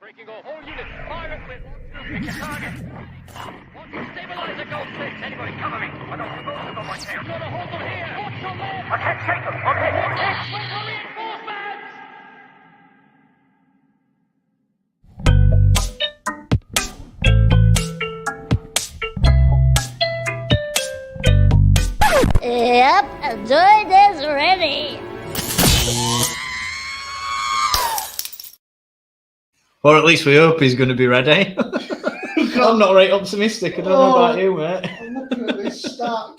Breaking all whole units. Fire it with pick a target. Want to stabilize the gold six. Anybody cover me. I don't suppose I've got my tail. You've got to hold them here. Watch your left. I can't shake them. Okay. Wait for reinforcements. Yep, Android is ready. Or at least we hope he's going to be ready. I'm not very optimistic. I don't know about you, mate. I'm looking at this stack.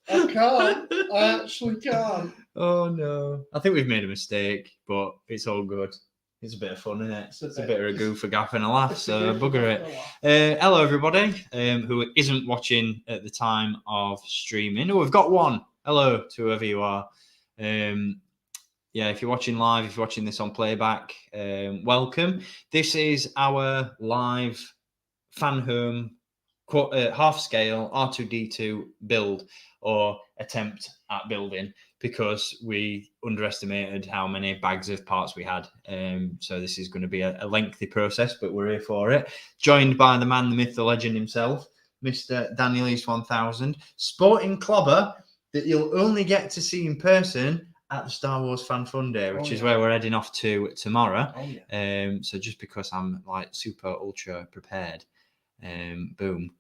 I can't. I actually can't. Oh, no. I think we've made a mistake, but it's all good. It's a bit of fun, isn't it? It's a bit of a goof, a gaff and a laugh, so bugger it. Hello, everybody who isn't watching at the time of streaming. Oh, we've got one. Hello to whoever you are. Yeah, if you're watching live, if you're watching this on playback, welcome. This is our live Fanhome half-scale R2-D2 build or attempt at building because we underestimated how many bags of parts we had. So this is going to be a lengthy process, but we're here for it. Joined by the man, the myth, the legend himself, Mr. Daniel East 1000, sporting clobber that you'll only get to see in person at the Star Wars Fan Fun Day, which is where we're heading off to tomorrow. So just because I'm like super ultra prepared, boom,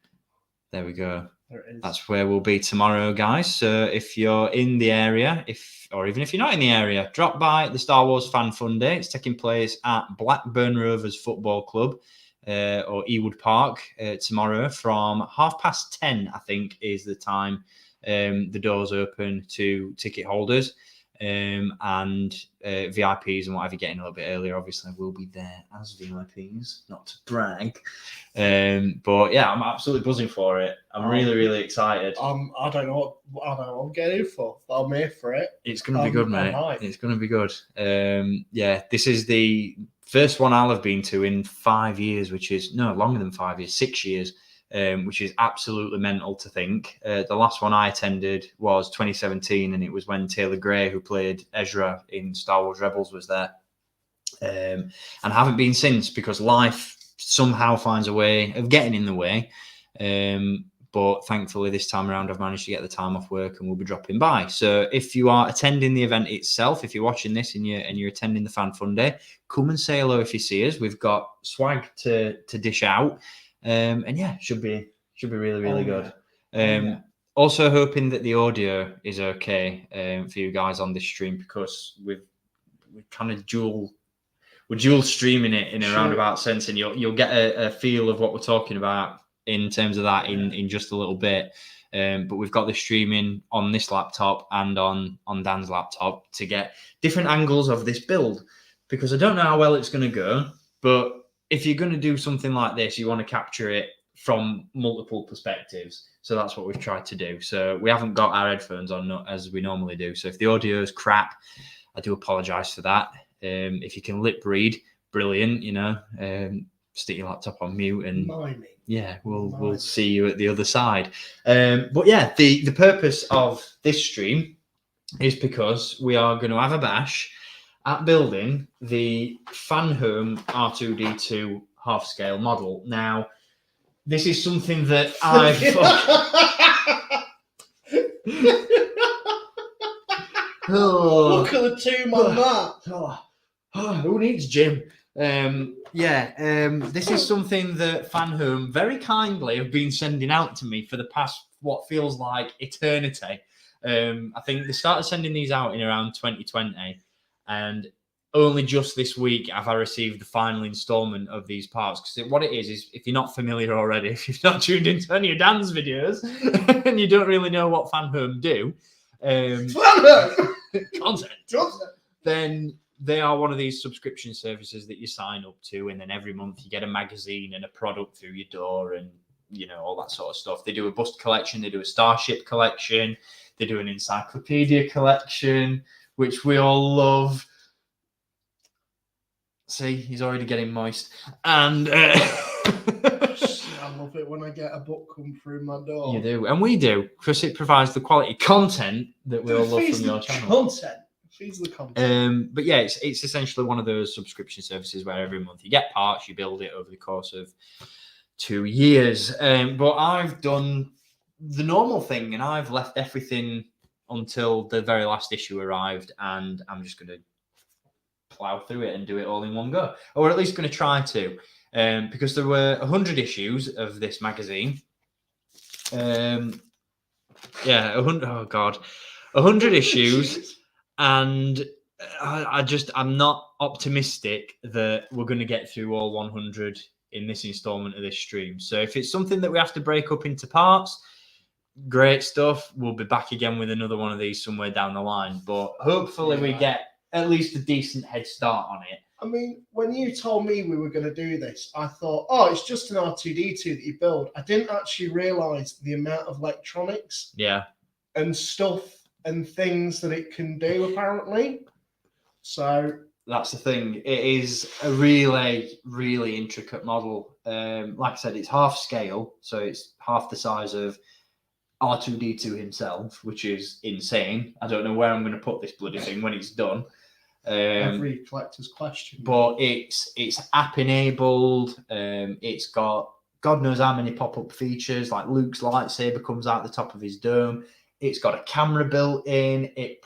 there we go. There it is. That's where we'll be tomorrow, guys. So if you're in the area, or even if you're not in the area, drop by the Star Wars Fan Fun Day. It's taking place at Blackburn Rovers Football Club or Ewood Park tomorrow from 10:30, I think, is the time the doors open to ticket holders. And VIPs and whatever, getting a little bit earlier, obviously, we'll be there as VIPs, not to brag. But yeah, I'm absolutely buzzing for it. I'm really, really excited. I don't know what I'm getting for, but I'm here for it. It's going to be good, mate. Right. It's going to be good. Yeah, this is the first one I'll have been to in 5 years, which is no longer than 5 years, 6 years. Which is absolutely mental to think. The last one I attended was 2017, and it was when Taylor Gray, who played Ezra in Star Wars Rebels, was there. And I haven't been since because life somehow finds a way of getting in the way. But thankfully, this time around, I've managed to get the time off work and we'll be dropping by. So if you are attending the event itself, if you're watching this and you're attending the Fan Fun Day, come and say hello if you see us. We've got swag to dish out. And yeah, should be really, really good. Also hoping that the audio is okay for you guys on this stream because we're kind of dual streaming it in a roundabout sense, and you'll get a feel of what we're talking about in terms of that in just a little bit. But we've got the streaming on this laptop and on Dan's laptop to get different angles of this build because I don't know how well it's going to go, but if you're going to do something like this, you want to capture it from multiple perspectives. So that's what we've tried to do. So we haven't got our headphones on as we normally do. So if the audio is crap, I do apologize for that. If you can lip read, brilliant, stick your laptop on mute and yeah, we'll see you at the other side. But yeah, the purpose of this stream is because we are going to have a bash at building the Fanhome R2-D2 half-scale model. Now, this is something that I've... Look at the tomb on that. Who needs gym? This is something that Fanhome very kindly have been sending out to me for the past, what feels like eternity. I think they started sending these out in around 2020. And only just this week have I received the final installment of these parts. Because what it is if you're not familiar already, if you've not tuned into any of Dan's videos and you don't really know what Fanhome do, content, then they are one of these subscription services that you sign up to, and then every month you get a magazine and a product through your door and all that sort of stuff. They do a bust collection, they do a Starship collection, they do an encyclopedia collection, which we all love. See, he's already getting moist. And I love it when I get a book come through my door. You do, and we do, because it provides the quality content that we all love from your channel. Content. She's the content. But yeah, it's essentially one of those subscription services where every month you get parts, you build it over the course of 2 years. But I've done the normal thing, and I've left everything until the very last issue arrived, and I'm just going to plow through it and do it all in one go, or at least going to try to, because there were 100 issues of this magazine. 100. Oh God, 100 issues, and I'm not optimistic that we're going to get through all 100 in this installment of this stream. So if it's something that we have to break up into parts, great stuff. We'll be back again with another one of these somewhere down the line. But hopefully we get at least a decent head start on it. I mean, when you told me we were going to do this, I thought, oh, it's just an R2-D2 that you build. I didn't actually realise the amount of electronics and stuff and things that it can do, apparently. So that's the thing. It is a really, really intricate model. Like I said, it's half scale, so it's half the size of R2-D2 himself, which is insane. I don't know where I'm going to put this bloody thing when it's done. Every collector's question. But it's app enabled. It's got God knows how many pop-up features, like Luke's lightsaber comes out the top of his dome. It's got a camera built in. We're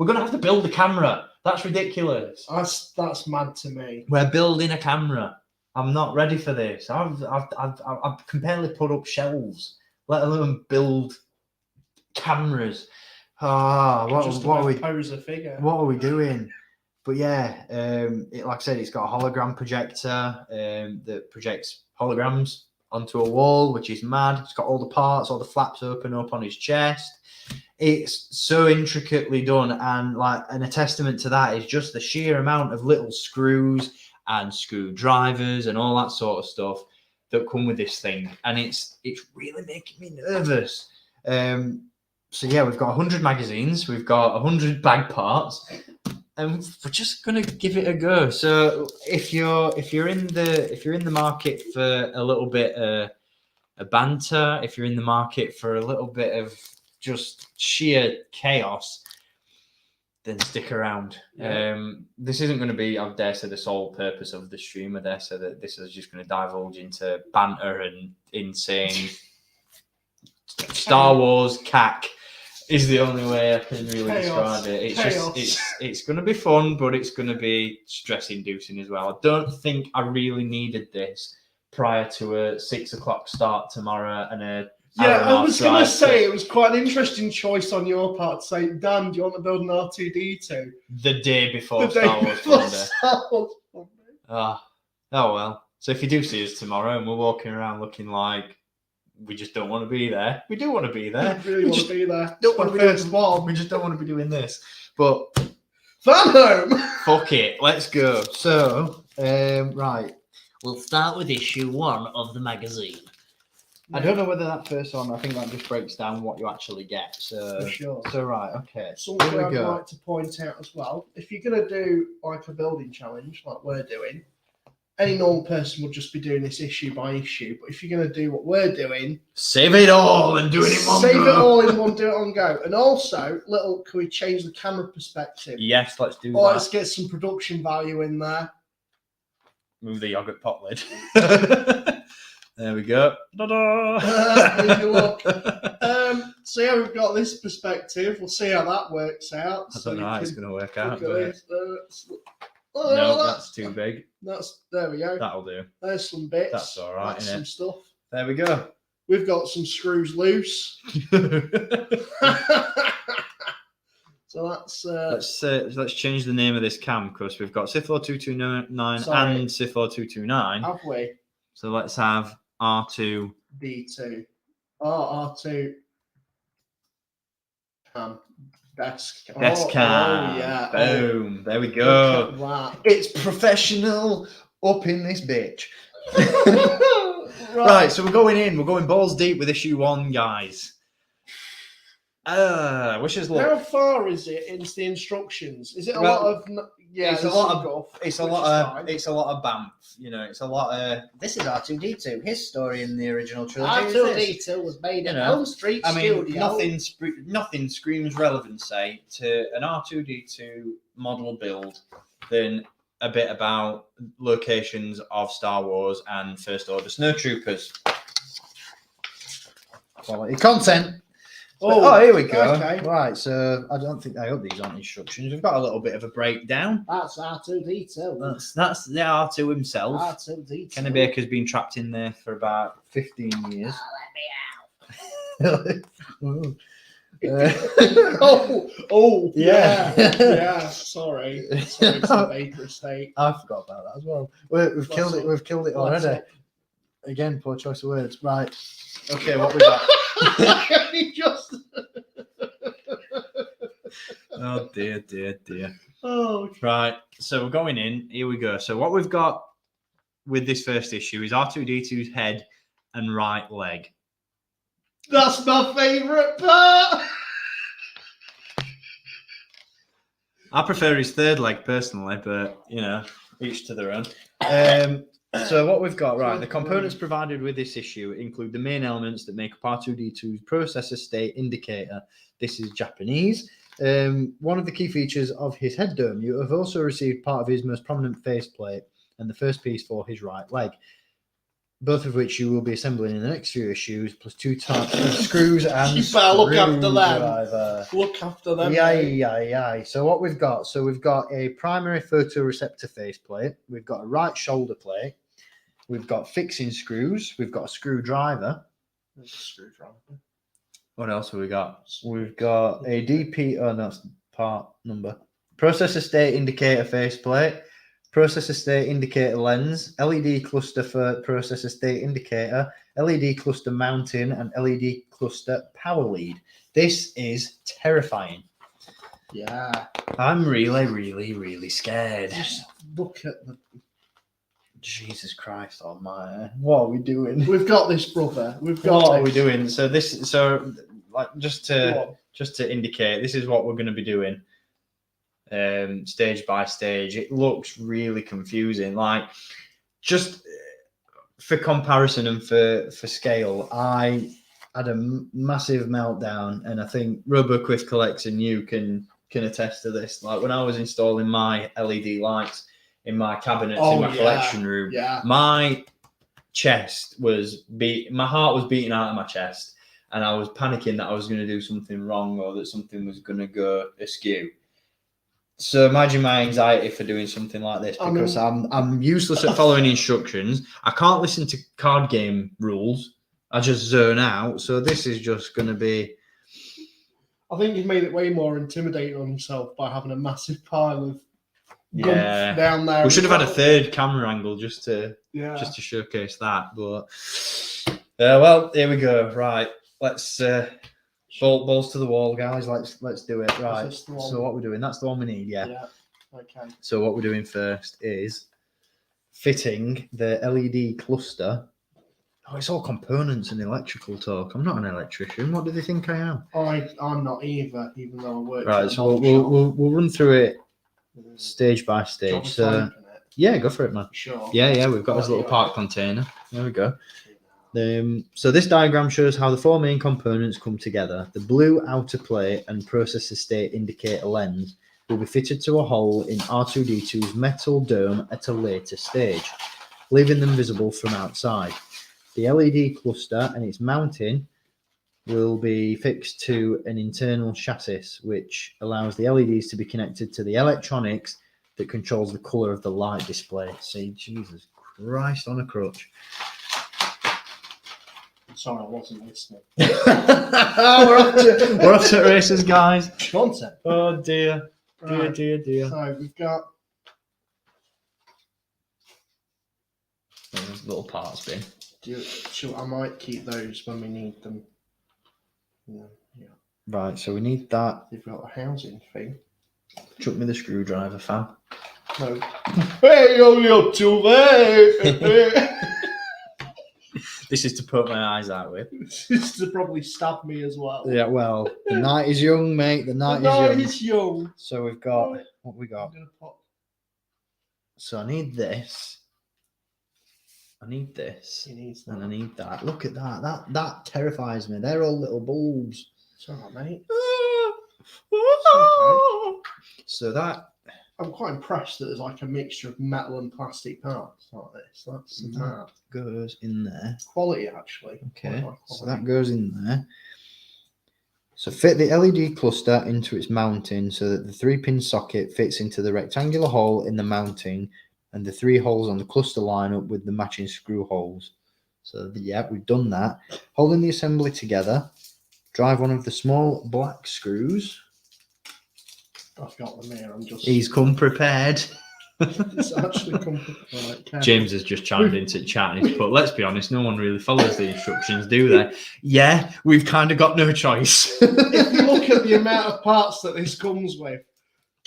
going to have to build a camera. That's ridiculous. That's mad to me. We're building a camera. I'm not ready for this. I can barely put up shelves, let alone build cameras. What are we? Pose a figure. What are we doing? But yeah, like I said, it's got a hologram projector that projects holograms onto a wall, which is mad. It's got all the parts, all the flaps open up on his chest. It's so intricately done, and a testament to that is just the sheer amount of little screws and screwdrivers and all that sort of stuff that come with this thing, and it's really making me nervous. So yeah, we've got 100 magazines, we've got 100 bag parts, and we're just gonna give it a go. So if you're in the market for a little bit of banter, if you're in the market for a little bit of just sheer chaos, then stick around. This isn't going to be, I dare say, the sole purpose of the stream. I dare say that this is just going to divulge into banter and insane Star Wars cack is the only way I can really describe it. It's going to be fun, but it's going to be stress-inducing as well. I don't think I really needed this prior to a 6 o'clock start tomorrow and a I was going to say it was quite an interesting choice on your part to say, Dan, do you want to build an R2-D2? The day before Star Wars Sunday. Oh well. So if you do see us tomorrow and we're walking around looking like we just don't want to be there, we do want to be there. We really want to be there. Don't want to be doing one. We just don't want to be doing this. But Fanhome! Fuck it. Let's go. So, right. We'll start with issue 1 of the magazine. I don't know whether that first one, I think that just breaks down what you actually get. So, for sure. So right, okay. Something I'd like to point out as well, if you're going to do like a building challenge like we're doing, any normal person would just be doing this issue by issue. But if you're going to do what we're doing, save it all and do it in one go. Save it all in one, do it on go. And also, can we change the camera perspective? Yes, let's do that. Let's get some production value in there. Move the yogurt pot lid. There we go. Take a look. So yeah, we've got this perspective. We'll see how that works out. I don't know how it's going to work out. No, that's too big. There we go. That'll do. There's some bits. That's all right. That's some stuff. There we go. We've got some screws loose. So that's let's change the name of this cam because we've got Sith Lord 229 and Sith Lord 229. Have we? So let's have R2-D2. R2 cam. Best cam. Oh, yeah. Boom. There we go. It's professional up in this bitch. Right, so we're going balls deep with issue 1, guys. Wish us luck. How far is it into the instructions? Is it a lot of Yeah, it's a lot of it's a lot of bamf. You know, it's a lot of. This is R2-D2. His story in the original trilogy. R2-D2 was made in Elm Street Studio. Nothing screams relevance, say, to an R2-D2 model build than a bit about locations of Star Wars and First Order snowtroopers. Quality content. Oh, here we go. Okay. Right, so I hope these aren't instructions. We've got a little bit of a breakdown. That's R2-D2. That's the R2 himself. R2-D2. Kenny Baker's been trapped in there for about 15 years. Let me out. Yeah. Sorry, it's a Baker estate. I forgot about that as well. We've killed it. We've killed it already. Again, poor choice of words. Right. Okay, what we got? He just. Oh dear. Oh. Right, so we're going in. Here we go. So what we've got with this first issue is R2-D2's head and right leg. That's my favourite part. I prefer his third leg personally, but you know, each to their own. So what we've got, right, the components provided with this issue include the main elements that make up R2-D2's processor state indicator. This is Japanese. One of the key features of his head dome. You have also received part of his most prominent faceplate and the first piece for his right leg, both of which you will be assembling in the next few issues, plus 2 types of screws and You better look after them. screwdriver. Look after them. Yeah. So what we've got? So we've got a primary photoreceptor faceplate. We've got a right shoulder plate. We've got fixing screws. We've got a screwdriver. There's a screwdriver. What else have we got? We've got a DP. Oh, no, that's part number. Processor state indicator faceplate. Processor state indicator lens. LED cluster for processor state indicator. LED cluster mounting and LED cluster power lead. This is terrifying. Yeah. I'm really scared. Just look at the. Jesus Christ Almighty! What are we doing? We've got this, brother. We've got. What are we doing? So just to indicate, this is what we're going to be doing. Stage by stage. It looks really confusing. Like, just for comparison and for scale, I had a massive meltdown, and I think RoboQuiff Collects and you can attest to this. Like, when I was installing my LED lights in my cabinets in my collection room, my chest was my heart was beating out of my chest, and I was panicking that I was going to do something wrong or that something was going to go askew. So imagine my anxiety for doing something like this, because I'm useless at following instructions. I can't listen to card game rules. I just zone out. So this is just going to be. I think you've made it way more intimidating on yourself by having a massive pile of guns down there. We should have had a third camera angle just to showcase that. But well, here we go. Right, let's. Balls to the wall, guys. Let's do it. Right. So what we're doing? That's the one we need. Yeah. Okay. So what we're doing first is fitting the LED cluster. Oh, it's all components and electrical talk. I'm not an electrician. What do they think I am? I'm not either, even though I work. Right. So we'll run through it stage by stage. So yeah, go for it, man. Sure. Yeah. We've got this little part container. There we go. So this diagram shows how the 4 main components come together. The blue outer plate and processor state indicator lens will be fitted to a hole in R2-D2's metal dome at a later stage, leaving them visible from outside. The LED cluster and its mounting will be fixed to an internal chassis, which allows the LEDs to be connected to the electronics that controls the color of the light display. See, Jesus Christ on a crutch. Sorry, I wasn't listening. We're off to races, guys. Content. Oh dear. Right. Dear. So we've got There's little parts bin. I might keep those when we need them. Yeah. Right, so we need that. You've got a housing thing. Chuck me the screwdriver, fam. No. Hey, only up to there. This is to put my eyes out with. This is to probably stab me as well. Yeah, well, the night is young, mate. The night is young. Is young. So we've got what we got. I'm gonna put So I need this. I need this. He needs And that. I need that. Look at that. That terrifies me. They're all little bulbs. It's alright, mate. So that I'm quite impressed that there's like a mixture of metal and plastic parts like this. That's mad. goes in there. Quality, actually. Okay, Quite so quality. that goes in there. So fit the LED cluster into its mounting so that the 3-pin socket fits into the rectangular hole in the mounting and the 3 holes on the cluster line up with the matching screw holes. So yeah, we've done that. Holding the assembly together, drive one of the small black screws. I've got them here. I'm just. He's come prepared. It's actually right, careful. James has just chimed into chat and he's put, let's be honest, no one really follows the instructions, do they? Yeah, we've kind of got no choice. If you look at the amount of parts that this comes with,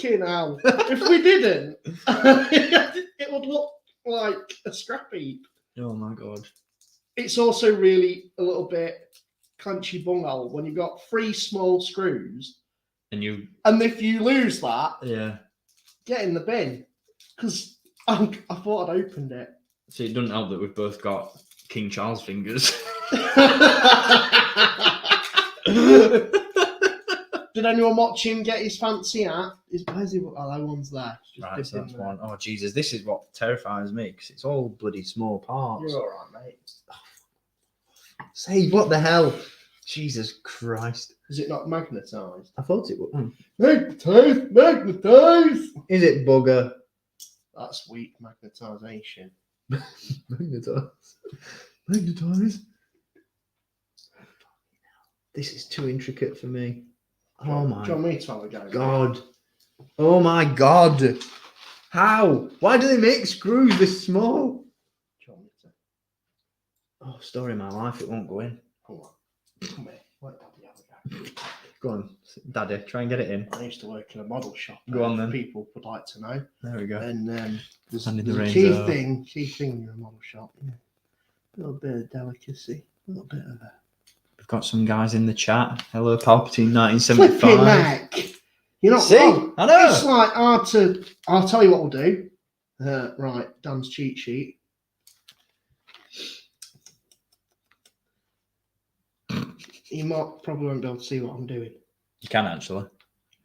hell, if we didn't, it would look like a scrap heap. Oh my god. It's also really a little bit crunchy bunghole when you've got 3 small screws, And you, and if you lose that, yeah. get in the bin. Because I thought I'd opened it. So it doesn't help that we've both got King Charles fingers. Did anyone watch him get his fancy hat? Where's he? Oh, that one's there. Just Right, dip so in that's there. one. Oh Jesus, this is what terrifies me because it's all bloody small parts. You're all right, mate. Say what the hell? Jesus Christ! Is it not magnetised? I thought it was. Magnetise! Is it bugger? That's weak magnetisation. Magnetize. Magnetize. This is too intricate for me. Oh my Do you want me to have a go? god. Oh my god. How? Why do they make screws this small? Do you want me to? Oh, story of my life, it won't go in. Come on. Come here. Let Daddy have a go. Go on, Daddy, try and get it in. I used to work in a model shop. Go on then. People would like to know. There we go. And there's Handing the a reins key over. thing in a model shop. Yeah. A little bit of delicacy. A little bit of a We've got some guys in the chat. Hello, Palpatine flipping 1975. neck. You're not See? wrong. I know. It's like hard to. I'll tell you what we'll do. Right, Dan's cheat sheet. You might probably won't be able to see what I'm doing. You can actually.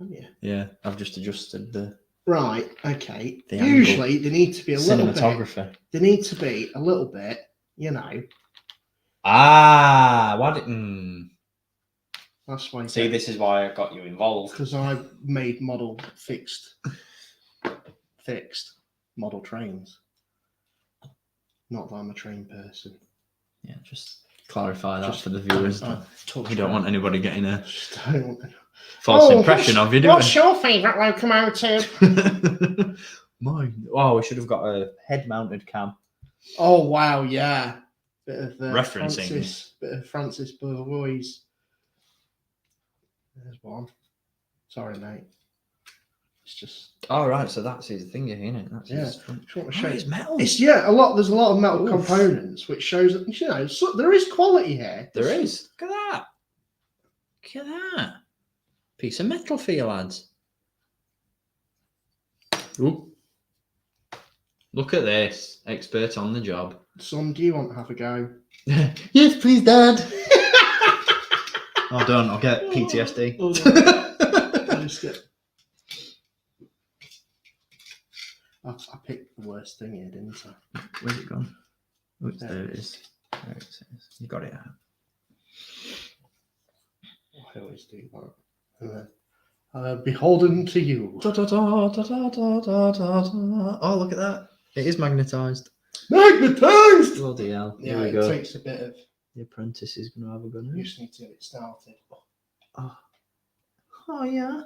Oh, yeah. Yeah, I've just adjusted the Right. Okay. The Usually they need to be a little bit. cinematography. They need to be a little bit. You know. Ah, why did? That's why. See, this is why I got you involved. Because I made model fixed model trains. Not that I'm a trained person. Yeah, just clarify that Just- for the viewers. Touch We don't want anybody getting a Just don't. false impression of you, do What's your favourite locomotive? we? Mine. Oh, we should have got a head-mounted cam. Oh wow, yeah. Bit of Referencing. Bit of Francis Bourgeois. There's one. Sorry, mate. It's just Oh, right, so that's his thing, isn't it? That's Yeah. his front. just want to Oh, show it's you. metal. It's there's a lot of metal Oof. components, which shows that so there is quality here. There is. Look at that. Look at that. Piece of metal for you, lads. Ooh. Look at this. Expert on the job. Son, do you want to have a go? Yes, please, Dad. Oh, don't. I'll get PTSD. Oh, no. I just get. I picked the worst thing here, didn't I? Where's it gone? Oh, There there it it is. There it is. You got it out. I always do that. And then, beholden to you. Da, da, da, da, da, da, da, da, da. Oh, look at that. It is magnetised. Magnetized! Bloody hell. Here Yeah, we it go. takes a bit of. The apprentice is going to have a go You now. just need to get it started. Oh, yeah.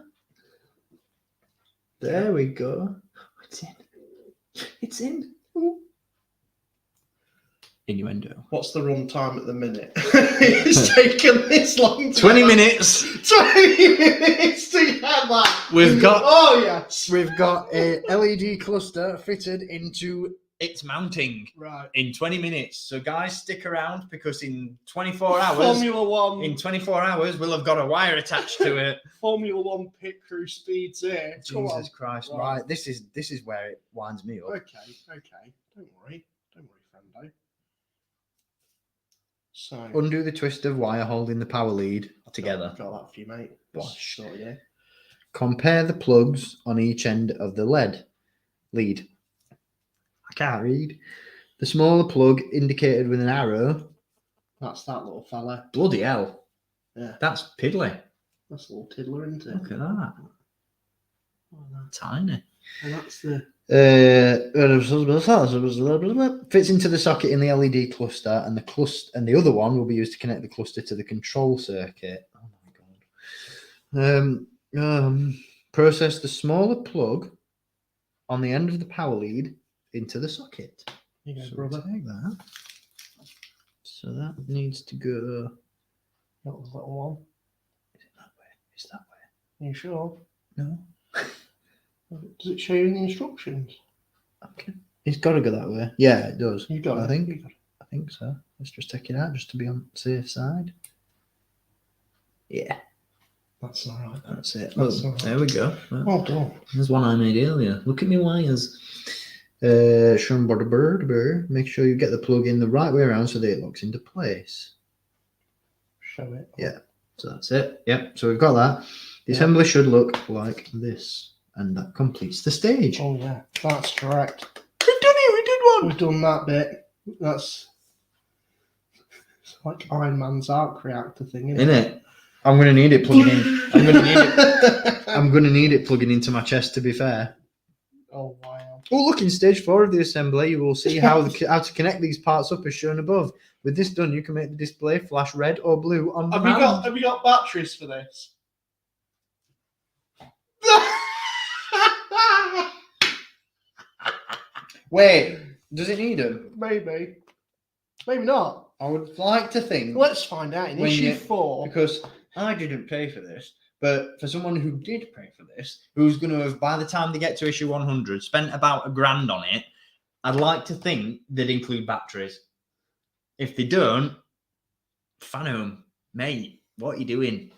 There we go. It's in. It's in. Innuendo. What's the run time at the minute? It's taken this long. 20 minutes. 20 minutes to get that. We've got- Oh yes. We've got a LED cluster fitted into It's mounting Right. in 20 minutes. So guys, stick around because in 24 hours, Formula One. in 24 hours, we'll have got a wire attached to it. Formula One pit crew speeds here. Come on. Jesus Christ! Right, this is where it winds me up. Okay. Don't worry, friendo. So Undo the twist of wire holding the power lead together. Got that for you, mate. Bosh. So, yeah. Compare the plugs on each end of the lead. I can't read. The smaller plug indicated with an arrow. That's that little fella. Bloody hell. Yeah. That's piddly. That's a little tiddler, isn't it? Look at that. Tiny. And that's the. Fits into the socket in the LED cluster, and the other one will be used to connect the cluster to the control circuit. Oh my god. Process the smaller plug on the end of the power lead into the socket. You go, So brother. take that. So that needs to go. That was little one. Is it that way? It's that way. Are you sure? No. Does it show you in the instructions? Okay. It's got to go that way. Yeah, it does. You got it. I think so. Let's just take it out just to be on the safe side. Yeah, That's all right. that's it. That's Oh, all right. there we go. Well done. There's one I made earlier. Look at me wires. Make sure you get the plug in the right way around so that it locks into place. Show it. Yeah. So that's it. Yep. So we've got that. The assembly should look like this, and that completes the stage. Oh yeah, that's correct. We've done it. We did one. We've done that bit. It's like Iron Man's arc reactor thing, isn't In it. I'm gonna need it plugging in. I'm gonna need it plugging into my chest. To be fair. Oh wow. Oh, look, in stage 4 of the assembly, you will see how to connect these parts up as shown above. With this done, you can make the display flash red or blue on demand. Have you got batteries for this? Wait, does it need them? Maybe. Maybe not. I would like to think, Let's find out in When issue you- 4. because I didn't pay for this, but for someone who did pay for this, who's going to have, by the time they get to issue 100, spent about $1,000 on it, I'd like to think they'd include batteries. If they don't, Fanhome, mate, what are you doing?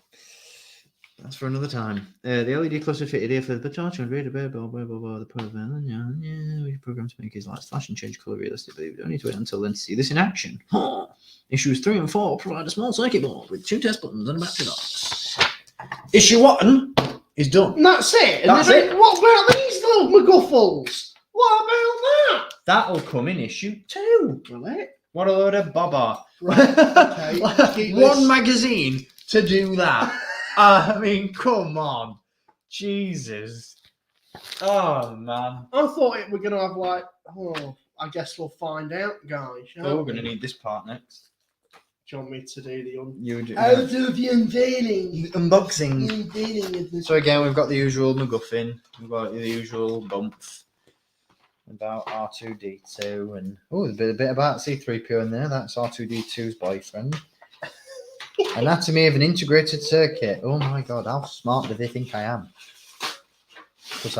That's for another time. The LED cluster fitted here for the charging grid, the program. Yeah, we programmed to make his lights flash and change colour realistically. We don't need to wait until then to see this in action. Issues 3 and 4 provide a small circuit board with 2 test buttons and a battery box. Issue 1 is done. And that's it. That's it. What about these little McGuffles? What about that? That'll come in issue 2. Will it? What a load of baba. Okay. Keep One this. magazine to do that. I mean, come on. Jesus. Oh, man. I thought we're going to have like, I guess we'll find out, guys. Oh, we're going to need this part next. Do you want me to do the You do. I'll do the unveiling. Unboxing. The unveiling of this. So again, we've got the usual MacGuffin. We've got the usual bump about R2-D2, and there's a bit about C3PO in there. That's R2-D2's boyfriend. Anatomy of an integrated circuit. Oh my god, how smart do they think I am? Because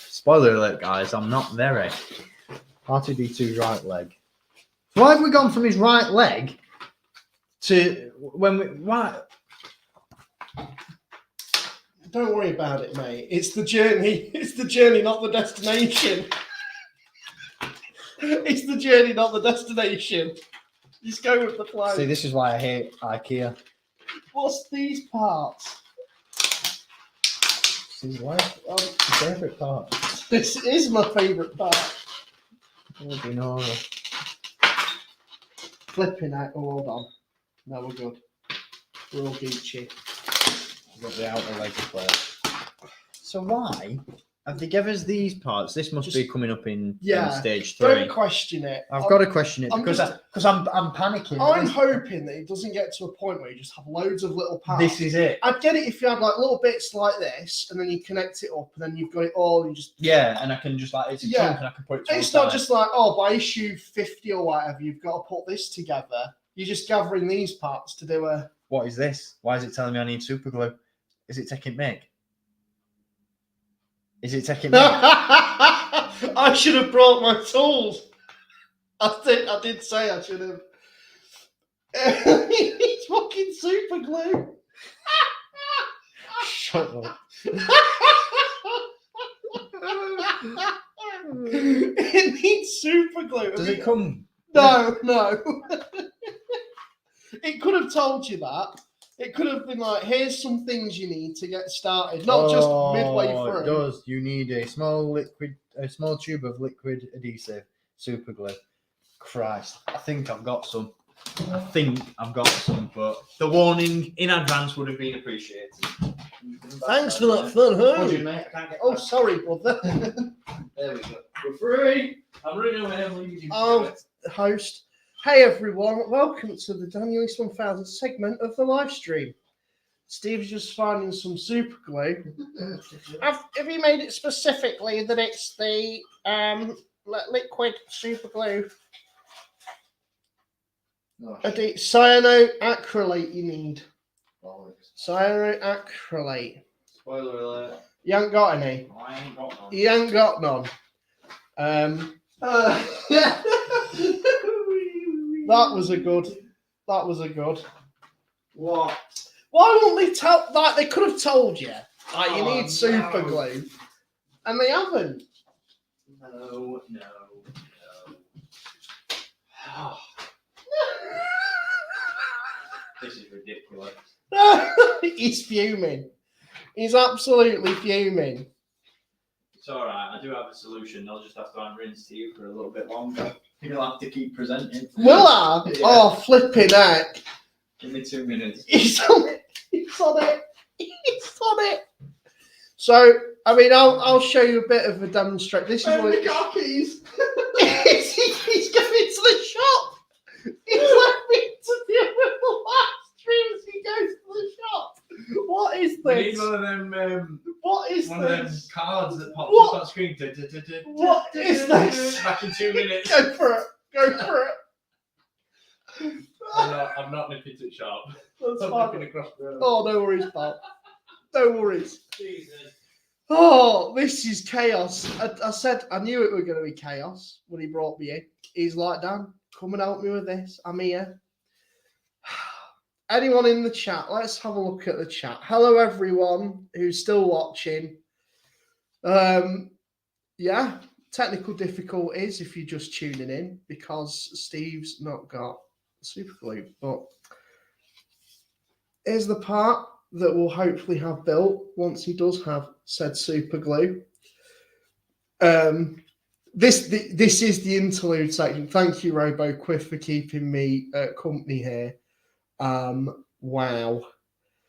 spoiler alert, guys, I'm not very. R2-D2's right leg. So why have we gone from his right leg to why? Don't worry about it, mate. It's the journey. It's the journey, not the destination. It's the journey, not the destination. Just go with the flow. See, this is why I hate IKEA. What's these parts? This is my favourite part. This is my favourite part. Flipping out. Oh, hold on. No, we're good. We're all Gucci. I've got the outer leg plate. So why have they given us these parts? This must be coming up in stage 3. Don't question it. I've got to question it I'm because I'm panicking. I'm hoping that it doesn't get to a point where you just have loads of little parts. This is it. I'd get it if you had like little bits like this, and then you connect it up, and then you've got it all. And you just And I can just it's a chunk, and I can put it. To it's one not side. just like by issue 50 or whatever, you've got to put this together. You're just gathering these parts to do a. What is this? Why is it telling me I need super glue? Is it taking meg? Is it taking meg? I should have brought my tools. I did say I should have. It's fucking super glue. Shut up. It needs super glue. Does it come? No. It could have told you that. It could have been like, here's some things you need to get started, not just midway through. It does. You need a small tube of liquid adhesive, super glue. Christ, I think I've got some. But The warning in advance would have been appreciated. Thanks for that fun, huh? Would you, mate? I can't get Oh, back. sorry, brother. There we go. We're free. I'm running away. I'm leaving you. Oh, host. Hey everyone, welcome to the Daniel East 1000 segment of the live stream. Steve's just finding some super glue. Have you made it specifically that it's the liquid super glue? Cyanoacrylate you need. Cyanoacrylate. Spoiler alert. You ain't got any. I ain't got none. You ain't got none. That was a good. What? Why won't they tell? Like they could have told you. Like you need super glue, and they haven't. No. This is ridiculous. He's fuming. He's absolutely fuming. It's all right. I do have a solution. I'll just have to rinse to you for a little bit longer. You'll have to keep presenting. Will I? Yeah. Oh, flipping heck. Give me 2 minutes. He's on it. So, I mean, I'll show you a bit of a demonstration. This is what the car keys. he's going to the shop. He's left me to deal with the live stream as he goes to the shop. What is We this? need one of them. What is One of them this? cards that pops What? up on screen. What is this? Back in 2 minutes. Go for it. I'm not nipping to shop. That's I'm fine. nipping across the road. Oh, no worries, pal. No worries. Jesus. Oh, this is chaos. I said I knew it was going to be chaos when he brought me in. He's like, Dan, come and help me with this. I'm here. Anyone in the chat? Let's have a look at the chat. Hello, everyone who's still watching. Yeah, technical difficulties if you're just tuning in because Steve's not got super glue. But here's the part that we'll hopefully have built once he does have said super glue. This is the interlude section. Thank you, RoboQuiff, for keeping me company here. Wow.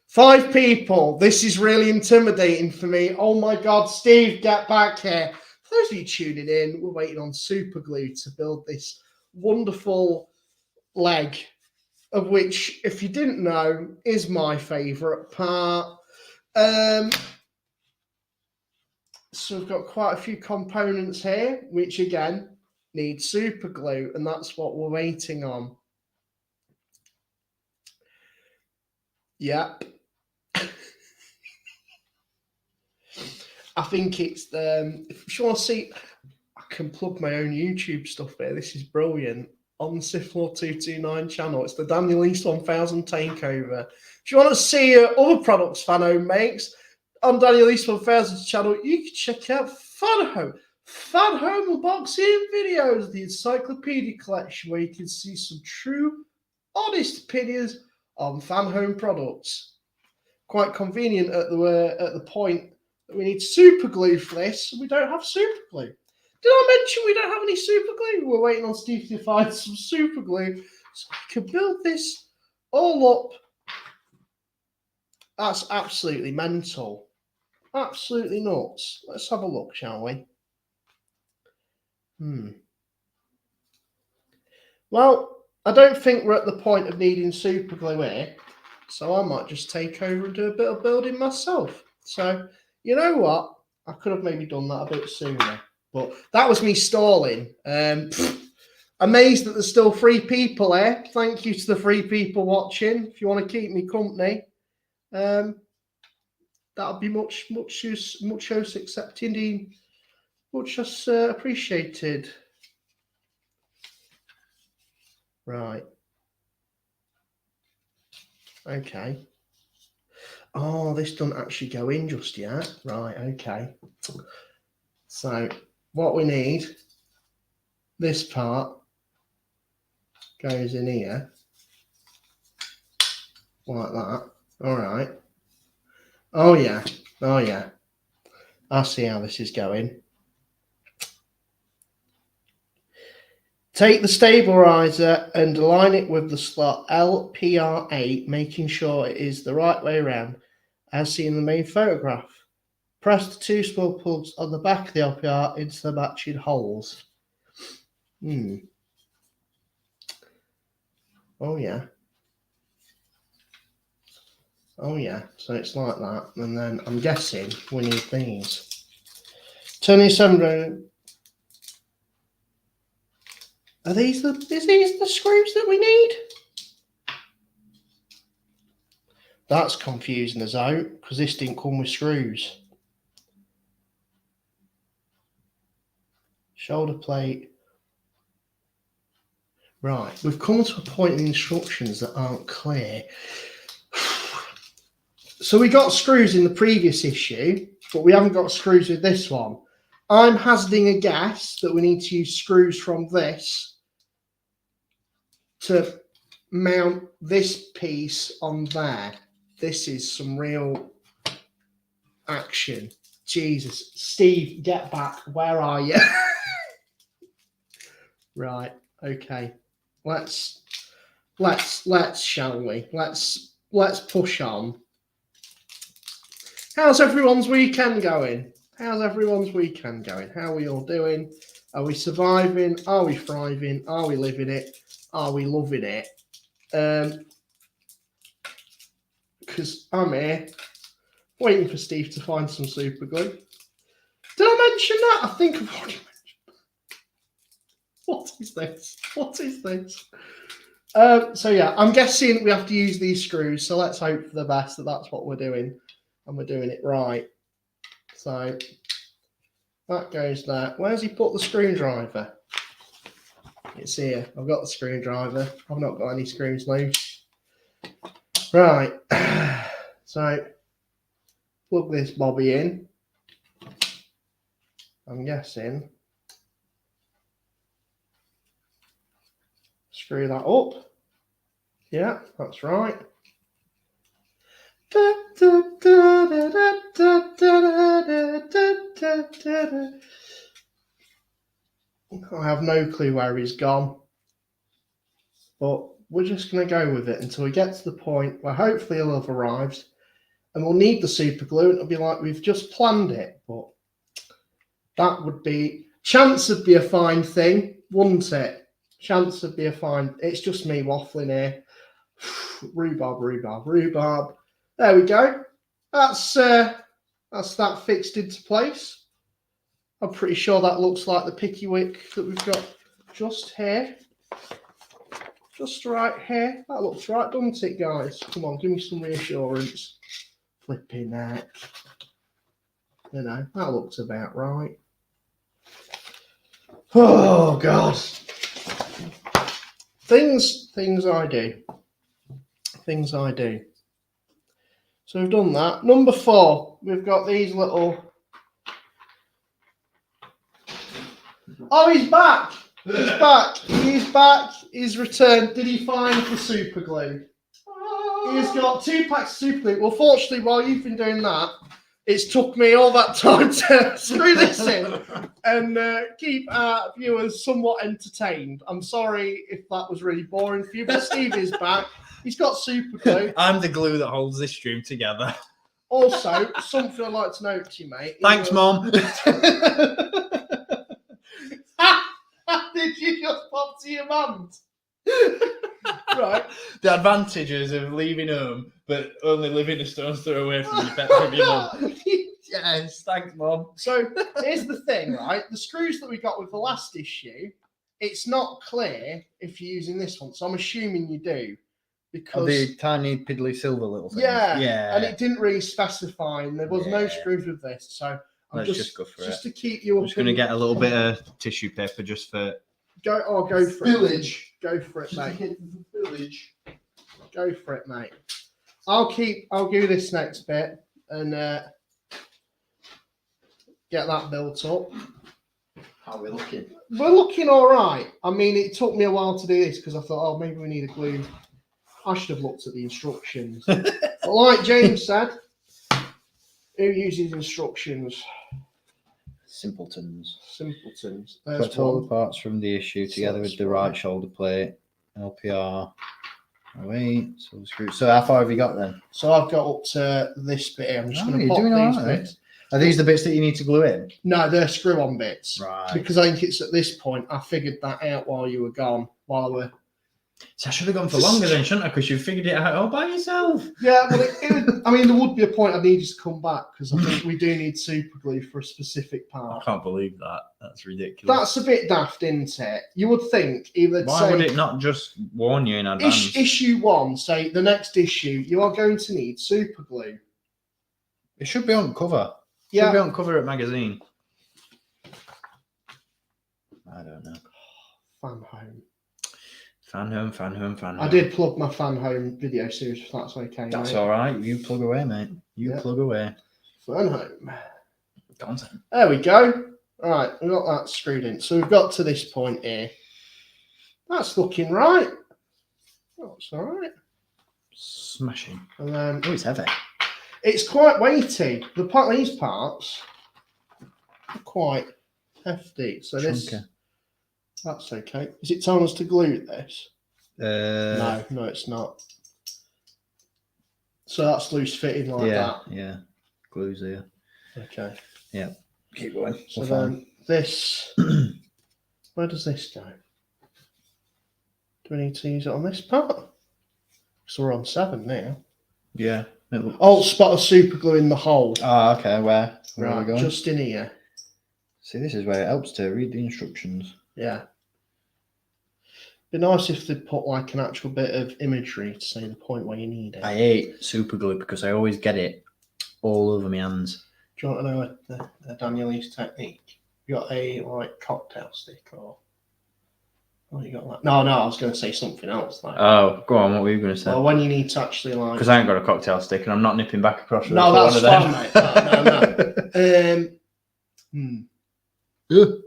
5 people. This is really intimidating for me. Oh my God, Steve, get back here. For those of you tuning in, we're waiting on super glue to build this wonderful leg, of which, if you didn't know, is my favourite part. So we've got quite a few components here, which again need super glue, and that's what we're waiting on. Yep. I think it's if you want to see, I can plug my own YouTube stuff here. This is brilliant. On the Siflaw 229 channel. It's the Daniel East 1000 takeover. If you want to see other products Fanhome makes on Daniel East 1000's channel, you can check out Fanhome. Fanhome unboxing videos, the encyclopedia collection where you can see some true, honest opinions on Fanhome products. Quite convenient at the point that we need super glue for this. We don't have super glue. Did I mention we don't have any super glue? We're waiting on Steve to find some super glue so we can build this all up. That's absolutely mental. Absolutely nuts. Let's have a look, shall we? Well, I don't think we're at the point of needing super glue here, so I might just take over and do a bit of building myself. So, you know what? I could have maybe done that a bit sooner. But that was me stalling. Amazed that there's still 3 people here. Thank you to the 3 people watching. If you want to keep me company, that'll be much accepted, much appreciated. Right. Okay. Oh, this doesn't actually go in just yet. Right, okay. So what we need, this part goes in here. Like that. All right. Oh, yeah. Oh, yeah. I see how this is going. Take the stabilizer and align it with the slot LPR8, making sure it is the right way around, as seen in the main photograph. Press the two spark plugs on the back of the LPR into the matching holes. Oh, yeah. Oh, yeah. So it's like that. And then I'm guessing we need these. Turn these 7 round. Is these the screws that we need? That's confusing us out because this didn't come with screws. Shoulder plate. Right, we've come to a point in the instructions that aren't clear. So we got screws in the previous issue, but we haven't got screws with this one. I'm hazarding a guess that we need to use screws from this to mount this piece on there. This is some real action. Jesus. Steve, get back. Where are you? Right. Okay. Let's shall we? Let's push on. How's everyone's weekend going? How's everyone's weekend going? How are we all doing? Are we surviving? Are we thriving? Are we living it? Are we loving it? Because I'm here waiting for Steve to find some super glue. Did I mention that? I think I've already mentioned that. What is this? What is this? So yeah, I'm guessing we have to use these screws. So let's hope for the best that that's what we're doing. And we're doing it right. So that goes there. Where's he put the screwdriver? It's here. I've got the screwdriver. I've not got any screws loose. Right. So plug this bobby in. I'm guessing. Screw that up. Yeah, that's right. I have no clue where he's gone, but we're just going to go with it until we get to the point where hopefully he'll have arrived and we'll need the super glue and it'll be like we've just planned it. But that would be, chance would be a fine thing, wouldn't it? Chance would be a fine. It's just me waffling here. Rhubarb. There we go. That's that fixed into place. I'm pretty sure that looks like the picky wick that we've got just here. Just right here. That looks right, doesn't it, guys? Come on, give me some reassurance. Flipping heck. You know, that looks about right. Oh, God. Things I do. Things I do. So we've done that. Number 4, we've got these little... Oh, he's back! He's back! He's back! He's returned. Did he find the super glue? He's got 2 packs of super glue. Well, fortunately, while you've been doing that, it's took me all that time to screw this in and keep our viewers somewhat entertained. I'm sorry if that was really boring for you, but Steve is back. He's got super glue. I'm the glue that holds this stream together. Also, something I'd like to note to you, mate. Thanks, Mom. Did you just pop to your mum's? Right. The advantages of leaving home, but only living a stone's throw away from your mum. Yes, thanks, Mom. So here's the thing, right? The screws that we got with the last issue, it's not clear if you're using this one. So I'm assuming you do. Because the tiny piddly silver little things. Yeah, and it didn't really specify, and there was no screws with this. So I'm Let's just go for just to keep you. I'm just going to get a little bit of tissue paper just for Go for it. Village. Go for it, mate. The village. Go for it, mate. I'll do this next bit and get that built up. How are we looking? We're looking all right. I mean, it took me a while to do this because I thought, oh, maybe we need a glue. I should have looked at the instructions. But like James said, who uses instructions? Simpletons. Simpletons. Collect all the parts from the issue together with the right shoulder plate, LPR. Oh, wait, so screw. So how far have you got then? So I've got up to this bit here. I'm just going to you're pop doing these all right. bits. Are these the bits that you need to glue in? No, they're screw-on bits. Right. Because I think it's at this point I figured that out while you were gone. While I were. So I should have gone for longer then, shouldn't I? Because you figured it out all by yourself. Yeah, well, I mean, there would be a point I need you to come back because I think we do need super glue for a specific I part. can't believe that. That's ridiculous. That's a bit daft, isn't it? You would think either Why would it not just warn you in advance? issue 1, say the next issue, you are going to need super glue. It should be on cover. Yeah. Should be on cover at magazine. I don't know. Fanhome. Fanhome. I did plug my Fanhome video series, if that's okay. That's mate. all right. You plug away, mate. You plug away. Fanhome. Content. There we go. All right, we've got that screwed in. So we've got to this point here. That's looking right. That's all right. Smashing. And then Oh, it's heavy. it's quite weighty. These parts are quite hefty. So this, Chunky. that's okay. Is it telling us to glue this? No. No, it's not. So that's loose fitting like that. Yeah. Glues here. Okay. Yeah. Keep going. So then this, where does this go? Do we need to use it on this part? So we're on 7 now. Yeah. Oh, spot of super glue in the hole. Oh, okay. Where are we Right, going? just in here. See, this is where it helps to read the instructions. Yeah. Be nice if they'd put like an actual bit of imagery to say the point where you need it. I hate super glue because I always get it all over my hands. Do you want to know the Danielese technique? You got a like cocktail stick or? Oh, you got that? No, I was going to say something else. Like, Oh, go on. What were you going to say? well, when you need to actually like. Because I ain't got a cocktail stick and I'm not nipping back across. No, that's fine, mate. No.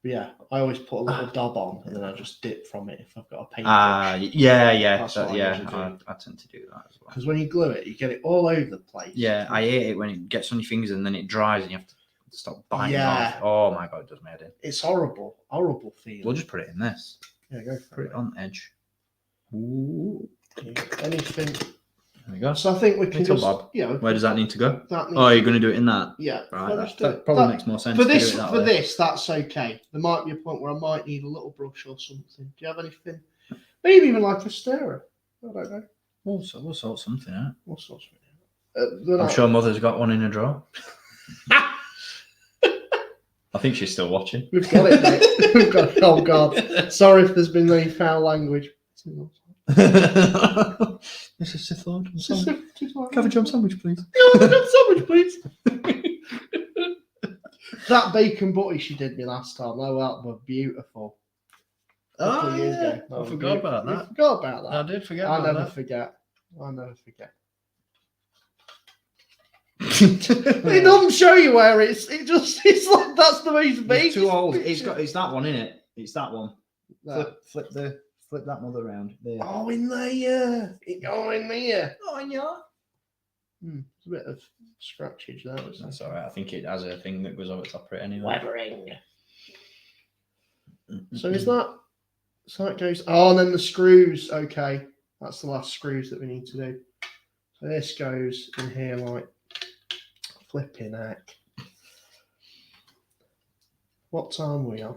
Yeah, I always put a little dab on and then I just dip from it if I've got a paintbrush. Yeah. That's what I usually do. I tend to do that as well. Because when you glue it, you get it all over the place. Yeah, I hate it when it gets on your fingers and then it dries and you have to stop biting Yeah. off. Oh my God, it does my head in. It's horrible feeling. We'll just put it in this. Yeah, go for Put it. it on the edge. Ooh. Anything. There we go. So I think we can Little just. Bob. Yeah. Where does that need to go? That needs, Oh, you're going to do it in that? yeah. Right, I'll that, just do that it. probably That- makes more sense For to this, do it that for way. this, that's okay. There might be a point where I might need a little brush or something. Do you have anything? Maybe even like a stirrer. I don't know. We'll sort something out. What sorts of I'm sure Mother's got one in a drawer. I think she's still watching. We've got it, mate. We've got it. Oh, God. Sorry if there's been any foul language. Mrs. Sithord, I'm sorry. Can Can I have a jam sandwich, please? sandwich, please. That bacon butty she did me last time, that were beautiful. A couple of years ago. I forgot about You that. forgot about that. I did forget I about never that. forget. I never forget. It doesn't show you where it's like that's the most It's basic. too old. picture. It's that one, isn't it? It's that one. That. Flip that mother around. There. Oh, in there. Oh, in there. Oh, yeah. It's a bit of scratchage there. Isn't That's it? all right. I think it has a thing that goes over the top of it anyway. Weathering. So is that? So that goes. Oh, and then the screws. Okay, that's the last screws that we need to do. So this goes in here like flipping heck. What time are we on?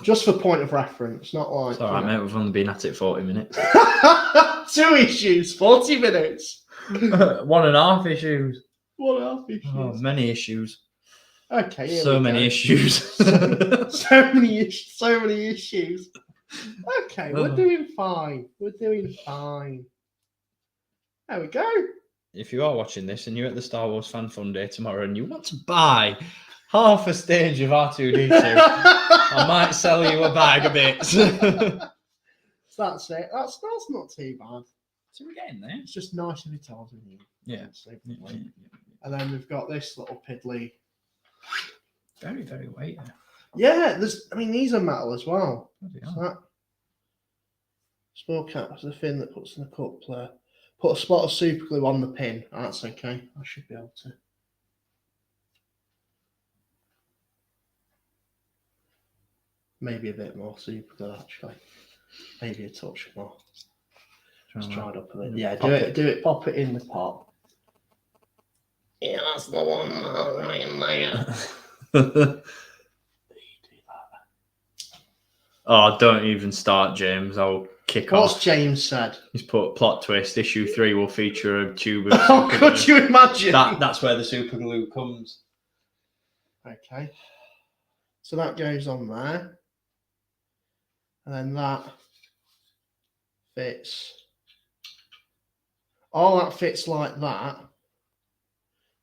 Just for point of reference, not like. It's all right, mate. We've only been at it 40 minutes. 2 issues, 40 minutes. 1.5 issues. 1.5 issues. Oh, many issues. Okay. Here So we many go. issues. so many issues. Okay, we're Oh. doing fine. We're doing fine. There we go. If you are watching this and you're at the Star Wars Fan Fun Day tomorrow and you want to buy half a stage of R2-D2, I might sell you a bag of bits. That's it. That's not too bad. So we're getting there. It's just nice if it's hard with you. Yeah. And then we've got this little piddly. Very, very weighty. Yeah, these are metal as well. Yeah. So that small cap is the fin that puts in the coupler. Put a spot of super glue on the pin. That's okay. I should be able to. Maybe a bit more super glue actually. Maybe a touch more. Just try it up a bit. Yeah, do it. Pop it in the pot. Yeah, that's the one right in there. Oh, don't even start, James. I'll kick off. What's James said? He's put plot twist. Issue 3 will feature a tube of Oh, super could glue. you imagine? That's where the super glue comes. Okay. So that goes on there. And then that fits. All that fits like that.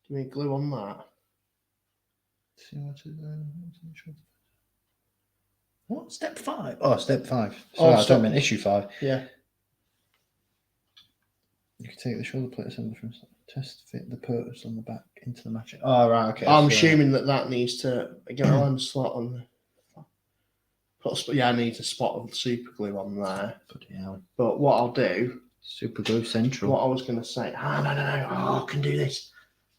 Do we glue on that? What? Step 5? Oh, step 5. Oh, Sorry, I step- don't mean issue 5. Yeah. You can take the shoulder plate assembly from test fit the purchase on the back into the matching. Oh, right, okay. I'm so- assuming that needs to get a line slot on. I need a spot of super glue on there. Bloody hell. But what I'll do, Super glue central. what I was going to say, no. Oh, I can do this.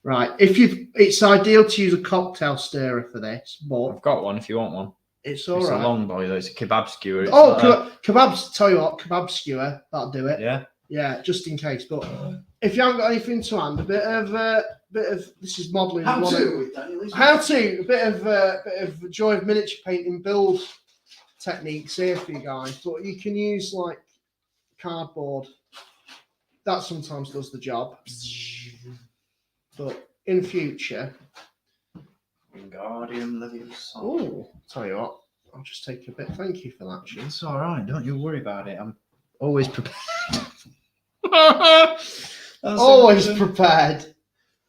Right. It's ideal to use a cocktail stirrer for this, but I've got one if you want one. it's all It's right. a long boy though. It's a kebab skewer. It's Oh, not kebabs! Tell you what, kebab skewer. That'll do it. yeah. Yeah, just in case. But if you haven't got anything to hand, a bit of this is modelling. How to? How to? A bit of joy of miniature painting build techniques here for you guys. But you can use like cardboard. That sometimes does the job. But in future, Guardian Leviosa. oh, tell you what, I'll just take a bit. Thank you for that, Jim. It's all right. Don't you worry about it. I'm always prepared. Always prepared.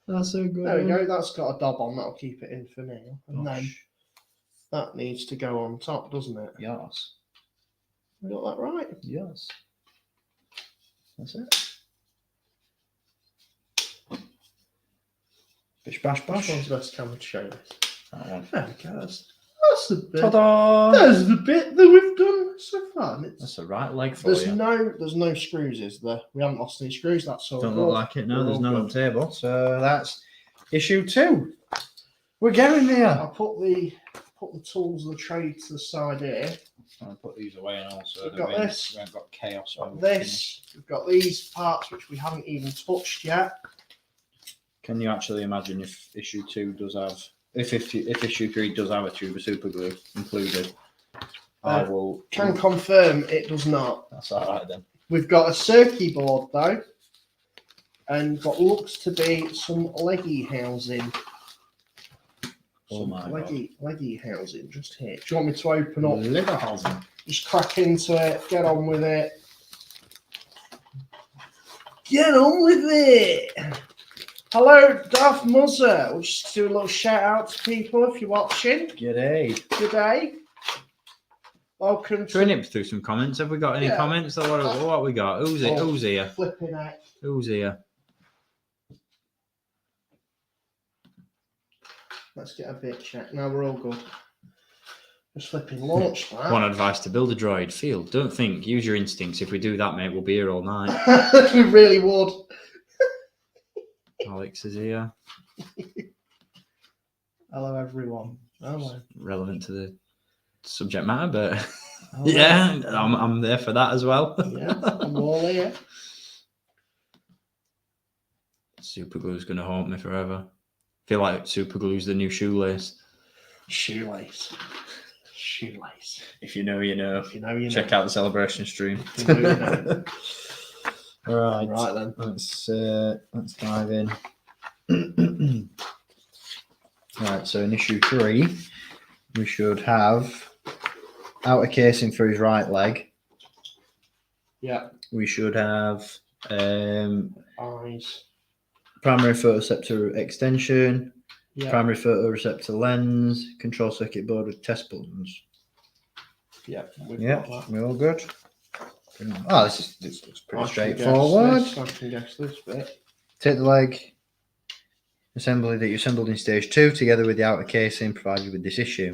That's so good. There we go. That's got a dob on. That'll keep it in for now. And then that needs to go on top, doesn't it? Yes. I got that right. Yes. That's it. Bish bash Which bash. one's the best camera to show this? That one. There we go. That's the bit. Ta-da! There's the bit that we've done so far. And That's the right leg for there's you. no screws, is there? We haven't lost any screws. That's all. Don't good. look like it. No, We're there's all none on good. the table. So that's issue 2. We're getting there. I'll put the tools of the trade to the side here. I'll put these away and also We've got this. we haven't got chaos. Got when we this. We've got these parts which we haven't even touched yet. Can you actually imagine if issue 2 does have, if issue 3 does have a tube of super glue included? I will. Can confirm it does not. That's all right then. We've got a circuit board though, and what looks to be some leggy housing. Oh Some my leggy housing just here. Do you want me to open up? Liver housing. Just crack into it. Get on with it. Get on with it. Hello, Darth Muzzer. We'll just do a little shout out to people if you're watching G'day. today. Welcome Should we to nip through some comments? Have we got any Yeah. comments? What we got? Who's it? Oh. Who's here? Flipping Heck. Who's here? Let's get a bit check. Now we're all good. Just flipping launch that. One advice to build a droid. Feel. Don't think. Use your instincts. If we do that, mate, we'll be here all night. We really would. Alex is here. Hello, everyone. Hello. Relevant to the subject matter, but Hello. yeah, I'm there for that as well. Yeah, I'm all here. Super glue's gonna haunt me forever. Feel like super glue's the new shoelace. Shoelace. Shoelace. If you know, you know. If you know, you know. Check out the celebration stream. If you know, you know. Right. Right then. Let's dive in. Right. So in issue 3, we should have outer casing for his right leg. Yeah. We should have Eyes. primary photoceptor extension, Yeah. Primary photoreceptor lens, control circuit board with test buttons. Yeah, we've Yeah, got that. we're all good. Oh, this looks pretty I straightforward. can guess this bit. Take the leg assembly that you assembled in stage 2 together with the outer casing provided with this issue.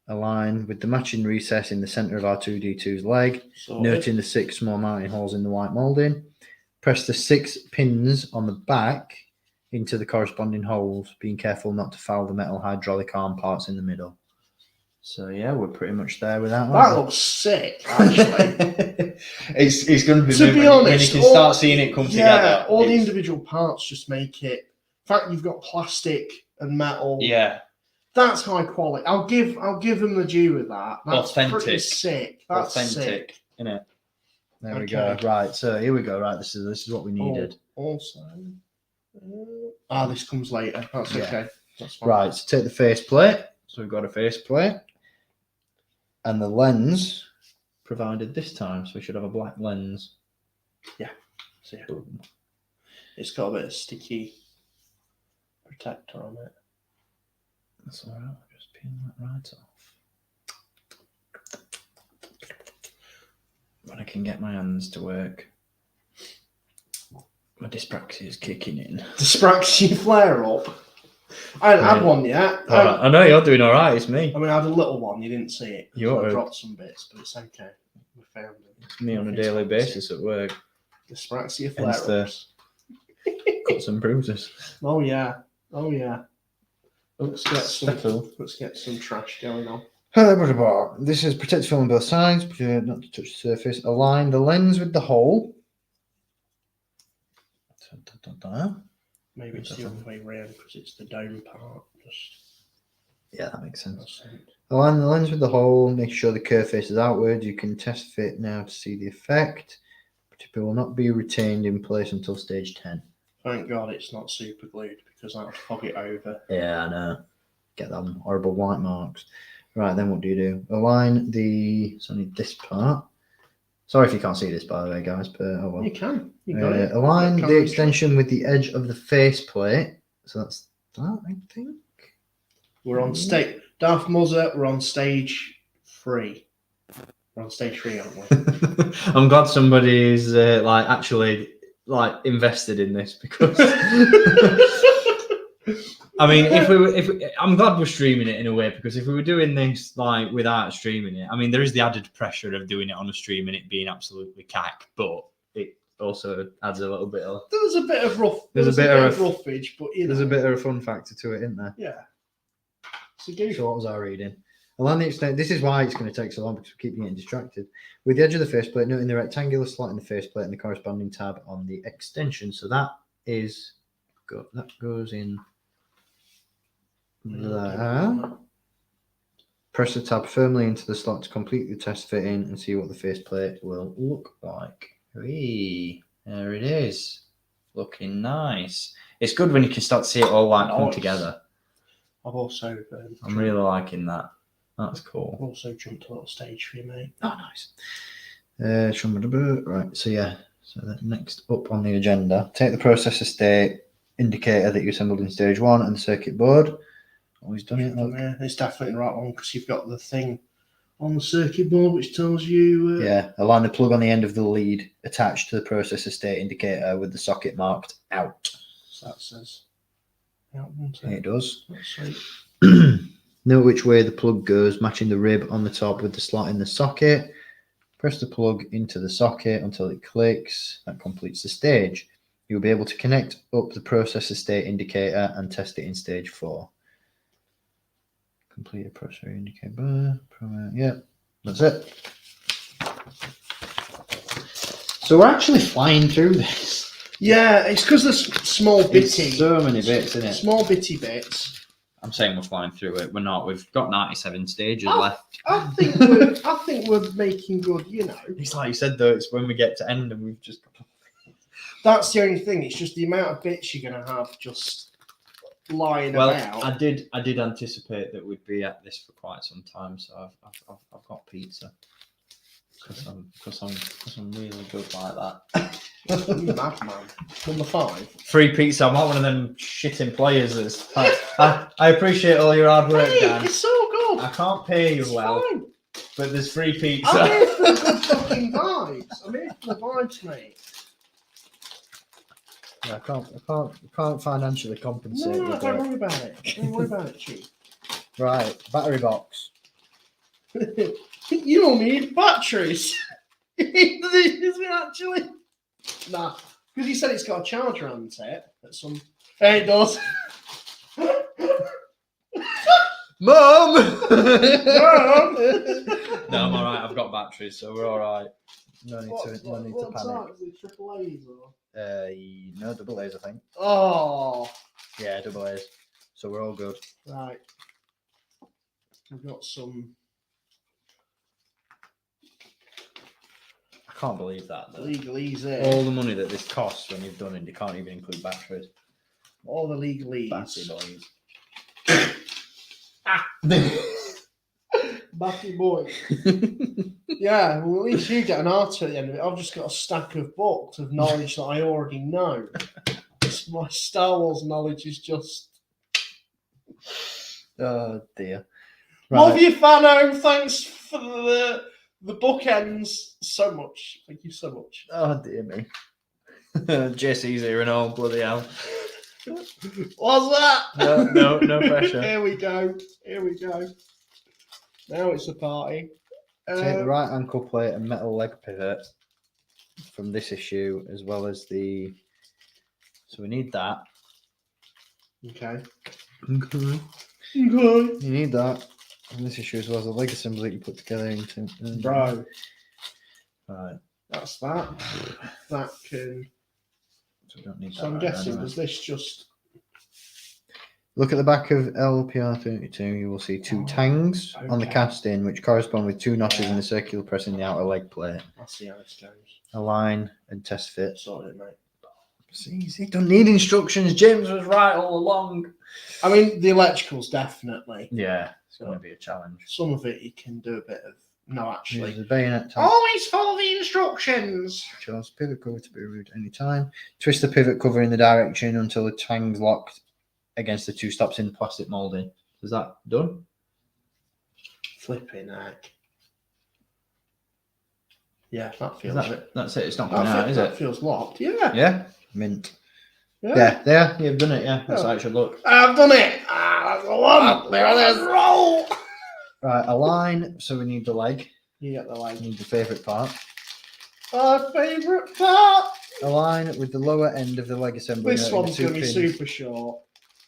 Align with the matching recess in the centre of R2-D2's leg, noting the 6 small mounting holes in the white moulding. Press the 6 pins on the back into the corresponding holes, being careful not to foul the metal hydraulic arm parts in the middle. So yeah, we're pretty much there with that one. That looks sick, actually. it's going to be, to be honest, when you can start seeing it come together. Yeah, all the individual parts just make it. In fact, you've got plastic and metal. Yeah. That's high quality. I'll give them the due with that. That's Authentic. Pretty sick. That's sick. Isn't it? There we go. Right, so here we go. Right, this is what we needed. Also, this comes later. That's okay. That's fine. Right, so take the face plate. So we've got a face plate, and the lens provided this time. So we should have a black lens. Yeah. So yeah. It's got a bit of sticky protector on it. That's all right. I'll just peel that right off. When I can get my hands to work. My dyspraxia is kicking in. Dyspraxia flare up. I haven't had one yet. I know you're doing all right. It's me. I mean, I had a little one. You didn't see it. You I dropped some bits, but it's okay. We found it. It's me on a daily basis at work. Dyspraxia flare ups. Cuts and bruises. Oh yeah. Let's get some trash going on. This is protect film on both sides, not to touch the surface. Align the lens with the hole. Maybe it's the other way around because it's the dome part. Yeah, that makes sense. Align the lens with the hole, make sure the curve faces outwards. You can test fit now to see the effect. But it will not be retained in place until stage 10. Thank God it's not super glued because that would fog it over. Yeah, I know. Get them horrible white marks. Right, then what do? Align the... So I need this part. Sorry if you can't see this, by the way, guys, but oh well. You can. You got it. Align the extension with the edge of the face-plate. So that's that, I think. We're on stage... Darth Muzzer, we're on stage 3. We're on stage 3, aren't we? I'm glad somebody's actually invested in this because... I mean, I'm glad we're streaming it in a way because if we were doing this without streaming it, I mean, there is the added pressure of doing it on a stream and it being absolutely cack, but it also adds a little bit of. There's a bit of roughage, but there's a bit of a fun factor to it, isn't there? Yeah. So what was I reading? Align the extent. This is why it's going to take so long because we keep getting distracted. With the edge of the faceplate, noting the rectangular slot in the faceplate and the corresponding tab on the extension. So that goes in. There. Press the tab firmly into the slot to complete the test fitting and see what the faceplate will look like. Whee! There it is. Looking nice. It's good when you can start to see it all come together. I've also... I'm really liking that. That's cool. I've also jumped a little stage for you, mate. Oh, nice. Right, so yeah. So the next up on the agenda, take the processor state indicator that you assembled in stage 1 and the circuit board. Always done it. Yeah, it's definitely the right one because you've got the thing on the circuit board which tells you... align the plug on the end of the lead attached to the processor state indicator with the socket marked out. So that says out, doesn't it? It does. That's sweet. Note which way the plug goes, matching the rib on the top with the slot in the socket. Press the plug into the socket until it clicks. That completes the stage. You'll be able to connect up the processor state indicator and test it in stage 4. Complete a processor indicator. Yeah, that's it. So we're actually flying through this. Yeah, it's because there's small bitty. It's so many bits, isn't it? Small bitty bits. I'm saying we're flying through it. We're not. We've got 97 stages left. I think we're making good. You know, it's like you said though. It's when we get to end and we've just. That's the only thing. It's just the amount of bits you're gonna have just lying about. I did anticipate that we'd be at this for quite some time, so I've got pizza because I'm really good like that. Madman. Number 5. Free pizza. I'm not one of them shitting players. I appreciate all your hard work, Hey, Dan. it's so good. I can't pay you It's well, fine. but there's free pizza. I'm here for the good fucking vibes. I'm here for the vibes, mate. Yeah, I can't financially compensate. No, with don't it. worry about it. Don't worry about it, Chief. Right, battery box. You'll need batteries. Is it actually? Nah, because he said it's got a charger on it. At some. Hey, it does. Mum! Mum! No, I'm alright. I've got batteries, so we're alright. No need to panic. That? Is it triple A's or? No, double A's, I think. Oh, Yeah, double A's. So we're all good. right. I've got some I can't believe that. Though. legalese there. All the money that this costs when you've done it, you can't even include batteries. All the legalese. Battery boys. Batty boy. Yeah, well, at least you get an R2 at the end of it. I've just got a stack of books of knowledge that I already know. My Star Wars knowledge is just. Oh dear. Love you, Fanhome. Thanks for the bookends so much. Thank you so much. Oh dear me. Jesse's here and all, bloody hell. What's that? No pressure. Here we go. Here we go. Now it's a party. Take the right ankle plate and metal leg pivot from this issue, as well as the. So we need that. Okay. Okay. Okay. You need that from this issue, as well as the leg assembly that you put together into. Bro. Right. That's that. That can. So we don't need So that. I'm right guessing, now. does this just. Look at the back of LPR32. You will see two tangs on the okay. casting, which correspond with two notches in the circular press in the outer leg plate. I'll see how this goes. Align and test fit. Sort it, mate. It's easy. Don't need instructions. James was right all along. I mean, the electricals definitely. Yeah, it's going to be a challenge. Some of it you can do a bit of. No, actually. Use the bayonet type. Always follow the instructions. Chose pivot cover to be removed any time. Twist the pivot cover in the direction until the tang's locked against the two stops in plastic moulding. Is that done? Flipping heck. Yeah, that feels it. That's it. It's not coming out, is it? That feels locked. Yeah. Yeah. Mint. Yeah. There. You've done it. Yeah. That's how it should look. I've done it. That's the one. There it is. Roll. Right. Align. So we need the leg. You get the We leg. need the favourite part. Our favourite part. Align with the lower end of the leg assembly. This noting the one's two going to be pins. super short.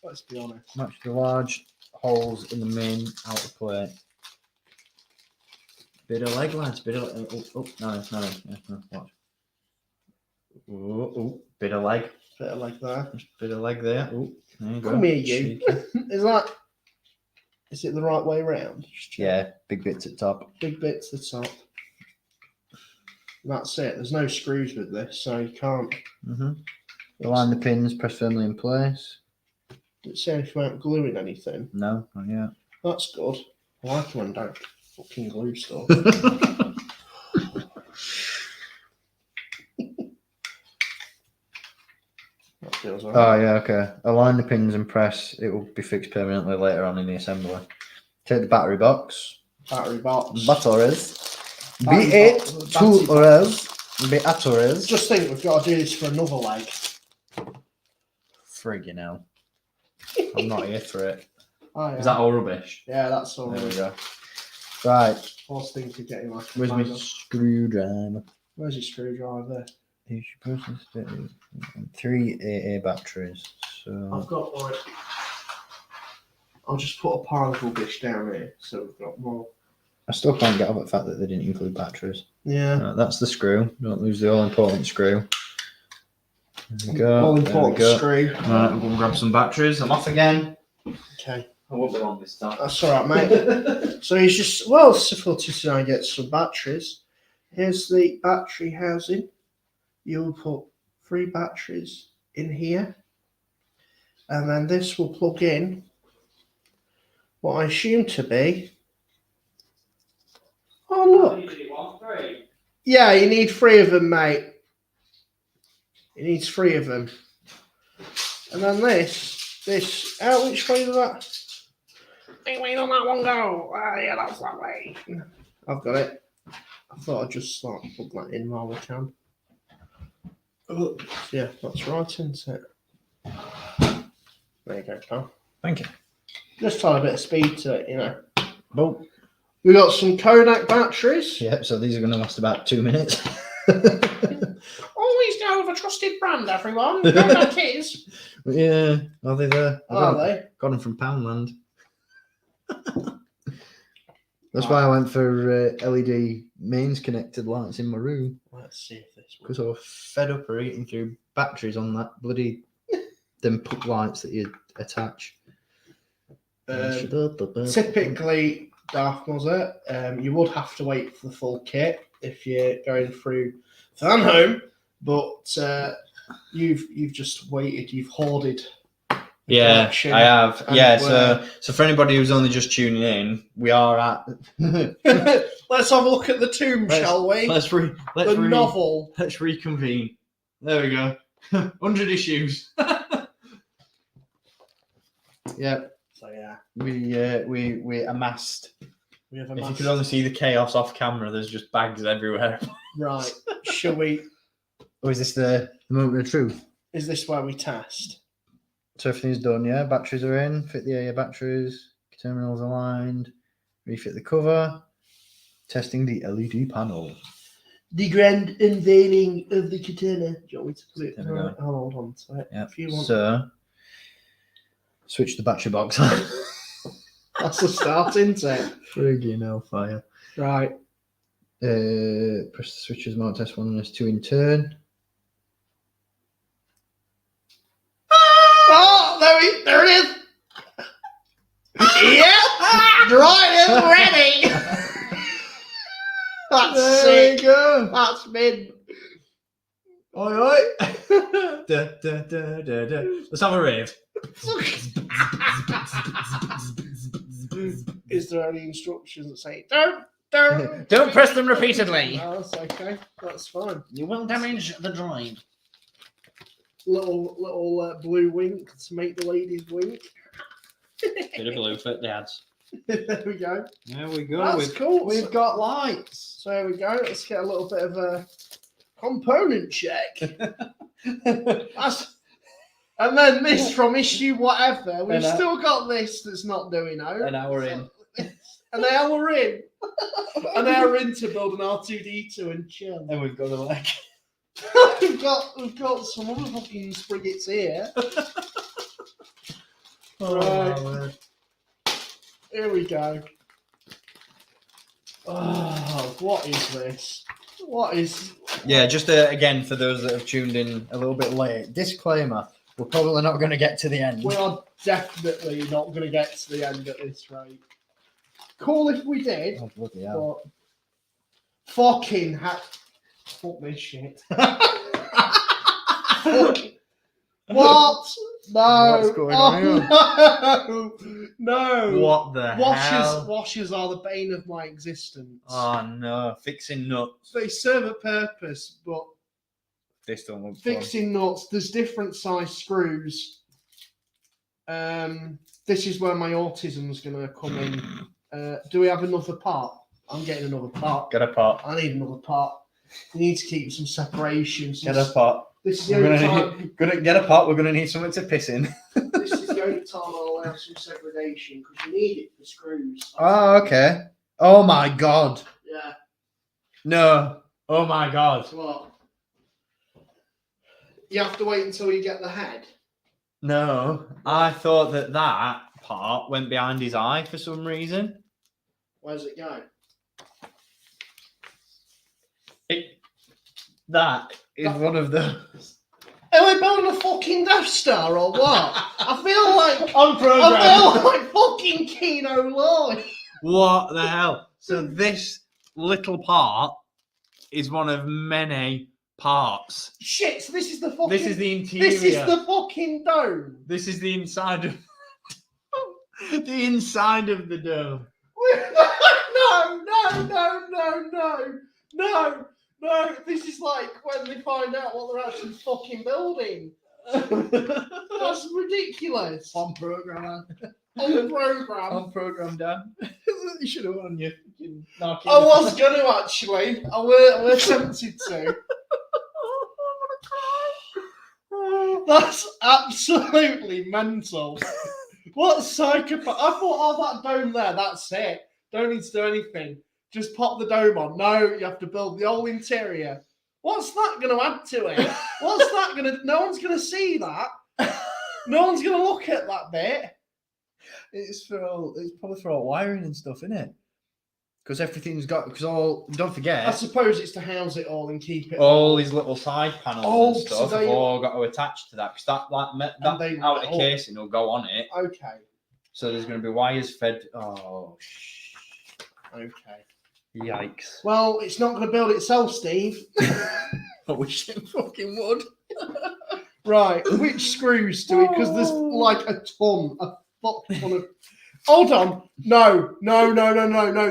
Let's be honest. Match the large holes in the main outer plate. Bit of leg, lads. Bit of no. Yeah, watch. Oh, bit of leg. Bit of leg there. Just bit of leg there. Oh, there you go. Come here, you. Cheeky. Is it the right way round? Just check. Yeah, big bits at top. Big bits at the top. That's it. There's no screws with this, so you can't. Align the pins. Press firmly in place. Did it say if you weren't gluing anything? No, not yet. That's good. I like it when I don't fucking glue stuff. That feels alright. Oh yeah, okay. Align the pins and press. It will be fixed permanently later on in the assembly. Take the battery box. Battery box. Batteries. Battery Batteries. Just think we've got to do this for another leg. Friggin' hell. I'm not here for it. Oh, yeah. Is that all rubbish? Yeah, that's all. There we go. Right. I was thinking getting like a Where's my bag of- screwdriver? Where's your screwdriver? Here's your process statement. 3 AA batteries. So I've got like. I'll just put a pile of rubbish down here so we've got more. I still can't get over the fact that they didn't include batteries. Yeah. Right, that's the screw. Don't lose the all important screw. There we go. All There we important go. screw. Right, we're going to grab some batteries. I'm off again. Okay. I won't be long this time. That's all right, mate. So he's just, well, it's difficult to now get some batteries. Here's the battery housing. You'll put 3 batteries in here. And then this will plug in what I assume to be. Oh, look. Yeah, you need 3 of them, mate. It needs 3 of them. And then this, which way does that? Which way does that one go? Yeah, that's that way. I've got it. I thought I'd just plug that in while we can. Oh, yeah, that's right, isn't it? There you go, pal. Thank you. Just add a bit of speed to it, you know. Boom. We got some Kodak batteries. Yep, so these are going to last about 2 minutes. Always go with a trusted brand, everyone. Kodak is. Yeah, are they there? Are they? Got them from Poundland. That's why I went for LED mains connected lights in my room. Let's see if this Because I was fed up of eating through batteries on that bloody them puck lights that you attach. Typically, Darth Muzzer, you would have to wait for the full kit if you're going through Fanhome, but you've just waited, you've hoarded. Yeah, I have. Yeah, so for anybody who's only just tuning in, we are at. Let's have a look at the tomb, shall we? Let's novel. Let's reconvene. There we go. 100 issues. Yeah. So yeah, we amassed. we have a. If you could only see the chaos off camera, there's just bags everywhere. Right. Shall we? Or is this the moment of truth? Is this where we test? So everything's done, yeah? Batteries are in. Fit the AA batteries. Terminals aligned. Refit the cover. Testing the LED panel. The grand unveiling of the katana. Do you want me to put it? There we go. I'll hold on to it. Yeah. If you want. So, switch the battery box on. That's the start, isn't it? Friggin' hellfire. Right. Press the switches, mount test 1 and S2 in turn. Oh, there it is. Yep. Right and ready. That's There sick. we go. That's mid. Oi, oi. Da, da, da, da, da. Let's have a rave. Is there any instructions that say don't? Don't press them repeatedly. No, that's okay. That's fine. You will damage the droid. Little blue wink to make the ladies wink. Bit of blue for the ads. There we go. There we go. That's cool. We've got lights. So there we go. Let's get a little bit of a component check. And then this from issue whatever. We've still got this that's not doing out. An hour in. An hour in. An hour in to build an R2-D2 and chill. And we've got a leg. we've got some other fucking spriggets here. Right. Here we go. Oh, what is this? What is? Yeah, just again for those that have tuned in a little bit late. Disclaimer: we're probably not going to get to the end. We are definitely not going to get to the end at this rate. Cool if we did. Oh, bloody hell. But fucking fuck this shit. What? No. What's going on? No. What the hell? Washers are the bane of my existence. Oh no, fixing nuts. They serve a purpose, but This don't look fun. fixing nuts, there's different size screws. This is where my autism's gonna come in. Do we have another part? I'm getting another part. Get a pot. I need another part. We need to keep some separation. Get a pot. This is the We're only gonna time. need, gonna get a pot. We're gonna need something to piss in. This is the only time I'll allow some segregation because you need it for screws. Oh, okay. Oh my god. Yeah. No. Oh my god. What? You have to wait until you get the head. No. I thought that part went behind his eye for some reason. Where's it go? That is one of those. Are we building a fucking Death Star or what? I feel like On program. I feel like fucking Kino Lloyd. What the hell? So this little part is one of many parts. Shit! So this is the fucking. This is the interior. This is the fucking dome. This is the inside of the inside of the dome. No! No, this is like when they find out what they're actually fucking building. That's ridiculous. On program. On program. On program, Dan. You should have won your knocking. I was going to actually. I were tempted to. That's absolutely mental. What psychopath? I thought, oh, that dome there, that's it. Don't need to do anything. Just pop the dome on. No, you have to build the whole interior. What's that going to add to it? What's that going to... No one's going to see that. No one's going to look at that bit. It's probably for all wiring and stuff, isn't it? Because everything's got... Because all... Don't forget... I suppose it's to house it all and keep it... All these little side panels and stuff so have all got to attach to that. Because that outer casing will go on it. Okay. So there's going to be wires fed... Oh, okay. Yikes. Well, it's not going to build itself, Steve. I wish it fucking would. Right, which screws to it? Because there's like a fuck ton of... Hold on. No.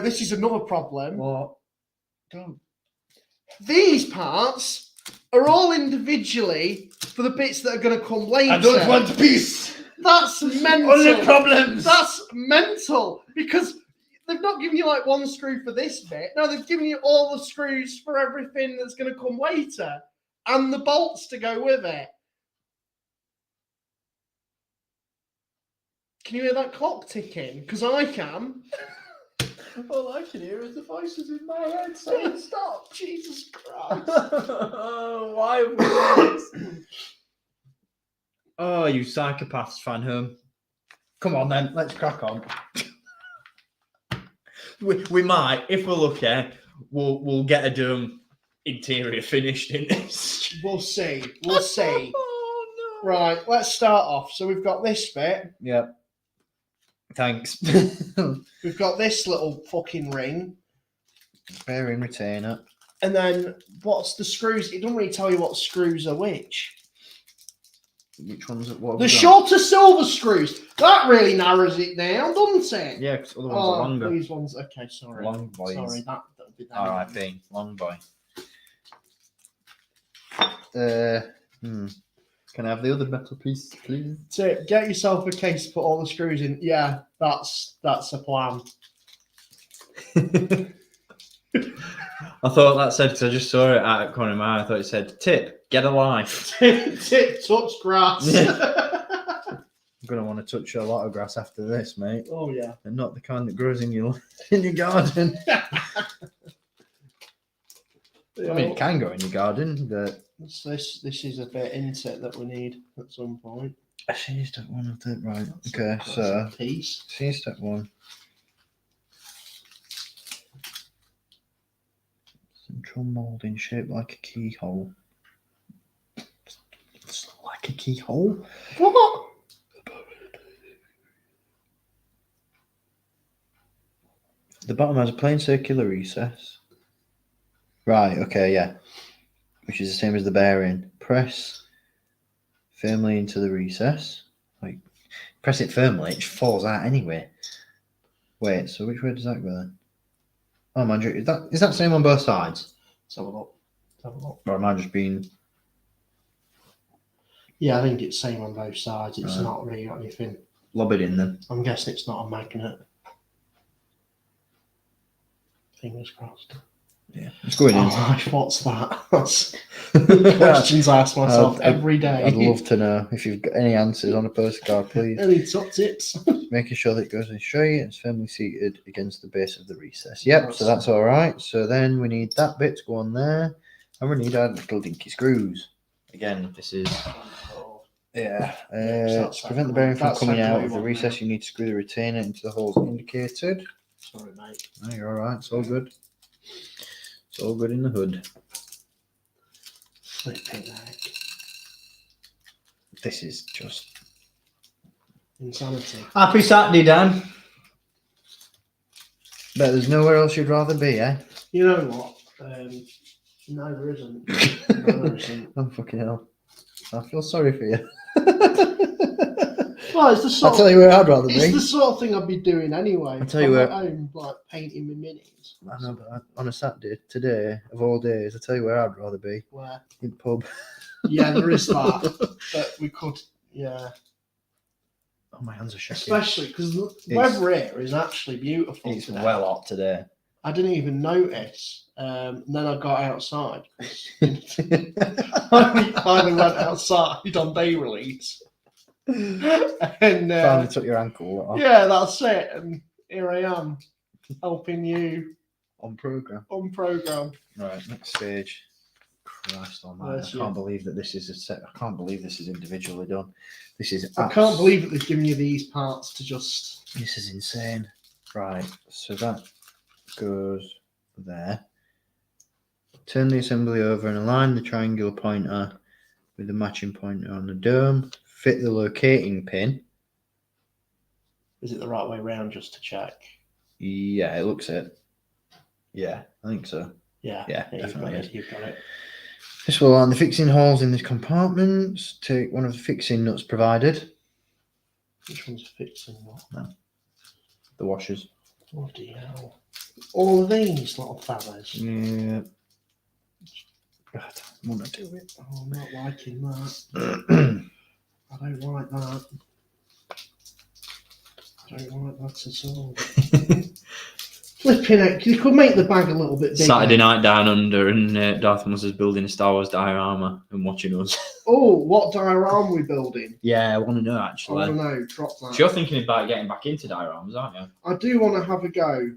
This is another problem. What? Don't. These parts are all individually for the bits that are going to come later. I don't want peace. That's mental. Only problems. That's mental. Because they've not given you like one screw for this bit. No, they've given you all the screws for everything that's going to come later. And the bolts to go with it. Can you hear that clock ticking? Because I can. All I can hear is the voices in my head saying stop. Jesus Christ. Why have we done this? Oh, you psychopaths, Fanhome. Come on then, let's crack on. we might, if we're lucky, we'll get a dome interior finished in this. We'll see. We'll see. Oh, no. Right, let's start off. So we've got this bit. Yep. Thanks. We've got this little fucking ring. Bearing retainer. And then what's the screws? It doesn't really tell you what screws are which. Which ones? What The shorter silver screws. That really narrows it down, doesn't it? Yeah, because other ones are longer. These ones. Okay, sorry. Long boys. Sorry, that'll be that. R.I.P. Long boy. Can I have the other metal piece, please? So get yourself a case to put all the screws in. Yeah, that's a plan. I thought that said, because I just saw it at corner of my eye, I thought it said, tip, get a life. Tip, touch grass. I'm going to want to touch a lot of grass after this, mate. Oh, yeah. And not the kind that grows in your garden. I mean, it can go in your garden, but... This is a bit into it that we need at some point. I see step one of it, right. That's So, a piece. see step one. Central moulding shaped like a keyhole. It's not like a keyhole. What? The bottom has a plain circular recess. Right, okay, yeah. Which is the same as the bearing. Press firmly into the recess. Like, press it firmly, it just falls out anyway. Wait, so which way does that go then? Oh, man, is that same on both sides? Let's have a look. Or am I just being... Yeah, I think it's same on both sides. It's Right. not really got anything. Lob it in then. I'm guessing it's not a magnet. Fingers crossed. Yeah, it's going in. Oh, what's that? That's questions I ask myself every day. I'd love to know if you've got any answers on a postcard, please. Any top tips? Making sure that it goes in straight and it's firmly seated against the base of the recess. Yep, so that's all right. So then we need that bit to go on there, and we need our little dinky screws. Again, this is to prevent the bearing from coming out of the recess. You need to screw the retainer into the holes indicated. Sorry, mate. No, you're all right. It's all good. It's all good in the hood. Flipping heck. This is just Insanity. happy Saturday, Dan. Bet there's nowhere else you'd rather be, eh? You know what? No, there isn't. No, there isn't. Oh, fucking hell. I feel sorry for you. Well, it's the sort I'll tell you where I'd rather it's be. the sort of thing I'd be doing anyway. I'll tell you I'm where- at home, like painting my minis. I know, but on a Saturday, today, of all days, I'll tell you where I'd rather be. Where? In pub. Yeah, there is that. But we could, yeah. Oh, my hands are shaking. Especially because the weather here is actually beautiful. It's today. well hot today. I didn't even notice. And then I got outside. I finally went outside on day release. And Finally took your ankle off. yeah, that's it. And here I am, helping you On program. on program. Right, next stage. Christ almighty. Bless I you. can't believe that this is a set. I can't believe this is individually done. This is I can't believe that they've given you these parts to just. This is insane. Right, so that goes there. Turn the assembly over and align the triangular pointer with the matching pointer on the dome. Fit the locating pin. Is it the right way around just to check? Yeah, it looks it. Yeah, I think so. Yeah, Yeah, you've definitely got is. it. You've got it. This will align the fixing holes in the compartments. Take one of the fixing nuts provided. Which one's fixing what? The washers. Bloody hell. All of these little fellas. Yeah. God, I want to do it. Oh, I'm not liking that. I don't like that. I don't like that at all. Flipping it. You could make the bag a little bit bigger. Saturday night down under, and Darth Maul's is building a Star Wars diorama and watching us. Oh, what diorama are we building? Yeah, I want to know I actually. want to know. Drop that. So you're thinking about getting back into dioramas, aren't you? I do want to have a go.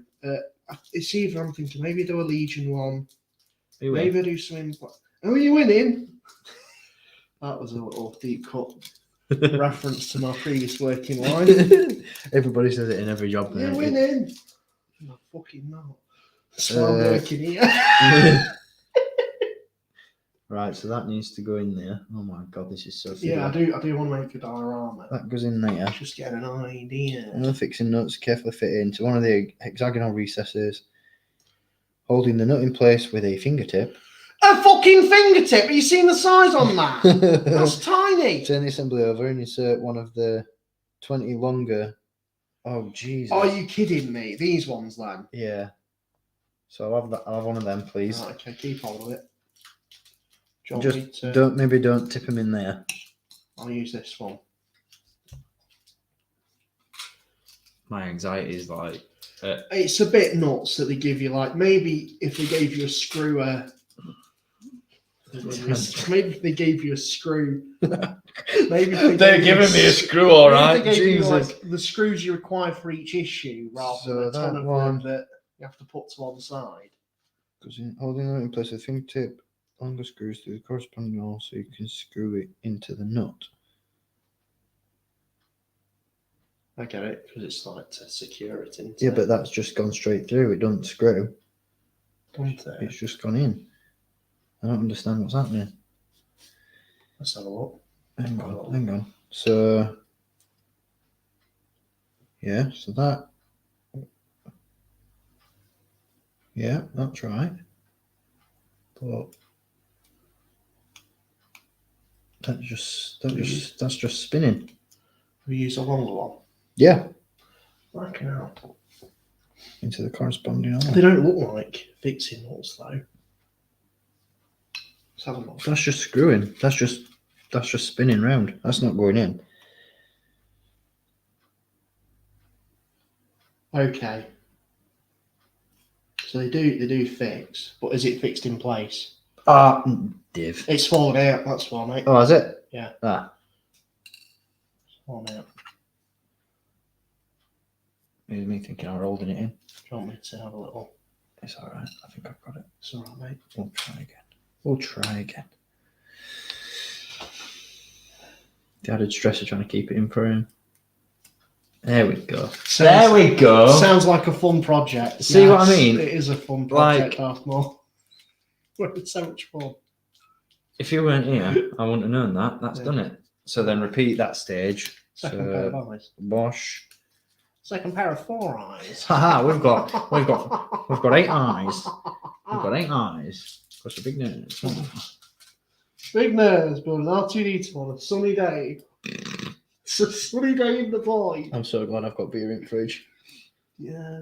It's either I'm thinking maybe do a Legion one, Who maybe do something. Oh, are you winning? That was a little deep cut reference to my previous working line. Everybody says it in every job. You're mate. winning. No, fucking not. So I'm working here. Right, so that needs to go in there. Oh my god, this is so Yeah, I fiddly. do want to make a diorama. That goes in there. Just get an idea. And the fixing nuts carefully fit into one of the hexagonal recesses, holding the nut in place with a fingertip. A fucking fingertip! Have you seen the size on that? That's tiny. Turn the assembly over and insert one of the 20 longer. Oh Jesus! Are you kidding me? These ones then? Yeah. So I'll have that. I'll have one of them, please. Right, okay, keep hold of it. Do you want me Just to- don't tip them in there. I'll use this one. My anxiety is like, It's a bit nuts that they give you, like, maybe if they gave you a screw, maybe if they gave you a screw, maybe if they're gave you giving me a screw, all maybe if right. they gave you, Jesus. like, the screws you require for each issue rather So than a ton that of one- them that you have to put to one side. Goes in, holding the nut in place with a fingertip, longer screws through the corresponding hole so you can screw it into the nut. I get it, because it's like to secure it into Yeah, but that's just gone straight through. It doesn't screw. It's just gone in. I don't understand what's happening. Let's have a look. Hang on. So, yeah, so that. Yeah, that's right. But that's just spinning. We use a longer one. Yeah, Fucking hell. into the corresponding hole. They don't look like fixing nuts though. Let's have a look. That's just screwing. That's just spinning round. That's not going in. Okay. So they do fix, but is it fixed in place? Div. It's fallen out, that's why, mate. Oh, is it? Yeah. Ah, It's fallen out. here's me thinking I'm holding it in. Do you want me to have a little? It's all right. I think I've got it. It's all right, mate. We'll try again. The added stress of trying to keep it in for him. There we go. Sounds- we go. Sounds like a fun project. See what I mean? It is a fun project, Like- Darth Maul. It's so much fun. if you weren't here, I wouldn't have known that. That's done it. So then repeat that stage. Second pair So of eyes. Bosch. Second pair of 4 eyes. Haha, we've got 8 eyes. We've got 8 eyes. Got a big nose. Big nerds building R2-D2 on a sunny day. It's a sunny day in the void. I'm so glad I've got beer in the fridge. Yeah.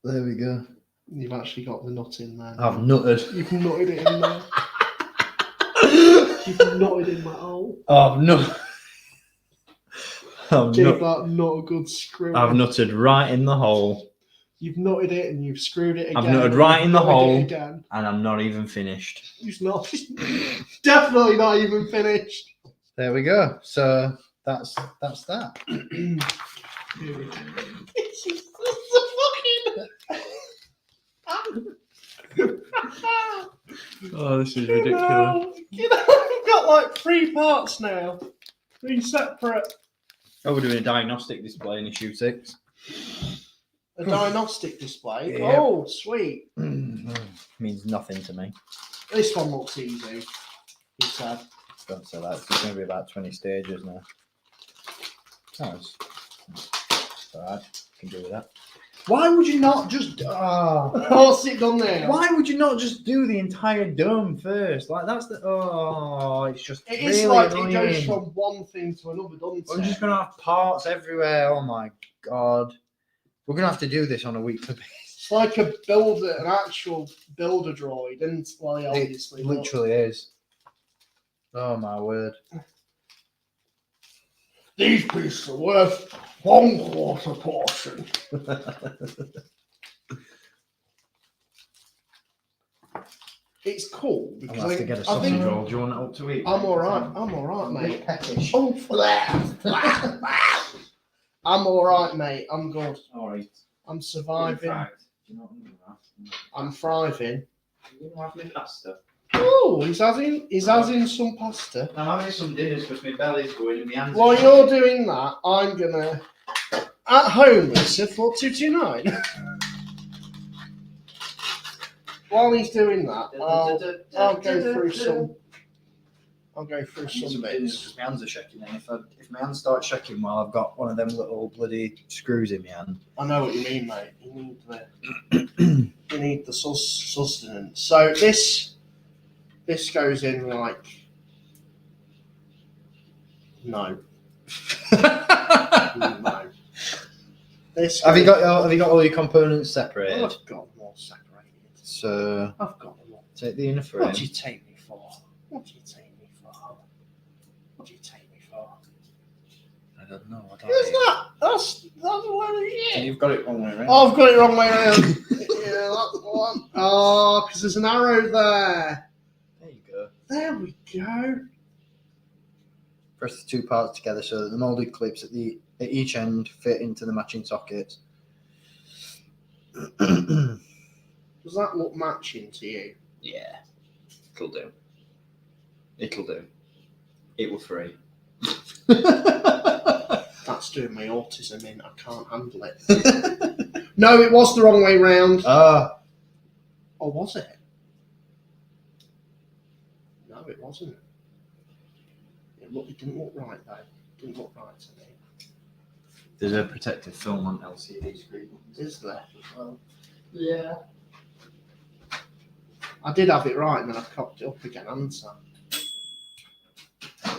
There we go. You've actually got the nut in there. I've nutted. You've nutted it in there. You've nutted in my hole. I've nutted. Give that nut a good screw. I've nutted right in the hole. You've nutted it and you've screwed it again. I've nutted right in the hole. Again. And I'm not even finished. He's not. Definitely not even finished. There we go. So that's that. This is the fucking. Oh, this is ridiculous. We've got like 3 parts now. 3 separate. Oh, we're doing a diagnostic display in issue 6. A diagnostic display. Yep. Oh, sweet. Means nothing to me. This one looks easy. He said. Don't say that. It's going to be about 20 stages now. Oh, it's alright. Can do with that. Why would you not just? What's it done there? Why would you not just do the entire dome first? Like that's the. Oh, it's just. It really is like annoying. it goes from one thing to another, doesn't I'm it? just gonna have parts everywhere. Oh my god. We're gonna have to do this on a weekly basis. It's like a builder, an actual builder droid, and like obviously It literally is. Oh my word. These pieces are worth 1/4 portion. It's cool I'll because have to get a I sausage think roll. Do you want it up to eat? I'm alright, mate. Peckish. Oh, I'm alright, mate. I'm good. Alright. I'm surviving. Do you know what I'm thriving. You want to have pasta? Oh, he's having some pasta. I'm having some dinners because my belly's going and my hands. While you're doing that, I'm gonna at home, Lisa, 4229. While he's doing that, I'll go through some. I'll go through some bits. My hands are shaking, and if my hands start shaking while I've got one of them little bloody screws in my hand. I know what you mean, mate. You need you need the sustenance. So this goes in like no. No. Have you got all your components separated? I've got them all separated. So I've got them all. take the inner frame. What do you take me for? What do you take me for? What do you take me for? I don't know. Who's that? That's a load of shit. You've got it wrong way around. Oh, I've got it wrong way around. Yeah, that's the one. Oh, because there's an arrow there. There you go. There we go. Press the 2 parts together so that the molded clips at each end fit into the matching sockets. Does that look matching to you? Yeah. It'll do. It'll do. It will free. That's doing my autism in. I can't handle it. No, it was the wrong way round. Ah. Or was it? No, it wasn't. It didn't look right though. It didn't look right to me. There's a protective film on LCD screen. Is there? Well, yeah. I did have it right, and then I cocked it up again, hadn't I?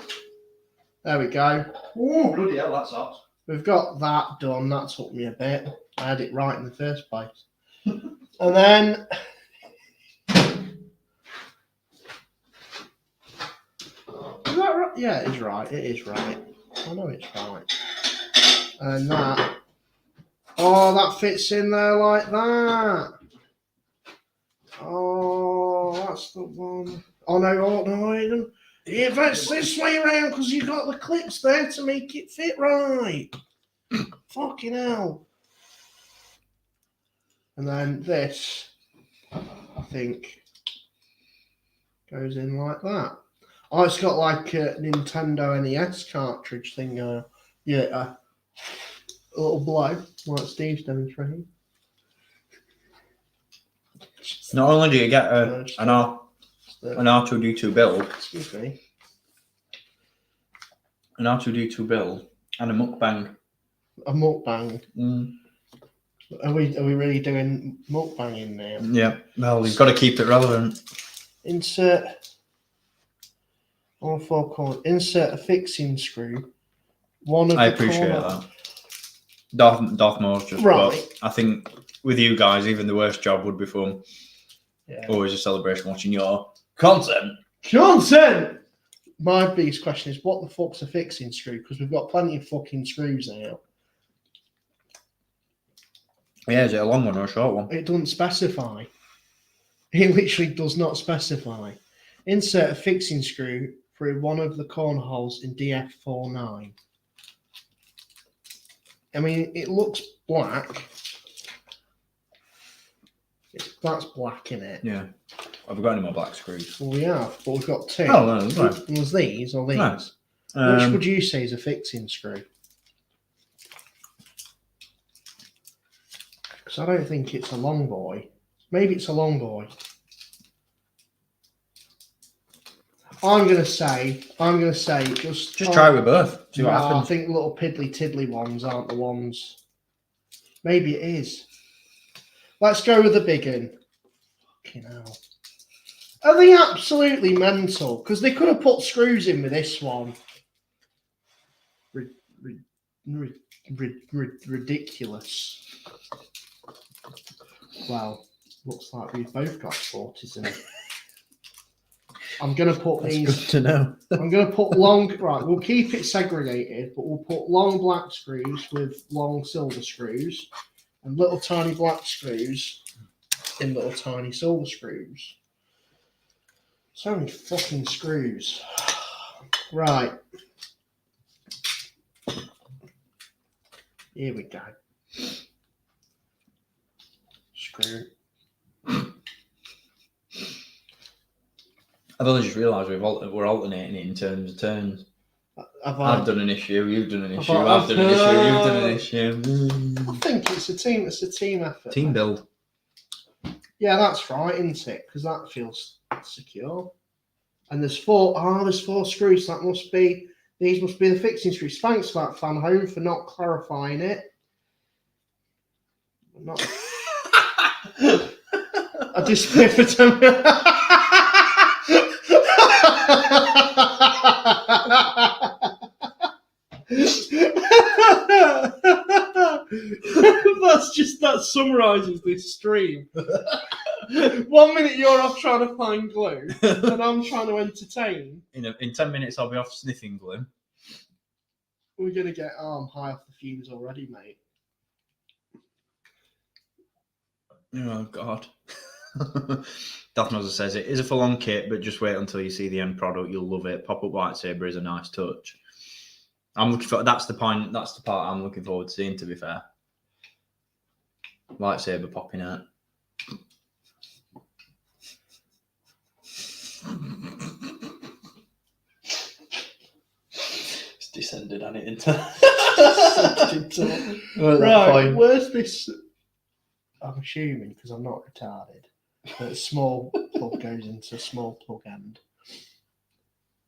There we go. Oh, bloody hell, that's hot. We've got that done. That took me a bit. I had it right in the first place. And then is that right? Yeah, it is right. It is right. I know it's right. And that. Oh, that fits in there like that. Oh, that's the one. Oh no, it fits this way around because you got the clips there to make it fit right. Fucking hell. And then this, I think, goes in like that. Oh, it's got like a Nintendo NES cartridge thing. A little blow, like Steve's demonstrating. Not only do you get an R2-D2 build, Excuse me. an R2-D2 build, and a mukbang. A mukbang. Mm. Are we really doing mukbanging now? Yeah. Well, you've got to keep it relevant. Insert. On 4 corners, insert a fixing screw. One of I the appreciate corner- that. Darth Maul's just Right. but I think with you guys, even the worst job would be fun. Yeah. Always a celebration watching your content. Johnson! My biggest question is, what the fuck's a fixing screw? Because we've got plenty of fucking screws out. Yeah, is it a long one or a short one? It doesn't specify. It literally does not specify. Insert a fixing screw through one of the corner holes in DF49. I mean, it looks black. That's black in it. Yeah. Have we got any more black screws? Well, we have, but we've got 2. Oh, no, that's right. And there's these or these. No. Which would you say is a fixing screw? Because I don't think it's a long boy. Maybe it's a long boy. I'm gonna say just try with both. See what No, happens. I think the little piddly tiddly ones aren't the ones. Maybe it is. Let's go with the big one. Fucking hell. Are they absolutely mental? Because they could have put screws in with this one. Ridiculous. Well, looks like we've both got 40s in it. I'm going to put That's these. good to know. I'm going to put long. Right, we'll keep it segregated, but we'll put long black screws with long silver screws, and little tiny black screws in little tiny silver screws. So many fucking screws. Right. Here we go. Screw. I've only just realised we're alternating it in terms of turns. I've done an issue, you've done an issue, I've done an issue, you've done an issue. I think it's a team. It's a team effort. Team build. Yeah, that's right, isn't it? Because that feels secure. And there's 4. There's 4 screws. That must be. These must be the fixing screws. Thanks for that, Fanhome, for not clarifying it. Not. I just for 10 minutes. That summarizes this stream. 1 minute you're off trying to find glue, and I'm trying to entertain. In 10 minutes, I'll be off sniffing glue. We're gonna get arm high off the fumes already, mate. Oh God. Daphnoza says it is a full-on kit, but just wait until you see the end product. You'll love it. Pop-up lightsaber is a nice touch. I'm looking for. That's the point. That's the part I'm looking forward to seeing. To be fair, lightsaber popping out. It's descended on it into. Right, where's this? I'm assuming, because I'm not retarded, that a small plug goes into a small plug end.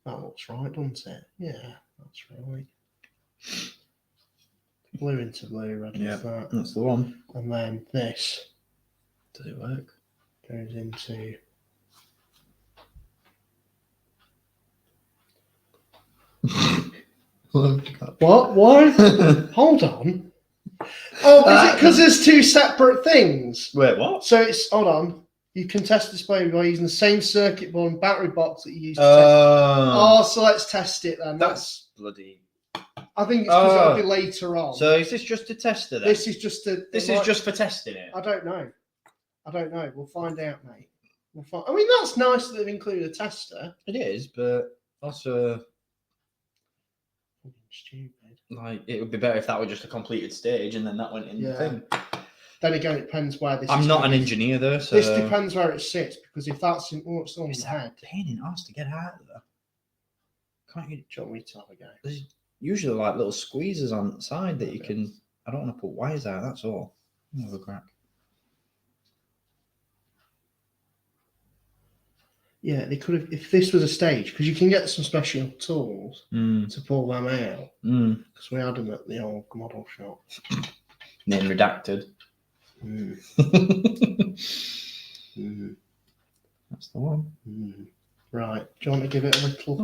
That looks right, doesn't it? Yeah, that's right. Blue into blue, red into that. That's the one. And then this Does it work? goes into. What? Why? Hold on. Oh, is it because there's 2 separate things? Wait, what? So it's, hold on. You can test display by using the same circuit board and battery box that you used to test. Oh, so let's test it then. That's bloody. I think it's because it'll be later on. So is this just a tester then? This is just a. This is just for testing it. I don't know. We'll find out, mate. I mean, that's nice that they've included a tester. It is, but also Stupid. like it would be better if that were just a completed stage and then that went in the thing. Then again, it depends where this. I'm not an engineer though, so This depends where it sits, because if that's in, it's on it's the head. a pain in the arse to get out of there. Can't you? Do you want me to have a go? There's usually like little squeezers on the side that you can. I don't want to put wires out. That's all. Have a crack. Yeah, they could have, if this was a stage, because you can get some special tools to pull them out. Because we had them at the old model shop. Name redacted. Mm. That's the one. Right. Do you want to give it a little?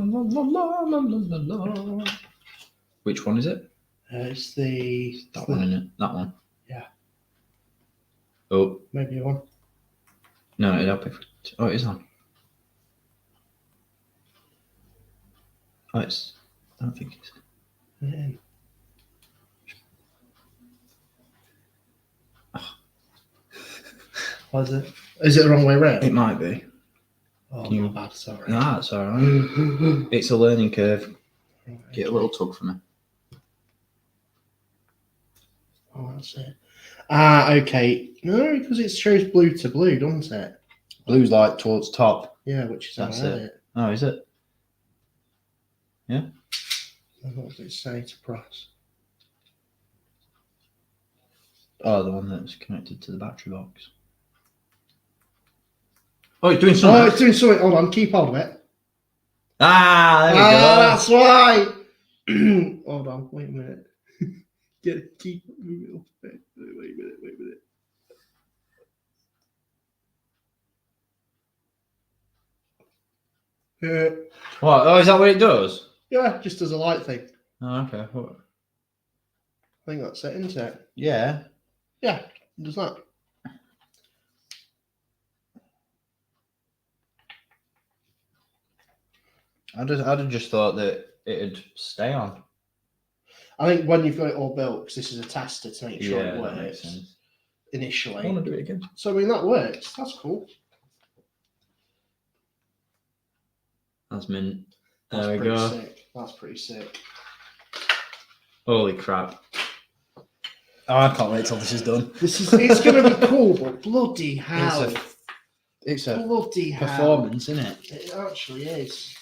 Which one is it? It's the That one, isn't it? That one. Yeah. Oh. Maybe one. No, it'll be. Oh, it is on. Oh, it's. I don't think it's. Yeah. What is it? Is it the wrong way around? It might be. Oh, Can you- my bad. Sorry. Nah, it's alright. It's a learning curve. Get a little tug from me. Oh, that's it. Ah, okay. No, because it shows blue to blue, doesn't it? Blue's like towards top. Yeah, which is how That's I had it. it. Oh, is it? And what does it say to press? Oh, the one that's connected to the battery box. Oh, it's doing something. Oh, it's doing something. Hold on, keep hold of it. Ah, there we go. That's why. Hold on, wait a minute. Keep moving off a bit. Wait a minute. What? Oh, is that what it does? Yeah, just as a light thing. Oh, okay. What? I think that's it, isn't it? Yeah. Yeah, it does that. I'd have just thought that it'd stay on. I think when you've got it all built, because this is a tester to make sure Yeah, it that makes works sense. initially. I want to do it again. So I mean that works. That's cool. That's mint. That's There we pretty go. sick. That's pretty sick. Holy crap. Oh, I can't wait till this is done. It's gonna be cool, but bloody hell. It's a Bloody hell. performance, isn't it? It actually is.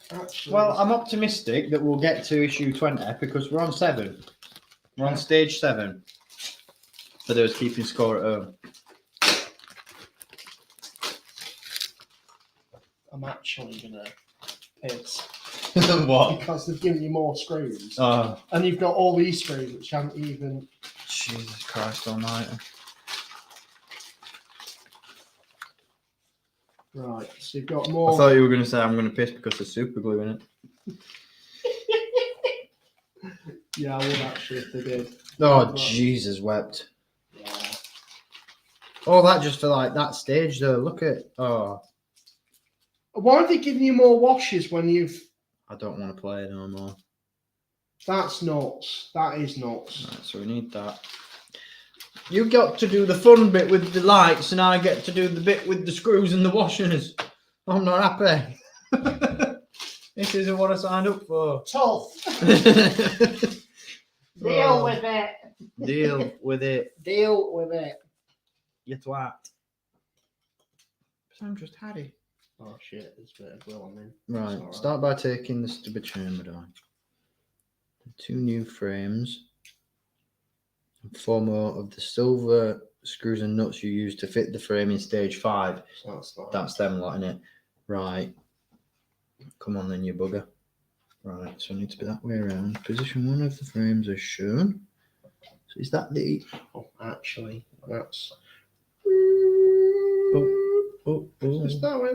Actually, Well, I'm optimistic that we'll get to issue 20 because we're on 7. We're on stage 7. For those keeping score at home. I'm actually gonna piss What? because they've given you more screws, Oh, and you've got all these screws which haven't even. Jesus Christ almighty. Right, so you've got I more. thought you were going to say I'm going to piss because there's super glue in it. Yeah, I would actually if they did. Oh, Right. Jesus wept. Yeah. Oh, that just for like that stage though. Look at. Oh, Why are they giving you more washes when you've? I don't want to play no more. That's nuts. That is nuts. Right, so we need that. You got to do the fun bit with the lights, and I get to do the bit with the screws and the washers. I'm not happy. This isn't what I signed up for. Tough. Deal with it. Deal with it, Deal with it. you twat. I'm just Harry. Oh shit, there's a bit of glue on there. Right, It's all right. start by taking the stubborn chamber. 2 new frames. And 4 more of the silver screws and nuts you used to fit the frame in stage 5. So that's not. That's them lot in it. Right. Come on then, you bugger. Right, so it needs to be that way around. Position 1 of the frames as shown. So is that the... Oh, actually, that's. Oh, Just that way.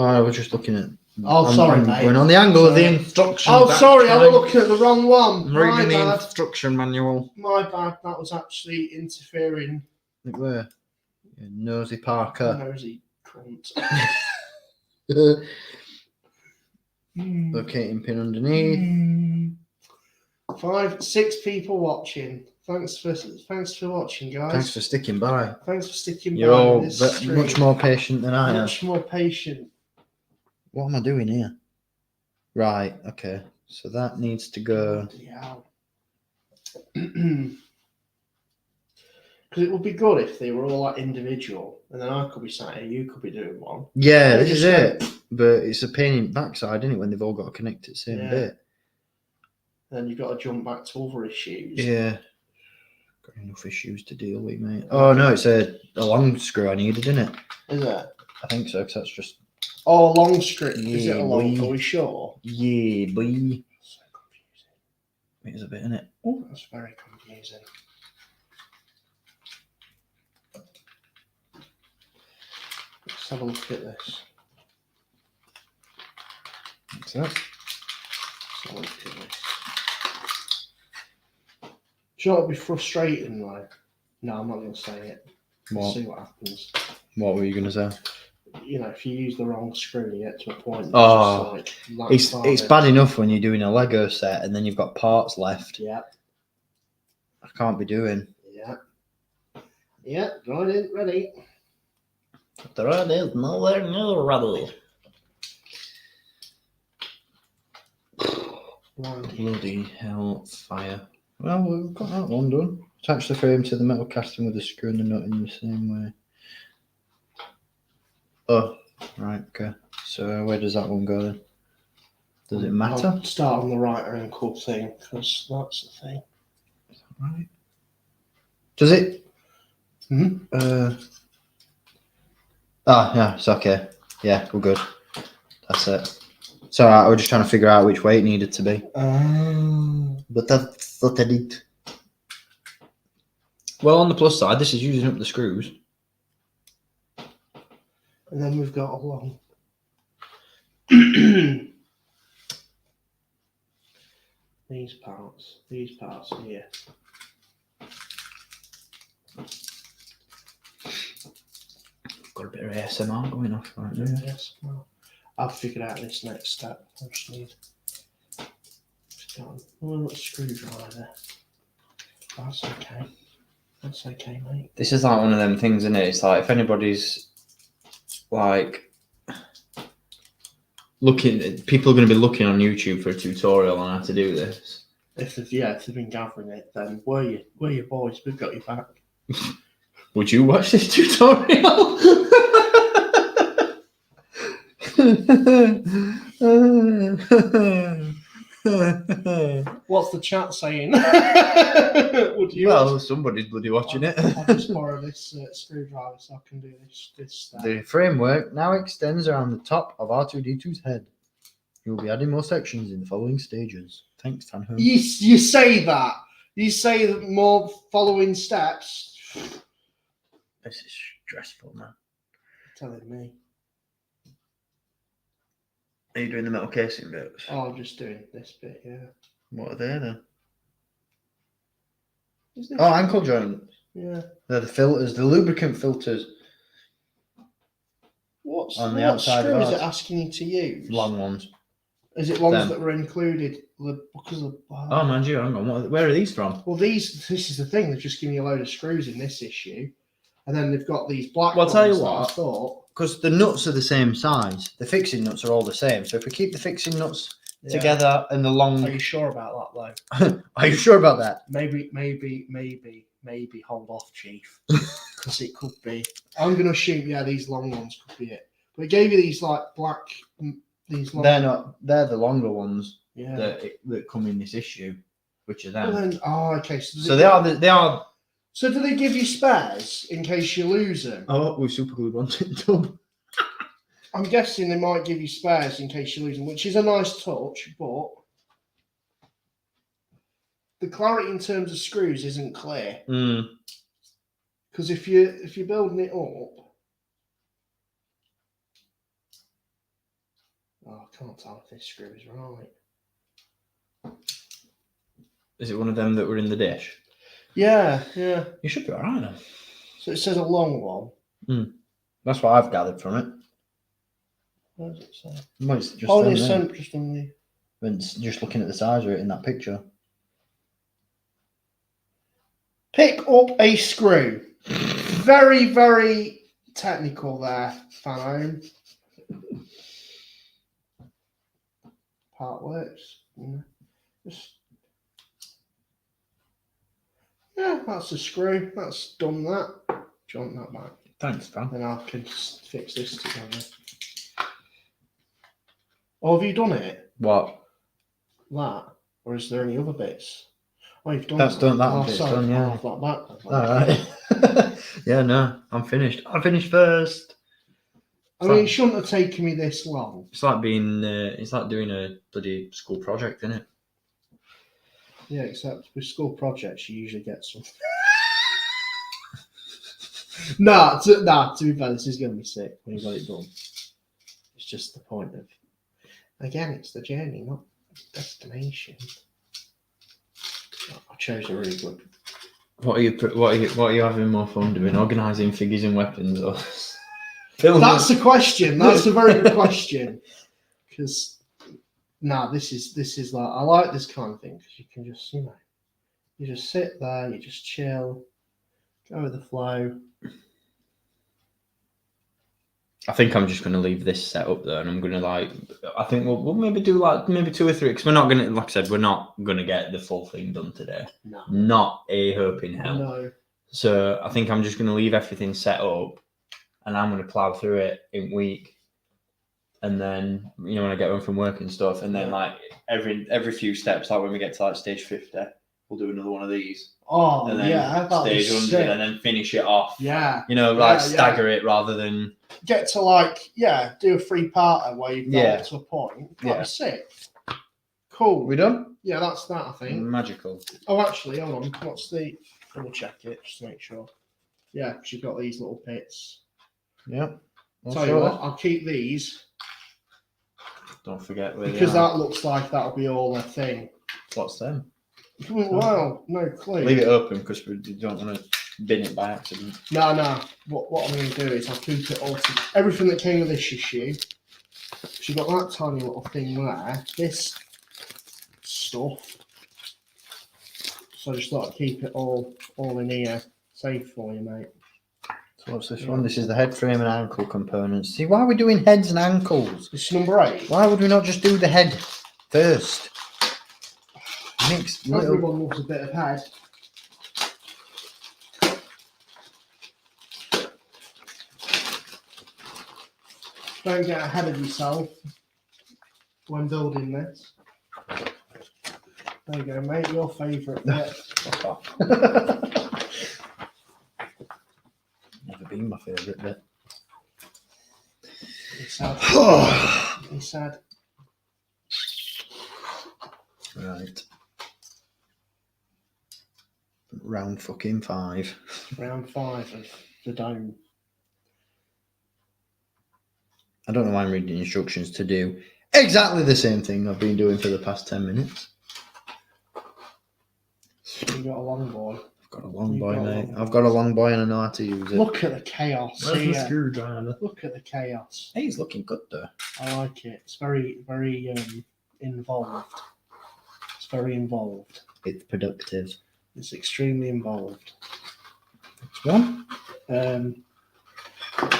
I was just looking at... Oh, sorry, mate. going on the angle of the Sorry. instruction. Oh, back sorry, I was time. looking at the wrong one. I'm My reading the bad. instruction manual. My bad. That was actually interfering. Look where? You nosy Parker. Nosy cunt. Locating pin underneath. 5, 6 people watching. Thanks for watching, guys. Thanks for sticking by. Thanks for sticking You're by all with this stream. much more patient than I am. Much more patient. What am I doing here? Right, okay. So that needs to go. Bloody hell. Because it would be good if they were all like individual, and then I could be sat here, you could be doing one. Yeah, They this is just it. But it's a pain in the backside, isn't it, when they've all got to connect at the same Yeah. bit? Then you've got to jump back to other issues. Yeah. Got enough issues to deal with, mate. Oh, no, it's a long screw I needed, isn't it? Is it? I think so, because that's just. Oh, a long strip. Is it Yeah, a long? boy. Are we sure? Yeah, boy. So confusing. It is a bit, isn't it? Oh, that's very confusing. Let's have a look at this. that? So look at this. Do you know what would be frustrating though? No, I'm not going to say it. We'll What? see what happens. What were you going to say? You know, if you use the wrong screw, you get to a point. Oh, it's just like It's bad enough when you're doing a Lego set and then you've got parts left. Yeah. I can't be doing. Yeah. Yeah, right in, ready. The rod is nowhere near ready. Bloody hell, fire. Well, we've got that one done. Attach the frame to the metal casting with the screw and the nut in the same way. Oh, right, okay. So where does that one go then? Does it matter? I'll start on the right ankle thing, because that's the thing. Right. Does it? Mm-hmm. Yeah, it's okay. Yeah, we're good. That's it. It's alright, I was just trying to figure out which way it needed to be. But that's what I did. Well, on the plus side, this is using up the screws. And then we've got a long. These parts here. Got a bit of ASMR going off right now. Yes, well, I've figured out this next step. I just need a little screwdriver. That's okay. That's okay, mate. This is like one of them things, isn't it? It's like if anybody's like looking, people are going to be looking on YouTube for a tutorial on how to do this. If they've been gathering it, then we're your boys. We've got your back. Would you watch this tutorial? What's the chat saying? Would you? Well, somebody's bloody watching it. I'll just borrow this screwdriver so I can do this. The framework now extends around the top of R2-D2's head. You will be adding more sections in the following stages. Thanks, Fanhome. You say that. You say that more following steps. This is stressful, man. Telling me. Are you doing the metal casing bits? Oh, I'm just doing this bit, yeah. What are they then? Is this Oh, ankle joints. Yeah. They're the filters, the lubricant filters. What outside screw of is ours. it asking you to use? Long ones. Is it ones Them. that were included because of? Oh, man, you hang on. Where are these from? Well, this is the thing. They're just giving you a load of screws in this issue, and then they've got these black Well, ones. I'll tell you that what. I thought. Because the nuts are the same size. The fixing nuts are all the same. So if we keep the fixing nuts Yeah. together and the long... Are you sure about that, though? Are you sure about that? Maybe hold off, Chief, because it could be. I'm going to assume, these long ones could be it. But it gave you these like black. These long. They're not. They're the longer ones Yeah. that come in this issue, which are them. Well, then, okay. So they are. So do they give you spares in case you lose them? Oh, we super glued one to the tub. I'm guessing they might give you spares in case you lose them, which is a nice touch, but the clarity in terms of screws isn't clear. Because if you're building it up, I can't tell if this screw is right. Is it one of them that were in the dish? Yeah. You should be alright then. So it says a long one. That's what I've gathered from it. What does it say? Well, it's just Oh, them it's there. just on the. It's just looking at the size of it in that picture. Pick up a screw. Very, very technical there, Fanhome. Part works. Yeah, that's a screw. That's done that. Jump that back. Thanks, Fan. Then I can just fix this together. Oh, have you done it? What? That? Or is there any other bits? Oh, you've done That's that. done. That Oh, bit's sorry, done. Yeah. I'll have that back. All right. Yeah. No, I'm finished. I finished first. I mean, it shouldn't have taken me this long. It's like being. It's like doing a bloody school project, isn't it? Yeah, except with school projects, you usually get some. Nah, to be fair, this is going to be sick when you got it done. It's just the point of Again, it's the journey, not the destination. I chose a really good. What are you having more fun doing? Organising figures and weapons, or That's the question. That's a very good question. Because this is like, I like this kind of thing because you can just you just sit there, you just chill, go with the flow. I think I'm just going to leave this set up there, and I'm going to I think we'll maybe do maybe 2 or 3, because we're not going to, like I said, we're not going to get the full thing done today. No. Not a hope in hell. No. So I think I'm just going to leave everything set up, and I'm going to plow through it in week. And then, when I get home from work and stuff, and then every few steps, like when we get to stage 50, we'll do another one of these. Oh, and then yeah. Stage 100, and then finish it off. Yeah. Stagger it rather than... Get to do a 3-parter where you've got up to a point. That'd be sick. Cool. We done? Yeah, that's that, I think. Magical. Oh, actually, hold on. What's the... Double check it, just to make sure. Yeah, because you've got these little pits. Yeah. Tell you what, I'll keep these. Don't forget where because that looks like that'll be all a thing. What's them? Well, no clue. Leave it open because we don't want to bin it by accident. No. What I'm going to do is I'll keep it all everything that came with this issue. So you've got that tiny little thing there. This stuff. So I just thought I'd keep it all in here, safe for you, mate. So what's this one? This is the head frame and ankle components. See, why are we doing heads and ankles? This is number 8. Why would we not just do the head first? Everyone loves a bit of head. Don't get ahead of yourself when building this. There you go, mate. Your favourite bit. Fuck off. Never been my favourite bit. He's sad. He's sad. Right. Round fucking 5. Round 5 of the dome. I don't know why I'm reading instructions to do exactly the same thing I've been doing for the past 10 minutes. You got a long boy. I've got a long boy, mate. I've got a long boy and I know how to use it. Look at the chaos. Where's the screwdriver? Look at the chaos. Hey, he's looking good though. I like it. It's very, very involved. It's very involved. It's productive. It's extremely involved. Next one.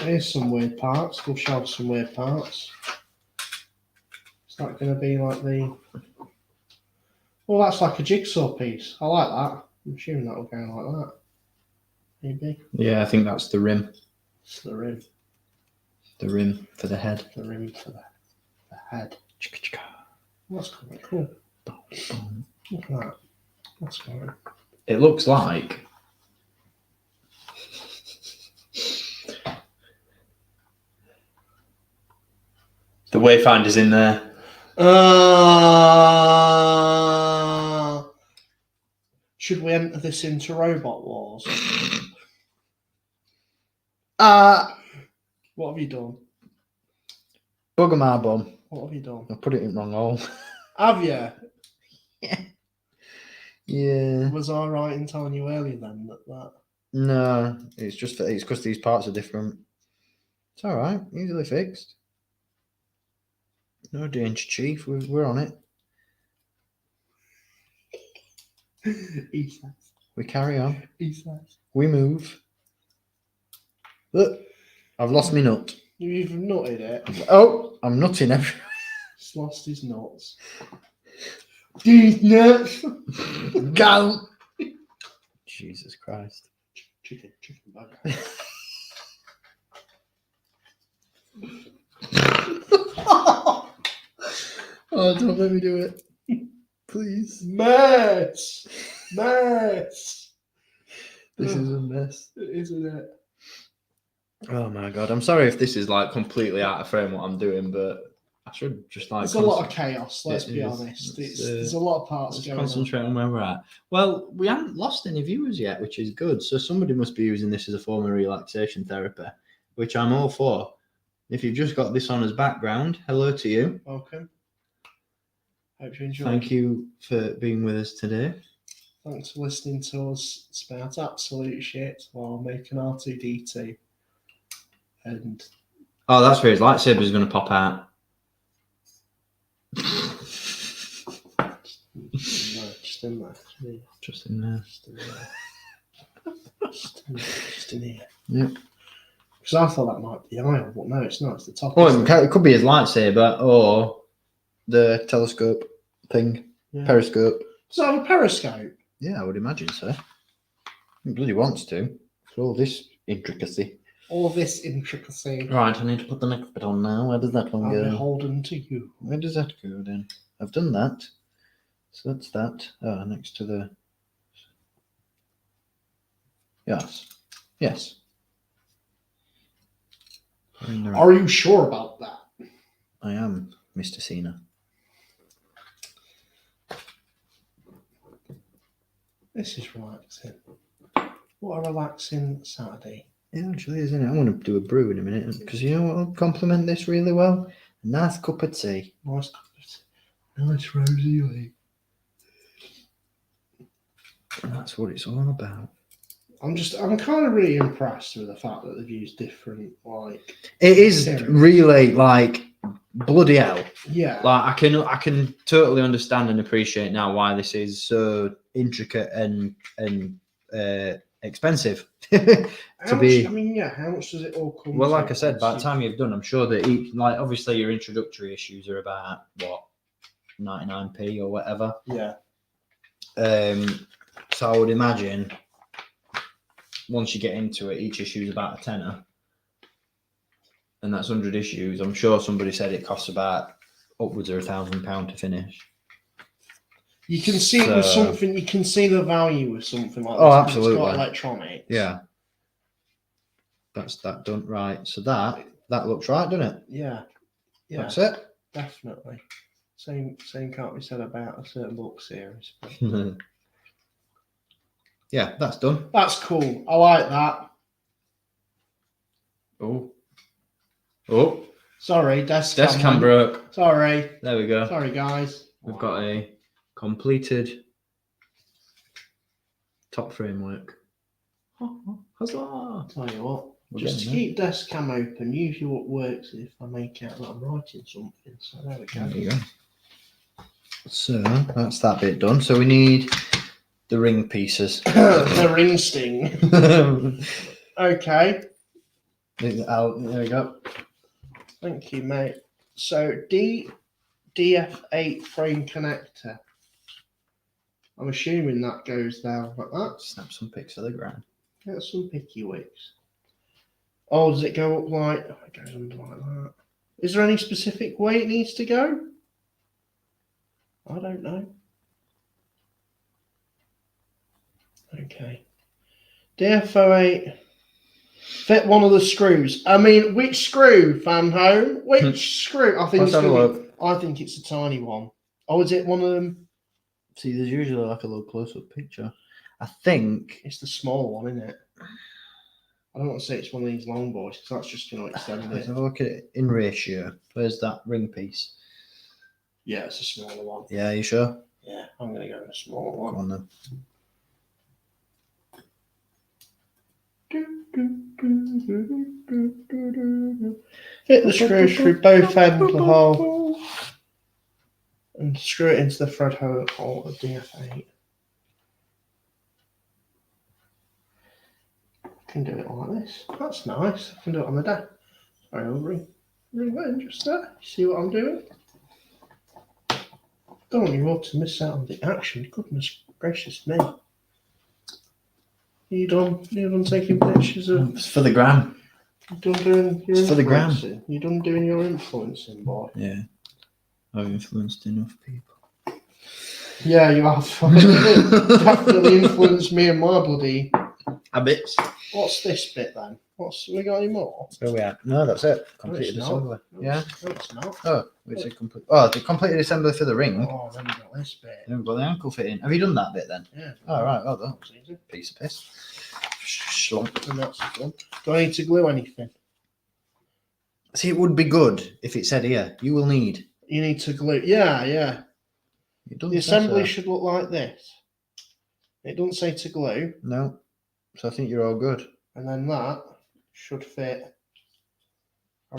Here's some weird parts. We'll show some weird parts. Is that going to be like the... Well, that's like a jigsaw piece. I like that. I'm assuming that will go like that. Maybe. Yeah, I think that's the rim. It's the rim. The rim for the head. The rim for the head. That's quite cool. Look at that. That's quite. It looks like... The wayfinder's in there. Should we enter this into Robot Wars? What have you done? Bugger my bum. What have you done? I put it in wrong hole. Have you? Yeah. Was I right in telling you earlier then that? No, it's just it's because these parts are different. It's all right, easily fixed. No danger, Chief. We're on it. He says. We carry on. He says. We move. Look, I've lost my nut. You even nutted it. Oh, I'm nutting everywhere. He's lost his nuts. These nuts. Go. Jesus Christ. Chicken burger. Oh, don't let me do it. Please. Mess. This is a mess. Isn't it? Oh my God. I'm sorry if this is completely out of frame what I'm doing, but I should just There's a lot of chaos, let's be honest. There's a lot of parts going on. Concentrate on where we're at. Well, we haven't lost any viewers yet, which is good. So somebody must be using this as a form of relaxation therapy, which I'm all for. If you've just got this on as background, hello to you. Okay. Hope you enjoyed. Thank you for being with us today. Thanks for listening to us spout absolute shit while making R2-D2. And Oh, that's where his lightsaber's going to pop out. just in there. Just in there. Just in here. Yep. Because I thought that might be the aisle, but no, it's not. It's the top. Oh, it could be his lightsaber or the telescope thing, periscope. Does it have a periscope? Yeah, I would imagine so. He bloody wants to. For all this intricacy. All this intricacy. Right, I need to put the next bit on now. Where does that one I'm go? beholden to you. Where does that go then? I've done that. So that's that. Oh, next to the... Yes. Yes. Are you sure about that? I am, Mr. Cena. This is relaxing. What a relaxing Saturday. Yeah, actually, isn't it? I want to do a brew in a minute because you know what will complement this really well? A nice cup of tea. Nice cup of tea. Nice rosy leaf. And that's what it's all about. I'm kind of really impressed with the fact that they've used different, like... It is cereals. really like bloody hell. Yeah. Like I can totally understand and appreciate now why this is so intricate and expensive. How much does it all come Well, to? like I said, by the time you've done, I'm sure that like obviously your introductory issues are about what 99p or whatever. Yeah. So I would imagine once you get into it, each issue is about a tenner, and that's 100 issues. I'm sure somebody said it costs about upwards of £1,000 to finish. You can see it with something. You can see the value with something like this. Oh, 'cause absolutely. It's got electronics. Yeah. That's that done right. So that looks right, doesn't it? Yeah. Yeah. That's it. Definitely. Same can't be said about a certain book series. But... Yeah, that's done. That's cool. I like that. Oh, sorry, desk cam broke. Sorry. There we go. Sorry, guys. We've got a completed top framework. Huzzah! Tell you what, We're just to getting keep desk cam open, usually what works is if I make out that I'm writing something. So there we go. There you go. So that's that bit done. So we need the ring pieces. The ring sting. Okay. There we go. Thank you, mate. So DF8 frame connector. I'm assuming that goes down like that. Snap some pics of the ground. Get some picky wicks. Oh, does it go up like... Oh, it goes under like that. Is there any specific way it needs to go? I don't know. Okay. DF08. Fit one of the screws. I mean, which screw, Fanhome? Which screw? I think I think it's a tiny one. Oh, is it one of them? See, there's usually like a little close-up picture. I think It's the small one, isn't it? I don't want to say it's one of these long boys because that's just going to extend let's it. have a look at it in ratio. Where's that ring piece? Yeah, it's a smaller one. Yeah, you sure? Yeah, I'm going to go with a smaller one. Go on then. Fit the screws through both ends of the hole and screw it into the thread hole of DF8. I can do it like this. That's nice. I can do it on the deck. Sorry, I'll ring that just there. See what I'm doing? Don't want you all to miss out on the action. Goodness gracious me. You done taking pictures of... It's for the gram. You done doing your It's for the gram. influencing? You done doing your influencing, boy? Yeah. I've influenced enough people. Yeah, you have. Definitely influenced me and my bloody... Habits. What's this bit then? We got any more? Where we at? No, that's it. No, it's Completed not. assembly. Yeah. No, it's not. Oh, it's a complete. Oh, the completed assembly for the ring. Oh, then we got this bit. Then we've got the ankle fitting. Have you done that bit then? Yeah. Oh, right. Oh, that That's easy. piece of piss. Schlump. And that's done. Do I need to glue anything? See, it would be good if it said here, you will need. You need to glue. Yeah, yeah. It doesn't The assembly say so. should look like this. It doesn't say to glue. No. So I think you're all good. And then that should fit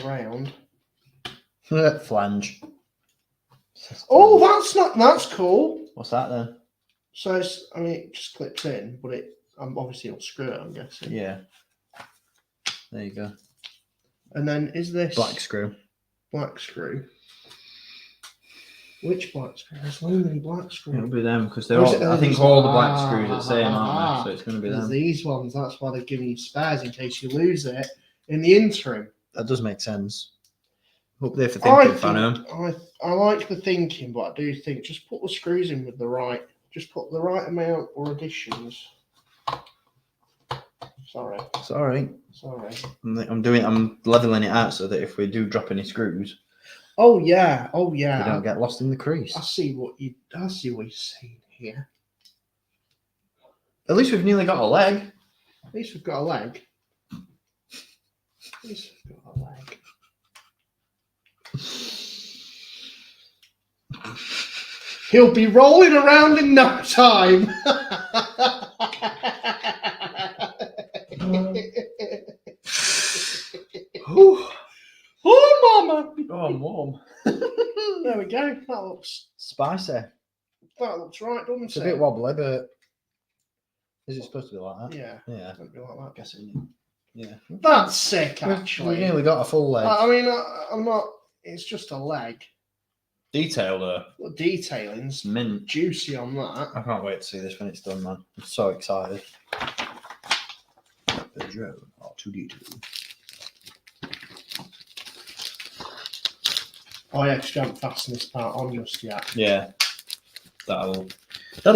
around. Flange. Oh, that's cool. What's that then? So it's, I mean, it just clips in, but it obviously it'll screw it, I'm guessing. Yeah. There you go. And then is this Black screw. black screw? Which black screw? There's so many black screws. It'll be them because they're Or is all. it I think these all the ones? black screws are the same, aren't they? So it's going to be There's them. these ones. That's why they're giving you spares in case you lose it in the interim. That does make sense. Up there for thinking, Fanhome. I like the thinking, but I do think just put the screws in with the right. Just put the right amount or additions. Sorry. Sorry. I'm leveling it out so that if we do drop any screws, Oh yeah. we don't get lost in the crease. I see what you're saying here. At least we've nearly got a leg. At least we've got a leg. He'll be rolling around in no time. Oh, mama. Oh, I'm warm. There we go. That looks Spicy. right, doesn't It's it? a bit wobbly, but is it supposed to be like that? Yeah. Yeah. It'll be like that. I guess it is. Yeah. That's sick, We've actually. nearly got a full leg. I mean, I'm not. It's just a leg. Detail though. The detailing's Mint. juicy on that. I can't wait to see this when it's done, man. I'm so excited. Peugeot R2-D2. Oh yeah, because you haven't fastened this part on just yet. Yeah. That'll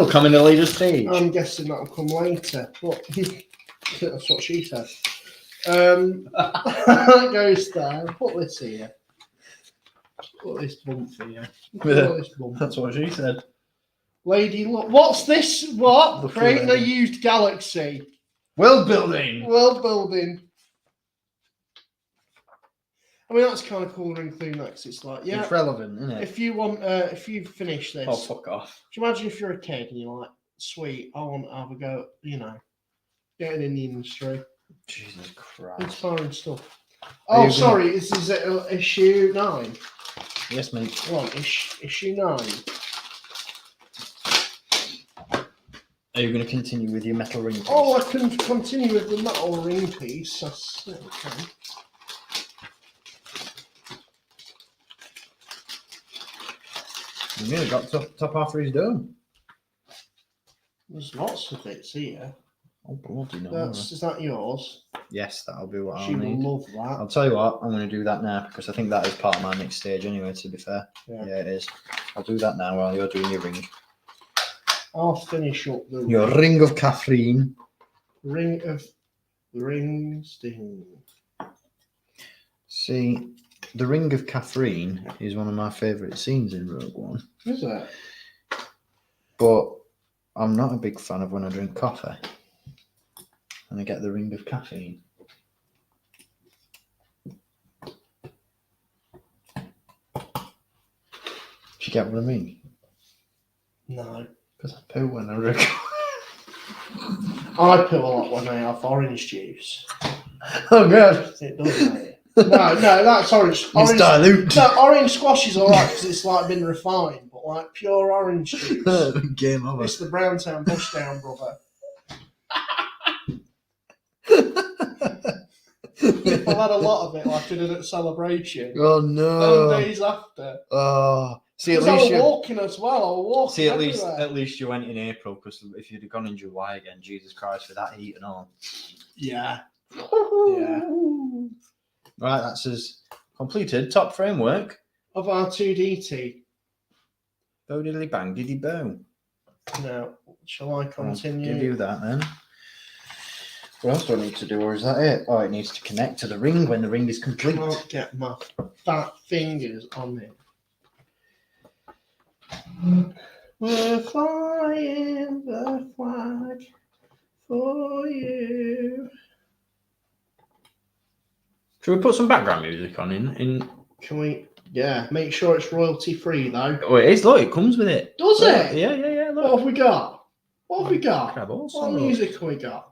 come in a later stage. I'm guessing that'll come later. But that's what she said. That goes there. Put this here. Put this bump here. Put this bump. That's what she said. Lady, look. What's this? What? Look Creating a lady. used galaxy. World building. World building. I mean, that's kind of cool to include that 'cause it's like, yeah. It's relevant, isn't it? If you want, if you finish this, Oh, fuck off. do you imagine if you're a kid and you're like, sweet, I want to have a go, getting in the industry, Jesus Christ. inspiring stuff. Are Oh, you sorry, this is issue 9. Yes, mate. Come on, issue 9. Are you going to continue with your metal ring piece? Oh, I can continue with the metal ring piece. That's okay. We've nearly got top half of his dome. There's lots of bits here. Oh, bloody no. Is that yours? Yes, that'll be what She I'll will need. love that. I'll tell you what, I'm going to do that now because I think that is part of my next stage anyway, to be fair. Yeah. Yeah, it is. I'll do that now while you're doing your ring. I'll finish up the Your ring of Catherine. ring of rings. See, the ring of Catherine is one of my favourite scenes in Rogue One. Is it? But I'm not a big fan of when I drink coffee and I get the ring of caffeine. Do you get what I mean? No. Because I poo when I drink. I put a lot when I have orange juice. Oh god. It does, mate. No, that's orange. It's dilute. No, orange squash is alright because it's like been refined, but like pure orange juice. Game over. It's the Browntown Bushdown, brother. I've had a lot of it, like I did at Celebration. Oh no. 10 days after. Oh. See, at Because I least was you. walking as well. I was walking See, everywhere. at least you went in April, because if you'd have gone in July again, Jesus Christ, with that heat and all. Yeah. Yeah. Right, that's us completed. Top framework. Of R2-D2. Bo diddly bang diddy bo. Now, shall I I'll continue? give you that then. What else do I need to do, or is that it? Oh, it needs to connect to the ring when the ring is complete. Can't get my fat fingers on it. We're flying the flag for you. Should we put some background music on in? Can we? Yeah, make sure it's royalty free though. Oh, it is. Look, it comes with it. Does it? Yeah, yeah, yeah. Look. What have we got? What have we got? Grab all What sorts. music have we got?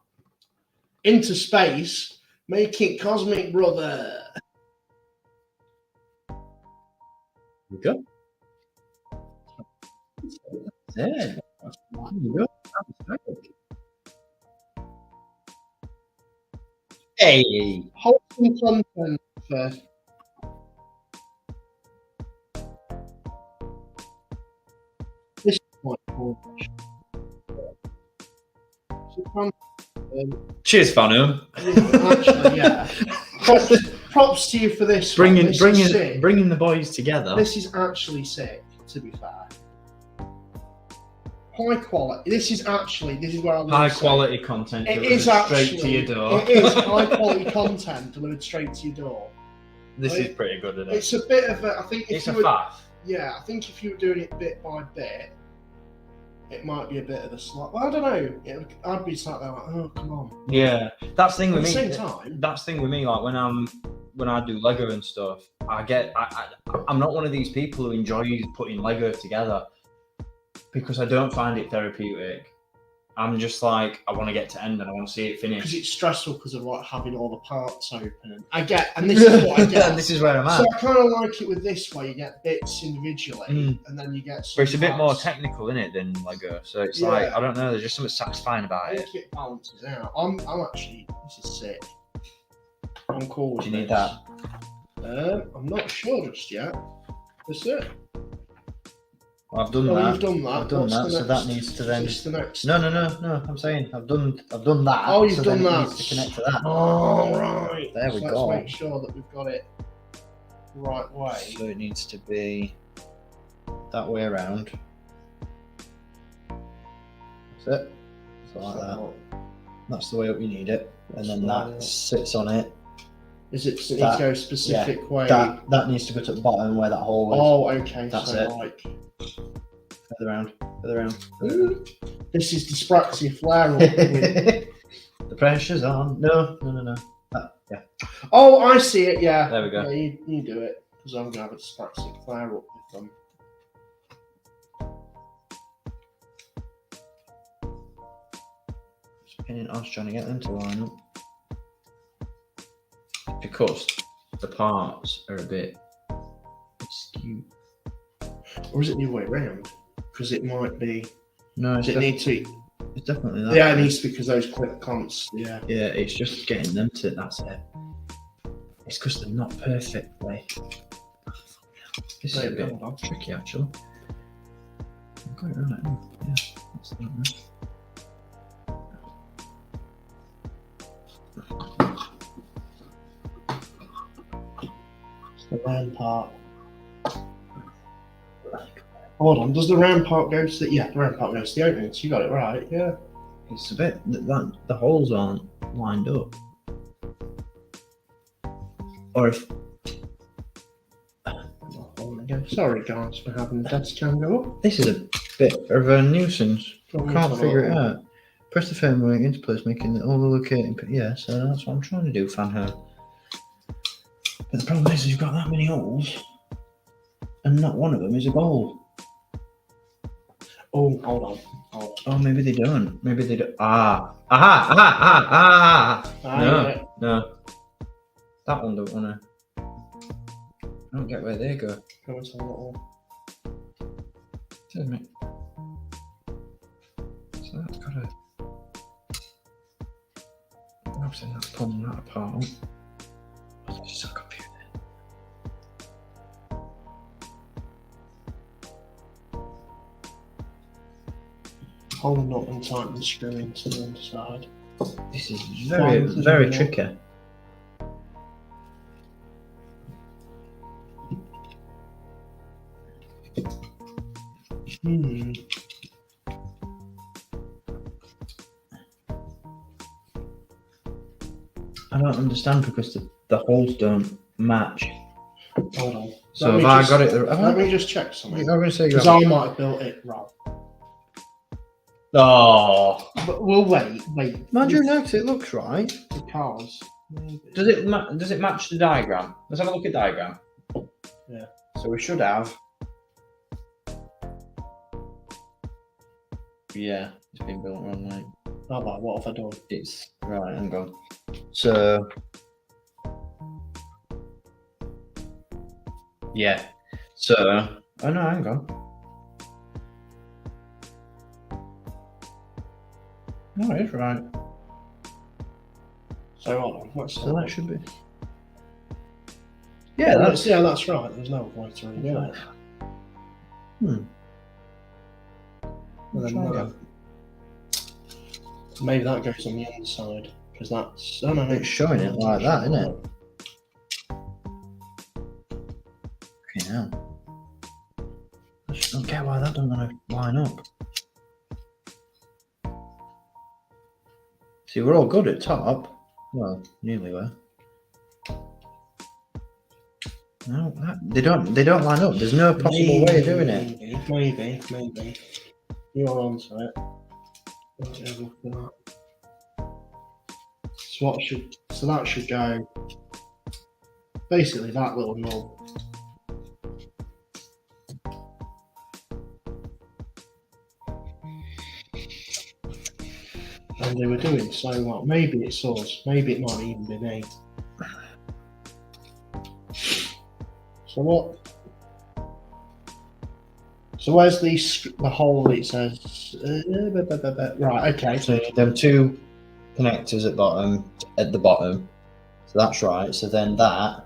Into space, make it cosmic, brother. We go. Yeah. There you go. Hey. Wholesome content first. This is quite cool. Cheers, Fanhome. Actually, yeah. Props to you for this. Bringing sick. the boys together. This is actually sick, to be fair. High quality. This is where I High quality content. It delivered is actually straight to your door. It is high quality content delivered straight to your door. This is pretty good, isn't it? It's a bit of a. I think if It's you a were, faff. yeah, I think if you were doing it bit by bit, it might be a bit of a slot. Well, I don't know. I'd be sat there like, oh, come on. Yeah, that's the thing At with the me. same time, That's the thing with me. Like when I do Lego and stuff, I'm not one of these people who enjoys putting Lego together because I don't find it therapeutic. I'm just like, I want to get to end and I want to see it because finish. it's stressful because of like having all the parts open. And this is what I get. And this is where I'm at. So I kind of like it with this way. You get bits individually, and then you get. But it's a bit more parts. technical, isn't it, than Lego? So it's Yeah. like, I don't know. There's just something satisfying about I it. think it balances out. I'm actually. This is sick. I'm cool with Do you need this. that? I'm not sure just yet. That's it. I've done Oh, that. you've done that. I've done What's that. the So next? that needs to then. What's the next? No. I'm saying I've done that. Oh, you've so done then that. It needs to connect to that. Oh, right. There we So go. Let's make sure that we've got it the right way. So it needs to be that way around. That's it. So like that. That's the way up you need it, and then that sits on it. Is it? Does it need That- to go a specific way? That needs to go to the bottom where that hole is. Oh, okay. That's so it. like Further around. this is dyspraxia flare up. The pressure's on. No. Yeah. Oh, I see it. Yeah. There we go. Yeah, you do it because I'm gonna have a dyspraxic flare up with them. Spinning. I was trying to get them to line up because the parts are a bit skewed. Or is it the other way around? Because it might be. No, Does it need to? it's definitely that. Yeah, it needs to because those clip clamps. Yeah. Yeah, it's just getting them to. That's it. It's because they're not perfectly. This is a bit tricky, actually. I've got it right. Yeah, that's not right. The round part. Hold on, does the round part go to the... Yeah, the round part goes to the opening, so you got it right, yeah. It's a bit that the holes aren't lined up. Or if Sorry guys for having the desk cam go up. this is a bit of a nuisance, Can't can't figure it out. Press the firmware into place, making it all the locating. Yeah, so that's what I'm trying to do, Fanhome. But the problem is, you've got that many holes, and not one of them is a goal. Oh, hold on. Oh, maybe they don't. Maybe they don't. Ah. No. That one don't wanna. I don't get where they go. Excuse me. So that's gotta. Obviously, that's pulling that apart. Oh, it's so confusing. Hold the knot and tighten the screw into the underside. This is very tricky. I don't understand because the holes don't match. Hold on. So have I got it? Let me just check something. I'm going to say you Because I might have built it wrong. Oh. But we'll wait. Imagine next, it looks right. Because maybe. Does it match the diagram? Let's have a look at diagram. Yeah. So we should have. Yeah, it's been built wrong, mate. Oh, well, what have I done? It's right. Hang on. So. Yeah. So. Oh no, hang on. No, it's right. So hold on. What's So that should be. Yeah, that's right. There's no way to read it. And then Try again. maybe that goes on the inside because that's. Oh no, no, It's showing it like that, isn't it? Okay, now. I just don't get why that doesn't want to line up. See, we're all good at top. Well, nearly were. No, they don't line up. There's no possible way of doing it. Maybe. You are onto it. Let's have a look at that. So that should go. Basically, that little knob. And they were doing so well. Maybe it's us. Maybe it might even be me. So what? So where's the hole that it says? Right. Okay. So them two connectors at the bottom. So that's right. So then that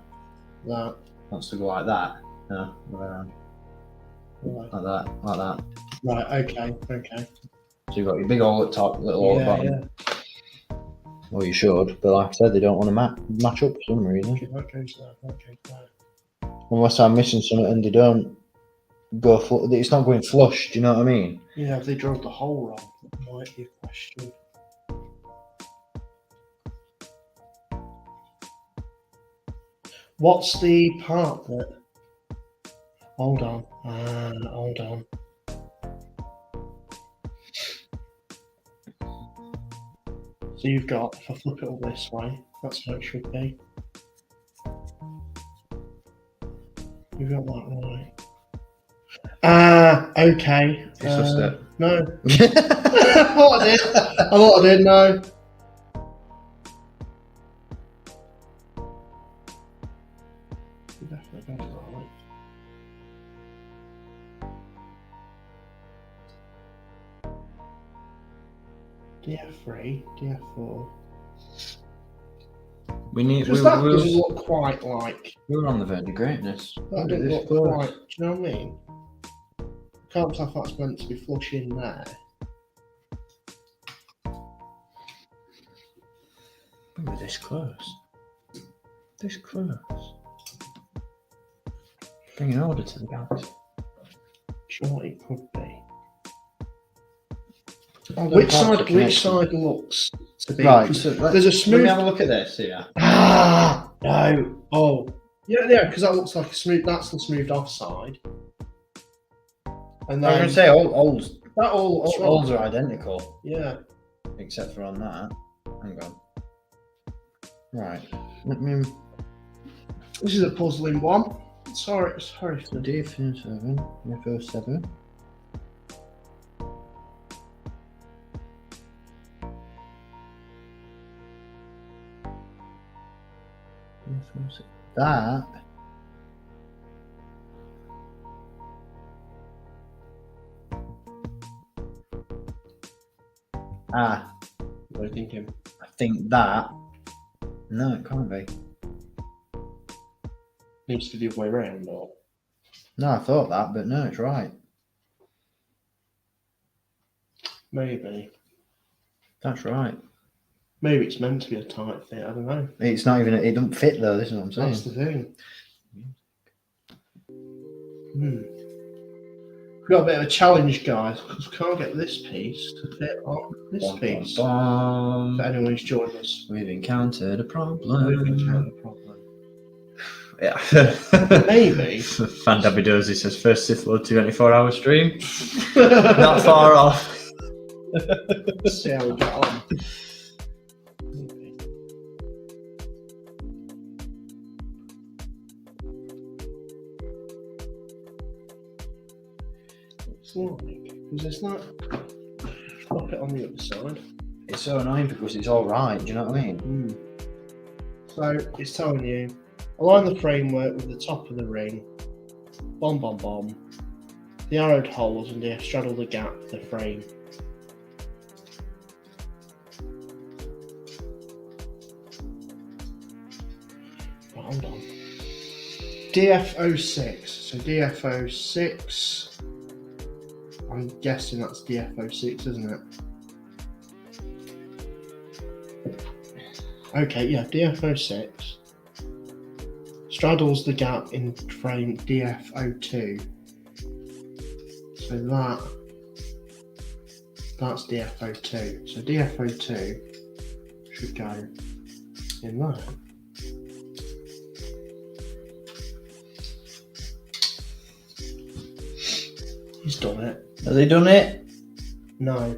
wants to go like that. No, around. Like that. Right. Okay. So you've got your big hole at top, little hole at bottom. Yeah. Well, you should, but like I said, they don't want to match up for some reason. Okay, that goes there. Unless I'm missing something and they don't go it's not going flush, do you know what I mean? Yeah, if they drove the hole wrong, that might be a question. What's the part that... Hold on. So you've got, if I flip it all this way, that's how it should be. You've got that right. Okay. It's just it. No. I thought I did, no. You definitely got it right. DF3, DF4. We need. Because that doesn't look quite like. We're on the verge of greatness. That doesn't look quite. Do you know what I mean? Can't tell if that's meant to be flush in there. We were this close. This close. Bring an order to the galaxy. Sure, it could be. Which side looks to be? Right. So There's a smooth. Let me have a look at this here. No. Oh. Yeah, because that looks like a smooth. That's the smoothed off side. And I was then going to say all looks holes right. are identical. Yeah. Except for on that. Hang on. Right. Let me. This is a puzzling one. Sorry. So D7, F07. That. What are you thinking? I think that. No, it can't be. Needs to be the other way around, or? No, I thought that, but no, it's right. Maybe. That's right. Maybe it's meant to be a tight fit. I don't know. It's not even. It doesn't fit though. This is what I'm saying. That's the thing. We've got a bit of a challenge, guys, because we can't get this piece to fit on this piece. Bum. If anyone's joined us, We've encountered a we've problem. encountered a problem. Yeah. Maybe. Fandabidozi says first Sith Lord 24-hour stream. Not far off. See how we get on. Maybe. like? Because it's not. Pop it on the other side. It's so annoying because it's all right. Do you know what I mean? So it's telling you, align the framework with the top of the ring. Bomb, bomb, bomb. The arrowed holes and straddle the gap of the frame. Hold on. DF06. So DF06. I'm guessing that's DF06, isn't it? Okay, yeah, DF06 straddles the gap in frame DF02. So that's DF02. So DF02 should go in there. He's done it. Has he done it? No.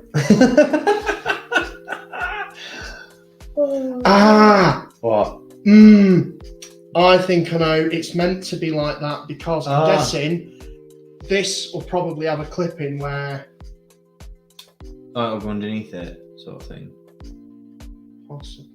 What? I think I know. It's meant to be like that because I'm guessing this will probably have a clip in where. Oh, it'll go underneath it, sort of thing. Possibly.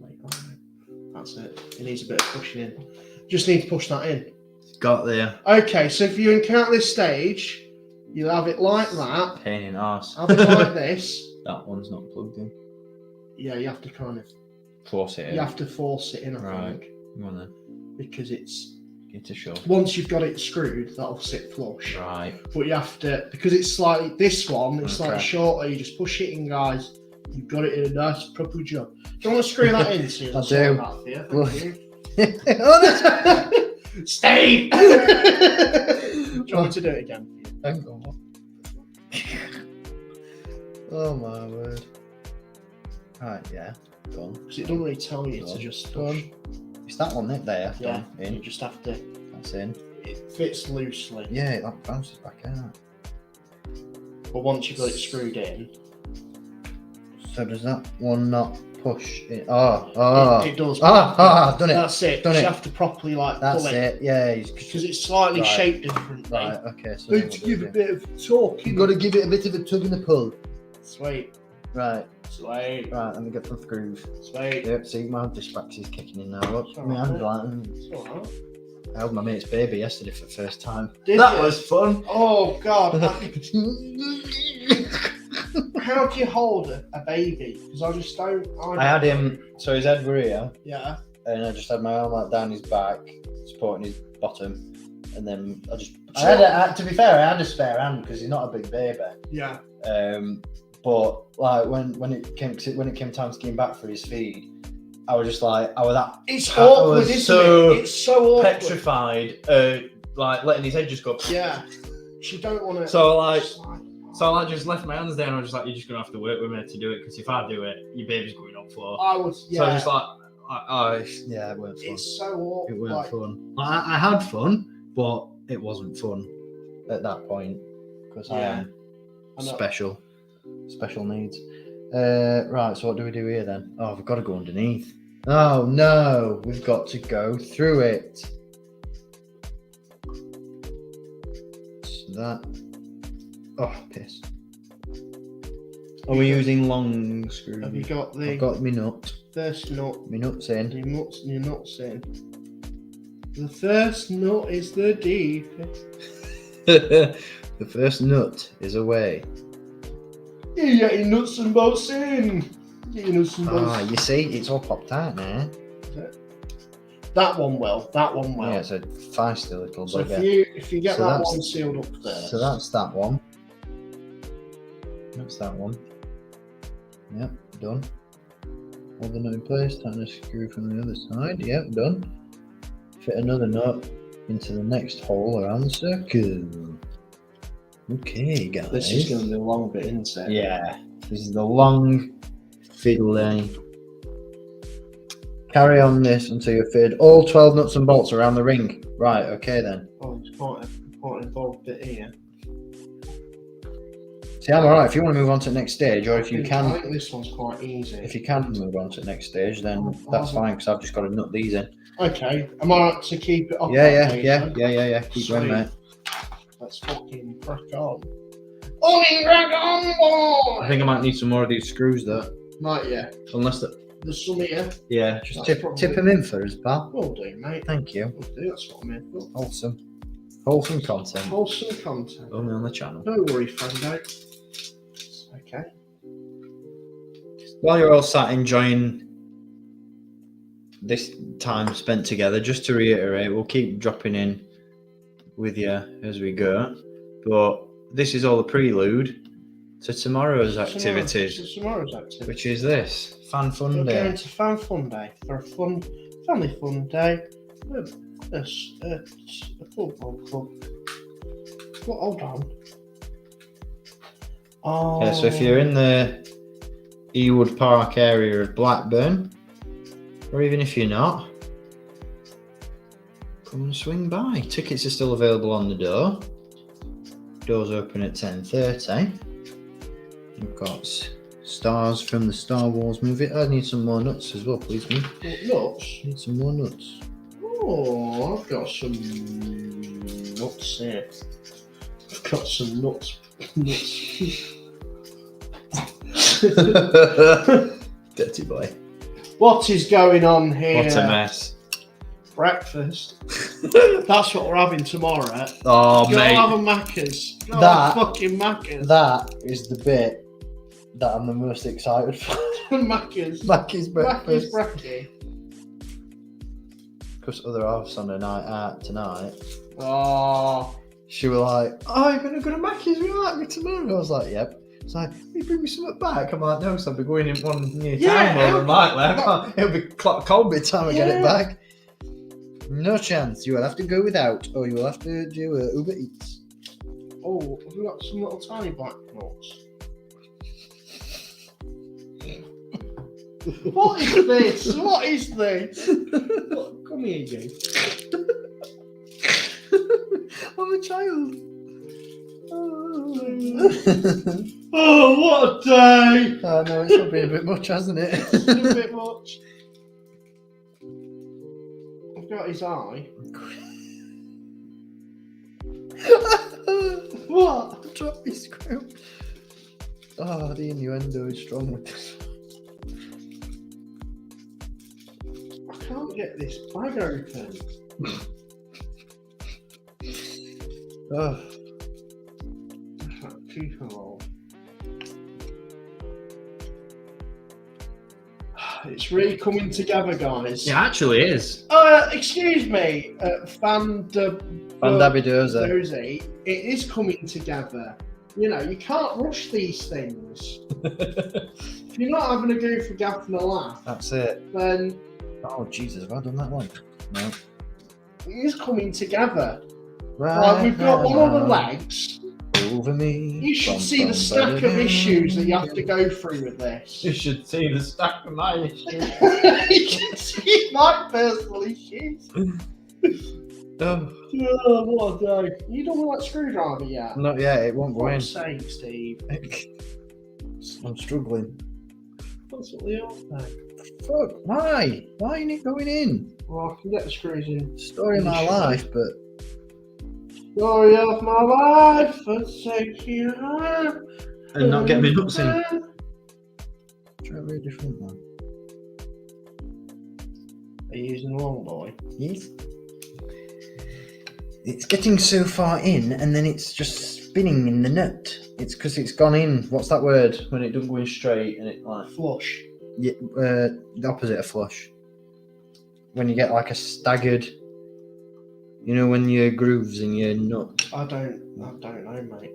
That's it. It needs a bit of pushing in. Just need to push that in. It's got there. Okay, so if you encounter this stage, you'll have it like that. Pain in arse. Have it like this. That one's not plugged in. Yeah, you have to kind of. Force it in. You have to force it in, I Right. think. Come on then. Because it's. Get a shove. Once you've got it screwed, that'll sit flush. Right. But you have to, because it's slightly, this one, it's slightly Okay. shorter, you just push it in, guys. You've got it in a nice, proper job. Do you want to screw that in? So I do. Oh, that's... Steve! Do you want me to do it again? Hang on. Oh my word. Right, yeah. Done. Because it doesn't really tell you to just push. It's that one there. Yeah, Done. In. you just have to, That's in. it fits loosely. Yeah, that bounces back out. But once you've got it screwed in, So does that one not push in? Oh. it does. I've done it. That's it. Done You it. have to properly That's pull it. Yeah. because it's slightly Right. shaped differently. Right, okay. So Need to give a bit of talking. You've got to give it a bit of a tug and a pull. Sweet. Right, Sweet. right, let me get the groove. Sweet. Yep, see, my dyspraxia's kicking in now. Look, It's all my hand's right. like, It's alright. I held my mate's baby yesterday for the first time. Did That you? was fun. Oh God! How do you hold a baby? Because I just don't. I had him, so his head were here, Yeah. and I just had my arm like down his back, supporting his bottom, and then I just. So- To be fair, I had a spare hand because he's not a big baby. Yeah. But like when it came time to get him back for his feed, I was just like, I was that. It's I awkward, was isn't so it? It's so awkward. petrified, like letting his head just go. Yeah. You don't want to. So I just left my hands down. I was just like, you're just gonna have to work with me to do it because if I do it, your baby's going on floor. I was. Yeah. So I was just like, Yeah, it weren't fun. It's so awkward. It weren't like, fun. I had fun, but it wasn't fun at that point because I am I know. special needs. Right, so what do we do here then? Oh, we've got to go underneath. Oh no, we've got to go through it. So that. Oh, piss. Are we using long screws? Have you got the I've got my nut. first nut? My nut's in. Your nuts in. The first nut is the deep. The first nut is away. You get your nuts and bolts in. Get your nuts and bolts. Ah, you see, it's all popped out now. That one will. That one will. Yeah, it's a feisty little So bugger. if you get So that that's- one sealed up there. So that's that one. That's that one. Yep, done. Hold the nut in place, tighten a screw from the other side. Yep, done. Fit another nut into the next hole around the circle. Okay, guys. This is going to be a long bit, isn't it? Yeah, this is the long fiddly. Carry on this until you've fitted all 12 nuts and bolts around the ring. Right, okay then. Oh, it's quite an involved bit here. See, I'm alright if you want to move on to the next stage, or if you I can. think this one's quite easy. If you can move on to the next stage, then that's fine because I've just got to nut these in. Okay, am I right to keep it off? Yeah. that page, then? Keep going, mate. Let's fucking crack on. Owning Dragon Ball! I think I might need some more of these screws though. Might, yeah. Unless that. There's some here. Yeah, just That's tip them in for us, pal. Will do, mate. Thank you. Will do, that's what I'm here for. Wholesome content. Wholesome content. Only on the channel. Don't worry, Friendo. Okay. While you're all sat enjoying this time spent together, just to reiterate, we'll keep dropping in with you as we go. But this is all the prelude to tomorrow's activities, which is this Fan Fun We're Day. going to Fan Fun Day for a fun, family fun day. A football club. Well, hold on. Oh. Yeah, so if you're in the Ewood Park area of Blackburn, or even if you're not, come and swing by. Tickets are still available on the door. Doors open at 10:30. We've got stars from the Star Wars movie. I need some more nuts as well, please, me. Nuts? Need some more nuts. Oh, I've got some nuts here. I've got some nuts. Dirty boy. What is going on here? What a mess. Breakfast. That's what we're having tomorrow. Oh, Go mate. have a Macca's. Go That- have fucking Macca's. That is the bit that I'm the most excited for. Macca's. Mackie's breakfast. Macca's brekkie. Because other half's on a night out tonight. Oh. She was like, "Oh, you're gonna go to Mackie's? Will you like me tomorrow?" I was like, "Yep." It's like, "Will you bring me something back?" I'm like, "No, so I'll be going in one near town more than likely. It'll be cold by the time I get it back." No chance. You will have to go without, or you will have to do Uber Eats. Oh, have we got some little tiny black nuts? What is this? What is this? Look, come here, you. I'm a child. Oh, what a day! Oh no, it's not been a bit much, hasn't it? It's a bit much. I've got his eye. What? Drop me screw. Oh, the innuendo is strong with this. I can't get this bag open. Oh. Keep roll. It's really coming together, guys. It actually is. Excuse me, Dabby Dozer. Dozy, it is coming together. You know, you can't rush these things. If you're not having a go for gaff and a laugh, That's it. then Oh Jesus, have I done that one? No. it is coming together. Right. We've got one of the legs. Over me. You should see the stack of issues that you have to go through with this. You should see the stack of my issues. You can see my personal issues. Oh, Oh, what a day. You done with that screwdriver yet? not yet. It won't go For in. God's sake, Steve. I'm struggling. What's what they all say? Fuck. Why? Why ain't it going in? Well, I can get the screws in. Story of my life, but Story of my life for 6 years. and not get me nuts in. Try a very different one. Are you using the long boy? Yes. It's getting so far in, and then it's just spinning in the nut. It's because it's gone in. What's that word when it doesn't go in straight and it like Flush. yeah, the opposite of flush. When you get like a staggered, you know, when your grooves in your nut. I don't know, mate.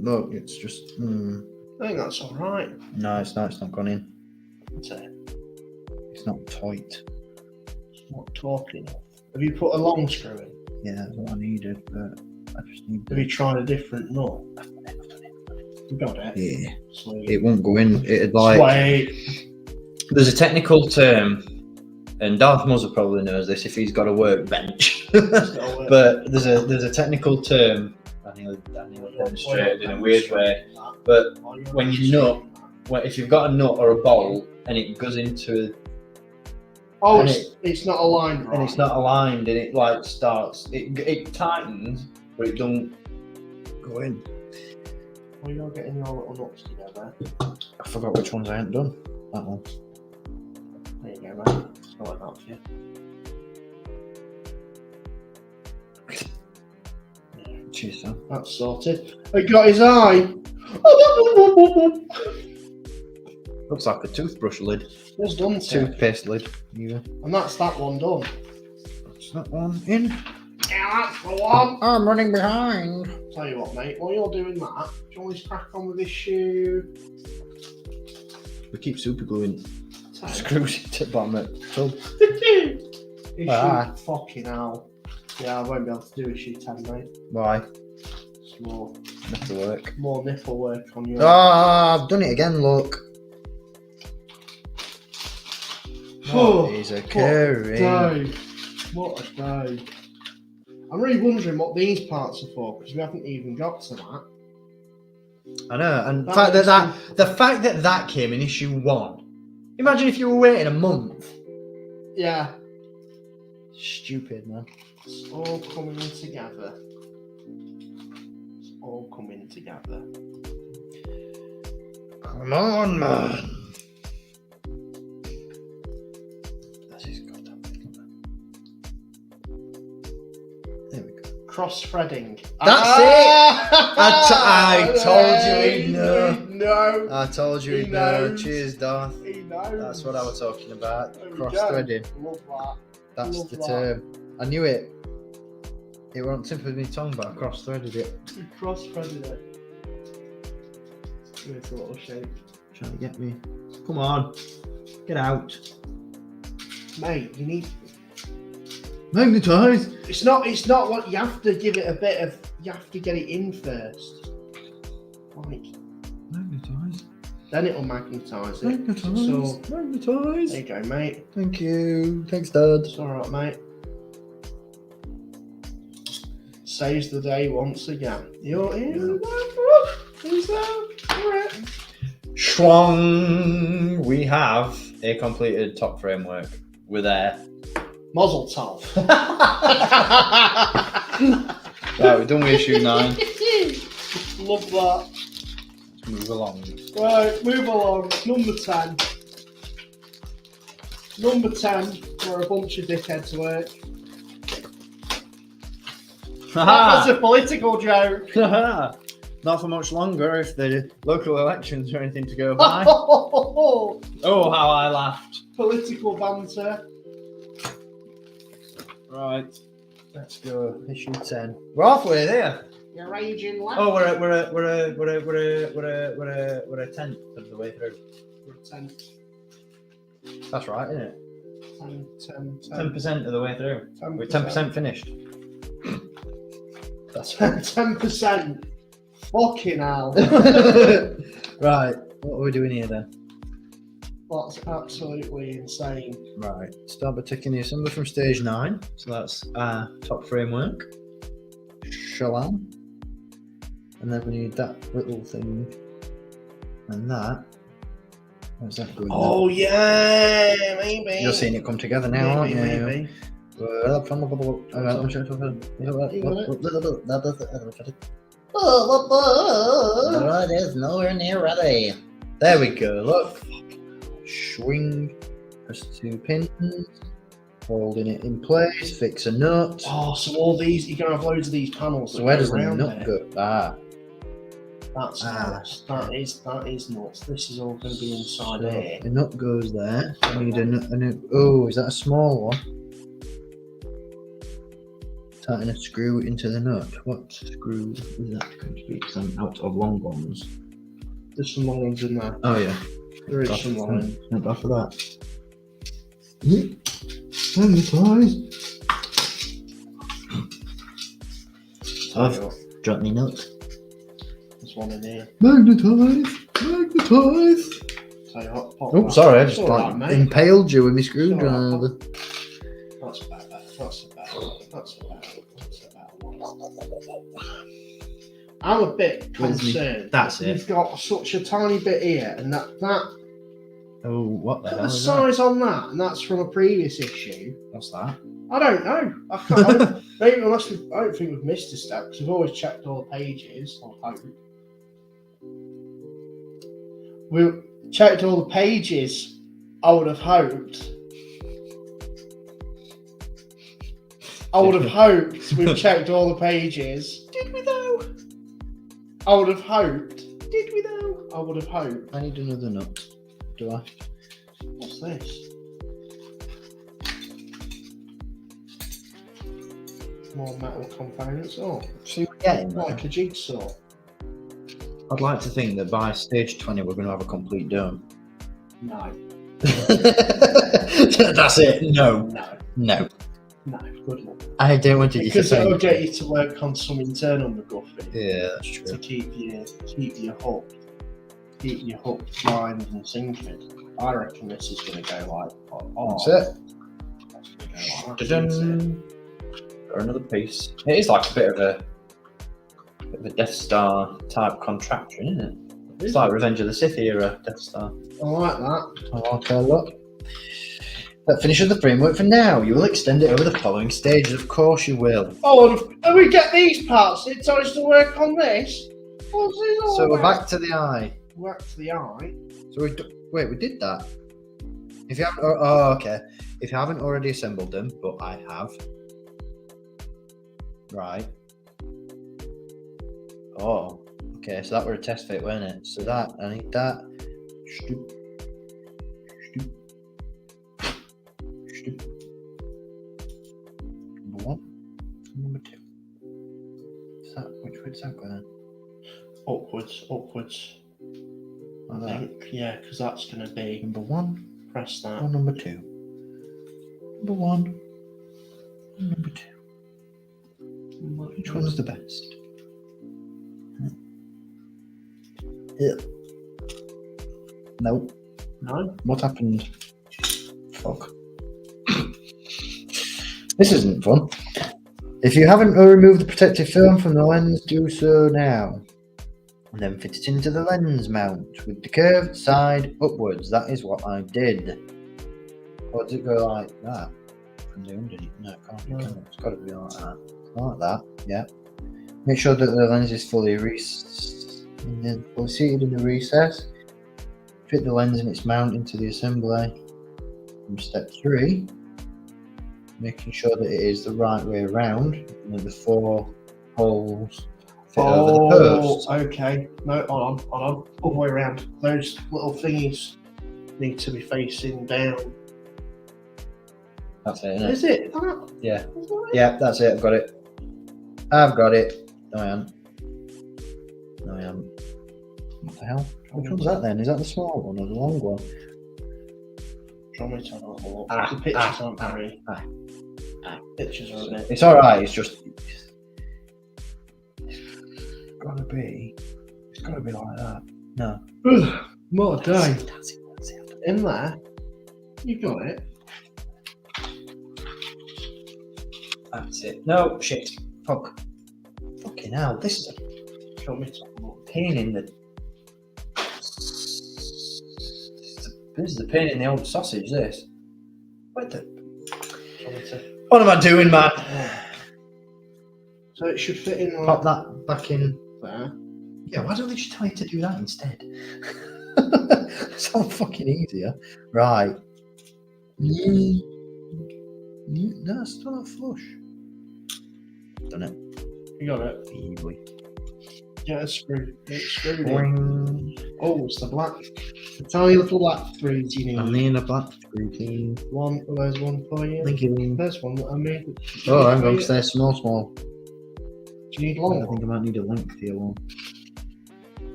Look, it's just. I think that's alright. No, it's not. It's not gone in. That's it. It's not tight. What talking of? Have you put a long screw in? Yeah, that's what I needed, but I just need. Have you tried a different nut? You got it? Yeah, Sweet. it won't go in. It'd like. Sweet. There's a technical term, and Darth Muzzle probably knows this if he's got a workbench. But there's a technical term. I nearly demonstrated in a weird way. But when you nut, if you've got a nut or a bolt and it goes into Oh, and it's not aligned right. And it's not aligned, and it like starts. It tightens, but it don't go in. Well, you're getting your little nuts together. I forgot which ones I hadn't done. That one. There you go, mate. Sort that for you. Cheers, Sam. That's sorted. He got his eye. Looks like a toothbrush lid. What's done to it? Toothpaste lid. Yeah. And that's that one done. That's that one in. Yeah, that's the one. I'm running behind. Tell you what, mate, while you're doing that, do you always crack on with this shoe? We keep super gluing Tell you. screws to the bottom of the tub. This Ah. shoe, fucking hell. Yeah, I won't be able to do a shoe 10, mate. Why? It's more That's the work. nipple work on your. Ah, I've done it again, look. What is occurring? What a day. I'm really wondering what these parts are for, because we haven't even got to that. I know, and That the fact that that came in issue 1. Imagine if you were waiting a month. Yeah, Stupid, man. it's all coming together. It's all coming together. Come on, man. That's his goddamn thing. There we go. Cross-threading. That's it! I told you he'd know. No. I told you He he'd know. knows. Cheers, Darth. He knows. That's what I was talking about. There we Cross-threading. go. Love that. That's Love the that. term. I knew it. It wasn't tip of my tongue, but I cross-threaded it. You cross-threaded it. It's a little shape. Trying to get me. Come on. Get out. Mate, you need... Magnetise. It's not what... You have to give it a bit of... You have to get it in first. Like... Magnetise. Then it'll magnetise it. Magnetise. So, Magnetise. there you go, mate. Thank you. Thanks, Dad. It's alright, mate. Saves the day once again. You're in. Who's that? Alright. Schwang. We have a completed top framework. We're there. Mazel tov. Right, we're done with issue 9. Love that. Let's move along. Right, move along. Number 10. Number 10, where a bunch of dickheads work. That's a political joke. Not for much longer if the local elections are anything to go by. Political Oh, how I laughed. banter. Right, let's go. Issue 10. We're halfway there. You're raging left. Oh, we're a tenth of the way through. We're 10. That's right, isn't it? 10. 10% of the way through. We're 10% finished. That's 10%. Fucking hell. Right, what are we doing here then? That's absolutely insane. Right, start by taking the assembly from stage 9. So that's our top framework. Shalom. And then we need that little thing. And that. Where's that going? Oh, yeah, maybe. You're seeing it come together now, aren't you? Maybe. Oh, it is nowhere near ready. There we go. Look. Swing. Press 2 pins. Holding it in place. Fix a nut. Oh, so all these, you're going to have loads of these panels. So that where go does the around nut there. go? Ah. That's nuts. That is nuts. This is all going to be inside So here. the nut goes there. I need a nut. Oh, is that a small one? Tighten a screw into the nut. What screw is that going to be? Because I'm out of long ones. There's some long ones in there. Oh yeah. There is some long ones. Not bad for that. Magnetise. I've dropped me nut. There's one in here. Magnetise. Magnetise. Tell you what, pop Oh, that. sorry, I just It's all right, mate. impaled you with my screwdriver. That's better. That's a better one. I'm a bit Where's me- concerned. that's it. You've got such a tiny bit here, and that Oh, what the look hell at the is that? size on that, and that's from a previous issue. What's that? I don't know. I can't. Maybe unless I don't think we've missed a step because we've always checked all the pages. I hope. We've checked all the pages. I would have hoped. I would have hoped we've checked all the pages. Did we though? I would have hoped. Did we though? I would have hoped. I need another nut. Do I? What's this? More metal components. Oh, See, we're getting there. like a jigsaw. I'd like to think that by stage 20 we're going to have a complete dome. No. That's it. No. No. Good luck. I don't want to Because it'll disappoint get you to work on some internal MacGuffin Yeah, that's to true. keep you hooked. Keep you hooked, lined and sinking. I reckon this is going to go like. Oh, That's it. that's gonna go like that, Dun-dun. isn't Got another piece. It is like a bit of a Death Star type contraption, isn't it? It's like Revenge of the Sith era Death Star. it? I like that. I like that a lot. That finishes the framework for now. You will extend it over the following stages. Of course you will. Oh, and we get these parts. It tells us to work on this. What's this all So we're about? back to the eye. Back to the eye. So we did that. If you haven't, oh, okay. If you haven't already assembled them, but I have. Right. Oh, okay. So that were a test fit, weren't it? So that I need that. Stoop. Number one. Number two. Is that which way does that go then? Upwards. Like I that. think, yeah, because that's going to be. Number one. Press that. Or number two. Number one. And number two. Which one's the best? Yeah. Nope. No. What happened? Fuck. This isn't fun. If you haven't removed the protective film from the lens, do so now. And then fit it into the lens mount with the curved side upwards. That is what I did. Or does it go like that? From the underneath? No, it can't. No. It's got to be like that. Like that, yeah. Make sure that the lens is fully seated in the recess. Fit the lens and its mount into the assembly. From step 3, making sure that it is the right way around, and that the 4 holes fit over the post. Okay. No, hold on. All the way around. Those little thingies need to be facing down. That's it, isn't it? Is it? That? Yeah. Is that it? Yeah, that's it. I've got it. I've got it. No, I haven't. No, I haven't. What the hell? Which one's that then? Is that the small one or the long one? Do you want me to have a little look? Ah, The pictures aren't ah, very. ah. Pictures are a bit. It's alright, it's just. It's gotta be like that. No. What a day. That's it. In there. You got it. That's it. No, shit. Fuck. Fucking hell. This is a Do you want me to have a look? pain in the. This is a pain in the old sausage, this. What the. Do you want me to- What am I doing, man? So it should fit in Pop like that back in. there. Yeah, why don't they just tell you to do that instead? Sounds fucking easier. Right. No, it's still not flush. Done it. You got it. Easily. Yeah, it's screwed. It's screwed in. Boing. Oh, it's the black. The tiny little black threads you need. I'm in a black screw clean. There's one for you. Thank you. There's one that I made. Oh, hang on, because they're small. Do you need I long? think I might need a lengthier one.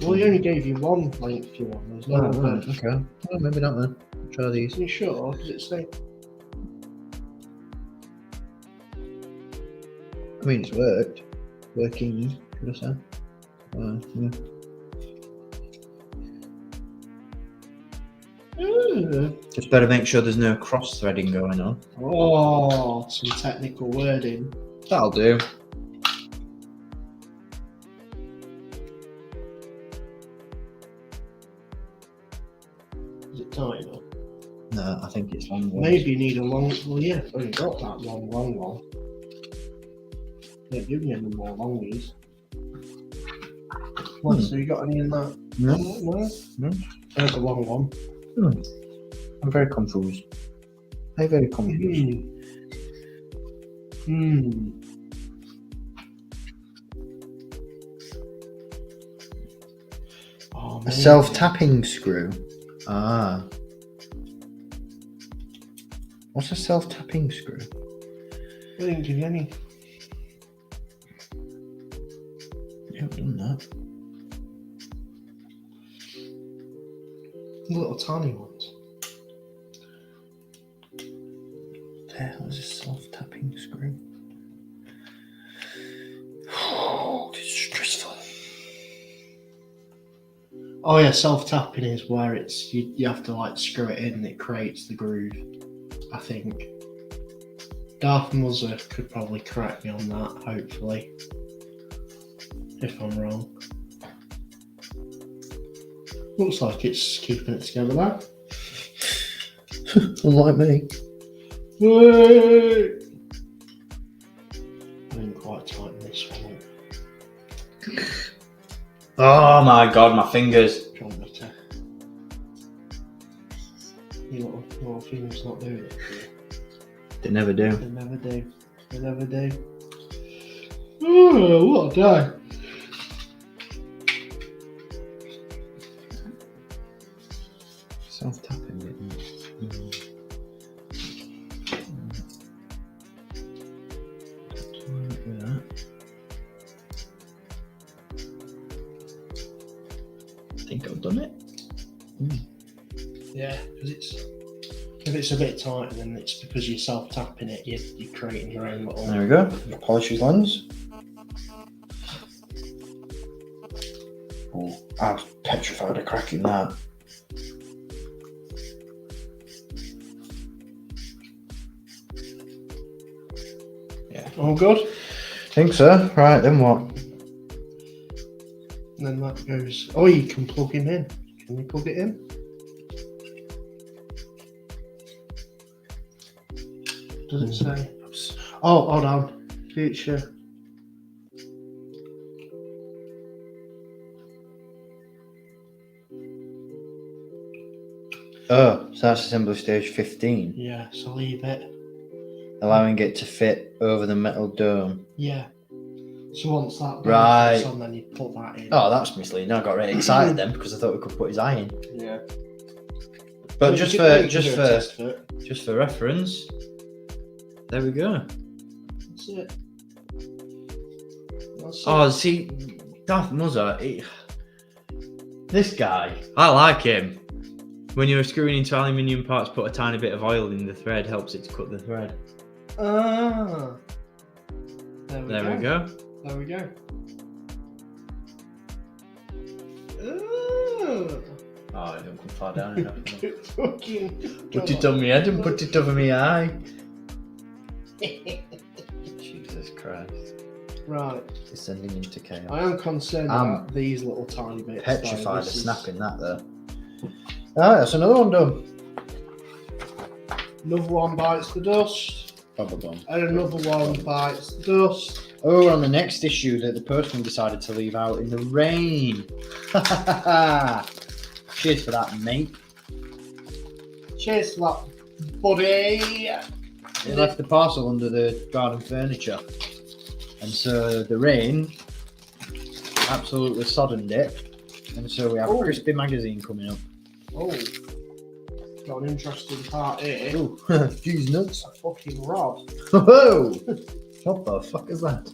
Well, he only gave you one lengthy one. There's no Oh, other. right, okay. Well, maybe not then. Try these. Are you sure? Does it say? I mean, it's worked. Working, should I say. Yeah. Just better make sure there's no cross threading going on. Oh, some technical wording. That'll do. Is it tight enough? No, I think it's long. Maybe you need a long. Well, yeah, I've only got that long one. Yeah, give me any more longies. What? So you got any in that? No. No. There's a long one. I'm very confused. I'm very confused. Oh, A self-tapping screw. Ah. What's a self-tapping screw? I didn't give you any. You haven't done that. Little tiny ones. There was a self-tapping screw. Oh, it's stressful. Oh yeah, self-tapping is where it's you have to like screw it in and it creates the groove. I think. Darth Muzzer could probably correct me on that, hopefully. If I'm wrong. Looks like it's keeping it together now. Unlike me. Hey! I didn't quite tighten this one up. Oh my god, my fingers. Do you want me to? Your little fingers not doing it for you. They never do. They never do. They never do. Oh, what a day. Self-tapping it. I think I've done it. Yeah, because if it's a bit tighter, then it's because you're self-tapping it, you're creating your own little... There we go. Polish his lens. Oh, I was petrified of cracking that. Yeah. All good? Think so. Right, then what? And then that goes... Oh, you can plug him in. Can you plug it in? Does it say? Oh, hold on. Future. Oh, so that's assembly stage 15. Yeah, so leave it. Allowing it to fit over the metal dome. Yeah. So once that Right. fits on, then you put that in. Oh, that's misleading. I got really excited then because I thought we could put his eye in. Yeah. But You just could- for you could do a test for it. Just for reference, there we go. That's it. That's it. Oh, see, Darth Muzzer, this guy, I like him. When you're screwing into aluminium parts, put a tiny bit of oil in the thread, helps it to cut the thread. Ah. There we go. There we go. Ah. Oh, it don't come far down enough. Fucking. Put it on my head and put it over my eye. Jesus Christ. Right. Descending into chaos. I am concerned I'm about these little tiny bits. Petrified though. of This is- snapping that though. Alright, that's another one done. Another one bites the dust. Bum. And another one bites the dust. Oh, we're on the next issue that the postman decided to leave out in the rain. Cheers for that, mate. Cheers for that, buddy. He left the parcel under the garden furniture. And so the rain absolutely soddened it. And so we have a Oh. crispy magazine coming up. Oh, got an interesting part here. Oh, geez nuts. A fucking rod. Whoa! What the fuck is that?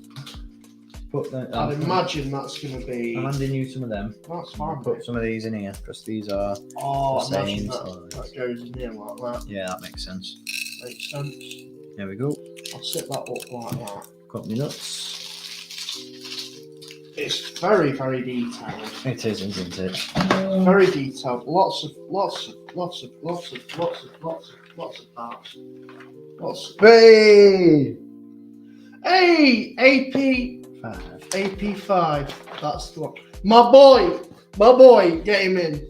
Put that. I'd imagine that's going to be. I'm handing you some of them. That's fine. Put some of these in here because these are. Oh, the imagine same that, size. that goes in here like that. Yeah, that makes sense. Makes sense. There we go. I'll set that up like that. Cut me nuts. It's very, very detailed. It is, isn't it? Very detailed. Lots of parts. Hey! Hey, Five. AP5. That's the one. My boy, get him in.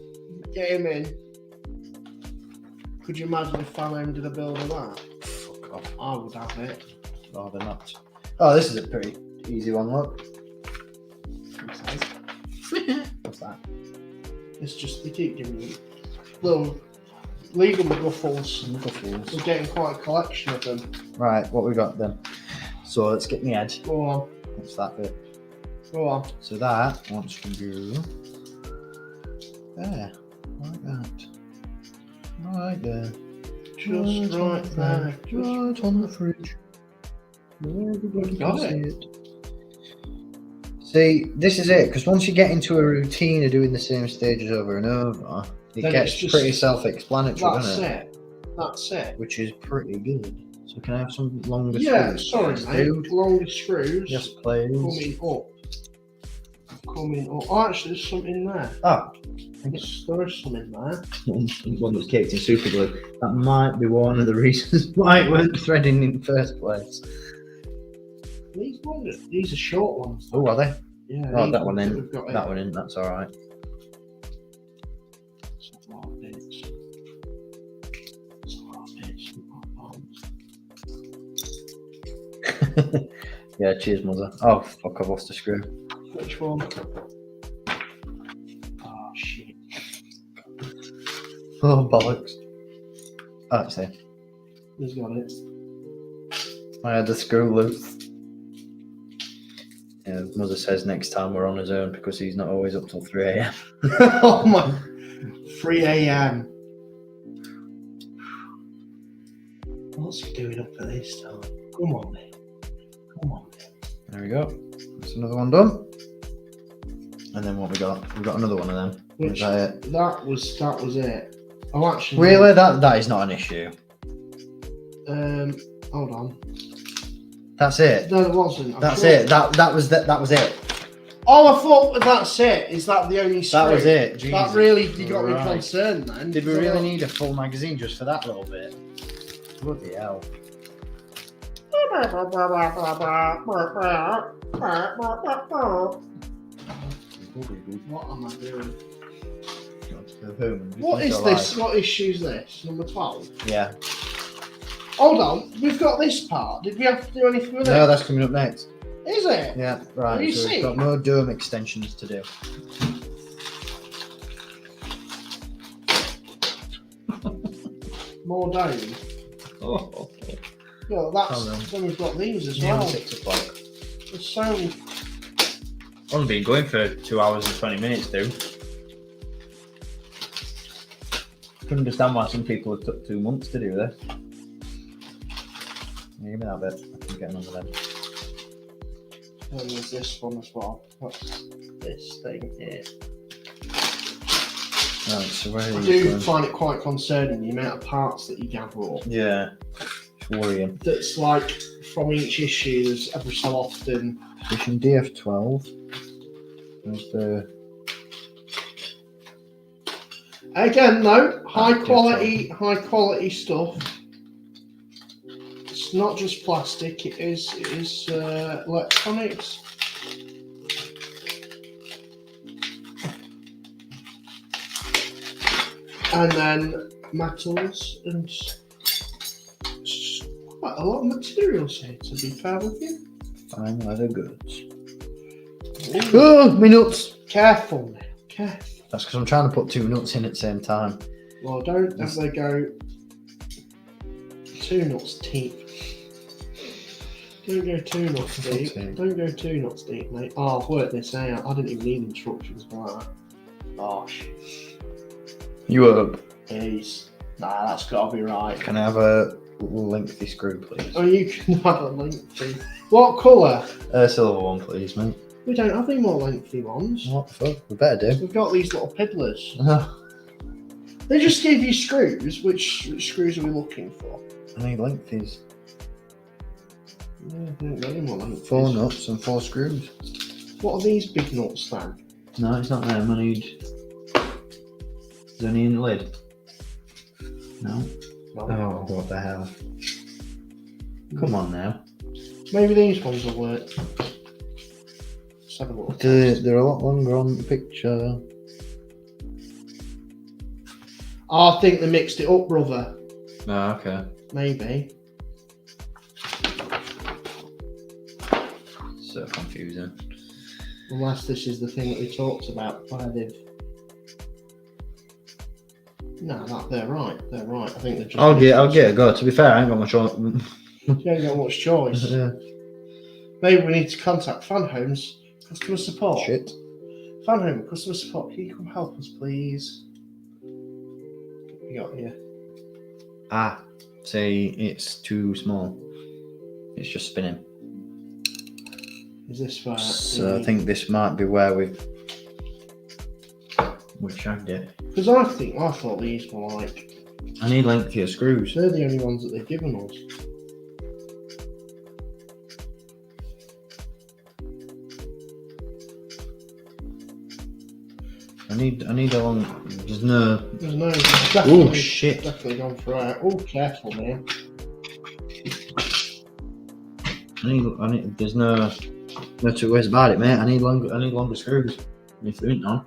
Could you imagine if Fanhome did a build of that? Fuck off. I would have it. Rather not. Oh, this is a pretty easy one, look. What's that? It's just, they keep giving me little legal McGuffles. McGuffles. We're getting quite a collection of them. Right, what we got then? So let's get my head. Go on. What's that bit? Go on. So that wants to go there, like that, right there, Just right there. right on the fridge. Everybody Got can it. see it. See, this is it, because once you get into a routine of doing the same stages over and over, it Then gets it's just- pretty self-explanatory, That's doesn't it? it. That's it. Which is pretty good. So can I have some longer Yeah, screws? sorry, please, mate. dude? Longer screws. Yes, please. Coming up. Coming up. Oh, actually, there's some in there. Ah, There is some in there. one that's caked in super glue. That might be one of the reasons why it weren't threading in the first place. These are short ones. Oh, are they? Yeah. Oh, these that one ones in. we've got That one in. That's all right. It's a lot of bits. It's a lot of bits. Yeah, cheers, mother. Oh, fuck, I've lost a screw. Which one? Oh, shit. Oh, bollocks. Oh, it's there. He's got it. I had the screw loose. Yeah, mother says next time we're on his own because he's not always up till 3 a.m. Oh, my. 3 a.m. What's he doing up at this time? Come on, mate. Come on, mate. There we go. That's another one done. And then what we got? We've got another one of them. Which, Is that it? that was it. Oh, actually. Really? That is not an issue. Hold on. That's it. No, it wasn't. That's it. That was it. Oh, I thought that's it. Is that the only screw? That was it. Jesus. That really, you got me Right. concerned then. Did we really need a full magazine just for that little bit? Bloody hell. What am I doing? What What is this? What issue's this? Number 12? Yeah. Hold on, we've got this part. Did we have to do anything with No, it? that's coming up next. Is it? Yeah, right. Have you So we've seen? got more dome extensions to do. More dome. Oh, Yeah, Hold on. then we've got these as nearly well. 6 o'clock. There's so many. Only been going for 2 hours and 20 minutes, dude. I can understand why some people have took 2 months to do this. Yeah, give me that bit. I can get another then. And there's this one as well. What's this thing here? Right, so where are I these do going? find it quite concerning the amount of parts that you gather up. Yeah, it's worrying. That's like from each issue, there's every so often. Edition DF12. There's the Again, no, high Yeah, quality stuff. It's not just plastic; it is electronics. And then metals and quite a lot of materials here. To be fair with you, fine leather goods. Oh, my nuts! careful now, careful. That's because I'm trying to put 2 nuts in at the same time. Well, don't ever go 2 nuts deep. Don't go 2 nuts deep. Okay. Don't go 2 nuts deep, mate. Oh, I've worked this out. I didn't even need instructions for that. Gosh. You up? Jeez. Nah, that's got to be right. Can I have a lengthy screw, please? Oh, you can have a lengthy. What colour? A silver one, please, mate. We don't have any more lengthy ones. What the fuck? We better do. We've got these little piddlers. I They just gave you screws. Which screws are we looking for? need lengthies. Yeah, I don't got any more lengthies. 4 nuts and 4 screws. What are these big nuts then? No, it's not them. I need. Is there any in the lid? No. Oh, what the hell? Come on now. Maybe these ones will work. Let's have a look. They're a lot longer on the picture. I think they mixed it up, brother. Oh, okay. Maybe. So confusing. Unless this is the thing that we talked about where they've. No, they're right. They're right. I think they're just. I'll get a go. To be fair, I ain't got much on. You ain't got much choice. Yeah. Maybe we need to contact Fanhome's customer support. Shit. Fanhome customer support. Can you come help us, please? What we got here? Ah, say it's too small. It's just spinning. Is this for? So I think this might be where we've shagged it. Because I thought these were like. I need lengthier screws. They're the only ones that they've given us. I need a long. There's no. Definitely, Oh shit! Definitely gone for it. Oh, careful, man. I need. There's no two ways about it, mate. I need longer screws. If there ain't none.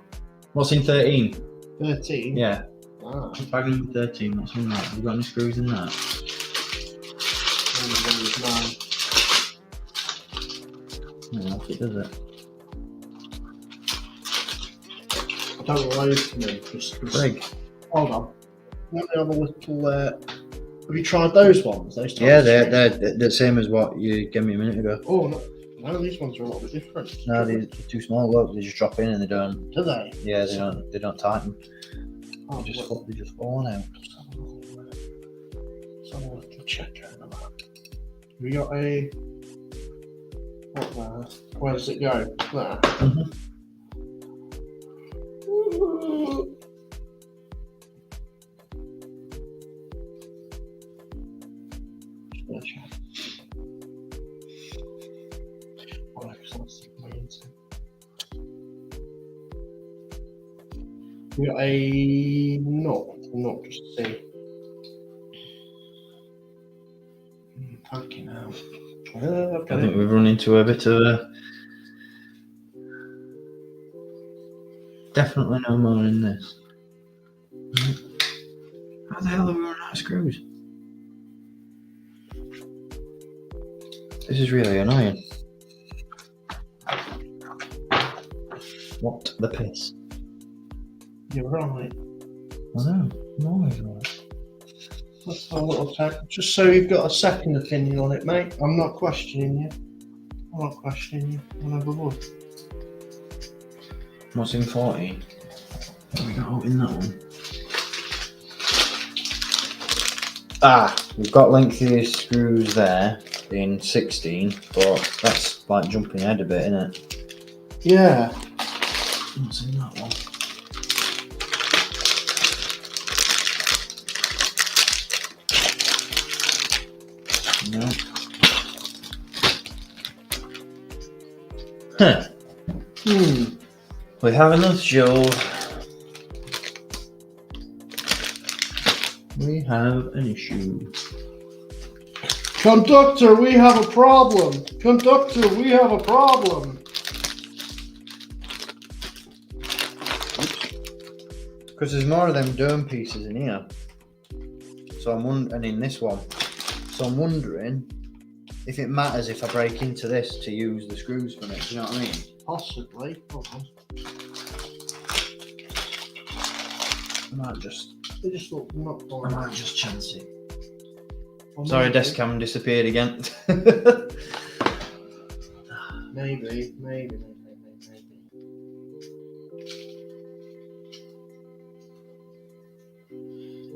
What's in 13? 13. Yeah. Ah. Bag number 13. What's in that? Have you got any screws in that? No, it does it. I don't know why you've come in. Greg. Hold on. Let me have a little. Have you tried those ones? Those Yeah, types? they're the same as what you gave me a minute ago. Oh no. No, these ones are a little bit different. No, they're too small. Look, they just drop in and they don't. Do they? Yeah, they don't tighten. Oh, They just fall out. Let's have a little check out of that. We got a. What there? Where does it go? There. Mhm. We got a not just a C. Fucking hell. I think we've run into a bit of a. Definitely no more in this. How the hell are we running out of screws? This is really annoying. What the piss? You're right. I know. I'm always right. Let's have a little check. Just so you've got a second opinion on it, mate. I'm not questioning you. I'm not questioning you. I never would. What's in 14? What have we got out in that one? Ah, we've got lengthy screws there in 16, but that's like jumping ahead a bit, isn't it? Yeah. What's in that one? No. Huh. We have enough, Joe. We have an issue. Conductor, we have a problem. Conductor, we have a problem. Because there's more of them dome pieces in here. So and in this one. So I'm wondering if it matters if I break into this to use the screws from it. Do you know what I mean? Possibly. Hold on. I might just. They just look not I fine. might just chance it. Or Sorry, maybe- desk cam disappeared again. Maybe.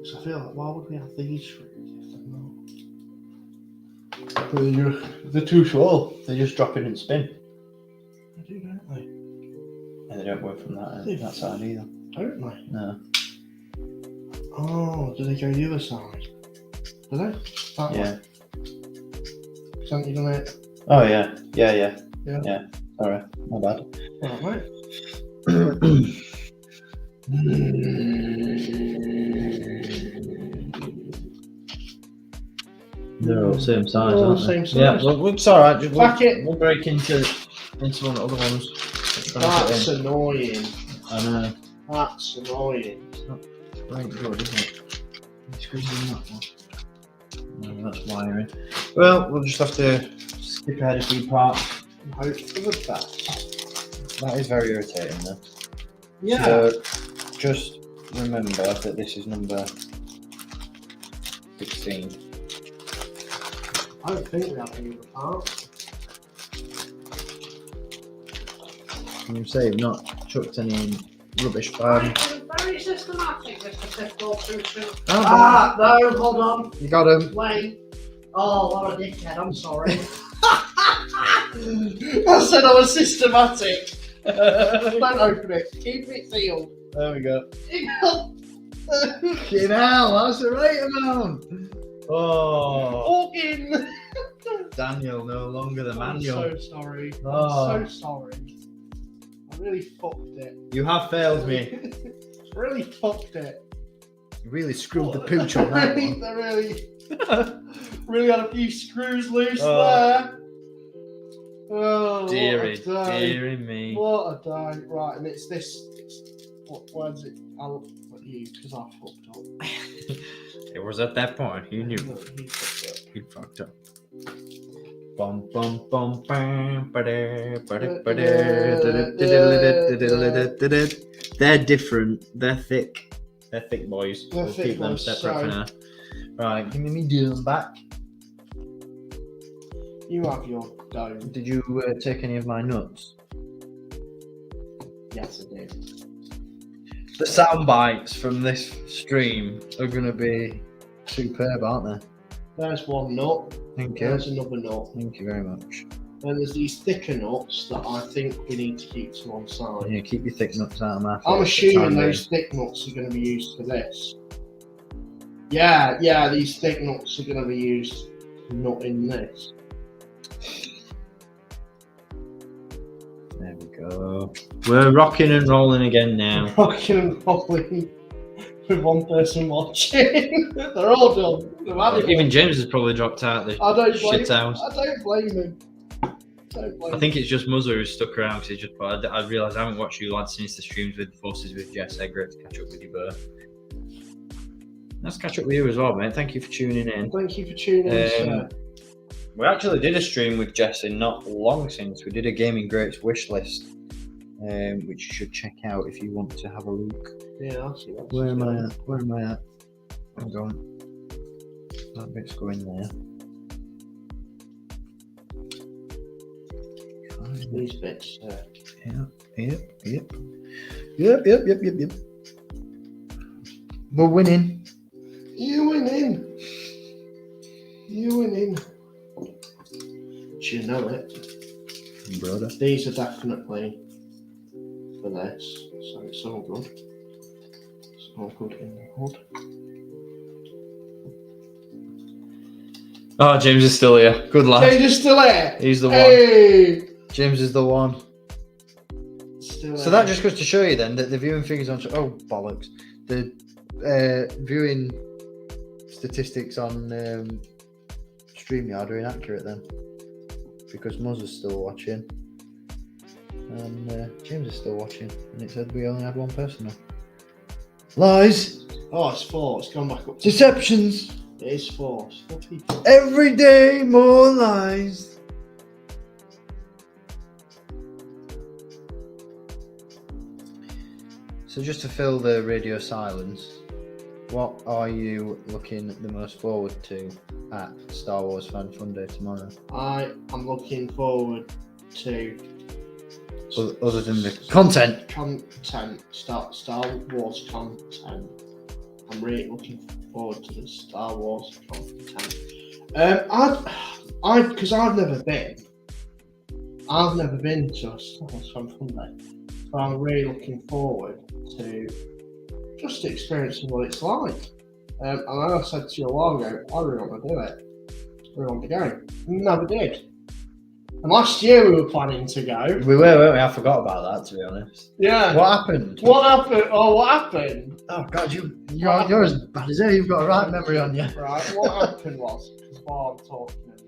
So I feel like, why would we have these screws if they're not? They're too small. They just drop in and spin. They do, don't they? And they don't work from that side either. Don't they? No. Oh, do they go the other side? Do they? That Yeah. way? Something on it. Oh yeah. Yeah. Yeah. Sorry, my bad. Alright, mate. They're all the same size, All aren't the they? same size. Yeah, well, it's alright. Back it. We'll break into one of the other ones. That's annoying. I know. That's annoying. Right, good, isn't it? Screws in that one. That's wiring. Well, we'll just have to skip ahead a few parts and hope for the best. That is very irritating, though. Yeah. So, just remember that this is number 16. I don't think we have any other parts. Can you say you've not chucked any rubbish bag? Very systematic, Mr. 642. Oh, No, hold on. you got him. Wait. Oh, what a dickhead, I'm sorry. I said I was systematic. Don't open it. Keep it sealed. There we go. Fucking hell, that's the right amount. Oh, Fucking. Daniel, no longer the manual. I'm so sorry. Oh. I'm so sorry. I really fucked it. You have failed me. Really fucked it. You really screwed the pooch on that one. They really had a few screws loose Oh. there. Oh, Deary, what a day. deary me. What a day. Right, and it's this. What word's it? I'll let you, because I fucked up. It was at that point you knew He fucked up. he fucked up. Bum bum bum bam ba-da, ba-da, ba-da, They're different. They're thick. They're thick boys. They're We'll thick keep them boys, separate for so- now. Right, give me my doom back. You have your dome. Did you take any of my nuts? Yes, I did. The sound bites from this stream are going to be superb, aren't they? There's one nut. Thank you. There's another nut. Thank you very much. And there's these thicker nuts that I think we need to keep to one side. Yeah, keep your thick nuts out of my face. I'm for the assuming time those thick nuts are going to be used for this. Yeah, these thick nuts are going to be used not in this. being. There we go. We're rocking and rolling again now. Rocking and rolling with one person watching. They're all done. They've had it. Even James has probably dropped out the I don't blame shit house. I don't blame him. I think it's just Muzzer who's stuck around because just. But I realised I haven't watched you lads since the streams with Forces with Jess. They're great to catch up with you both. Let's catch up with you as well, mate. Thank you for tuning in. Thank you for tuning in, sir. We actually did a stream with Jesse not long since. We did a Gaming Greats wish list, which you should check out if you want to have a look. Yeah, I'll see that. Where am I at? Where am I at? I'm going. That bit's going there. These bits. Yep. We're winning. You winning. Do you know it? Brother. These are definitely for this, so it's all good. It's all good in the hood. Oh, James is still here. Good lad. Hey, you're still here. He's the one. Hey, James is the one. still So here. that just goes to show you then that the viewing figures on. Oh bollocks! The viewing statistics on StreamYard are inaccurate then, because Muzz is still watching and James is still watching, and it said we only had one person on. Lies, Oh, it's 4. It's gone back up. deceptions, It is 4. It's 4 people. every day more lies. So just to fill the radio silence, what are you looking the most forward to at Star Wars Fan Fun Day tomorrow? I am looking forward to Other than the content. Star Wars content. I'm really looking forward to the Star Wars content. Because I've never been to a Star Wars Fan Fun Day, so I'm really looking forward to just experiencing what it's like. And I said to you a while ago, I really want to do it. I really want to go. Never did. And last year we were planning to go. We were, weren't we? I forgot about that, to be honest. Yeah. What happened? What happened? Oh, what happened? Oh, God, you're as bad as ever. You've got a right memory on you. Right. What happened was, because while I'm talking and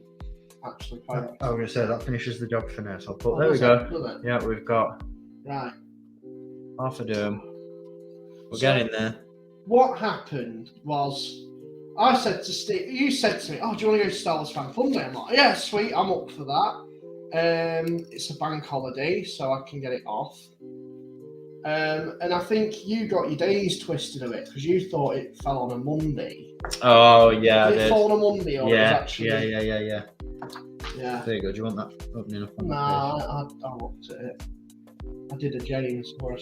actually I playing. was going to say, that finishes the job for now. So I'll put, Oh, there we does go. it? Does it? Yeah, we've got Right. half a dome. We're So- getting there. What happened was, I said to Steve, you said to me, "Oh, do you want to go to Star Wars Fanhome Day?" I'm like, "Yeah, sweet, I'm up for that." It's a bank holiday, so I can get it off. And I think you got your days twisted a bit because you thought it fell on a Monday. Oh yeah, Did it fall on a Monday or yeah, it was actually? yeah. Yeah. There you go. Do you want that opening up? Nah, I looked at it. I did a James where I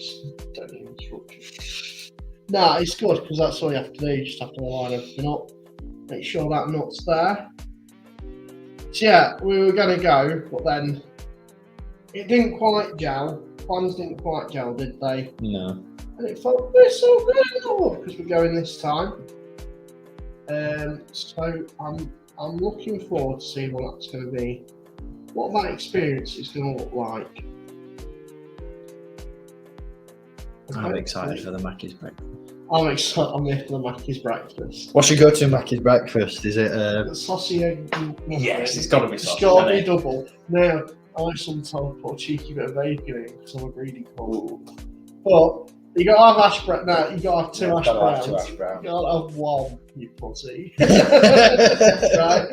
don't need instructions. Nah, it's good because that's all you have to do. You just have to line everything up, make sure that nut's there. So yeah, we were gonna go, but then it didn't quite gel. Plans didn't quite gel, did they? No. And it felt we're so good because we're going this time. So I'm looking forward to seeing what that's going to be, what that experience is going to look like. I'm excited for the Mackey's breakfast. I'm excited. I'm here for the Mackey's breakfast. What's your go-to Mackey's breakfast? Is it Saucy egg? Yes, it's got to be It's saucy. got to be double. Now, I sometimes put a cheeky bit of bacon in because I'm a greedy cunt. But you got to have hash brown. No, you got to have two hash browns. You got to have one, you pussy. Right?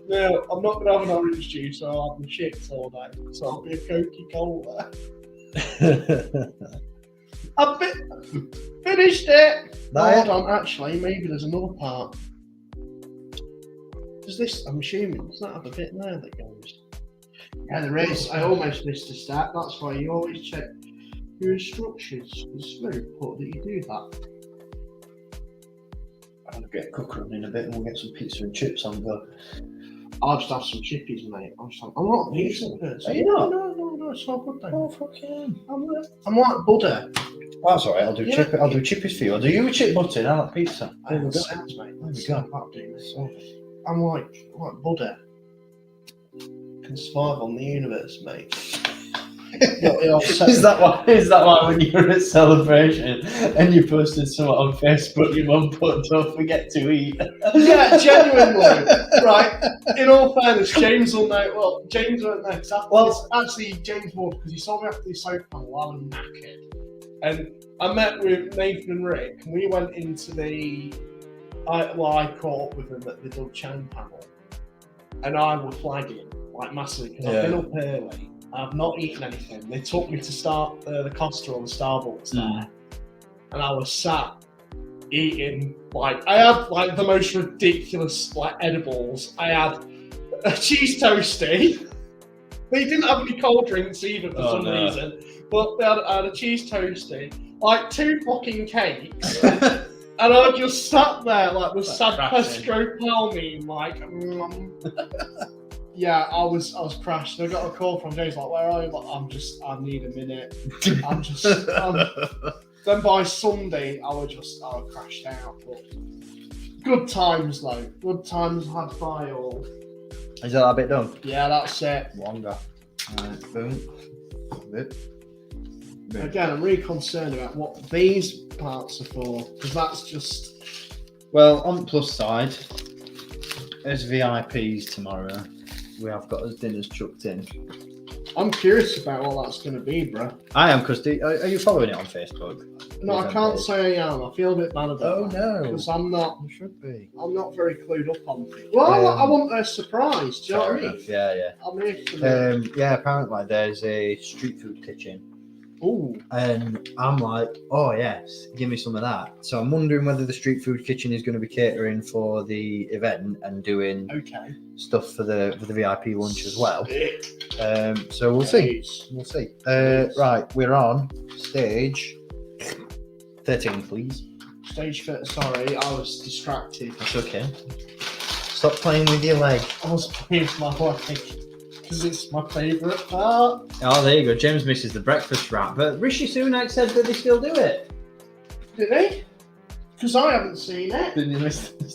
No, I'm not going to have an orange juice. I'll have the chips all day. So I'll be a Coca-Cola. I've finished it. Hold on, actually, maybe there's another part. Does this? I'm assuming does that have a bit there that goes? Yeah, there is. I almost missed a step. That's why you always check your instructions. It's very important that you do that. I'm gonna get a cooker on in a bit and we'll get some pizza and chips on go. I'll just have some chippies, mate. I'm not a pizza person. Are you not? No, it's not good. Oh fucking! I'm like Buddha. Well, that's alright. I'll do I'll do chippies for you. I'll do you a chip butter and I'll have pizza. There we go. Mate. There we go. That'll do me. I'm like Buddha. Can survive on the universe, mate. Is that why when you were at celebration and you posted something on Facebook, your mum put "Don't forget to eat"? Yeah, genuinely. Right. In all fairness, James will know. Well, James won't know. Actually, James would because he saw me after the sofa panel while I'm knackered, and I met with Nathan and Rick, and we went into I caught up with them at the Doug Chan panel, and I was flagging like massively because I've been up early. I've not eaten anything. They took me to start the Costa on the Starbucks there, and I was sat eating I had like the most ridiculous edibles. I had a cheese toasty. They didn't have any cold drinks either for some reason, but I had a cheese toasty, like 2 fucking cakes, and I just sat there like the sad Pesco Pal meme, like. Yeah, I was crashed. I got a call from James like, "Where are you?" Like, I need a minute. Then by Sunday, I was crashed out. But good times though. Good times had by all. Is that bit done? Yeah, that's it. Longer. Alright, boom. Boom. Again, I'm really concerned about what these parts are for because that's just. Well, on the plus side, as VIPs tomorrow. We have got us dinners chucked in. I'm curious about what that's going to be, bro. I am, because are you following it on Facebook? No, I can't say I am. I feel a bit bad about that. No. Because I'm not. You should be. I'm not very clued up on things. Well, I want a surprise. Do you know what I mean? Yeah. I'm here for that. Apparently there's a street food kitchen. Ooh. And I'm like, oh yes, give me some of that. So I'm wondering whether the street food kitchen is going to be catering for the event and doing stuff for the VIP lunch as well. So we'll see. We'll see. Right, we're on stage 13, please. Stage 13. Sorry, I was distracted. That's okay. Stop playing with your leg. I was playing with my leg. Because it's my favourite part. Oh, there you go. James misses the breakfast wrap, but Rishi Sunak said that they still do it. Did he? Because I haven't seen it. Didn't you miss the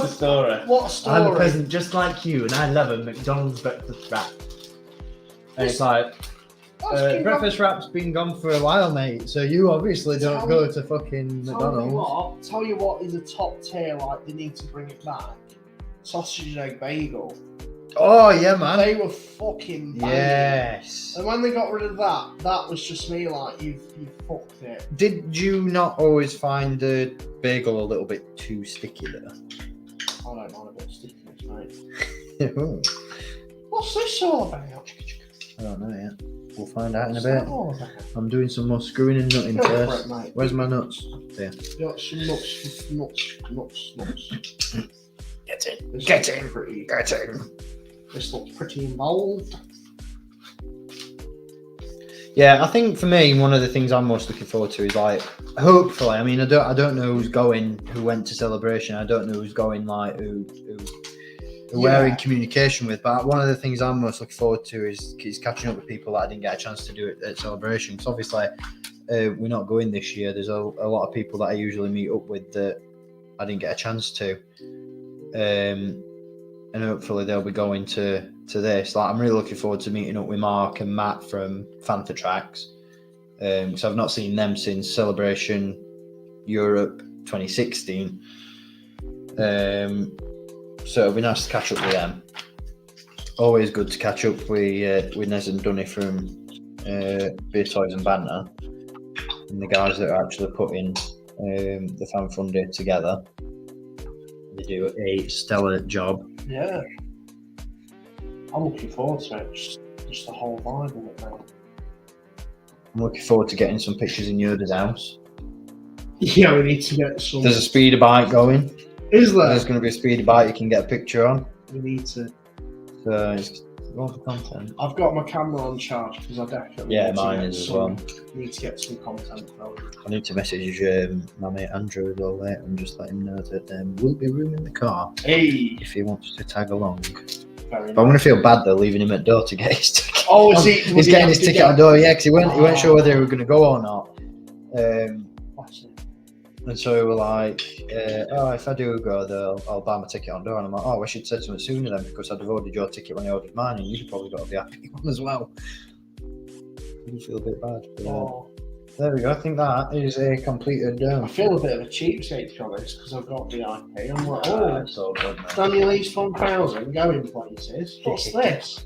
story? What story? I'm a peasant just like you, and I love a McDonald's breakfast wrap. And it's like, breakfast wrap's been gone for a while, mate. So you obviously don't go to fucking McDonald's. Tell you what is a top tier, like they need to bring it back. Sausage and egg bagel. Oh yeah, man. They were fucking banging. Yes. And when they got rid of that, that was just me like, you've fucked it. Did you not always find the bagel a little bit too sticky there? I don't mind a bit of stickiness, mate. What's this all about? I don't know yet. We'll find out in a What's that bit. all about? I'm doing some more screwing and nutting Go for first. it, mate. Where's my nuts? There. You got some nuts. Get in. This Get looks in. Pretty, Get in. this looks pretty involved. Yeah, I think for me, one of the things I'm most looking forward to is like, hopefully. I mean, I don't know who's going, who went to Celebration. I don't know who's going, like who we're in communication with. But one of the things I'm most looking forward to is catching up with people that I didn't get a chance to do it at Celebration. Because obviously, we're not going this year. There's a lot of people that I usually meet up with that I didn't get a chance to, and hopefully they'll be going to this. Like, I'm really looking forward to meeting up with Mark and Matt from Fan for Tracks, because I've not seen them since Celebration Europe 2016. So it'll be nice to catch up with them. Always good to catch up with Nez and Dunny from Beer Toys and Banter, and the guys that are actually putting the Fan Fun Day together. They do a stellar job. Yeah. I'm looking forward to it. Just the whole vibe of it now. I'm looking forward to getting some pictures in Yoda's house. Yeah, we need to get some. There's a speeder bike going. Is there? There's going to be a speeder bike you can get a picture on. We need to. So it's lots of content. I've got my camera on charge because I definitely. Yeah, need to mine get is as some- well. Need to get some content going. I need to message my mate Andrew as well later and just let him know that we'll be room in the car Hey, if he wants to tag along. very But I'm going nice. to feel bad though leaving him at door to get his ticket. Oh, is he? He's getting his ticket at the door, yeah, because he weren't sure whether he were going to go or not. And so we were like, if I do go there, I'll buy my ticket on door. And I'm like, oh, I should say something sooner then, because I'd have ordered your ticket when I ordered mine, and you'd probably got to be happy one as well. You feel a bit bad. But, Oh, there we go. I think that is a completed. I feel a bit of a cheapskate to be honest because I've got VIP. I'm like, It's all good, man. Daniel East 1000 going places. What's this?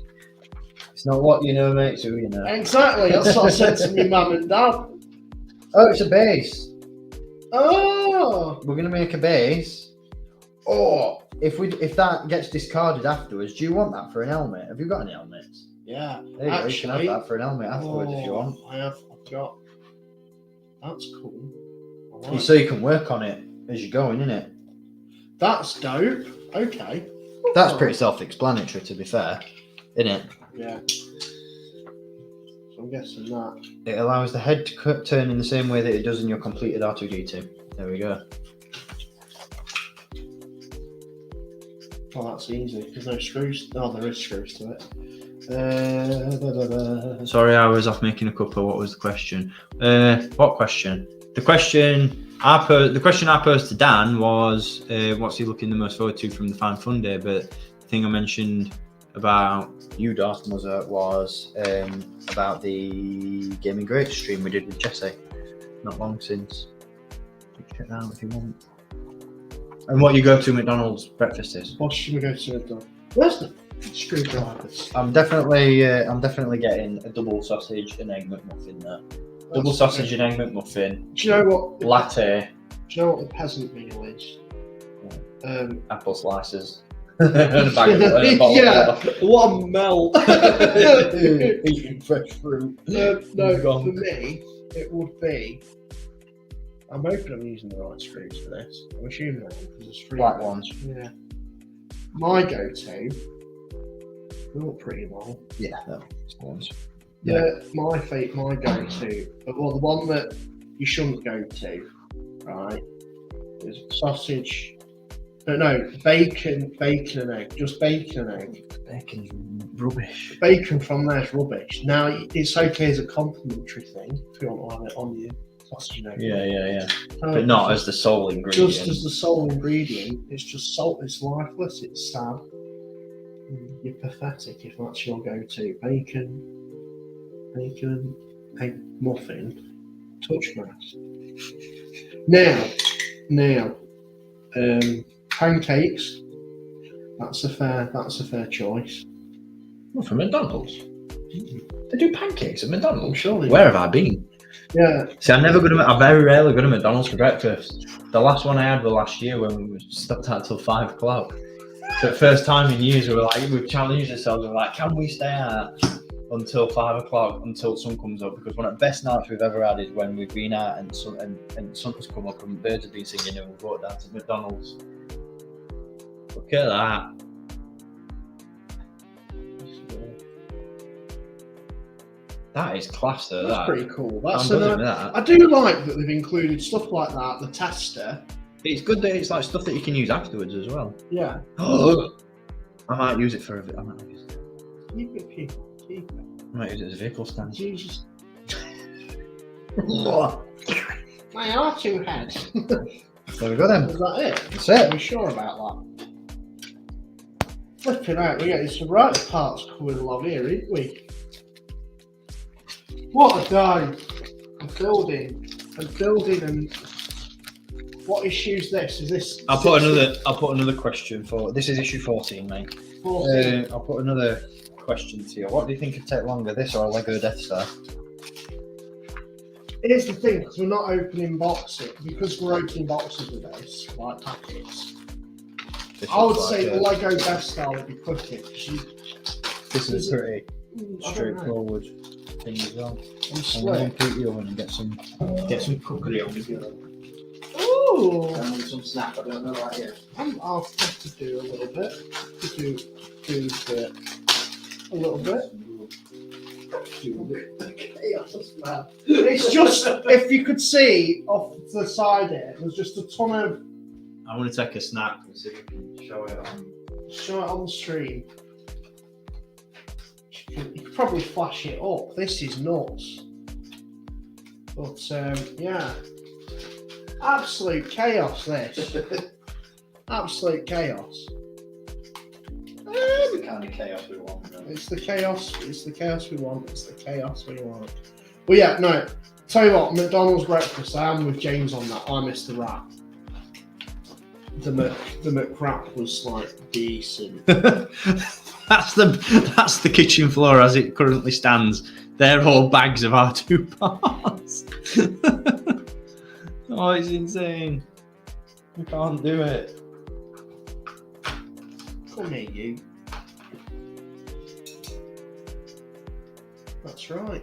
It's not what you know, mate. It's who you know. Exactly. That's what I said to my mum and dad. Oh, it's a base. Oh, We're gonna make a base. Or if that gets discarded afterwards, do you want that for an helmet? Have you got any helmets? yeah. There you go. You can have that for an helmet afterwards if you want. I've got. That's cool. I like So you can work on it as you're going, innit? That's dope. Okay. That's pretty self-explanatory, to be fair, innit? Yeah. So I'm guessing that. It allows the head to turn in the same way that it does in your completed R2-D2. There we go. Oh, that's easy. There's no screws. Oh, there is screws to it. Sorry, I was off making a cuppa. What was the question? What question? The question I posed to Dan was, what's he looking the most forward to from the Fan Fun Day? But the thing I mentioned about You, Darth Muzzer, was about the Gaming Great stream we did with Jesse not long since. Check that out if you want. And what you go to McDonald's breakfast is. What should we go to? Where's the screwdrivers? I'm definitely getting a double sausage and egg McMuffin there. Double sausage and egg McMuffin, Do you know what? latte, Do you know what the peasant meal is? apple slices, and a bag of and a bottle Yeah. of water. What a melt! Eating fresh fruit. No, for Gone. me, it would be. I'm hoping I'm using the right screws for this. I'm assuming that because there's three Black of them. ones. Yeah. My go-to. They look pretty well. Yeah, those ones. Yeah, my go-to, well, the one that you shouldn't go to, right, is sausage. No, bacon and egg. Just bacon and egg. Bacon's rubbish. Bacon from there's rubbish. Now it's okay as a complimentary thing if you want to have it on your sausage and egg. Yeah. But not as the sole ingredient. Just as the sole ingredient. It's just salt. It's lifeless. It's sad. You're pathetic if that's your go-to. Bacon, egg muffin, touch grass. Now, pancakes. That's a fair choice. Well, from McDonald's. They do pancakes at McDonald's. Surely. Where have I been? Yeah. See, I very rarely go to McDonald's for breakfast. The last one I had was last year when we stopped out till 5 o'clock. So the first time in years, we challenged ourselves. We're like, can we stay out until 5 o'clock until sun comes up? Because one of the best nights we've ever had is when we've been out and sun has come up and birds have been singing and we've brought down to McDonald's. Look at that. That is class though. That's pretty cool. That's that. I do like that they've included stuff like that, the tester. It's good that it's like stuff that you can use afterwards as well. Yeah. I might use it for a bit. Keep it, people. Keep it. I might use it as a vehicle stand. Jesus. My R2 head. There we go then. Is that it? That's it. Are we sure about that? Flipping out, we're getting some right parts coming along here, ain't we? What a day! I'm building, and what issue's this? Is this? I'll put another question for this is issue 14, mate. 14. I'll put another question to you. What do you think would take longer, this or a Lego Death Star? Here's the thing, because we're not opening boxes, because we're opening boxes with this, like packets. I would say the Lego Death Star would be quicker. This is pretty straightforward thing as well. I'm going to put you on and get some cookery on together. Ooh! And some snap. I don't know right here. I'll have to do a little bit. A little bit. It's just, if you could see off to the side here, there's just a ton of. I want to take a snap and see if we can show it on the stream. You could probably flash it up. This is nuts. But yeah, absolute chaos. This absolute chaos. It's the kind of chaos we want. It's the chaos. It's the chaos we want. It's the chaos we want. Well, yeah, no. Tell you what, McDonald's breakfast. I am with James on that. I missed the wrap. The McWrap was like decent. That's the kitchen floor as it currently stands. They're all bags of R2 parts. Oh, it's insane. We can't do it. Come here, you. That's right.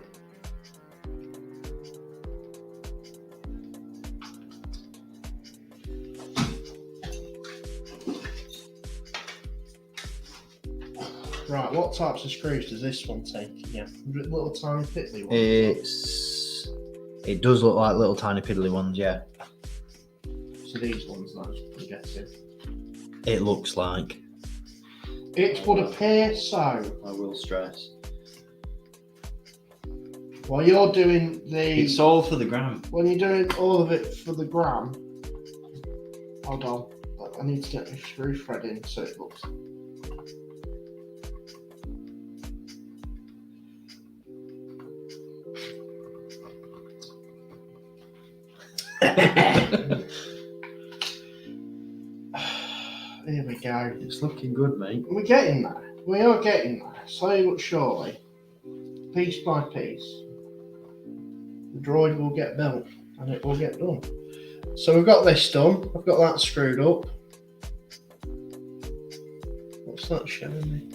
Right, what types of screws does this one take again? Little tiny piddly ones? It does look like little tiny piddly ones, yeah. So these ones, I'm guessing. It looks like. It would appear so. I will stress. While you're doing the... It's all for the gram. When you're doing all of it for the gram... Hold on. I need to get my screw thread in so it looks... Here we go. It's looking good, mate. We're getting there. We are getting there. Slowly but surely, piece by piece, the droid will get built and it will get done. So we've got this done. I've got that screwed up. What's that showing me?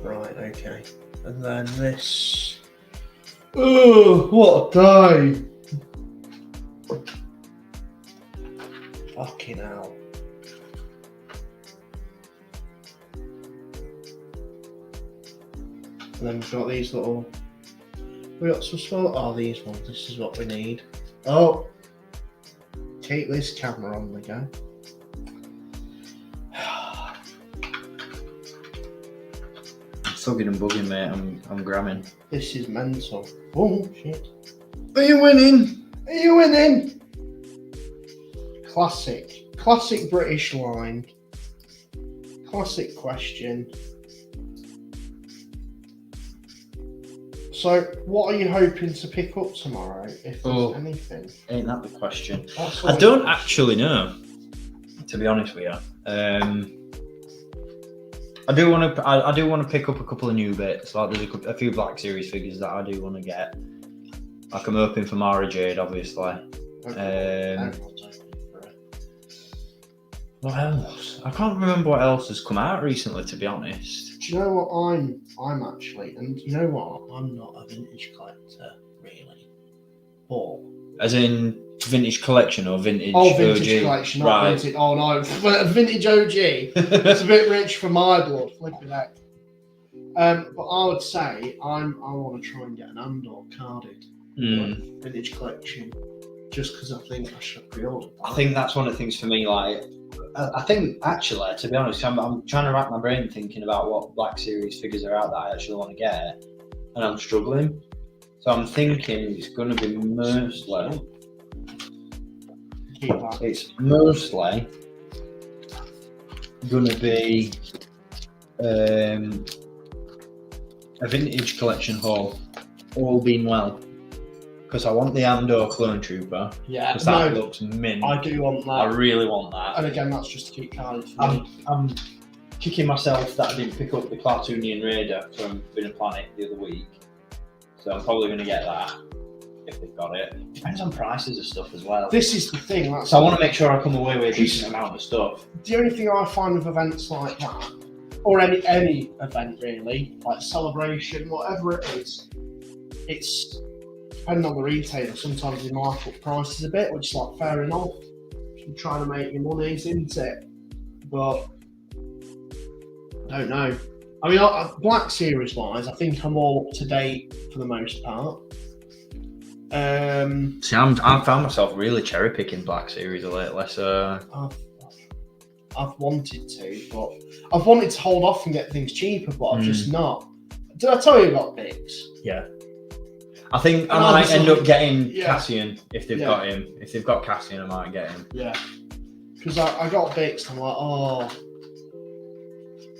Right, okay. And then this. Oh, what a day! Fucking hell. And then we've got these little. We got some small. Oh, these ones. This is what we need. Oh! Keep this camera on the go. Thugging and bugging, mate. I'm gramming. This is mental. Oh, shit. Are you winning? Are you winning? Classic. Classic British line. Classic question. So, what are you hoping to pick up tomorrow, if there's anything? Ain't that the question? That's I don't actually know, to be honest with you. I do want to pick up a couple of new bits. Like there's a few Black Series figures that I do want to get. Like I'm hoping for Mara Jade, obviously. What else? I can't remember what else has come out recently, to be honest. Do you know what I'm actually, and you know what? I'm not a vintage collector, really. Or as in vintage collection or vintage? Oh, vintage OG? collection, not Right. vintage. Oh no, vintage OG. It's a bit rich for my blood. Flipping heck. But I would say I want to try and get an Andor carded vintage collection, just because I think I should pre-order that. I think that's one of the things for me. Like, I think actually, to be honest, I'm trying to rack my brain thinking about what Black Series figures are out that I actually want to get, and I'm struggling. So I'm thinking it's going to be mostly. It's mostly going to be a vintage collection haul, all being well. Because I want the Andor Clone Trooper. Yeah, because that looks mint. I do want that. I really want that. And again, that's just to keep carded for me. I'm kicking myself that I didn't pick up the Cartoonian Raider from Forbidden Planet the other week. So I'm probably going to get that if they've got it. Depends on prices of stuff as well. This is the thing. So I want to make sure I come away with a decent amount of stuff. The only thing I find with events like that, or any event really, like celebration, whatever it is, it's depending on the retailer. Sometimes they mark up prices a bit, which is like fair enough. You're trying to make your money, isn't it? But I don't know. I mean, Black Series wise, I think I'm all up to date for the most part. See, I've found myself really cherry picking Black Series lately. So I've wanted to, but I've wanted to hold off and get things cheaper, but I've just not. Did I tell you about Bix? Yeah. I think I might end up getting Cassian if they've got him. If they've got Cassian, I might get him. Yeah. Because I got Bix and I'm like, oh.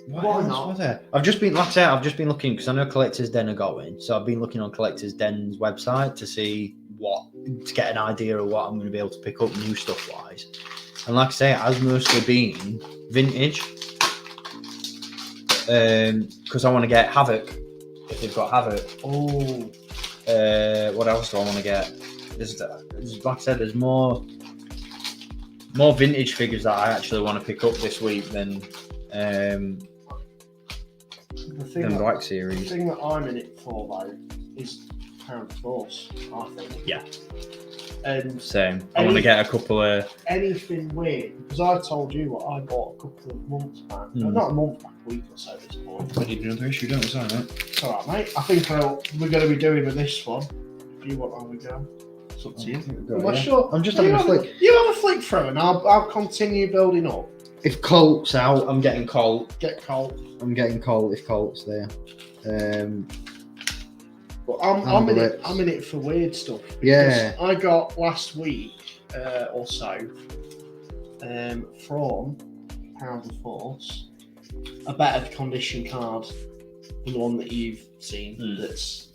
Why not? Was there? I've just been, like I say, I've just been looking because I know Collector's Den are going. So I've been looking on Collector's Den's website to see to get an idea of what I'm going to be able to pick up new stuff wise. And like I say, it has mostly been vintage. Because I want to get Havoc if they've got Havoc. Oh. What else do I want to get? There's, like I said, there's more vintage figures that I actually want to pick up this week than Black Series. The thing that I'm in it for though is Pound Force, I think. Yeah. And same. I want to get a couple of anything weird because I told you what I bought a couple of months back. Not a month back, a week or so at this point. I did another issue, don't we? Sorry, mate. It's alright, mate. I think we're going to be doing with this one. If you want, how we go. It's up to you. Am I sure? I'm just having a flick. You have a flick through, and I'll continue building up. If Colt's out, I'm getting Colt. Get Colt. I'm getting Colt if Colt's there. But I'm in it for weird stuff. Yeah. I got last week or so from Pound of Force a better condition card than the one that you've seen. That's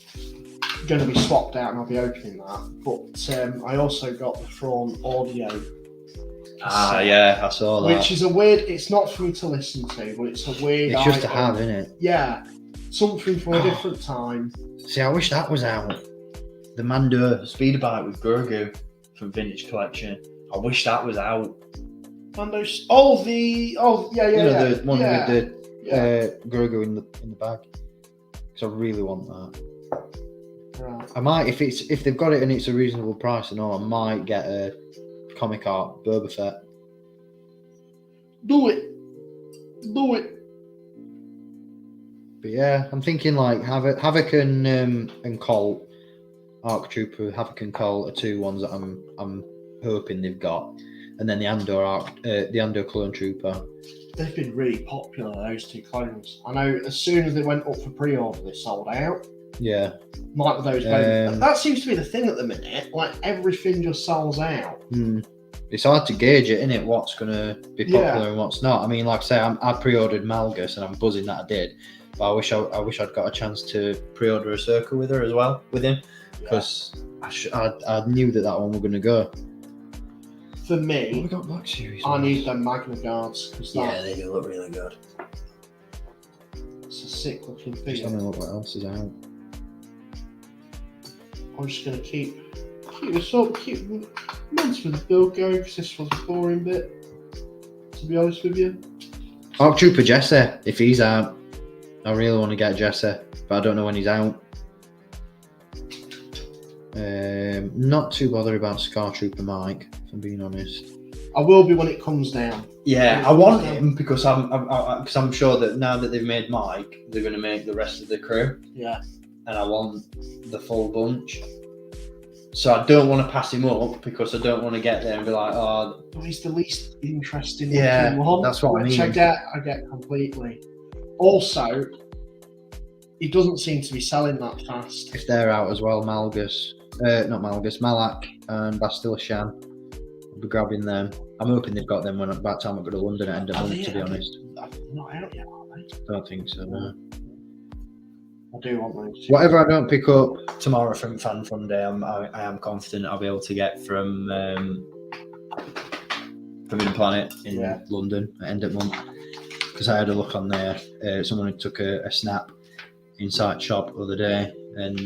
going to be swapped out, and I'll be opening that. But I also got the Thrawn audio. Yeah, I saw that. Which is a weird. It's not for me to listen to, but it's a weird. It's just to have, isn't it? Yeah, something from a different time. See, I wish that was out. The Mando speeder bike with Grogu from Vintage Collection. I wish that was out. Mando's. Oh, yeah. The one with the Grogu in the bag. Because I really want that. Right. I might, if they've got it and it's a reasonable price and all, I might get a comic art Boba Fett. Do it. But yeah, I'm thinking like Havoc and Colt, Arc Trooper, Havoc and Colt are two ones that I'm hoping they've got, and then the Andor Clone Trooper. They've been really popular, those two clones. I know as soon as they went up for pre-order, they sold out. Yeah. Like with those both. That seems to be the thing at the minute. Like everything just sells out. It's hard to gauge it, isn't it? What's going to be popular and what's not. I mean, like I say, I pre-ordered Malgus and I'm buzzing that I did. But I wish I'd got a chance to pre-order a circle with her as well, with him, because I knew that one were going to go. For me, we got Black Series. I need them Magna Guards. They do look really good. It's a sick looking Just figure. having a look what else is out. I'm just going to keep this up, keep months with the build going, because this was a boring bit, to be honest with you. Arc Trooper Jesse, if he's out. I really want to get Jesse, but I don't know when he's out. Not too bothered about Scar Trooper Mike, if I'm being honest. I will be when it comes down. Yeah, I want him because I'm sure that now that they've made Mike, they're going to make the rest of the crew. Yeah. And I want the full bunch. So I don't want to pass him up because I don't want to get there and be like, oh. But he's the least interesting Yeah, looking one. that's what I which mean. I get completely. Also, he doesn't seem to be selling that fast. If they're out as well, Malak and Bastila Shan. I'll be grabbing them. I'm hoping they've got them by the time I go to London at end of month, to be honest. They're not out yet, are they? I don't think so, no. I do want those. Whatever I don't pick up tomorrow from Fan Fun Day, I am confident I'll be able to get from Forbidden Planet in London at end of month. Because I had a look on there. Someone had took a snap inside shop the other day, and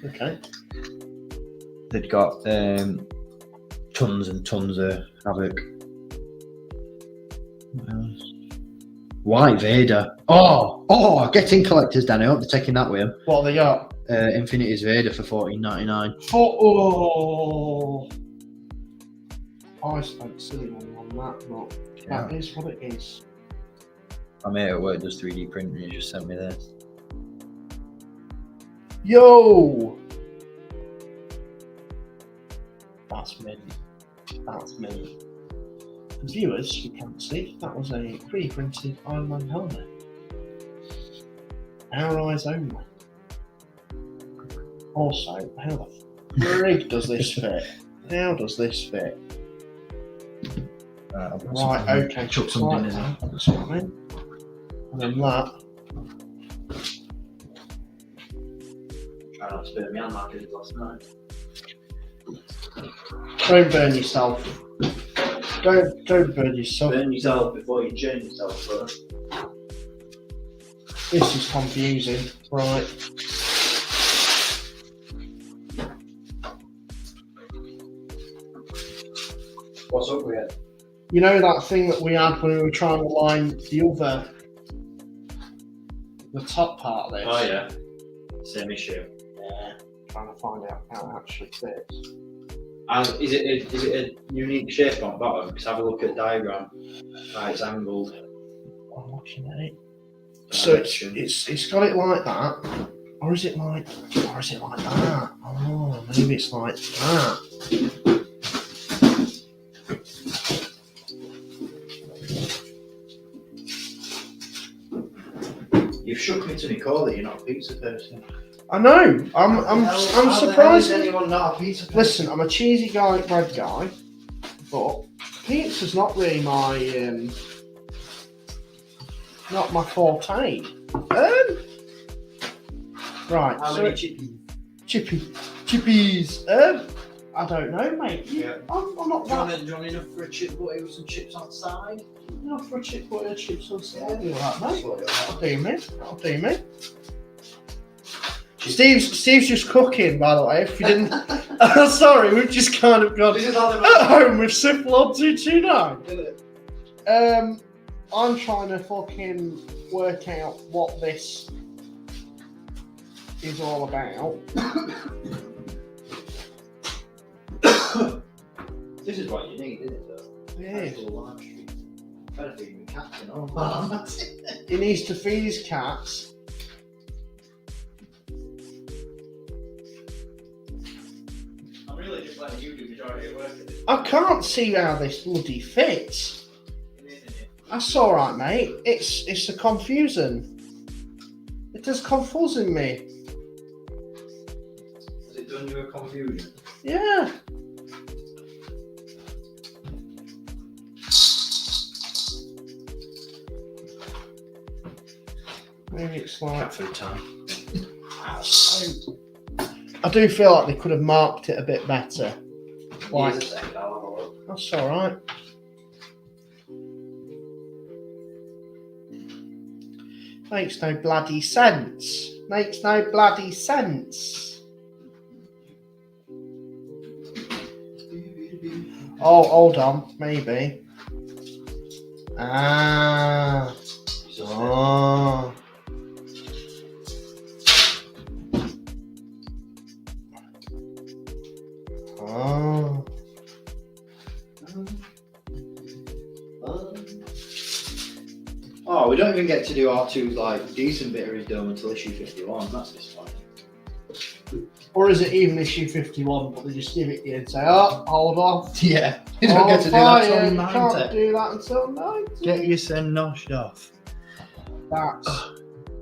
okay. they'd got tons and tons of Havoc. What else? White Vader. Oh, getting collectors, Danny. I hope they're taking that with him. What have they got? Infinity's Vader for $14.99. Oh, I spent silly money on that, but that is what it is. My mate at work does 3D printing. He just sent me this. Yo! That's me. For viewers, you can't see, that was a pre-printed Iron Man helmet. Our eyes only. Also, how the frig does this fit? How does this fit? Right, okay. Chuck something in That, that's fine. And then that. Try not to burn me hand like I did last night. Don't burn yourself. Don't burn yourself. Burn yourself before you burn yourself, bro. This is confusing. Right. What's up with it? You know that thing that we had when we were trying to line the top part of this? Oh yeah. Same issue. Yeah. Trying to find out how it actually fits. And is it a unique shape on bottom? Because have a look at the diagram. Right, it's angled. I'm looking at it. So it's got it like that, or is it like that? Oh, maybe it's like that. You've shook me to my core that you're not a pizza person. I know. I'm surprised. How is anyone not a pizza person? Listen, I'm a cheesy garlic bread guy, but pizza's not really my not my forte. Right. How so many chippies? Chippies. I don't know, mate. Yeah. I'm not that. Do you want enough for a chip butty with some chips on the side? Enough for a chip butter, chips on side. You like, mate? That'll That'll do me. Steve's just cooking, by the way. If you didn't, sorry, we've just kind of gone at home with simple R2-D2. I'm trying to fucking work out what this is all about. This is what you need, isn't it? Though? Yeah. Better feed me cats, you know. He needs to feed his cats. I'm really just letting you do the majority of work at this. I can't see how this bloody fits. That's all right, mate. It's a confusing. It is confusing me. Has it done you a confusion? Yeah. maybe it's like Cat food time. I do feel like they could have marked it a bit better. Like, Here's a second, I'll have a look. that's all right. Makes no bloody sense. Makes no bloody sense. Oh, hold on, maybe. Ah. Oh. Oh. Oh, we don't even get to do R2's like decent bit of his dome until issue 51. That's disappointing. Or is it even issue 51, but they just give it to you and say, oh, hold on. Yeah, you don't get to do that until You can't 90. do that until 90. Get your send noshed off.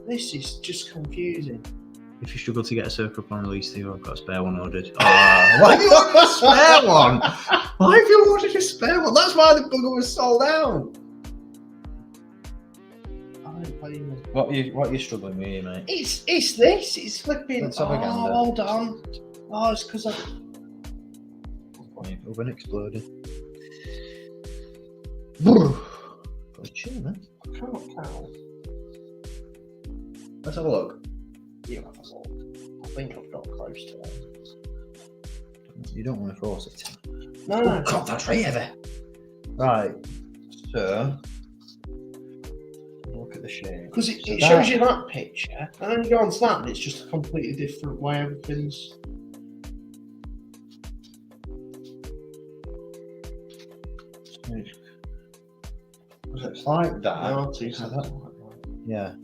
This is just confusing. If you struggle to get a circle upon release, Theo, I've got a spare one ordered. Oh, why have you ordered a spare one? Why have you ordered a spare one? That's why the bugger was sold out. I don't blame you. What are you struggling with here, mate? It's this. It's flipping. Let's have a gander. Hold on. Oh, it's because I. Oven exploded. Got a chill, man. I can't count. Let's have a look. You have a look. I think I've got close to it. You don't want to force it. No. Oh, God, that's right heavy. Right. So, look at the shape. Because it So shows you that picture, and then you go on to that, and it's just a completely different way everything's. It's like that. No, too So sad. that- Yeah.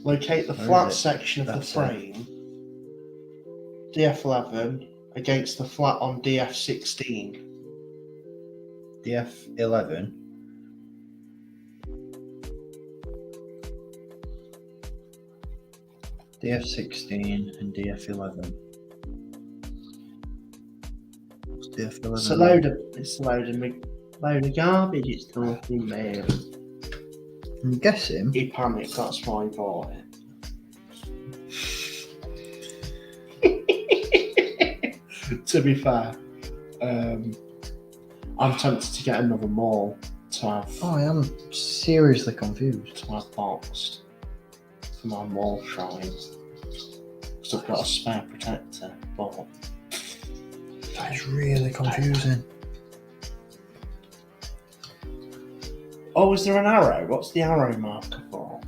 Locate the Where flat is it? section of That's the it. frame. DF11 against the flat on DF16. DF11. DF16 and DF11. What's DF11? It's a load of garbage. It's talking, man. I'm guessing. He panicked. That's why he bought it. To be fair, I'm tempted to get another mall to have Oh, I am seriously confused. boxed for my wall shrine because I've got a spare protector. But That is really confusing. oh, is there an arrow? What's the arrow marker for?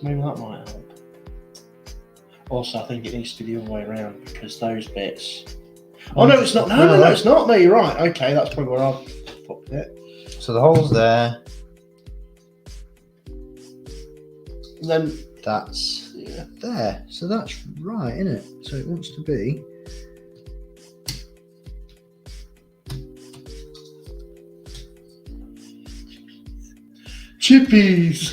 Maybe that might help. Also, I think it needs to be the other way around because those bits. Oh no, it's not. No, it's not. No, you're right. Okay, that's probably where I've fucked it. So the hole's there. And then That's there. So that's right, isn't it? So it wants to be. Chippies,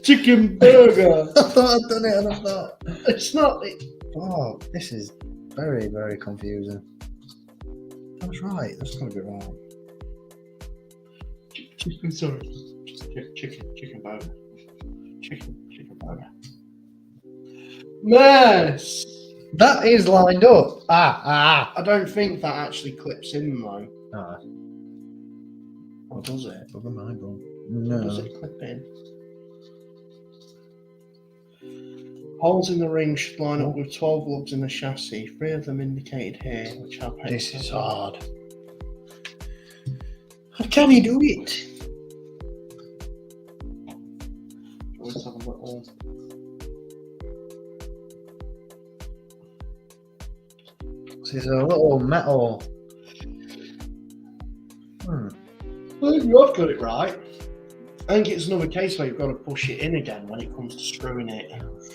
chicken burger. I thought I'd done it and I thought, It's not. oh, this is very, very confusing. That's right. That's got to be right. Chicken, sorry. Chicken burger. Chicken burger. Mess. That is lined up. Ah. I don't think that actually clips in though. Ah. Or does it? Bugger my bum. Or does No. it clip in? Holes in the ring should line up with 12 lugs in the chassis. 3 of them indicated here, which I'll pay. This is hard. How can he do it? Always have a little. This is a little metal. I think you have got it right. I think it's another case where you've got to push it in again when it comes to screwing it.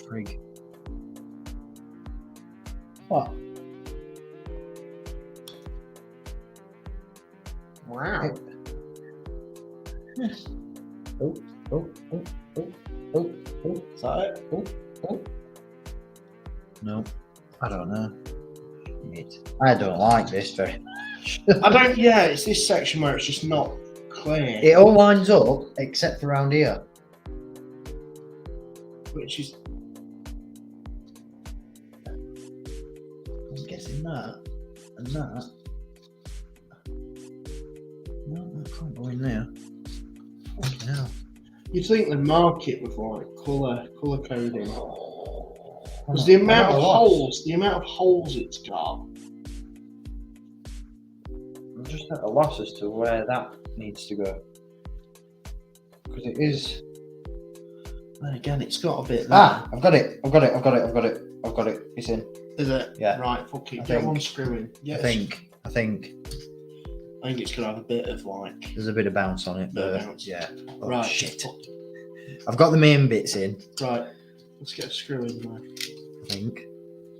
Frig. What? Wow. Oh. Is that it? No. I don't know. I don't like this very much. I don't. Yeah, it's this section where it's just not clear. It all lines up except for around here. Which is. I'm guessing that and that. No, that can't go in there. Fucking hell. You'd think they'd mark it with like colour coding. Because the amount of holes it's got. I'm just at a loss as to where that needs to go. Because it is. And again, it's got a bit. I've got it. It's in. Is it? Yeah. Right, fuck it. I Get think- one screw in. Yes. I think I think it's gonna have a bit of like. there's a bit of bounce on it. Bit of But bounce. yeah. Oh, Right. shit. I've got the main bits in. Right. Let's get a screw in there. I think.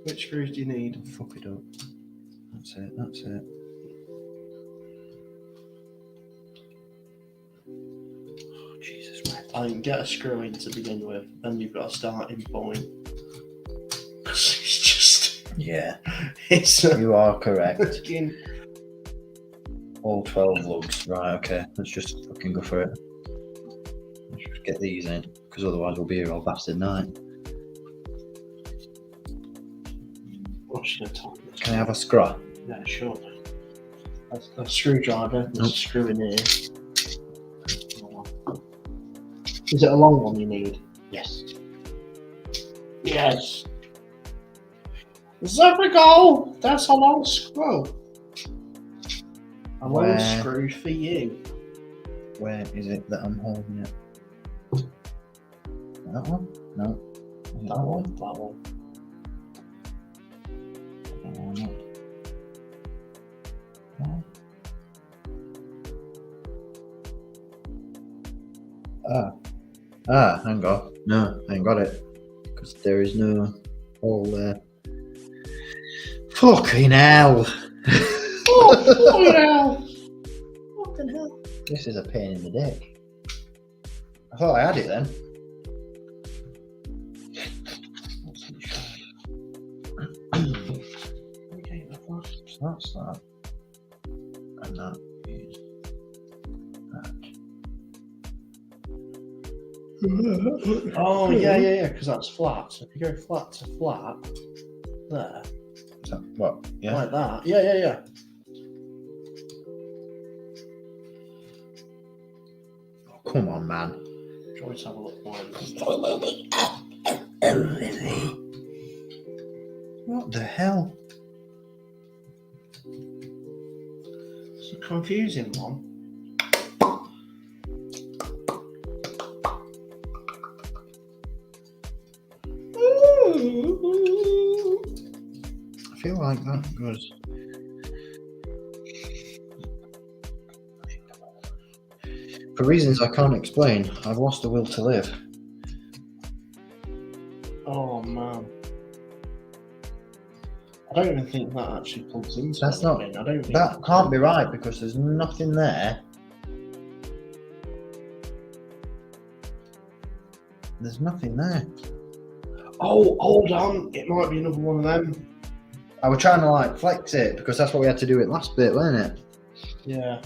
Which screws do you need? Fuck it up. That's it. Oh, Jesus, man. I can get a screw in to begin with. Then you've got a starting point. It's just. Yeah, It's. you are correct. Fucking. All 12 lugs. Right, okay. Let's just fucking go for it. Let's just get these in, because otherwise we'll be here all bastard night. What's the time? Can I have a screw? Yeah, sure. That's a screwdriver. There's a screw in here. Is it a long one you need? Yes. Yes. There we go. That's a long screw. A long Where? screw for you. Where is it that I'm holding it? That one? No. Is it That one. That one. That one, no. Hang on. No, I ain't got it. Because there is no hole there. Fucking hell! Oh, yeah. Fucking hell. This is a pain in the dick. I thought I had it then. Okay, So that's that. And that is that. Oh, yeah, because that's flat. So if you go flat to flat, there, So, what? Yeah. like that. Yeah. Oh, come on, man. Do you want me to have a look behind What the hell? It's a confusing one. I feel like that goes. For reasons I can't explain, I've lost the will to live. Oh man. I don't even think that actually plugs into That's not. anything. I don't think That can't be right because there's nothing there. There's nothing there. Oh, hold on. It might be another one of them. I was trying to like flex it because that's what we had to do it last bit, wasn't it? Yeah.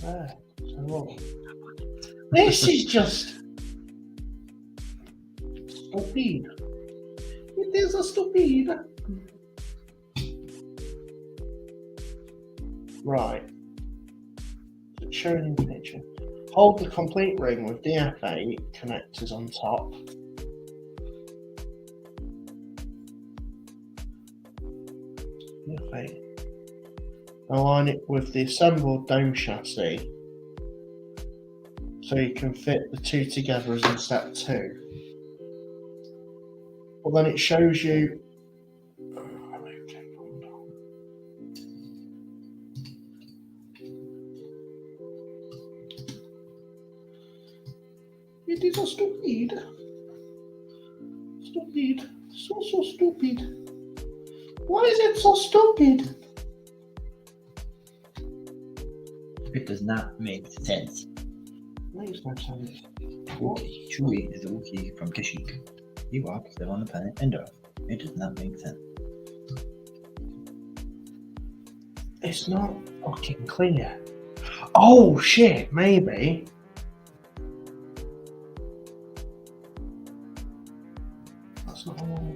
There. So look. This is just stupid. It is a stupid. Right. It's shown in the picture. Hold the complete ring with DFA connectors on top. DFA. Align it with the assembled dome chassis so you can fit the two together as in step 2. But then it shows you. It is a stupid. Stupid. So stupid. Why is it so stupid? It does not make sense. Makes no sense. Wookiee. Chewie is a Wookiee from Kashyyyk. Ewoks live on the planet Endor. It does not make sense. It's not fucking clear. Oh shit, maybe. That's not all.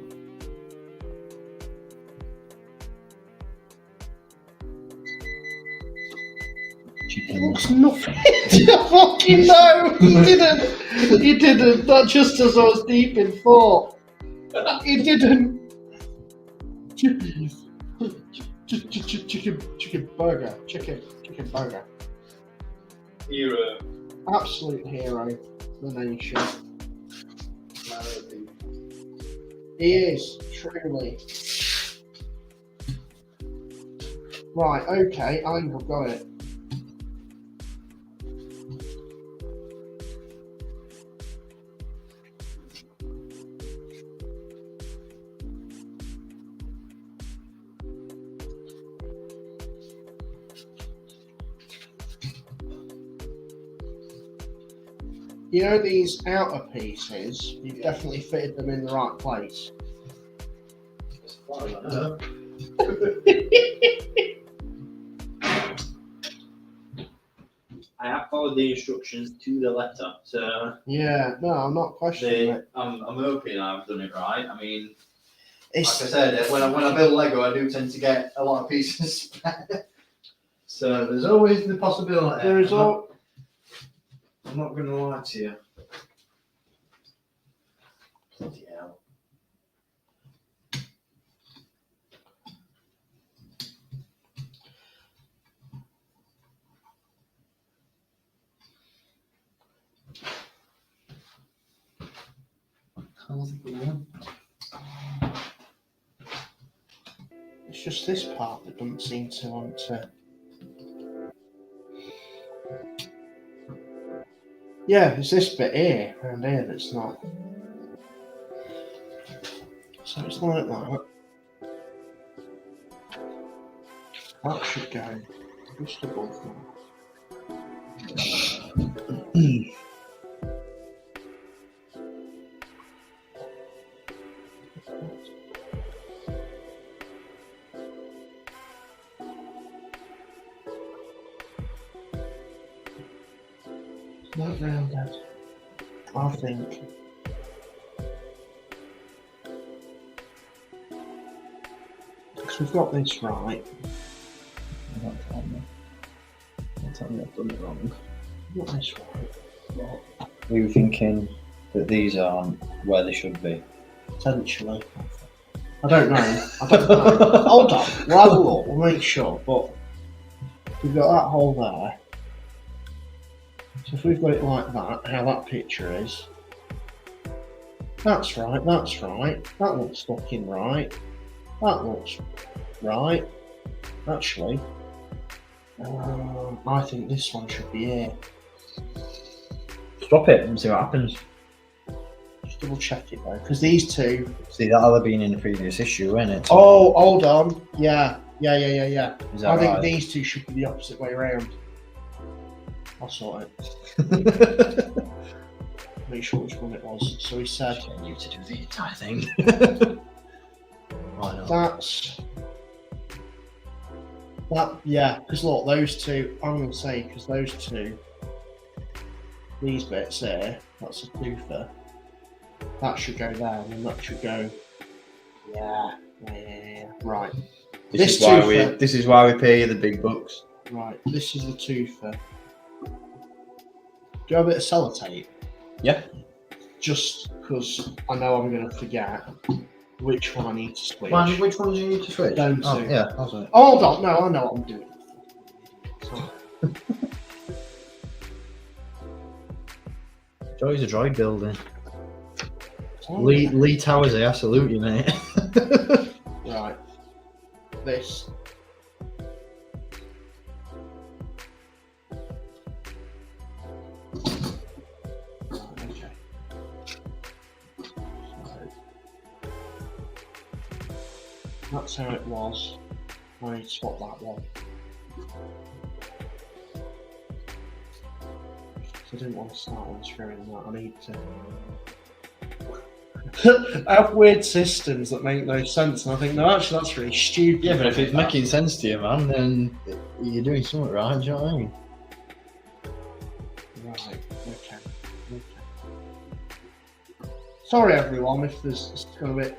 It looks nothing. Fucking no, he didn't. He didn't. Not just as I was deep in thought. He didn't. Chicken burger. Chicken burger. Hero. Absolute hero for the nation. He is, truly. Right, okay, I think I've got it. You know these outer pieces, you've definitely fitted them in the right place. I have followed the instructions to the letter, so Yeah, no, I'm not questioning it. I'm hoping I've done it right. I mean, It's, like I said, when I build Lego, I do tend to get a lot of pieces spare. So there's always the possibility. there is all. I'm not going to lie to you. Bloody hell. How's it going? It's just this part that doesn't seem to want to. Yeah, it's this bit here, around here, that's not. So it's like that. That should go just above that. Not rounded, I think. Because we've got this right. Don't tell me I've done it wrong. Got this right. We were thinking that these aren't where they should be. Potentially. I don't know. Hold on. We'll have a look. We'll make sure. But we've got that hole there. So if we've got it like that, how that picture is. That's right. That's right. That looks fucking right. That looks right. Actually, I think this one should be here. Stop it and see what happens. Just double check it though, because these two. See, that other been in the previous issue, isn't it? Oh, hold on. Yeah. Is I that think right? these two should be the opposite way around. I'll sort it. Make sure which one it was. So he said. Getting you to do the entire thing. Why not? That's. That, yeah, because look, those two, I'm going to say, because those two, these bits there, that's a twofer. That should go there, and then that should go. Yeah. Right. This is why we pay you the big bucks. Right, this is the twofer. Do you have a bit of sellotape? Yeah. Just because I know I'm going to forget which one I need to switch. Which ones do you need to switch? Down Oh, to. yeah, I'll do it. Hold on, no, I know what I'm doing. Joy's a droid building. Oh, Lee Towers, I salute you, mate. Right. This. Right, okay. that's how it was. I need to swap that one. I didn't want to start unscrewing that. I need to. I have weird systems that make no sense, and I think, no, actually, that's really stupid. Yeah, but if it's making sense to you, man, then you're doing something right. Do you know what I mean? Right. Okay. Sorry, everyone, if there's going to be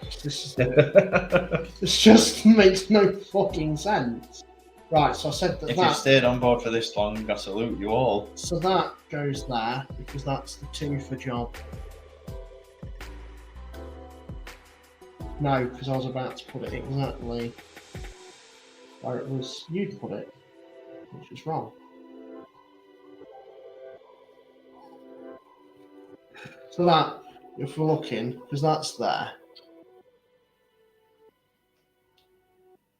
this just makes no fucking sense. Right, so I said that. If you've stayed on board for this long, I salute you all. So that goes there because that's the 2 for job. No, because I was about to put it exactly where it was you'd put it, which is wrong. So that, if we're looking, because that's there.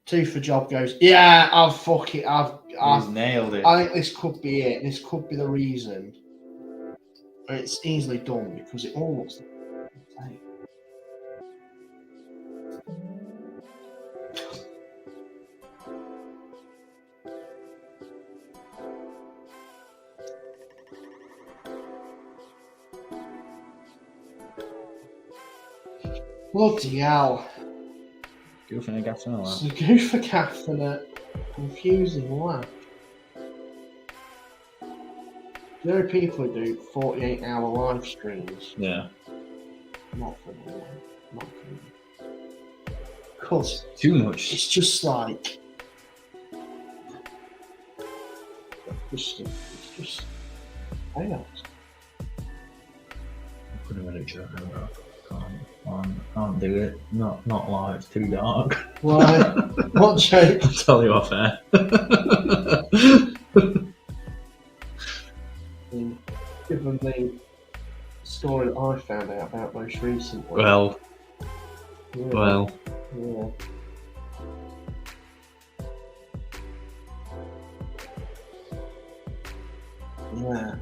2 for job goes, yeah, I've nailed it. I think this could be it. This could be the reason. And it's easily done because it all looks the same. Bloody hell. Goofing and gaffing all that. So go for caffeine, confusing laugh. There are people who do 48-hour live streams. Yeah. Not for me. Not for me. Because Too much. it's just like... It's just chaos. I could have had a joke about can't do it. Not live. It's too dark. Why? What joke? I'll tell you off air. Given the story that I found out about most recently. Well. Yeah. Yeah.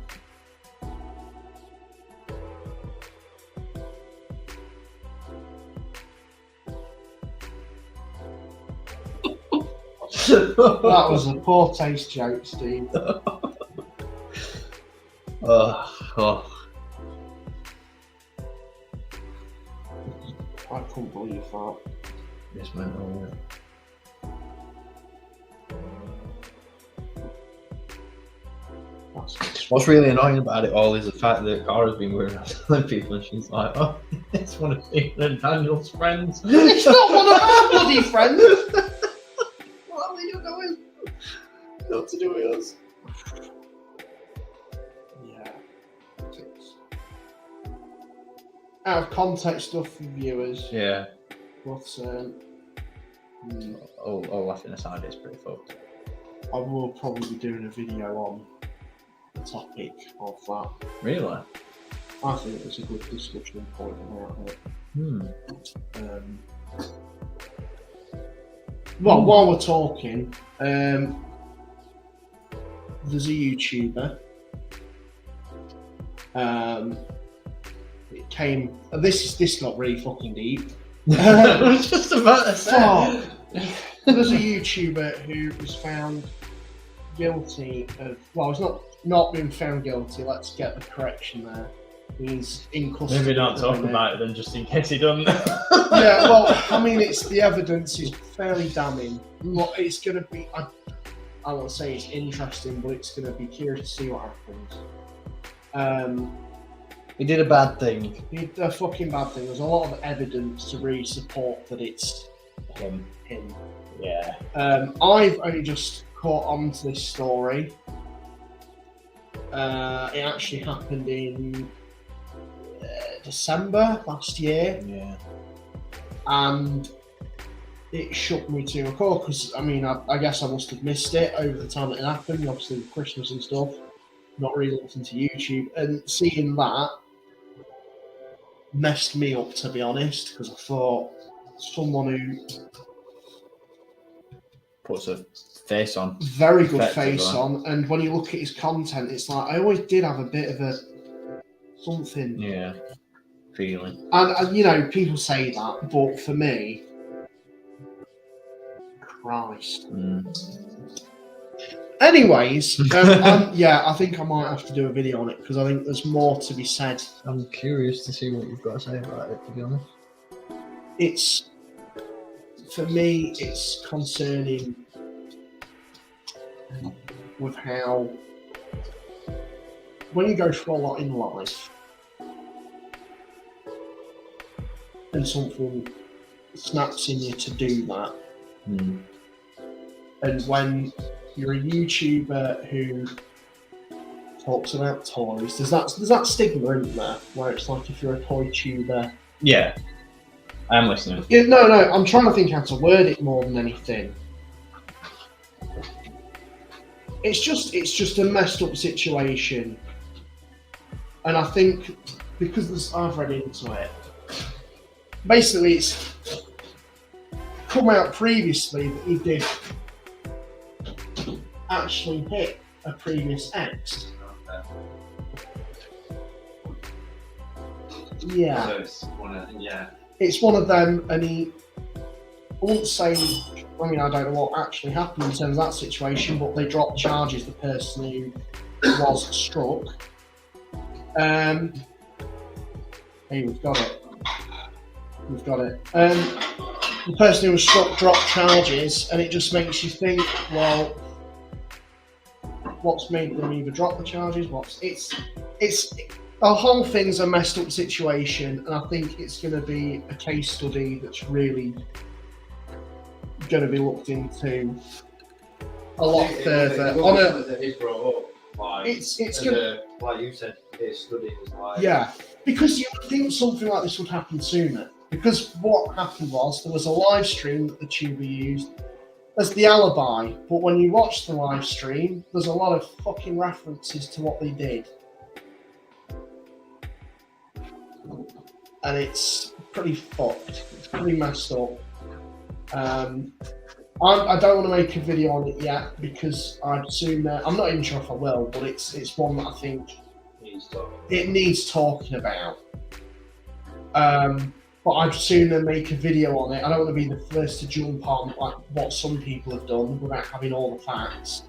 That was a poor taste joke, Steve. Oh. I couldn't believe that. It's mental. What's really annoying about it all is the fact that Cara's been worried about telling people, and she's like, "Oh, it's one of Stephen and Daniel's friends." It's not one of our bloody friends. What are you doing? Not to do with us. Yeah. It's out of context stuff for viewers. Yeah. But All laughing aside, it's pretty fucked. I will probably be doing a video on the topic of that. Really? I think it's a good discussion point about it. Well, while we're talking, there's a YouTuber. It came. This got really fucking deep. I was just about to say. There's a YouTuber who was found guilty of. Well, he's not been found guilty. Let's get the correction there. He's in custody. Maybe not talk about it then, just in case he doesn't. Yeah, well, I mean, the evidence is fairly damning. But it's going to be, I won't say it's interesting, but it's going to be curious to see what happens. He did a bad thing. He did a fucking bad thing. There's a lot of evidence to really support that it's Him. Yeah. I've only just caught on to this story. It actually happened in December last year. Yeah. And it shook me to a core because, I mean, I guess I must have missed it over the time that it happened, obviously with Christmas and stuff. Not really listening to YouTube. And seeing that messed me up, to be honest, because I thought someone who Puts a face on. very good face on, and when you look at his content, it's like I always did have a bit of a something. Yeah. Feeling. And you know, people say that, but for me, Christ. Anyways, yeah, I think I might have to do a video on it because I think there's more to be said. I'm curious to see what you've got to say about it, to be honest. It's, for me, it's concerning with how, when you go through a lot in life and something snaps in you to do that, and when you're a YouTuber who talks about toys, there's that stigma, isn't there, where it's like if you're a toy tuber. Yeah, I'm listening. Yeah, no, I'm trying to think how to word it more than anything. It's just a messed up situation, and I think because I've read into it. Basically, it's come out previously that he did actually hit a previous ex. Yeah. So it's It's one of them, and I won't say, I mean, I don't know what actually happened in terms of that situation, but they dropped charges, the person who was struck. Hey, we've got it. The person who was struck dropped charges, and it just makes you think, well, what's made them either drop the charges? It's the whole thing's a messed up situation, and I think it's going to be a case study that's really going to be looked into a lot further. It's going to, like you said, case study is like, yeah, because you would think something like this would happen sooner. Because what happened was there was a live stream that the tuber used as the alibi, but when you watch the live stream, there's a lot of fucking references to what they did. And it's pretty fucked. It's pretty messed up. I don't want to make a video on it yet because I'd assume I'm not even sure if I will, but it's one that I think it needs talking about. But I'd sooner make a video on it. I don't want to be the first to jump on like what some people have done without having all the facts.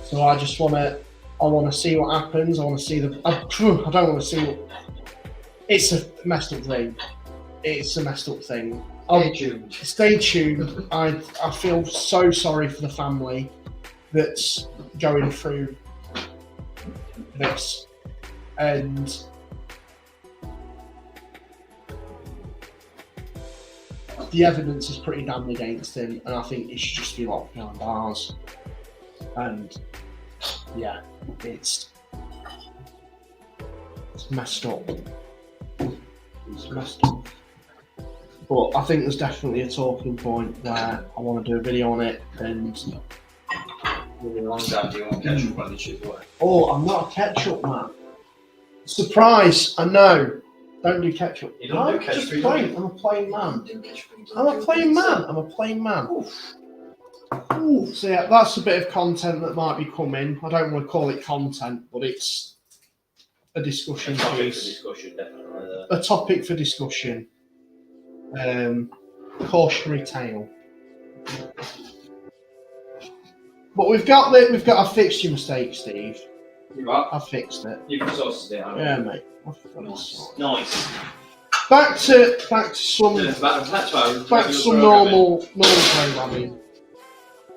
So I just want to see what happens. I want to see I don't want to see what. It's a messed up thing. It's a messed up thing. Stay tuned. I feel so sorry for the family that's going through this, and the evidence is pretty damned against him, and I think he should just be locked behind bars. And yeah, it's messed up. It's messed up. But I think there's definitely a talking point where I want to do a video on it. And really long time. Do you want ketchup on the chip away? Oh, I'm not a ketchup man. Surprise! I know. Don't do ketchup. You don't do ketchup. Just plain. I'm a plain man. I'm a plain man. Ooh. So yeah, that's a bit of content that might be coming. I don't want to call it content, but it's a discussion piece. A topic for discussion. Cautionary tale. But I've fixed your mistake, Steve. You what? I've fixed it. You've sorted it out. Yeah, mate. Nice. Back to some normal programming.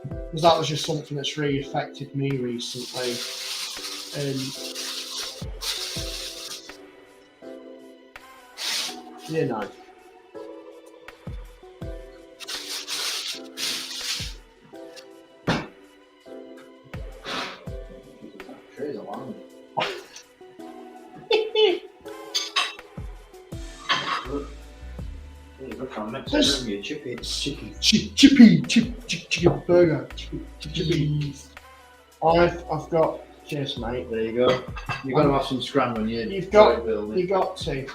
Because that was just something that's really affected me recently. You know. Chippy burger. Chippy. I've got. Cheers, mate. There you go. You've got to have some scrambling. You've got to.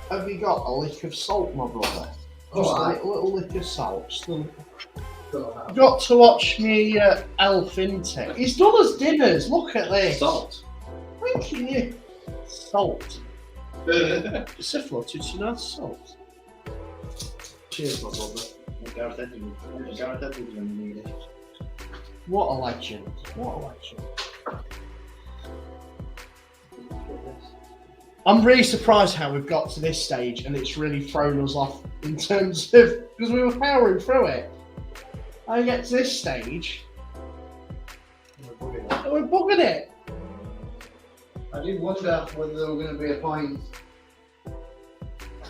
Have you got a lick of salt, my brother? Just a little lick of salt. You've got to watch me Elf Intake. He's done us dinners. Look at this. Salt. Thanking you. Salt. Syphilis, did you know salt? Cheers, my brother. Gareth Edwards when you need it. What a legend. What a legend. I'm really surprised how we've got to this stage and it's really thrown us off in terms of, because we were powering through it. I get to this stage and we're bugging it. I did wonder whether there were going to be a point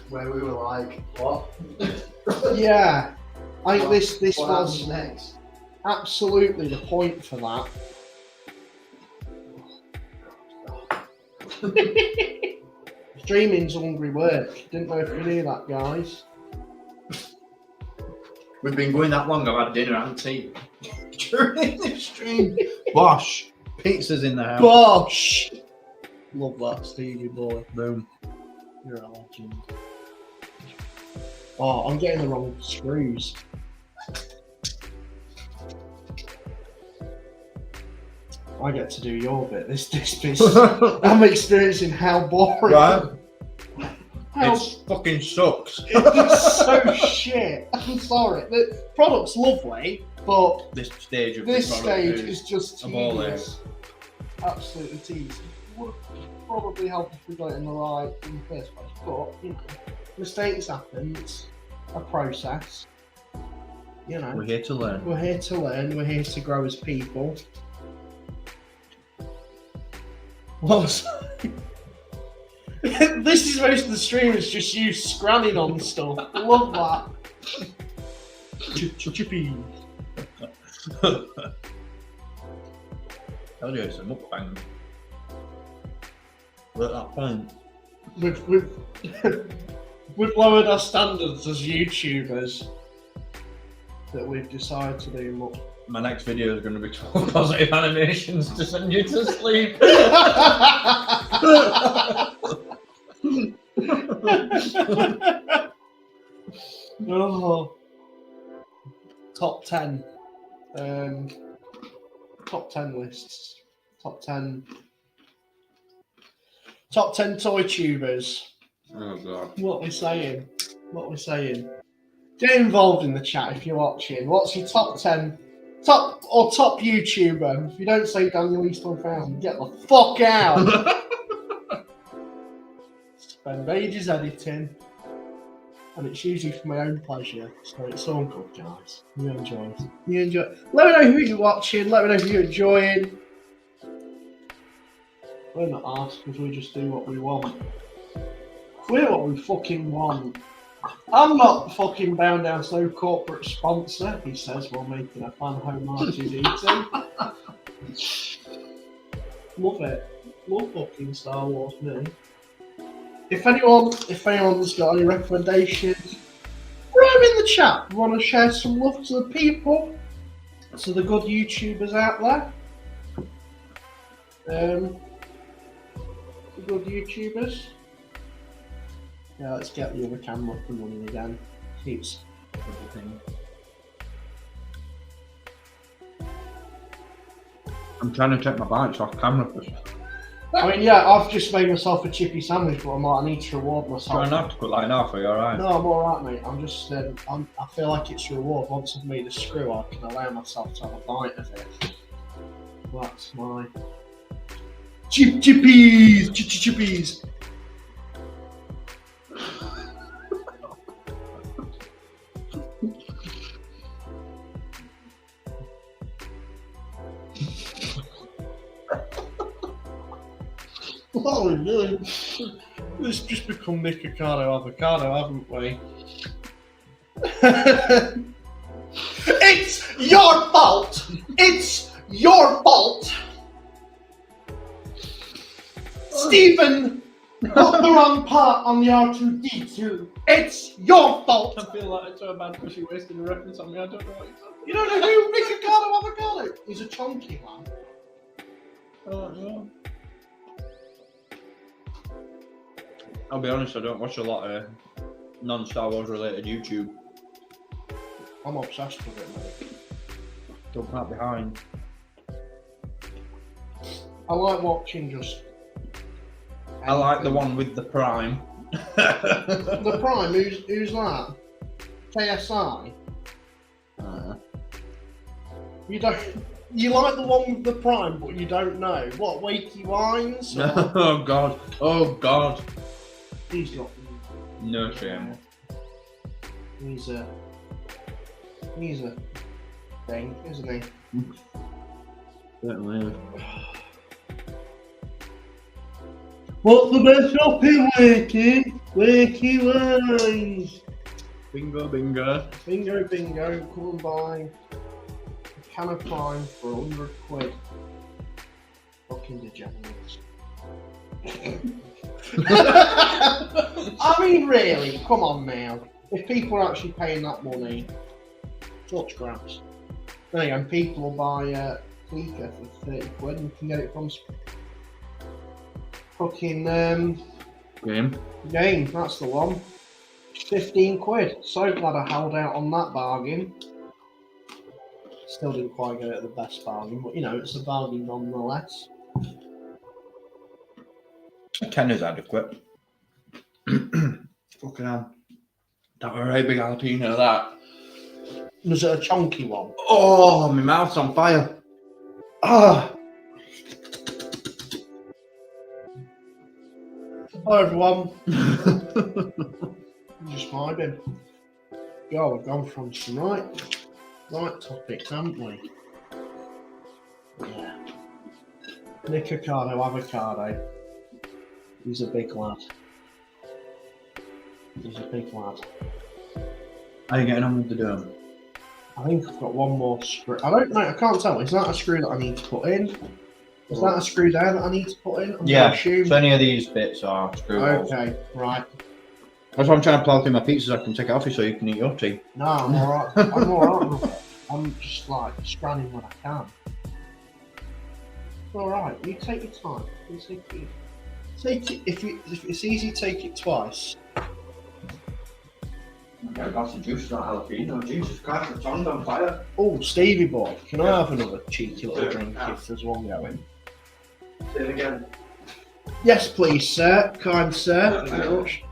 where we were like, what? Yeah. I think this what was next. absolutely the point for that. Streaming's hungry work. Didn't know if you knew that, guys. We've been going that long. I've had dinner and tea during the stream. Bosh. Pizza's in the house. Gosh! Love that, Stevie boy. Boom. You're a legend. Oh, I'm getting the wrong screws. I get to do your bit. This I'm experiencing how boring. Right. How It fucking sucks. it's so shit. I'm sorry. The product's lovely, but This stage of this the product stage is just a ball ache. tedious. Absolutely tedious. Would probably help if we got it in the right in the first place. But you know, mistakes happen. It's a process. You know, We're here to learn. we're here to learn. We're here to grow as people. What was this is most of the stream is just you scranning on stuff. Love that. Chippy. Tell you it's a mukbang. But at that point, We've lowered our standards as YouTubers that we've decided to do more. my next video is going to be 12 positive animations to send you to sleep. Oh. Top 10. Top 10 lists. Top 10 toy tubers. Oh god. What we saying? What we saying? Get involved in the chat if you're watching. What's your top 10? Top YouTuber? If you don't say Daniel East 1000, get the fuck out. Spend ages editing. And it's usually for my own pleasure. So it's all good, guys. You enjoy it. You enjoy it. Let me know who you're watching. Let me know if you're enjoying. We're not asked because we just do what we want. We're what we fucking want. I'm not fucking bound down to no corporate sponsor, he says while making a Fanhome R2-D2. Love it. Love fucking Star Wars, me. If anyone's got any recommendations, write them in the chat. We want to share some love to the people, to the good YouTubers out there. The good YouTubers. Yeah, let's get the other camera up and running again. Keeps everything. I'm trying to take my bites off camera. I mean, yeah, I've just made myself a chippy sandwich, but I need to reward myself. Try not to put that in half, are you alright? No, I'm alright, mate. I'm just, I feel like it's a reward. Once I've made a screw, I can allow myself to have a bite of it. That's my chippies. What are we doing? It's just become Nikocado Avocado, haven't we? It's your fault! It's your fault! Stephen put the wrong part on the R2-D2. It's your fault! I feel like it's so bad because you wasted a reference on me. I don't know what you're talking You don't know who Nikocado Avocado? He's a chunky man. about. Oh, I'll be honest, I don't watch a lot of non-Star Wars related YouTube. I'm obsessed with it, mate. Don't come behind. I like watching just... I like the one with the Prime. The Prime, who's that? KSI. You don't. You like the one with the Prime, but you don't know what Wakey Wines. Or... Oh God! Oh God! He's got No shame. He's a thing, isn't he? Certainly. What's the best shopping, Wakey? Wakey Wines. Bingo, bingo. Bingo, bingo. Come and buy a can of Prime for 100 quid. Fucking degenerates. I mean, really, come on now. If people are actually paying that money, such grabs. There you go, and people will buy Fleeker for 30 quid and you can get it from fucking Game. that's the one. 15 quid. So glad I held out on that bargain. Still didn't quite get it at the best bargain, but you know, it's a bargain nonetheless. 10 is adequate. Fucking hell. That were a very big jalapeno, that. Was it a chunky one? Oh, my mouth's on fire. Ah. Hi everyone. Just vibing. Yo, we've gone from some right topics, haven't we? Yeah. Nick Avocado. He's a big lad. He's a big lad. How are you getting on with the dome? I think I've got one more screw. I don't know. I can't tell. Is that a screw that I need to put in? Is that a screw there that I need to put in? Yeah. So any of these bits are screw holes. Okay, right. That's why I'm trying to plough through my pizzas. I can take it off you so you can eat your tea. No, I'm alright. I'm alright with it. I'm just like scanning when I can. It's alright. You take your time. You take it. If it's easy, take it twice. Okay, I've got some juice, not jalapeno. Jesus Christ, the tongue's on fire. Oh, Stevie boy, can I have another cheeky little drink if there's one going? Say it again. Yes, please, sir. Kind sir. Thank you very much.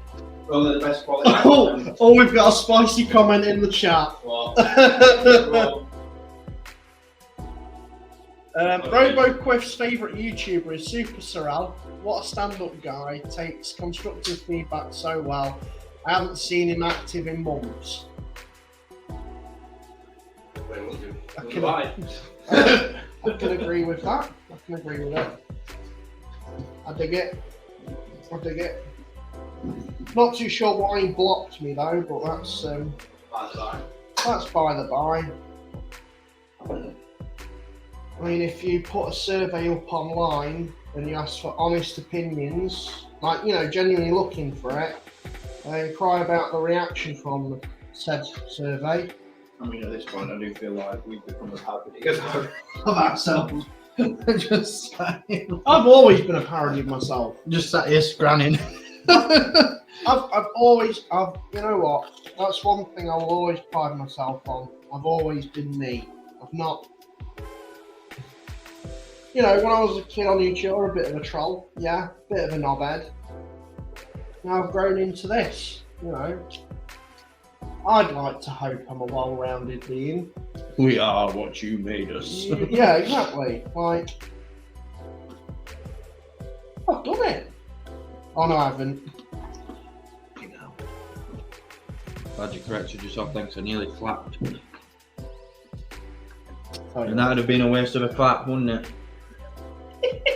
Well, they're the best quality. Oh, we've got a spicy comment in the chat. What? RoboQuiff's favourite YouTuber is Super Sorrel. What a stand-up guy, takes constructive feedback so well. I haven't seen him active in months. I can agree with that. I dig it. Not too sure why he blocked me though, but that's by the by. I mean, if you put a survey up online and you ask for honest opinions, like, you know, genuinely looking for it, and cry about the reaction from said survey. I mean, at this point, I do feel like we've become a parody of ourselves. Just saying. I've always been a parody of myself. Just sat here scranning. I've always, you know what? That's one thing I will always pride myself on. I've always been me. I've not. You know, when I was a kid on YouTube, I was a bit of a troll. Yeah, a bit of a knobhead. Now I've grown into this, you know. I'd like to hope I'm a well-rounded being. We are what you made us. Yeah, exactly. Like, I've done it. Oh no, I haven't. You know. Glad you corrected yourself, thanks. I nearly clapped. Oh, And that would have been a waste of a clap, wouldn't it?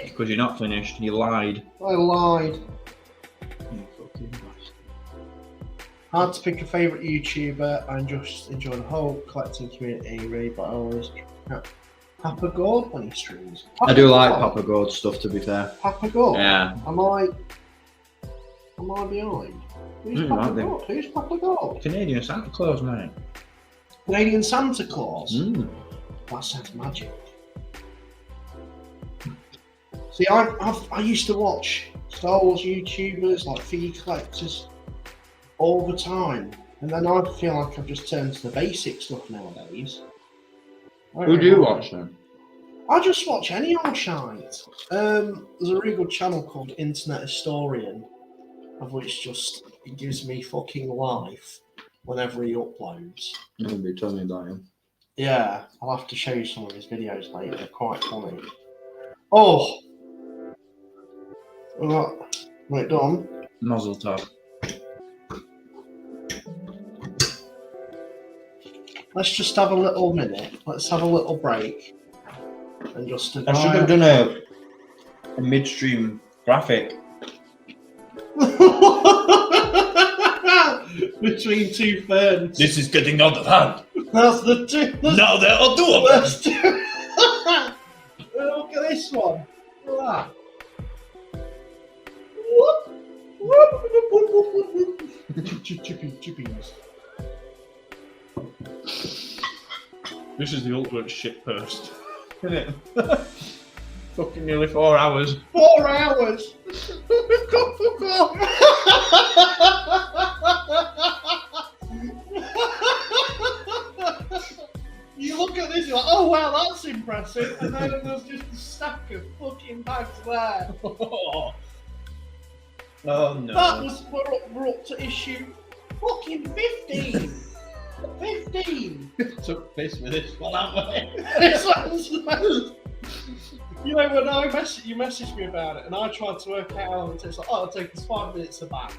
Because you're not finished, you lied. I lied. You fucking bastard. Hard to pick a favourite YouTuber and just enjoy the whole collecting community, really, but I always Papa Gord when he streams. I do like Papa Gord's stuff, to be fair. Papa Gord? Yeah. Am I behind? Who's Papa Gord? Who's Papa Gord? Canadian Santa Claus, man. Canadian Santa Claus? Mm. That sounds magic. See, I used to watch Star Wars YouTubers like figure collectors all the time, and then I feel like I've just turned to the basic stuff nowadays. Who do you watch then? I just watch any old shite. There's a really good channel called Internet Historian, of which just it gives me fucking life. whenever he uploads. You're going to be telling me about him. Yeah, I'll have to show you some of his videos later. They're quite funny. Oh! Right, done. Nozzle top. Let's just have a little minute. Let's have a little break. And just I should have done a midstream graphic. Between two ferns. This is getting out of hand. That's the two. Now there are two of Let's do. Look at this one. Look at that. Chippies. This is the ultimate shit post, isn't it? Fucking nearly 4 hours. 4 hours. Fuck off. You look at this, you're like, oh wow, that's impressive, and then there's just a stack of fucking bags there. Oh no. That was, we're up to issue fucking 15. 15. Took piss with this one, haven't we? This one's you know, when you messaged me about it, and I tried to work out how long it takes, like, oh, it'll take us 5 minutes to back.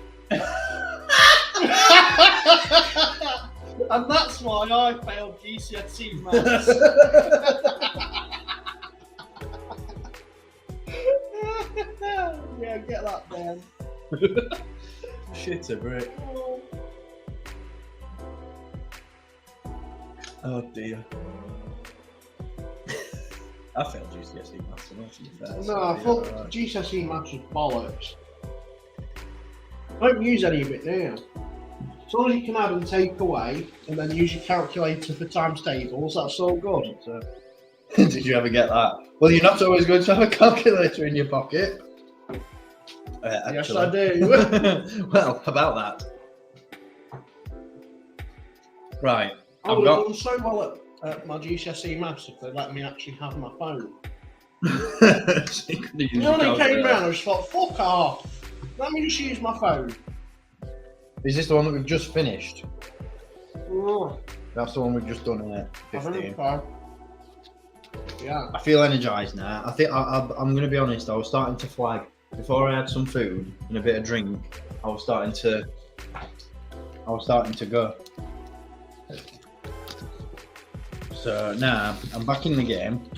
And that's why I failed GCSE maths. Yeah, get that down. Shit a brick. Oh dear. I failed GCSE maths, to be fair. No, I thought GCSE maths was bollocks. I don't use any of it now. As long as you can add and take away, and then use your calculator for times tables, that's all good. So, did you ever get that? Well, you're not always going to have a calculator in your pocket. Yes, I do. Well, about that. Right. I would have done so well at my GCSE maths if they let me actually have my phone. So you know, when it came round, I just thought, fuck off. Let me just use my phone. Is this the one that we've just finished? Oh, That's the one we've just done in I 15. think so. Yeah. I feel energised now. I think I'm going to be honest. I was starting to flag before I had some food and a bit of drink. I was starting to go. So now I'm back in the game.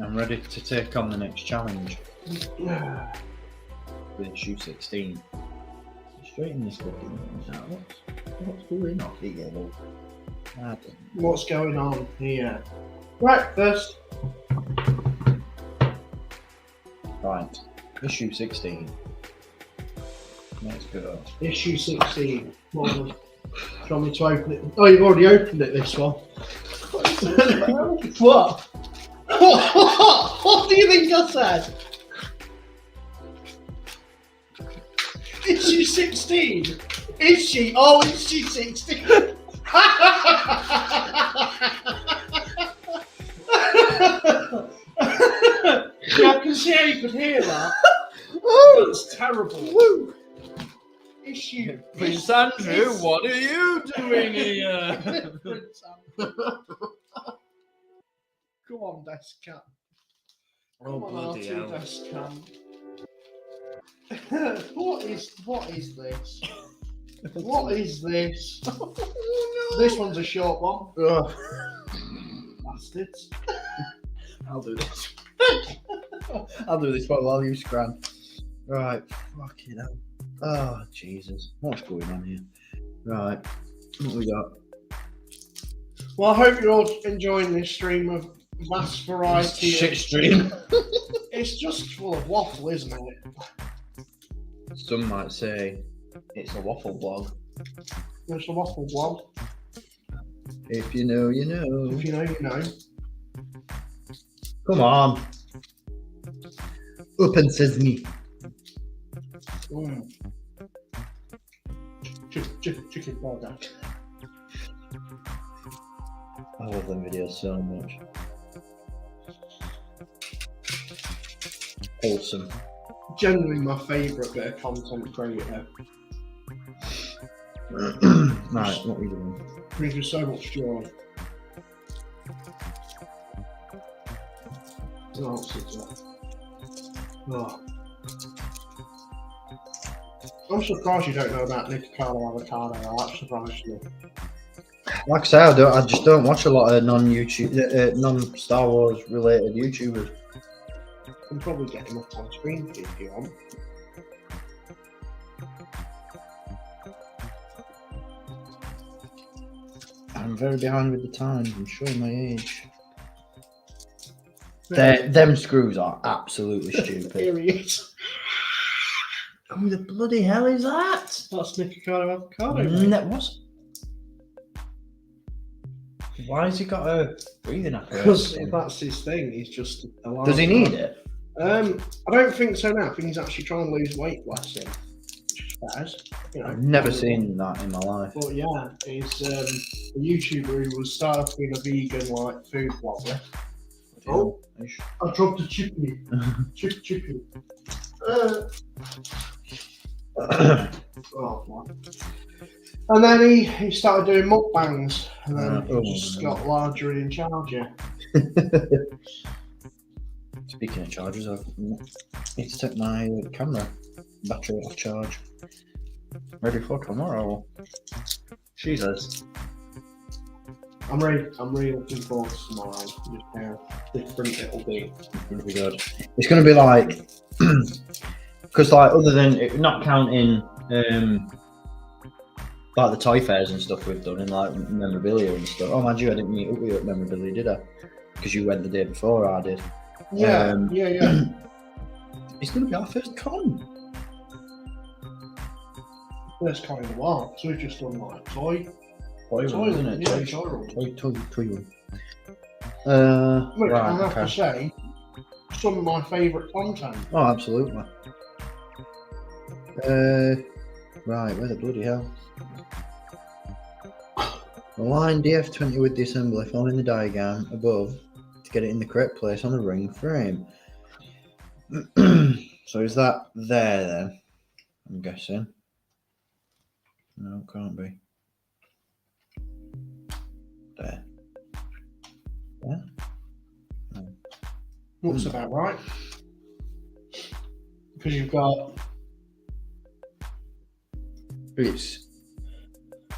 I'm ready to take on the next challenge with issue 16. Straighten this fucking thing out. What's going on here? What's going on here? Breakfast. Right, issue 16. Let's go. Issue 16. What was it? Do you want me to open it? Oh, you've already opened it, this one. What? What do you think I said? Issue 16? Is she? Oh, issue 16. Yeah, I can see how you could hear that. That's terrible. Woo. Issue. Prince Andrew, what are you doing here? Prince Andrew. Come on, desk cam. Oh, Come on, bloody R2 hell. desk cam. What is this? What is this? Oh, no. This one's a short one. Ugh. Bastards. I'll do this. I'll do this one while you scram. Right, fucking hell. Oh, Jesus. What's going on here? Right, what we got? Well, I hope you're all enjoying this stream of vast variety. Shit stream. It's just full of waffle, isn't it? Some might say it's a waffle blog. It's a waffle blog. If you know, you know. If you know, you know. Come on. Open sesame. Mm. Chicken powder. I love them videos so much. Wholesome. Generally my favourite bit of content creator. Right, what are we doing? Brings me so much joy. What else is there? Oh. I'm surprised you don't know about Nikocado Avocado. That surprised me. Like I say, I just don't watch a lot of non-YouTube, non-Star Wars related YouTubers. I can probably get him up on screen for you if you want. I'm very behind with the times. I'm showing my age. Them screws are absolutely stupid. Here he is. Who the bloody hell is that? That's Nikocado Avocado. Mate. That was. Why has he got a breathing Because apparatus? that's his thing. He's just alive. Does he need it? I don't think so now. I think he's actually trying to lose weight, bless him. Which is fair. You know, I've never seen that in my life. But yeah, he's a YouTuber who was started off being a vegan like food blogger. Oh, I dropped a chippy. Chippy. Oh, man. And then he started doing mukbangs, and then he just got larger and in charge. Yeah. Speaking of chargers, I need to take my camera battery off charge. Ready for tomorrow. Jesus. I'm really looking forward to tomorrow. Just how different it'll be. It's going to be good. It's going to be like, because like other than not counting like the toy fairs and stuff we've done and like memorabilia and stuff. Oh, mind you, I didn't meet up with you at memorabilia, did I? Because you went the day before I did. Yeah, yeah. It's going to be our first con. First con in a while. So we've just done like toy, Isn't it? yeah, toy room. Toy room. Which Right, I have okay. to say, some of my favourite content. Oh, absolutely. Right, where the bloody hell? Align DF20 with the assembly, following the diagram above to get it in the correct place on the ring frame. So is that there then? I'm guessing. No, it can't be. There. Yeah. Looks about right. Because you've got It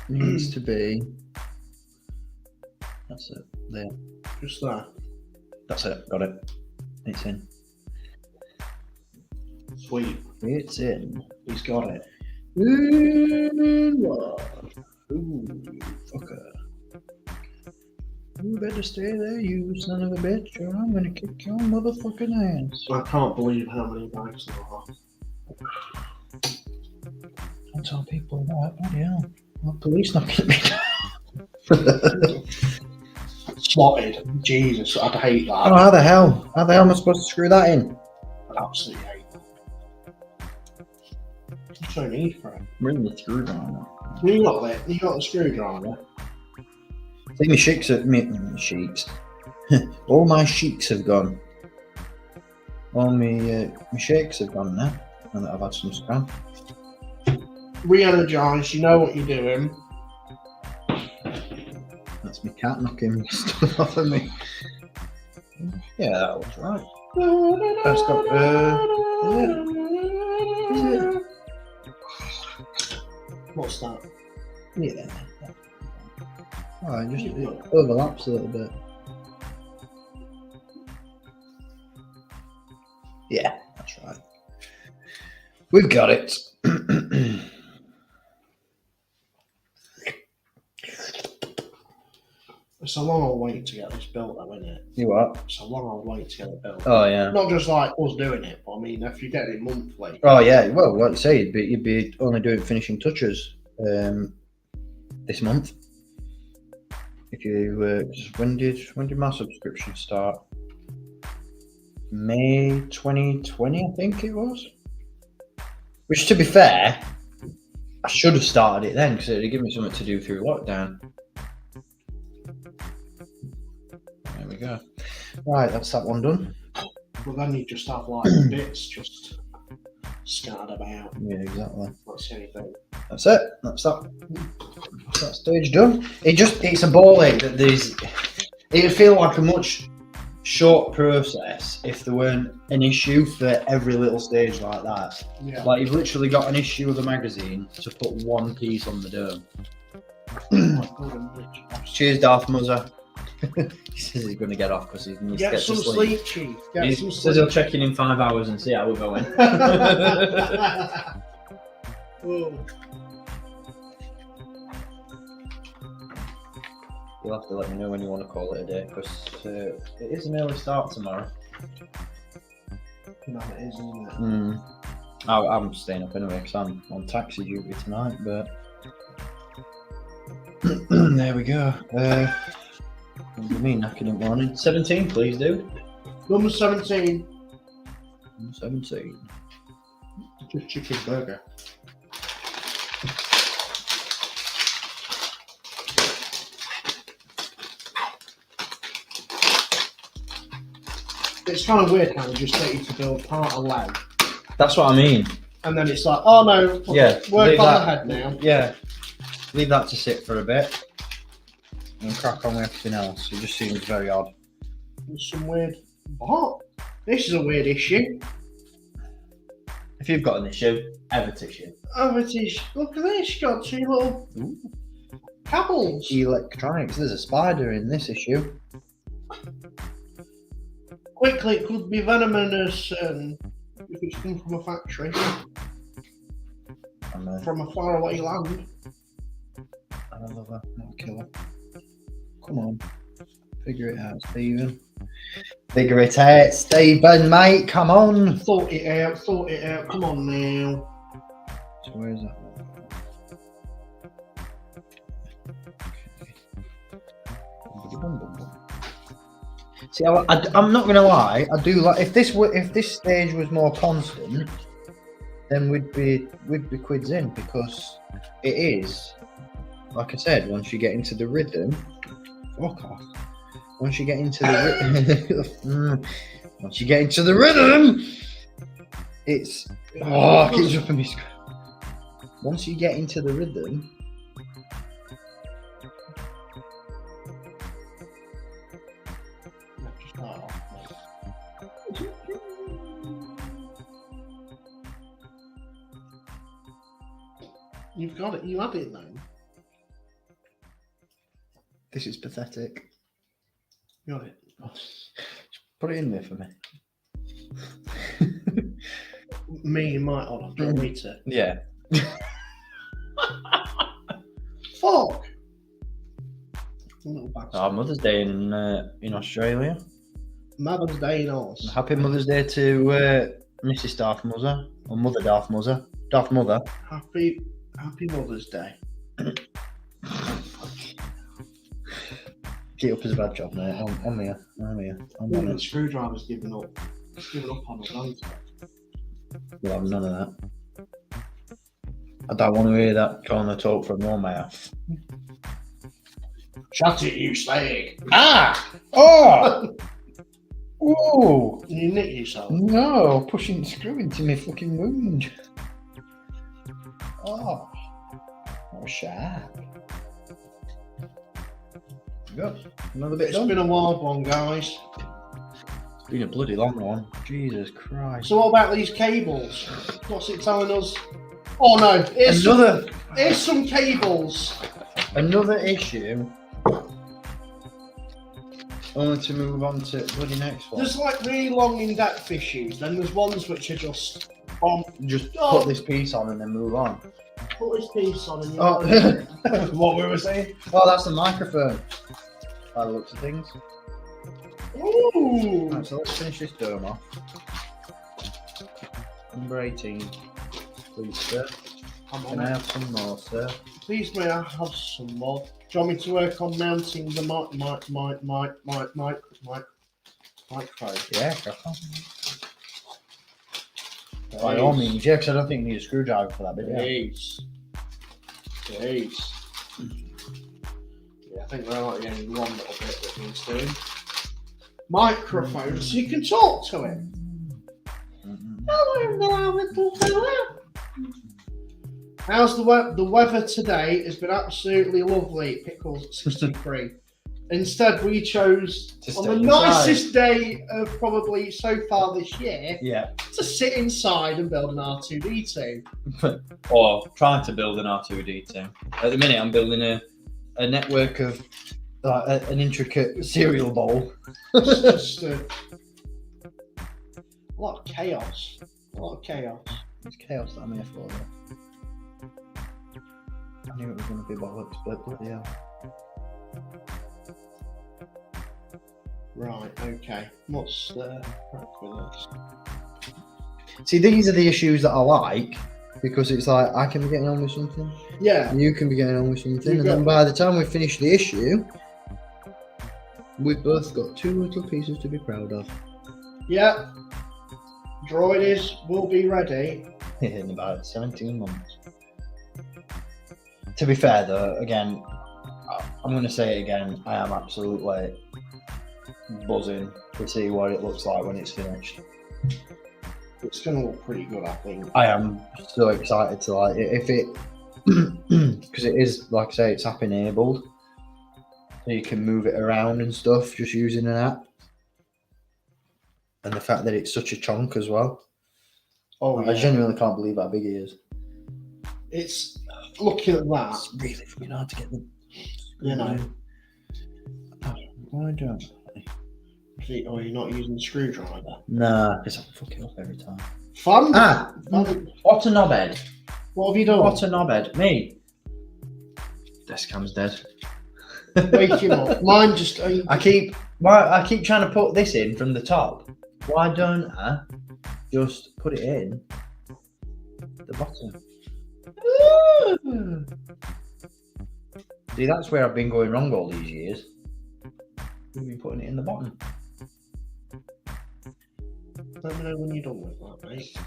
needs to be. That's it. There. just that. That's it. Got it. It's in. Sweet. It's in. He's got it. Ooh, fucker. You better stay there, you son of a bitch, or I'm gonna kick your motherfucking ass. I can't believe how many bags there are. Don't tell people that. Bloody hell. Well, police knocking me down. Slotted. Jesus, I'd hate that. Oh, how the hell? How the hell am I supposed to screw that in? I'd absolutely hate that. What's no need for it? Bring the screwdriver. You got it. You got the screwdriver. I think my sheiks are my sheiks. All my sheiks have gone. All my shakes have gone now. Now that I've had some scram. Re-energise. You know what you're doing. That's my cat knocking stuff off of me. Yeah, that was right. That's got What's that? yeah. Oh, it overlaps a little bit. Yeah, that's right. We've got it. It's a long old wait to get this built, though, isn't it? You what? It's a long old wait to get it built. Oh yeah. Not just like us doing it, but I mean, if you get it monthly. Oh yeah. Well, like you say, you'd be only doing finishing touches this month. If you when did my subscription start? May 2020, I think it was. Which, to be fair, I should have started it then because it would give me something to do through lockdown. There we go. Right, that's that one done. But then you just have like bits just scattered about. Yeah, exactly. That's the only thing. That's it. That's that stage done. It's a ball ache that there's. It would feel like a much short process if there weren't an issue for every little stage like that. Yeah. Like you've literally got an issue of the magazine to put one piece on the dome. Cheers, Darth Muzzer. He says he's going to get off because he needs to Get get some to sleep. Chief. He says he'll check in 5 hours and see how we're going. Oh. You'll have to let me know when you want to call it a day because it is an early start tomorrow. No, it is, isn't it? I'm staying up anyway because I'm on taxi duty tonight, but there we go. What do you mean knackered in the morning? 17, please, dude. Number 17. Number 17. Just chicken burger. It's kind of weird how they just get you to build part of leg, That's what I mean. and then it's like, oh no, Yeah, work leave on that- the head now. Yeah. Leave that to sit for a bit and crack on with everything else. It just seems very odd. There's some weird. What? This is a weird issue. If you've got an issue, have a tissue. Oh, it is. Look at this. You've got two little cables. Electronics. There's a spider in this issue. Quickly, it could be venomous if it's come from a factory, And, from a faraway land. another killer. Come on. Figure it out, Stephen. Figure it out, Stephen, mate. Come on. Thought it out. Come on now. So where is that? See, I'm not gonna lie. I do like if this stage was more constant, then we'd be quids in because it is. Like I said, once you get into the rhythm, fuck off. Once you get into the once you get into the rhythm, it's it keeps up in me. Once you get into the rhythm, You've got it. You had it then. this is pathetic. You got it. Put it in there for me. Me and my I'll have to read it. Yeah. Fuck. Little bastard. Oh, Mother's Day in Australia. Mother's Day in Oz. Happy Mother's Day to Mrs. Darth Muzzer or Mother Darth Muzzer. Darth Mother. Happy Mother's Day. Get up is a bad job, mate. I'm here. I'm on The it. screwdriver's given up. It's given up on us, hasn't it? We'll have none of that. I don't want to hear that kind of talk from your mouth. Shut it, you slag. Ah! Oh! Ooh! You nick yourself. No! Pushing the screw into my fucking wound. Oh! That was sharp. Go. Another bit It's done. been a wild one, guys. It's been a bloody long one. Jesus Christ. So what about these cables? What's it telling us? Oh no, here's some cables. Another issue. Only to move on to bloody next one. There's like really long in-depth issues, then there's ones which are just Just put this piece on and then move on. put this piece on and Oh, what we were saying? Oh, that's the microphone. By the looks of things. Ooh. Right, so let's finish this dome off. Number 18. Please, sir. Come Can I on. have some more, sir? Please may I have some more? Do you want me to work on mounting the microphone? Yeah, crack on. By all means, yeah, because I don't think you need a screwdriver for that bit. Yeah. Jeez. Yeah, I think we're like the only one little bit that needs doing. Microphone, so you can talk to it. Oh, How's the weather today? Has been absolutely lovely. Pickles at 63. Instead, we chose To on stay the inside. nicest day of probably so far this year Yeah. to sit inside and build an R2-D2. Or trying to build an R2-D2. At the minute, I'm building a network of an intricate cereal bowl. It's just a lot of chaos. A lot of chaos. It's chaos that I'm here for. Though. I knew it was going to be bollocks, but bloody hell. Right, okay. What's the crack with this? See, these are the issues that I like because it's like I can be getting on with something, Yeah. you can be getting on with something, You and then got- by the time we finish the issue, we've both got two little pieces to be proud of. Yeah. Droid will be ready. In about 17 months. To be fair, though, again, I'm going to say it again. I am absolutely buzzing to see what it looks like when it's finished. It's going to look pretty good, I think. I am so excited to like it. If it, because it is, like I say, it's app enabled, so you can move it around and stuff just using an app. And the fact that it's such a chunk as well. Oh, I yeah. genuinely can't believe how big it is. It's looking at that, It's really fucking hard to get them. you know. Why don't I? Oh, you're not using the screwdriver. Nah, because I fuck it up every time. Fun. Ah, Fun. what a knobhead. What have you done? What a knobhead. Me. Desk cam's dead. Wake him up. Mine just. I keep trying to put this in from the top. Why don't I just put it in the bottom? See, that's where I've been going wrong all these years. We've been putting it in the bottom. Let me know when you're done with that, mate.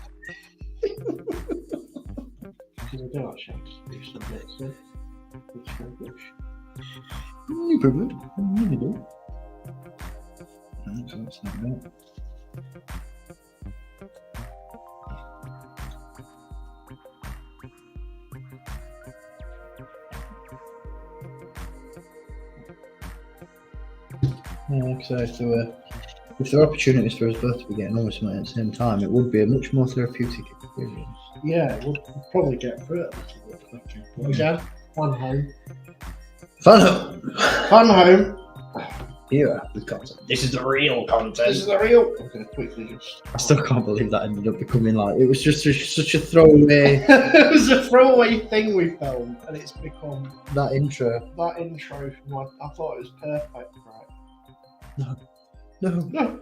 Because I do actually have to do some bits in. No problem. Really do. So that's not that. Yeah, like I say, if there were opportunities for us both to be getting on with something at the same time, it would be a much more therapeutic experience. Yeah, we'll probably get through it a little bit quicker. But again, Fanhome. Fanhome! Fanhome. Here with content. This is the real content. This is the real. I'm going to quickly just. I still can't believe that ended up becoming like it was just such a throwaway It was a throwaway thing we filmed, and it's become that intro. that intro from one. I thought it was perfect, right? No. No.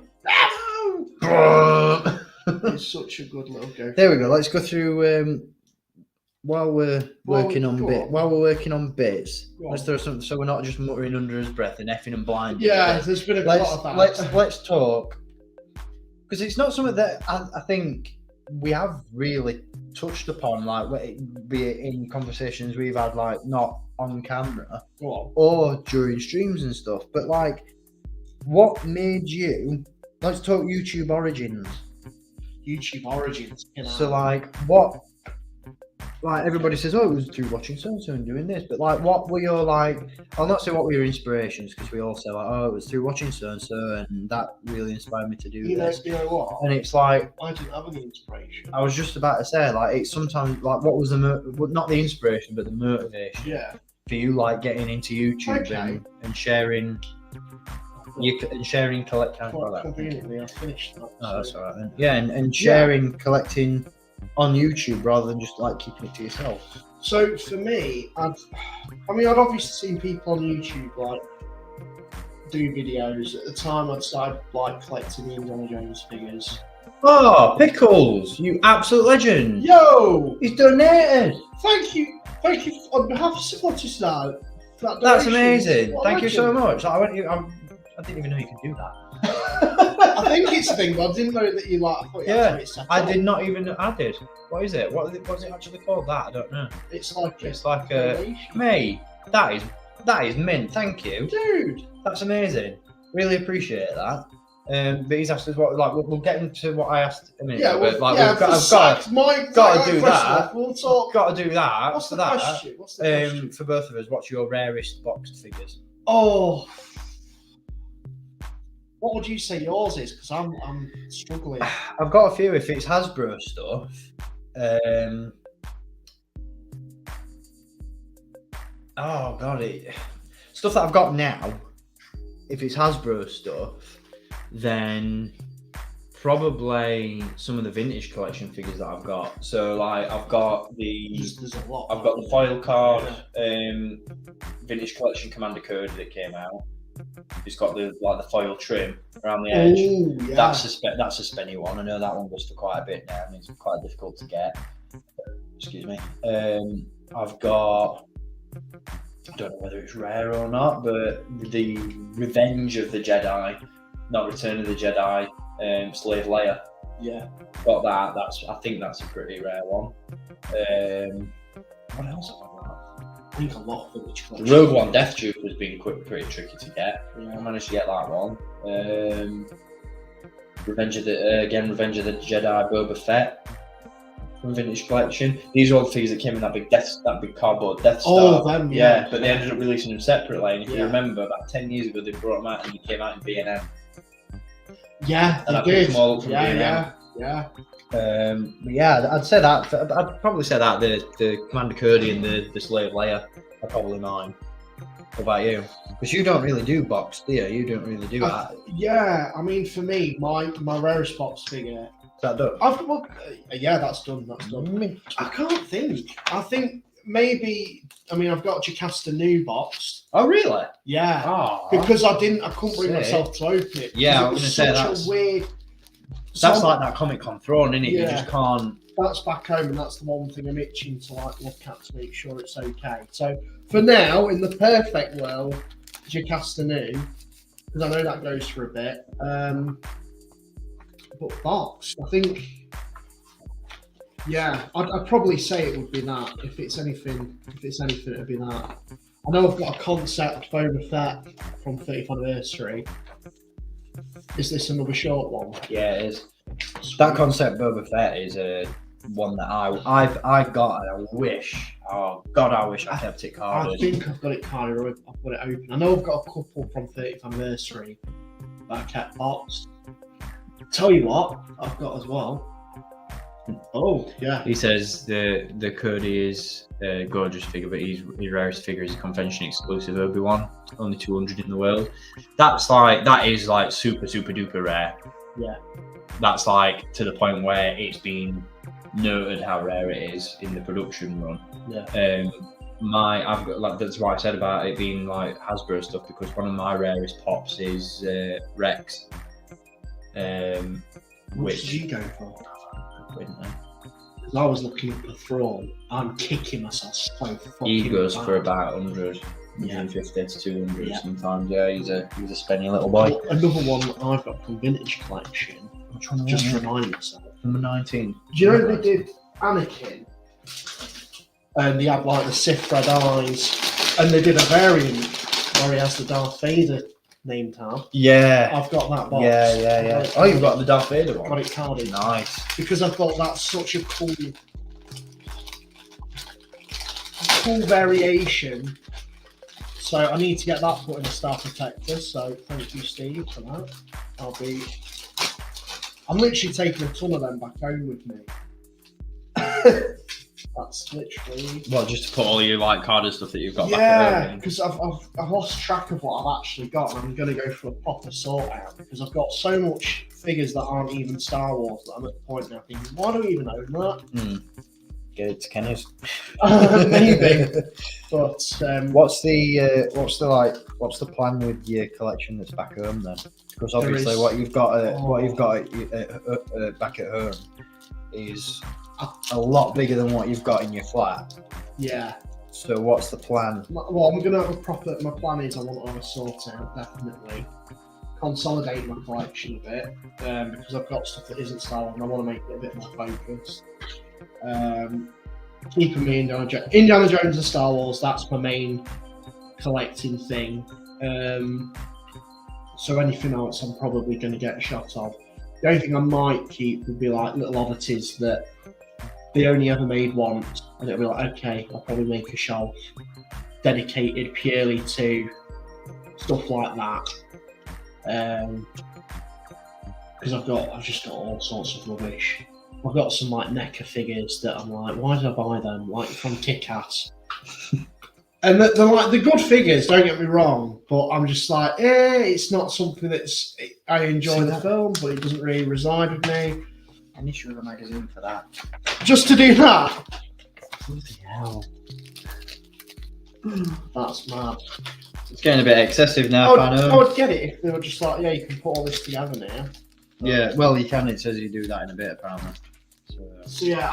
It's such a good little go. There we go. Let's go through while we're Well, working on go bits. on. While we're working on bits, Go let's on. throw something so we're not just muttering under his breath and effing and blinding. Yeah, there's been a lot of that. Let's talk because it's not something that I think we have really touched upon, like be it in conversations we've had, like not on camera Go on. or during streams and stuff. But like, what made you? Let's talk YouTube origins. YouTube origins. You know. So like, what? Like everybody says, oh, it was through watching so and doing this, but like, what were your like? I'll not say what were your inspirations because we all say like, oh, it was through watching so and that really inspired me to do you this. know what? And it's like, I didn't have any inspiration. I was just about to say, like, it's sometimes like, what was not the inspiration, but the motivation Yeah. for you, like getting into YouTube Okay. and sharing. Sharing collect. Quite conveniently, I finished that. Oh, that's all right then. Yeah, and sharing, collecting on YouTube rather than just like keeping it to yourself. So for me, I'd obviously seen people on YouTube like do videos. At the time, I'd started like collecting the Indiana Jones figures. Oh, Pickles, you absolute legend! Yo, He's donated. thank you on behalf of Supporters now. That's amazing. Thank you so much. I didn't even know you could do that. I think it's a thing, but I didn't know that you like. I thought you had to have it set I up. did not even. I did. What is it? What's it actually called? That I don't know. It's like It's like a mate. That is mint. Thank you. dude. That's amazing. Really appreciate that. But he's asked us what, like, we'll get into what I asked a minute Yeah, ago, well, but like, yeah, I've got to do that. We'll talk. Got to do that. What's the for that. question? What's the question? For both of us, what's your rarest boxed figures? Oh, what would you say yours is? Because I'm struggling. I've got a few. If it's Hasbro stuff, oh god, stuff that I've got now. If it's Hasbro stuff, then probably some of the vintage collection figures that I've got. So like I've got There's a lot. I've got the foil card vintage collection Commander Cody that came out. It's got the foil trim around the edge. Ooh, yeah. That's a spenny one. I know that one goes for quite a bit now, and it's quite difficult to get. Excuse me. I've got, I don't know whether it's rare or not, but the Revenge of the Jedi, not Return of the Jedi, Slave Leia. Yeah. Got that. I think that's a pretty rare one. What else have I got? I think a lot of vintage collection. The Rogue One Death Troop has been pretty tricky to get. Yeah. I managed to get that one. Revenge of the Jedi Boba Fett from Vintage Collection. These are all the figures that came in that big cardboard Death Star. Oh, them, yeah. But they ended up releasing them separately. And if Yeah. you remember, about 10 years ago, they brought them out and they came out in B&M. Yeah, And I they picked did. them all up from B&M. Yeah. But yeah, I'd say that. I'd probably say that the Commander Cody and the Slave Leia are probably mine. What about you? Because you don't really do box, do you? You don't really do that. Yeah, I mean, for me, my rarest box figure. Is that done? Yeah, that's done. That's done. I can't think. I think maybe. I mean, I've got Jocasta new boxed. Oh, really? Yeah. Oh, Because I couldn't bring Sick. myself to open it. Yeah, I It was going to say such a weird. that's like that Comic Con Throne, isn't it? Yeah. You just can't. That's back home, and that's the one thing I'm itching to look at to make sure it's okay. So for now, in the perfect world, Jocasta new, because I know that goes for a bit. But box, I think. Yeah, I'd probably say it would be that. If it's anything, it'd be that. I know I've got a concept Boba Fett from 30th anniversary. Is this another short one? Yeah, it is. That concept Boba Fett is one that I've got, and I wish. Oh God, I wish I kept it carded. I think I've got it carded. I've got it open. I know I've got a couple from 30th anniversary that I kept boxed. Tell you what, I've got as well. Oh yeah. He says the Cody is a gorgeous figure, but his rarest figure is a convention exclusive Obi-Wan. Only 200 in the world. That is like super duper rare. Yeah. That's like to the point where it's been noted how rare it is in the production run. Yeah. I've got, like, that's why I said about it being like Hasbro stuff, because one of my rarest pops is Rex. Which did you go for? Because Because I was looking at the throne. I'm kicking myself so fucking he goes bad. for about 100, Yeah. 150 to 200 Yeah. sometimes. Yeah, he's a spenny little boy. Another one that I've got from Vintage Collection. Which one? Just to remind myself. Number 19. Do you know they did Anakin? And he had like the Sith red eyes. And they did a variant where he has the Darth Vader name tag. Yeah. I've got that box. Yeah. Oh, you've got the Darth Vader one. Got it carded. Nice. Because I thought that's such a cool variation. So I need to get that put in a Star Protector. So thank you, Steve, for that. I'm literally taking a ton of them back home with me. That's literally. Well, just to put all your like carded stuff that you've got back at Yeah, home. because I've lost track of what I've actually got, and I'm going to go for a proper sort out because I've got so much figures that aren't even Star Wars that I'm at the point now thinking, why do I even own that? Get it to Kenny's. Maybe, but What's the plan with your collection that's back home then? Because obviously what you've got back at home is a lot bigger than what you've got in your flat. yeah. So what's the plan? Well, I'm going to have a proper. My plan is I want to sort out, definitely consolidate my collection a bit because I've got stuff that isn't Star Wars and I want to make it a bit more focused. Keeping me Indiana Jones and Star Wars, that's my main collecting thing. So anything else I'm probably going to get shot of. The only thing I might keep would be like little oddities that they only ever made once, and it'll be like, okay, I'll probably make a shelf dedicated purely to stuff like that. Because I've just got all sorts of rubbish. I've got some like NECA figures that I'm like, why did I buy them? Like from Kick-Ass. And they're like, they're good figures, don't get me wrong, but I'm just like, it's not something that's, I enjoy the film, but it doesn't really reside with me. An issue of a magazine for that. Just to do that? Bloody hell. That's mad. It's getting a bit excessive now, I would get it if they were just like, yeah, you can put all this together now. Yeah, well, you can. It says you do that in a bit, apparently. So yeah,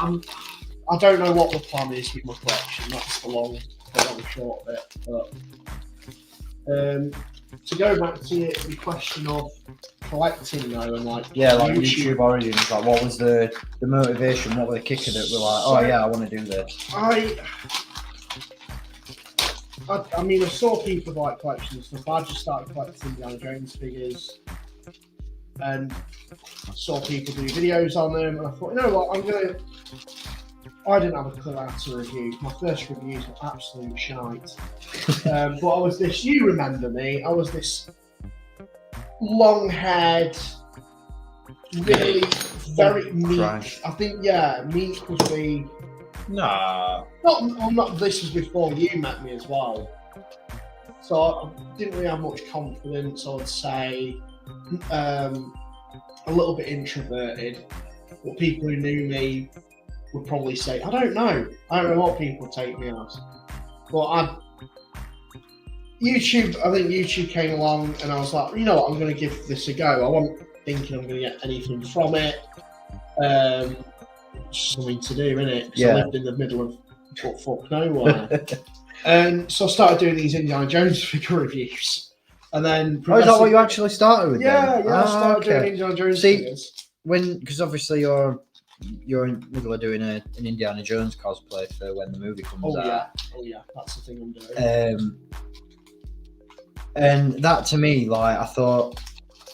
I don't know what the plan is with my collection. That's the long short of it. But to go back to the question of collecting though, and like like YouTube origins, like what was the motivation? What were the kicker that were like, oh yeah, I want to do this? I mean, I saw people like collections stuff. I just started collecting Indiana Jones figures, and I saw people do videos on them, and I thought, you know what, I didn't have a clue how to review. My first reviews were absolute shite. But I was this, you remember me, I was this long-haired, really very meek. Christ. I think, meek would be... Nah. Not. This was before you met me as well. So I didn't really have much confidence, I would say. A little bit introverted. But people who knew me would probably say, I don't know what people take me as. But I think YouTube came along and I was like, you know what, I'm going to give this a go. I wasn't thinking I'm going to get anything from it. Something to do, innit? Because I lived in the middle of fuck nowhere. And so I started doing these Indiana Jones figure reviews. And then... is that what you actually started with? Yeah, I started doing Indiana Jones figures. Because obviously you're in the middle of doing an Indiana Jones cosplay for when the movie comes out. Oh yeah, that's the thing I'm doing. And that to me, like, I thought,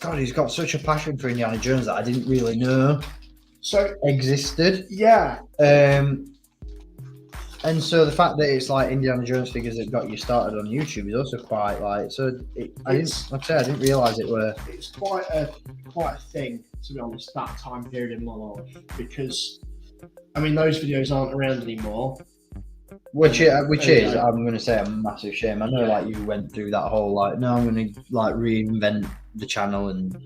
God, he's got such a passion for Indiana Jones that I didn't really know existed. Yeah. And so the fact that it's like Indiana Jones figures that got you started on YouTube is also quite like, I didn't realise it were. It's quite a thing, to be honest, that time period in my life, because I mean those videos aren't around anymore. Which is, I'm going to say, a massive shame. I know, like, you went through that whole, like, no, I'm going to, like, reinvent the channel and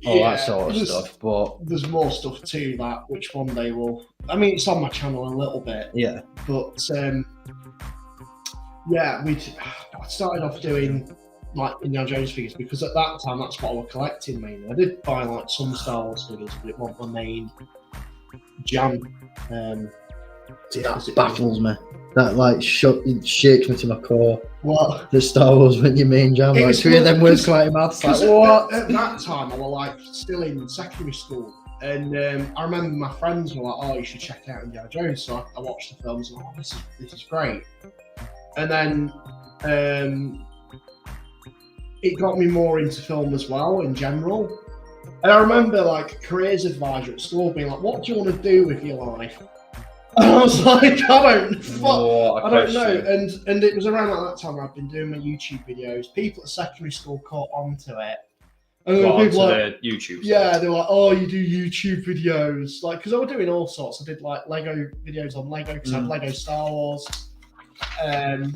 all that sort of stuff, but... There's more stuff to that, which one day will... I mean, it's on my channel a little bit. Yeah. But, I started off doing, like, Indiana Jones figures, because at that time, that's what I was collecting mainly. I did buy, like, some Star Wars figures, but it wasn't my main jam. That baffles me. That like shakes me to my core. What? The Star Wars when your main jam, like three of them words come out of your mouth. Like, what? At that time, I was like still in secondary school, and I remember my friends were like, "Oh, you should check out Indiana Jones." So I watched the films and I was like, "This is great." And then it got me more into film as well in general. And I remember like careers advisor at school being like, "What do you want to do with your life?" And I was like, I don't know. And it was around that time I'd been doing my YouTube videos. People at secondary school caught on to it. And there were people like, YouTube. Yeah, they were like, oh, you do YouTube videos. Like, because I was doing all sorts. I did like Lego videos on Lego because I had Lego Star Wars. And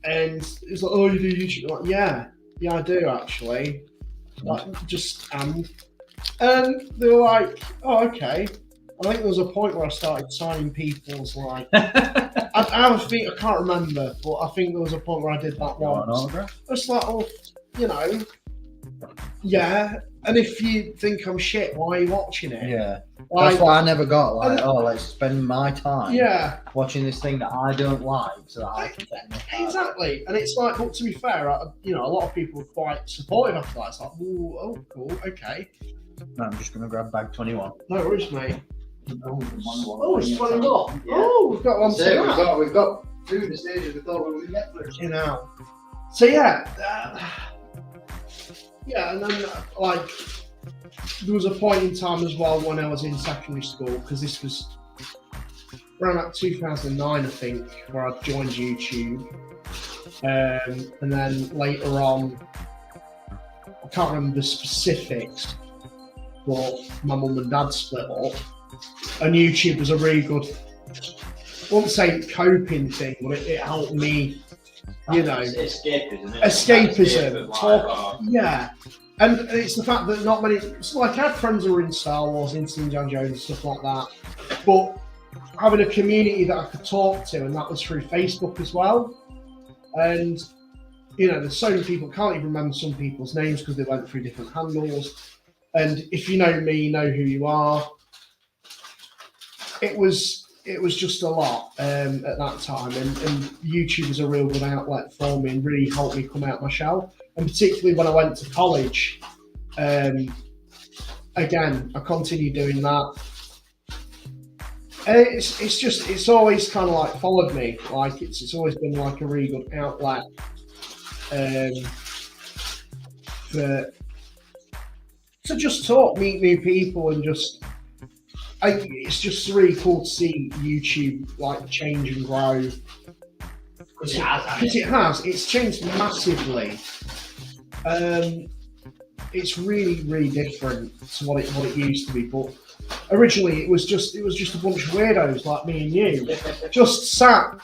it's like, oh, you do YouTube? I'm like, yeah, I do actually. Like, and they were like, oh, okay. I think there was a point where I started signing people's like. I can't remember, but I think there was a point where I did that once. It's like, oh, you know, yeah. And if you think I'm shit, why are you watching it? Yeah, like, that's why I never got like, let's spend my time watching this thing that I don't like, so that I can get exactly. And it's like, but to be fair, a lot of people were quite supportive after that. It's like, oh, cool, okay. No, I'm just gonna grab bag 21. No worries, mate. Oh, it's 21. Yeah. Oh, we've got one. We've got through the stages we thought we would get through. So yeah, Yeah, and then like there was a point in time as well when I was in secondary school, because this was around like 2009, I think, where I joined YouTube. And then later on, I can't remember the specifics, but my mum and dad split up, and YouTube was a really good, I wouldn't say coping thing, but it helped me, you know, escapism. Talk, yeah. And it's the fact that not many, it's like I had friends who were in Star Wars, into Indiana Jones and stuff like that, but having a community that I could talk to, and that was through Facebook as well. And, you know, there's so many people, can't even remember some people's names because they went through different handles. And if you know me, you know who you are. It was just a lot at that time. And YouTube was a real good outlet for me and really helped me come out my shell. And particularly when I went to college, again, I continued doing that. And it's always kind of like followed me. Like it's always been like a really good outlet to just talk, meet new people, and it's just really cool to see YouTube like change and grow. Because it has. It's changed massively. It's really, really different to what it used to be. But originally, it was just a bunch of weirdos like me and you, just sat,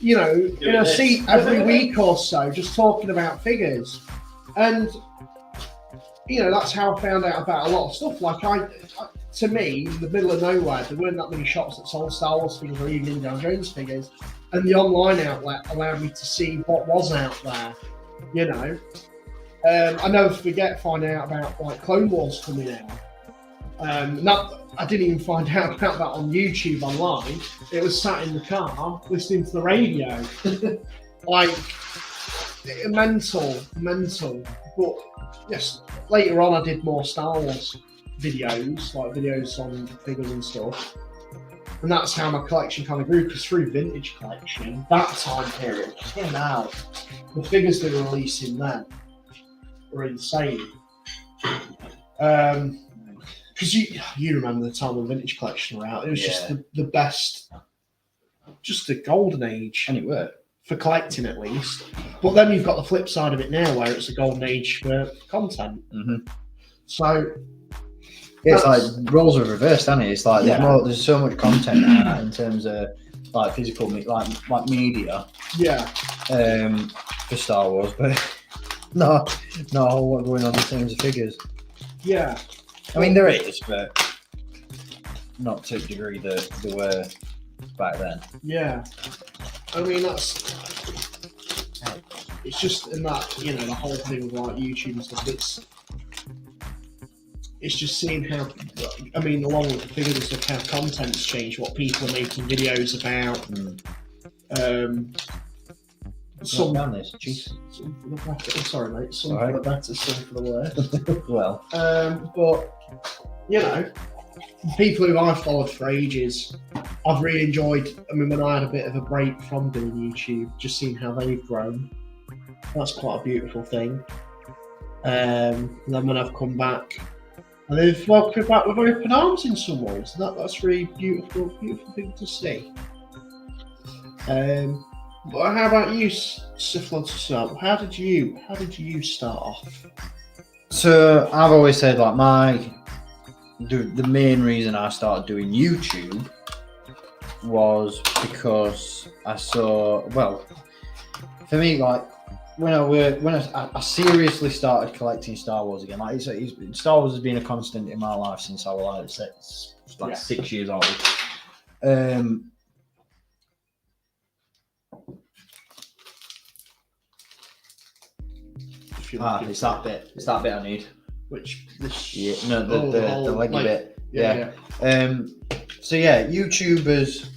you know, in a seat every week or so, just talking about figures. And you know, that's how I found out about a lot of stuff. Like to me, in the middle of nowhere, there weren't that many shops that sold Star Wars figures or even Indiana Jones figures, and the online outlet allowed me to see what was out there. You know, I never forget finding out about like Clone Wars coming out. I didn't even find out about that on YouTube online. It was sat in the car listening to the radio. Like mental. But yes, later on I did more Star Wars videos, like videos on figures and stuff. And that's how my collection kind of grew, because through vintage collection, that time period, now, the figures they were releasing then were insane. Because you remember the time when vintage collection were out, it was just the best, just the golden age. And it worked. For collecting at least. But then you've got the flip side of it now where it's a golden age for content. Mm-hmm. So it's like roles are reversed, isn't it? It's like there's so much content now in terms of like physical like media. Yeah. For Star Wars, but not a whole lot going on in terms of figures. Yeah. I mean there is, but not to the degree that there were back then. Yeah. I mean, it's just in that, you know, the whole thing with like YouTube and stuff, it's just seeing how, I mean, along with the figures and stuff, how content's changed, what people are making videos about. Some for the better, sorry mate, some for the better, some for the worse. Well. But, you know, people who I've followed for ages, I've really enjoyed. I mean, when I had a bit of a break from doing YouTube, just seeing how they've grown, that's quite a beautiful thing. And then when I've come back, and they've welcomed me back with open arms in some ways. That's really beautiful thing to see. But how about you, Syphilus? How did you start off? So I've always said like the main reason I started doing YouTube was because I saw, well, for me, like when I seriously started collecting Star Wars again, like Star Wars has been a constant in my life since I was like 6 years old. It's that bit I need. Which the leggy bit. Yeah. So yeah, YouTubers,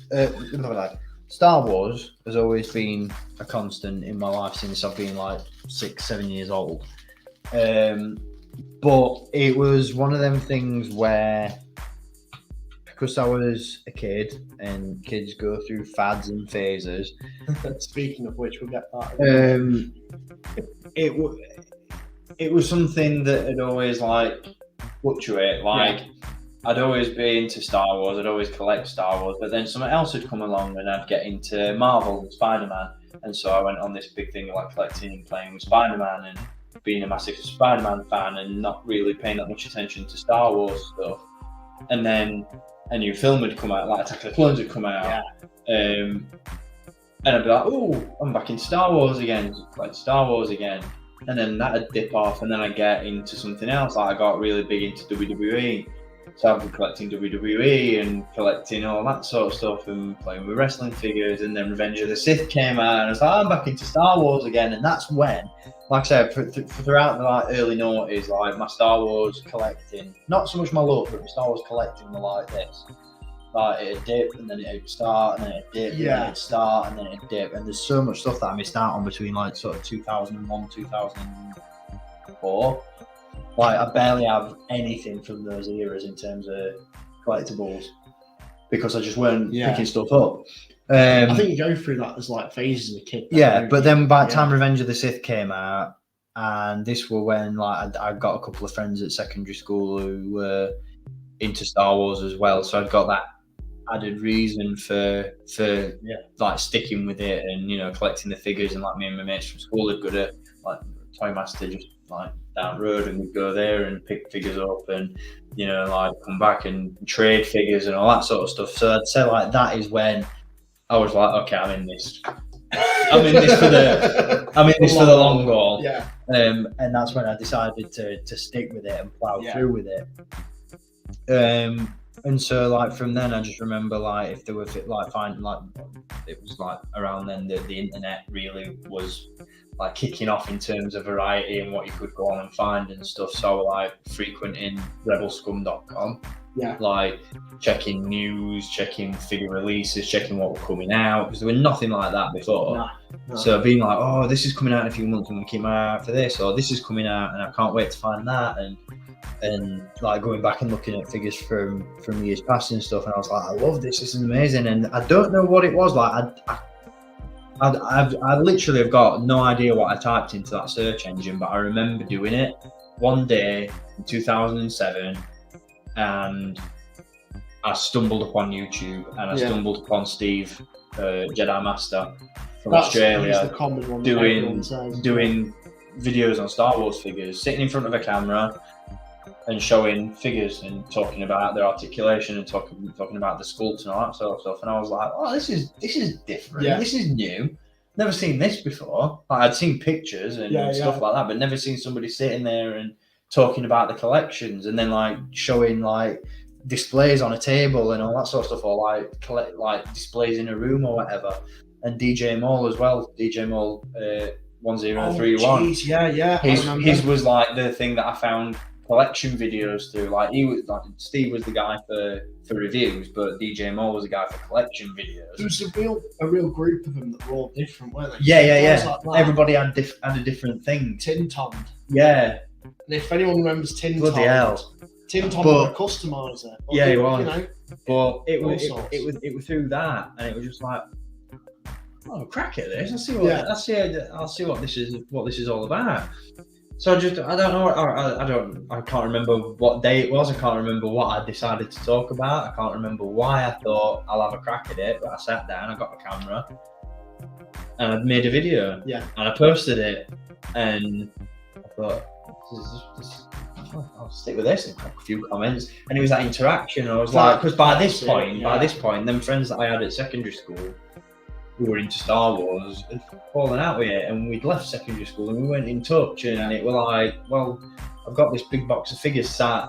Star Wars has always been a constant in my life since I've been like 6-7 years old. But it was one of them things where, because I was a kid and kids go through fads and phases. Speaking of which, we'll get that. it was something that had always like fluctuate. Like I'd always be into Star Wars. I'd always collect Star Wars, but then something else would come along, and I'd get into Marvel and Spider-Man. And so I went on this big thing of like collecting and playing with Spider-Man and being a massive Spider-Man fan and not really paying that much attention to Star Wars stuff. And then a new film had come out, like Attack of the Clones had come out. And I'd be like, oh, I'm back in Star Wars again, like Star Wars again. And then that'd dip off, and then I'd get into something else. Like I got really big into WWE. So I've been collecting WWE and collecting all that sort of stuff and playing with wrestling figures. And then Revenge of the Sith came out, and I was like, I'm back into Star Wars again. And that's when, like I said, throughout the like early noughties, like my Star Wars collecting, not so much my love, but my Star Wars collecting were like this. Like it'd dip, and then it'd start, and then it'd dip, and then it'd start, and then it'd dip. And there's so much stuff that I missed out on between like sort of 2001, 2004. Like I barely have anything from those eras in terms of collectibles because I just weren't picking stuff up. I think you go through that as like phases as a kid. But then by the time Revenge of the Sith came out, and this were when like I got a couple of friends at secondary school who were into Star Wars as well, so I'd got that added reason for like sticking with it and collecting the figures. And like me and my mates from school had got a like Toy Master just like down the road, and we'd go there and pick figures up and like come back and trade figures and all that sort of stuff. So I'd say like that is when I was like, okay, I'm in this for the long haul. And that's when I decided to stick with it and plow through with it. And so like from then I just remember like if there were like finding like it was like around then that the internet really was like kicking off in terms of variety and what you could go on and find and stuff. So like frequenting rebelscum.com, like checking news, checking figure releases, checking what were coming out, because there was nothing like that before. So being like, oh, this is coming out in a few months, I'm gonna keep my eye out for this, or this is coming out and I can't wait to find that, and like going back and looking at figures from years past and stuff, and I was like, I love this is amazing. And I don't know what it was like. I literally have got no idea what I typed into that search engine, but I remember doing it one day in 2007, and I stumbled upon YouTube, and I stumbled upon Steve, Jedi Master from Australia, doing videos on Star Wars figures, sitting in front of a camera and showing figures and talking about their articulation and talking about the sculpt and all that sort of stuff. And I was like, oh, this is different. This is new. Never seen this before. Like, I'd seen pictures and stuff like that, but never seen somebody sitting there and talking about the collections and then like showing like displays on a table and all that sort of stuff, or like collect like displays in a room or whatever. And DJ Mall as well. DJ Mall 1031. His was like the thing that I found collection videos through. Like he was like Steve was the guy for reviews, but DJ Moore was the guy for collection videos. There was a real group of them that were all different, weren't they? Like everybody had a different thing. Tin Tom. Yeah. And if anyone remembers Tin Bloody Tom, hell. Tin Tom was a customizer. He was. But it was through that, and it was just like, oh, crack at this. I'll see what this is all about. So I don't know. I can't remember what day it was. I can't remember what I decided to talk about. I can't remember why I thought I'll have a crack at it. But I sat down, I got a camera, and I made a video. And I posted it, and I thought, I'll stick with this and a few comments. And it was that interaction. I was like, because by this point, them friends that I had at secondary school who were into Star Wars had fallen out with it, and we'd left secondary school and we went in touch, and it was like, well, I've got this big box of figures sat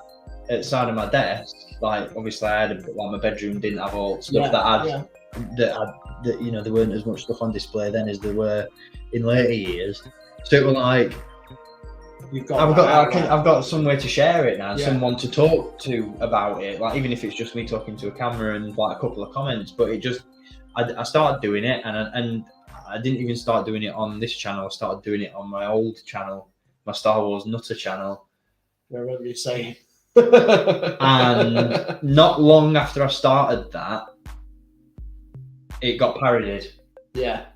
at the side of my desk. Like obviously I had my bedroom didn't have all stuff that there weren't as much stuff on display then as there were in later years. So it was like, I've got somewhere to share it now, someone to talk to about it, like even if it's just me talking to a camera and like a couple of comments. But it just I started doing it, and I didn't even start doing it on this channel. I started doing it on my old channel, my Star Wars Nutter channel. I remember you saying. And not long after I started that, it got parodied. Yeah.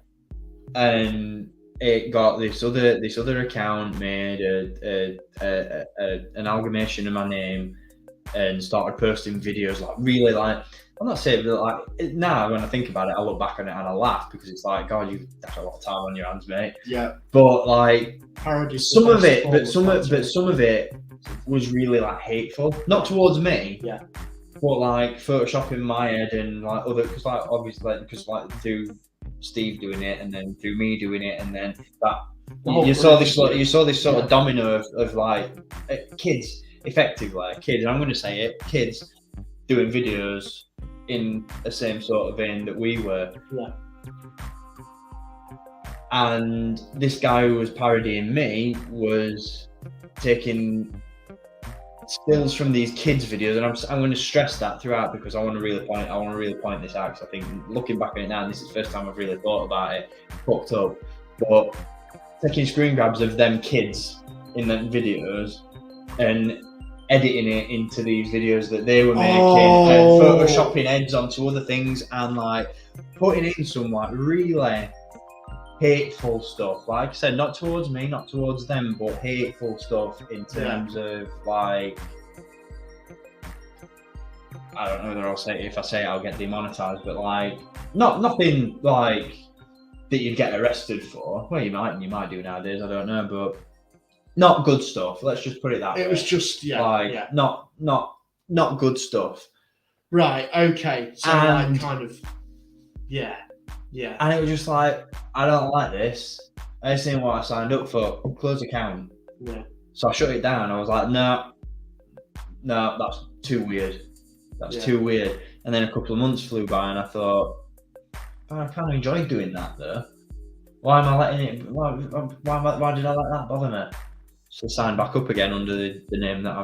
And it got this other account made an amalgamation of my name and started posting videos like really like. I'm not saying that like now when I think about it, I look back on it and I laugh because it's like, God, you've had a lot of time on your hands, mate. Yeah. But like some of it was really like hateful, not towards me. Yeah. But like photoshopping my head and like other, because like obviously because like through Steve doing it and then through me doing it and then that you saw this sort of domino of like kids, effectively kids. And I'm going to say it, kids doing videos in the same sort of vein that we were. Yeah. And this guy who was parodying me was taking stills from these kids' videos, and I'm going to stress that throughout because I want to really point this out. Because I think looking back on it now, this is the first time I've really thought about it, fucked up. But taking screen grabs of them kids in them videos and editing it into these videos that they were making, and photoshopping heads onto other things, and like putting in some like really hateful stuff. Like I said, not towards me, not towards them, but hateful stuff in terms of like, I don't know whether I'll say it, if I say it I'll get demonetized, but like nothing like that you'd get arrested for. Well, you might do nowadays, I don't know, but not good stuff. Let's just put it that way. It was just not good stuff. Right. Okay. So And- like kind of yeah. And it was just like, I don't like this. This ain't what I signed up for. Close account. Yeah. So I shut it down. I was like, no, that's too weird. That's too weird. And then a couple of months flew by, and I thought, I kind of enjoyed doing that though. Why am I letting it? Why did I let that bother me? So I signed back up again under the username that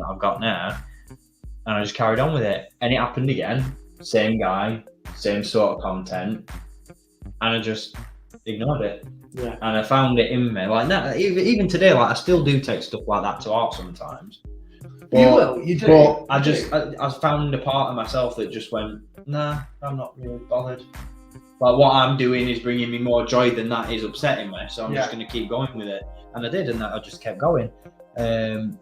I've got now, and I just carried on with it. And it happened again. Same guy, same sort of content, and I just ignored it. Yeah. And I found it in me. Like now, even today, like I still do take stuff like that to art sometimes. You do. But I found a part of myself that just went, nah, I'm not really bothered. Like what I'm doing is bringing me more joy than that is upsetting me. So I'm just going to keep going with it. And I did, and I just kept going. And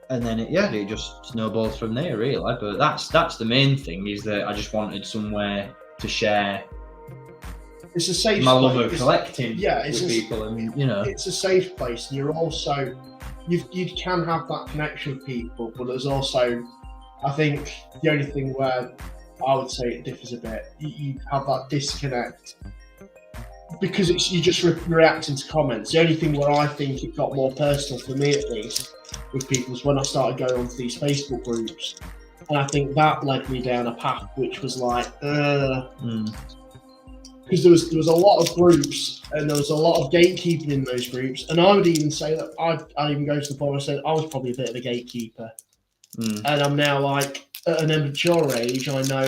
then it just snowballs from there, really. But that's the main thing, is that I just wanted somewhere to share. It's a safe my love place. of collecting It's with people, and you know, it's a safe place, and you're also you can have that connection with people, but there's also, I think the only thing where I would say it differs a bit, you have that disconnect because you're just reacting to comments. The only thing where I think it got more personal, for me at least, with people was when I started going onto these Facebook groups, and I think that led me down a path which was like, because there was a lot of groups and there was a lot of gatekeeping in those groups, and I would even say that I'd even go to the point where I said I was probably a bit of a gatekeeper, and I'm now like at an immature age, I know,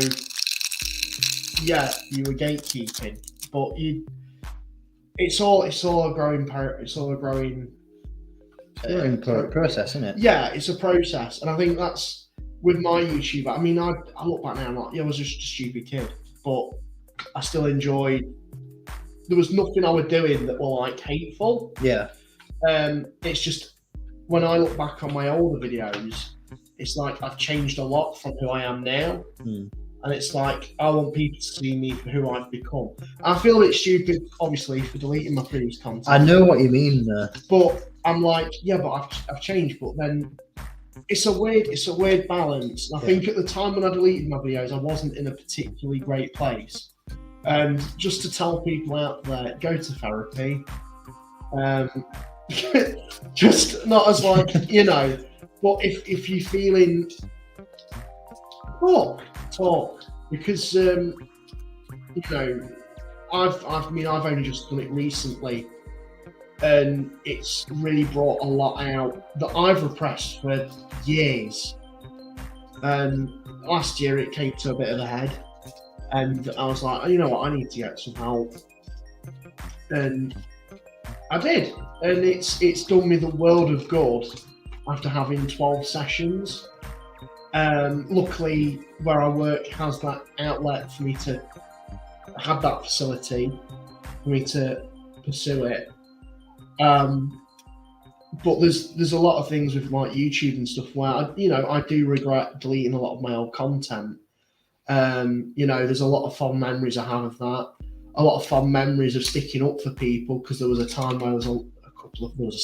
you were gatekeeping, but it's all a growing process, isn't it? Yeah, it's a process, and I think that's with my YouTube. I mean, I look back now, I was just a stupid kid, but I still enjoyed. There was nothing I was doing that were like hateful. Yeah. It's just when I look back on my older videos, it's like I've changed a lot from who I am now. And it's like, I want people to see me for who I've become. I feel a bit stupid, obviously, for deleting my previous content. I know what you mean, but I'm like, but I've changed. But then it's a weird balance. And I think at the time when I deleted my videos, I wasn't in a particularly great place. And just to tell people out there, go to therapy. Just not as like, but if you're feeling, talk, because I've only just done it recently, and it's really brought a lot out that I've repressed for years. And last year it came to a bit of a head, and I was like, you know what, I need to get some help, and I did, and it's done me the world of good after having 12 sessions. Luckily, where I work has that outlet for me to have that facility. for me to pursue it. But there's a lot of things with like YouTube and stuff where I do regret deleting a lot of my old content. There's a lot of fond memories I have of that. A lot of fond memories of sticking up for people because there was a time where there was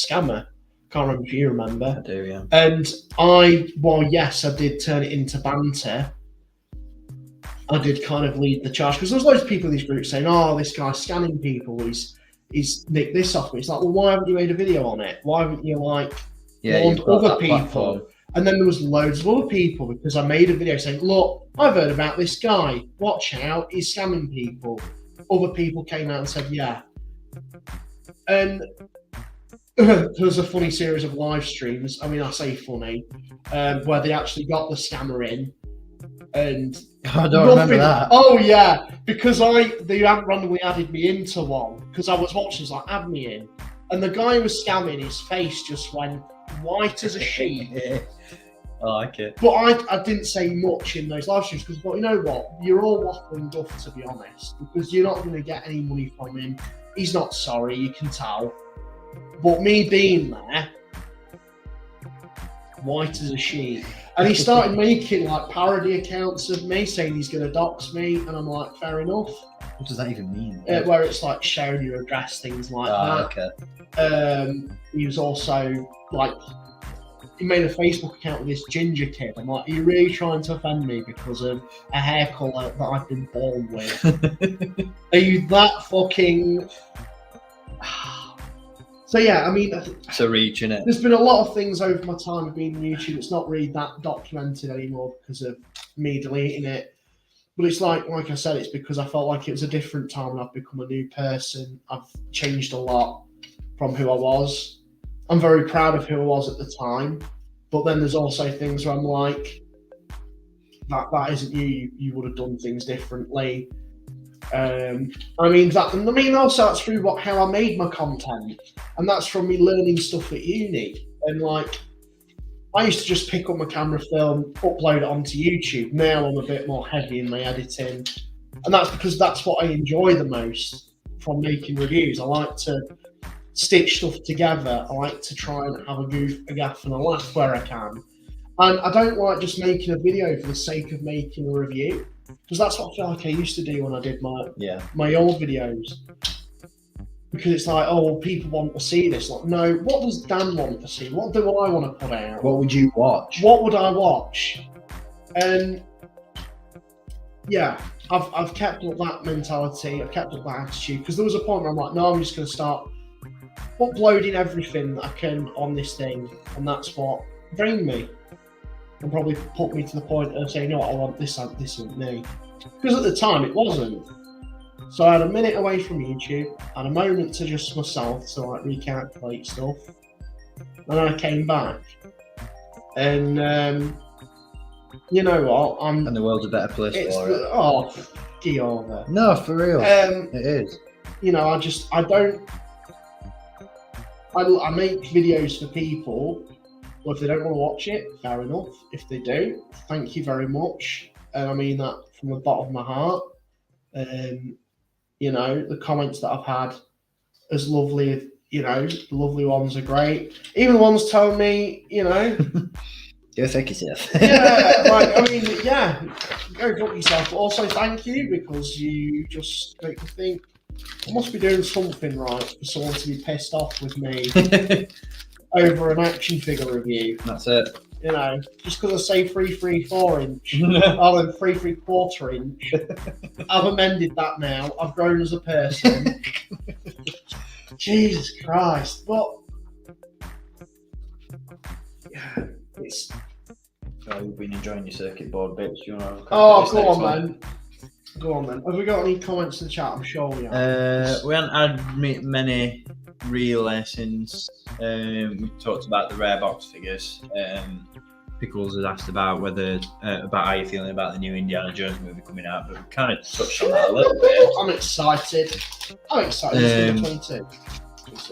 a scammer. Can't remember if you remember. I do, yeah. And yes, I did turn it into banter. I did kind of lead the charge because there's loads of people in these groups saying, "Oh, this guy's scamming people. He's nicked this off me." It's like, well, why haven't you made a video on it? Why haven't you warned other people? Platform. And then there was loads of other people because I made a video saying, "Look, I've heard about this guy. Watch out, he's scamming people." Other people came out and said, "Yeah." And there was a funny series of live streams. I mean, I say funny, where they actually got the scammer in. And I don't remember that. Oh yeah, because they randomly added me into one because I was watching. It's like, add me in, and the guy who was scamming, his face just went white as a sheet. I like it. But I didn't say much in those live streams because I thought, you know what, you're all waffling guff, to be honest, because you're not going to get any money from him. He's not sorry, you can tell. But me being there, white as a sheet. And he started making like parody accounts of me saying he's going to dox me. And I'm like, fair enough. What does that even mean? Where it's like sharing your address, things like that. Okay. He was also like, he made a Facebook account with this ginger kid. I'm like, are you really trying to offend me because of a hair colour that I've been born with? Are you that fucking... So yeah, I mean, it's a reach, innit? There's been a lot of things over my time of being on YouTube. It's not really that documented anymore because of me deleting it. But it's like I said, it's because I felt like it was a different time and I've become a new person. I've changed a lot from who I was. I'm very proud of who I was at the time. But then there's also things where I'm like, that isn't you. You would have done things differently. Also that's through how I made my content, and that's from me learning stuff at uni. And like, I used to just pick up my camera film, upload it onto YouTube. Now I'm a bit more heavy in my editing, and that's because that's what I enjoy the most from making reviews. I like to stitch stuff together. I like to try and have a goof, a gaff, and a laugh where I can. And I don't like just making a video for the sake of making a review. Because that's what I feel like I used to do when I did my old videos. Because it's like, oh, well, people want to see this. Like, no, what does Dan want to see? What do I want to put out? What would you watch? What would I watch? And yeah, I've kept up that mentality. I've kept up that attitude. Because there was a point where I'm like, no, I'm just going to start uploading everything that I can on this thing. And that's what drained me. And probably put me to the point of saying, no, I want this isn't me. Because at the time it wasn't. So I had a minute away from YouTube, had a moment to just myself to like recalculate stuff. And then I came back. And you know what? And the world's a better place for it. Oh, get over. No, for real. It is. You know, I make videos for people. Well, if they don't want to watch it, fair enough. If they do, thank you very much. And I mean that from the bottom of my heart. The comments that I've had, as lovely, the lovely ones are great. Even the ones told me, Go fuck yourself. Yeah, go fuck yourself. But also thank you, because you just make me think, I must be doing something right for someone to be pissed off with me. Over an action figure review. That's it. Just because I say 3/3/4 inch rather than 3/3/4 inch. I've amended that now. I've grown as a person. Jesus Christ. But yeah, it's. Oh, you've been enjoying your circuit board bits. Do you want to go on, man. Go on then. Have we got any comments in the chat? I'm sure we have. We haven't had many real lessons. We talked about the rare box figures. Pickles has asked about about how you're feeling about the new Indiana Jones movie coming out, but we kind of touched on that a little bit. I'm excited. It's 22.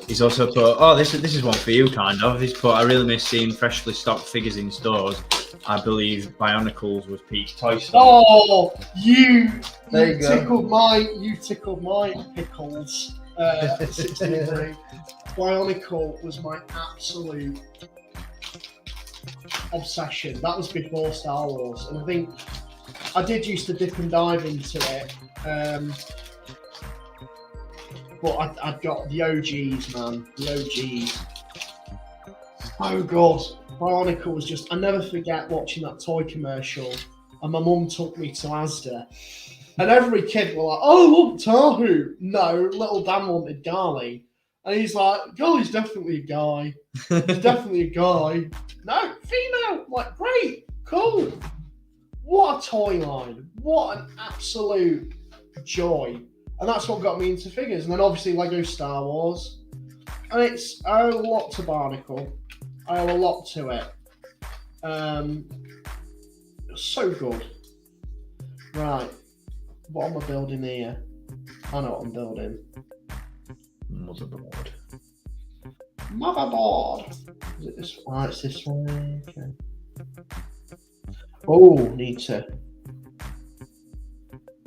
He's also put, this is one for you, kind of. He's put, I really miss seeing freshly stocked figures in stores. I believe Bionicles was peak toy store. Oh, you tickled my pickles. 63. Bionicle was my absolute obsession. That was before Star Wars, and I think I did used to dip and dive into it. But I've got the OGs, man. The OGs. Oh god, Bionicle was just. I never forget watching that toy commercial, and my mum took me to Asda, and every kid were like, "Oh, look, Tahu." No, little Dan wanted Garly, and he's like, "Garly's definitely a guy. He's definitely a guy." No, female. Like, great, cool. What a toy line! What an absolute joy! And that's what got me into figures. And then obviously Lego Star Wars, and I owe a lot to Barnacle. I owe a lot to it. It was so good. Right, what am I building here? I know what I'm building. Motherboard. Motherboard. Is it this? Oh, it's this way. Okay. Oh, need to.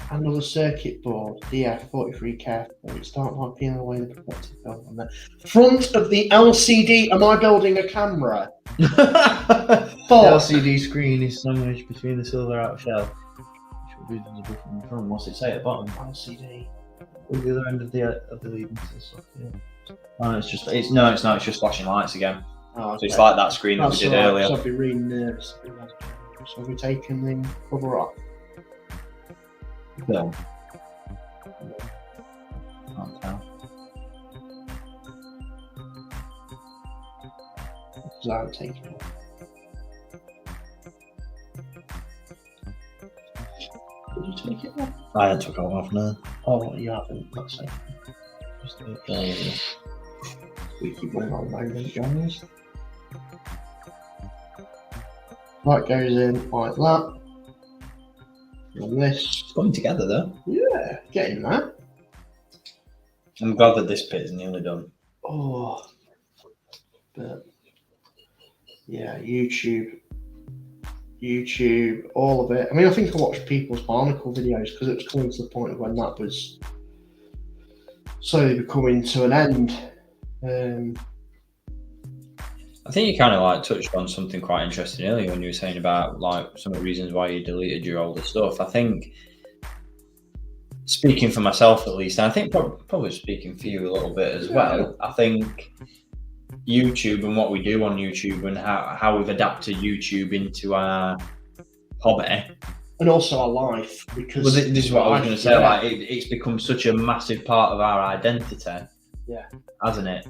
Another circuit board. DF43 careful. It's starting by peeling away the protective film on the front of the LCD. Am I building a camera? The LCD screen is sandwiched between the silver outer shell, which will be visible from the front. What's it say at the bottom? LCD. At the other end of the leading to the socket. Oh, it's not. It's just flashing lights again. Oh, okay. So it's like that screen that we did earlier. So I'd be really nervous. So we're taking the cover off. No. Can't tell. So I'm taking it. Did you take it off? I had took it off now. Oh, you haven't. That's it. Just we keep going on moment, guys. That goes in like that. And this. It's coming together though. Yeah, getting that. I'm glad that this bit is nearly done. Oh, but yeah, YouTube, all of it. I mean, I think I watched people's Barnacle videos because it was coming to the point of when that was slowly becoming to an end. I think you kind of like touched on something quite interesting earlier when you were saying about like some of the reasons why you deleted your older stuff. I think, speaking for myself at least, and I think probably speaking for you a little bit as well, I think YouTube and what we do on YouTube and how we've adapted YouTube into our hobby. And also our life, because Well, this is what I was going to say. Like, it's become such a massive part of our identity, hasn't it?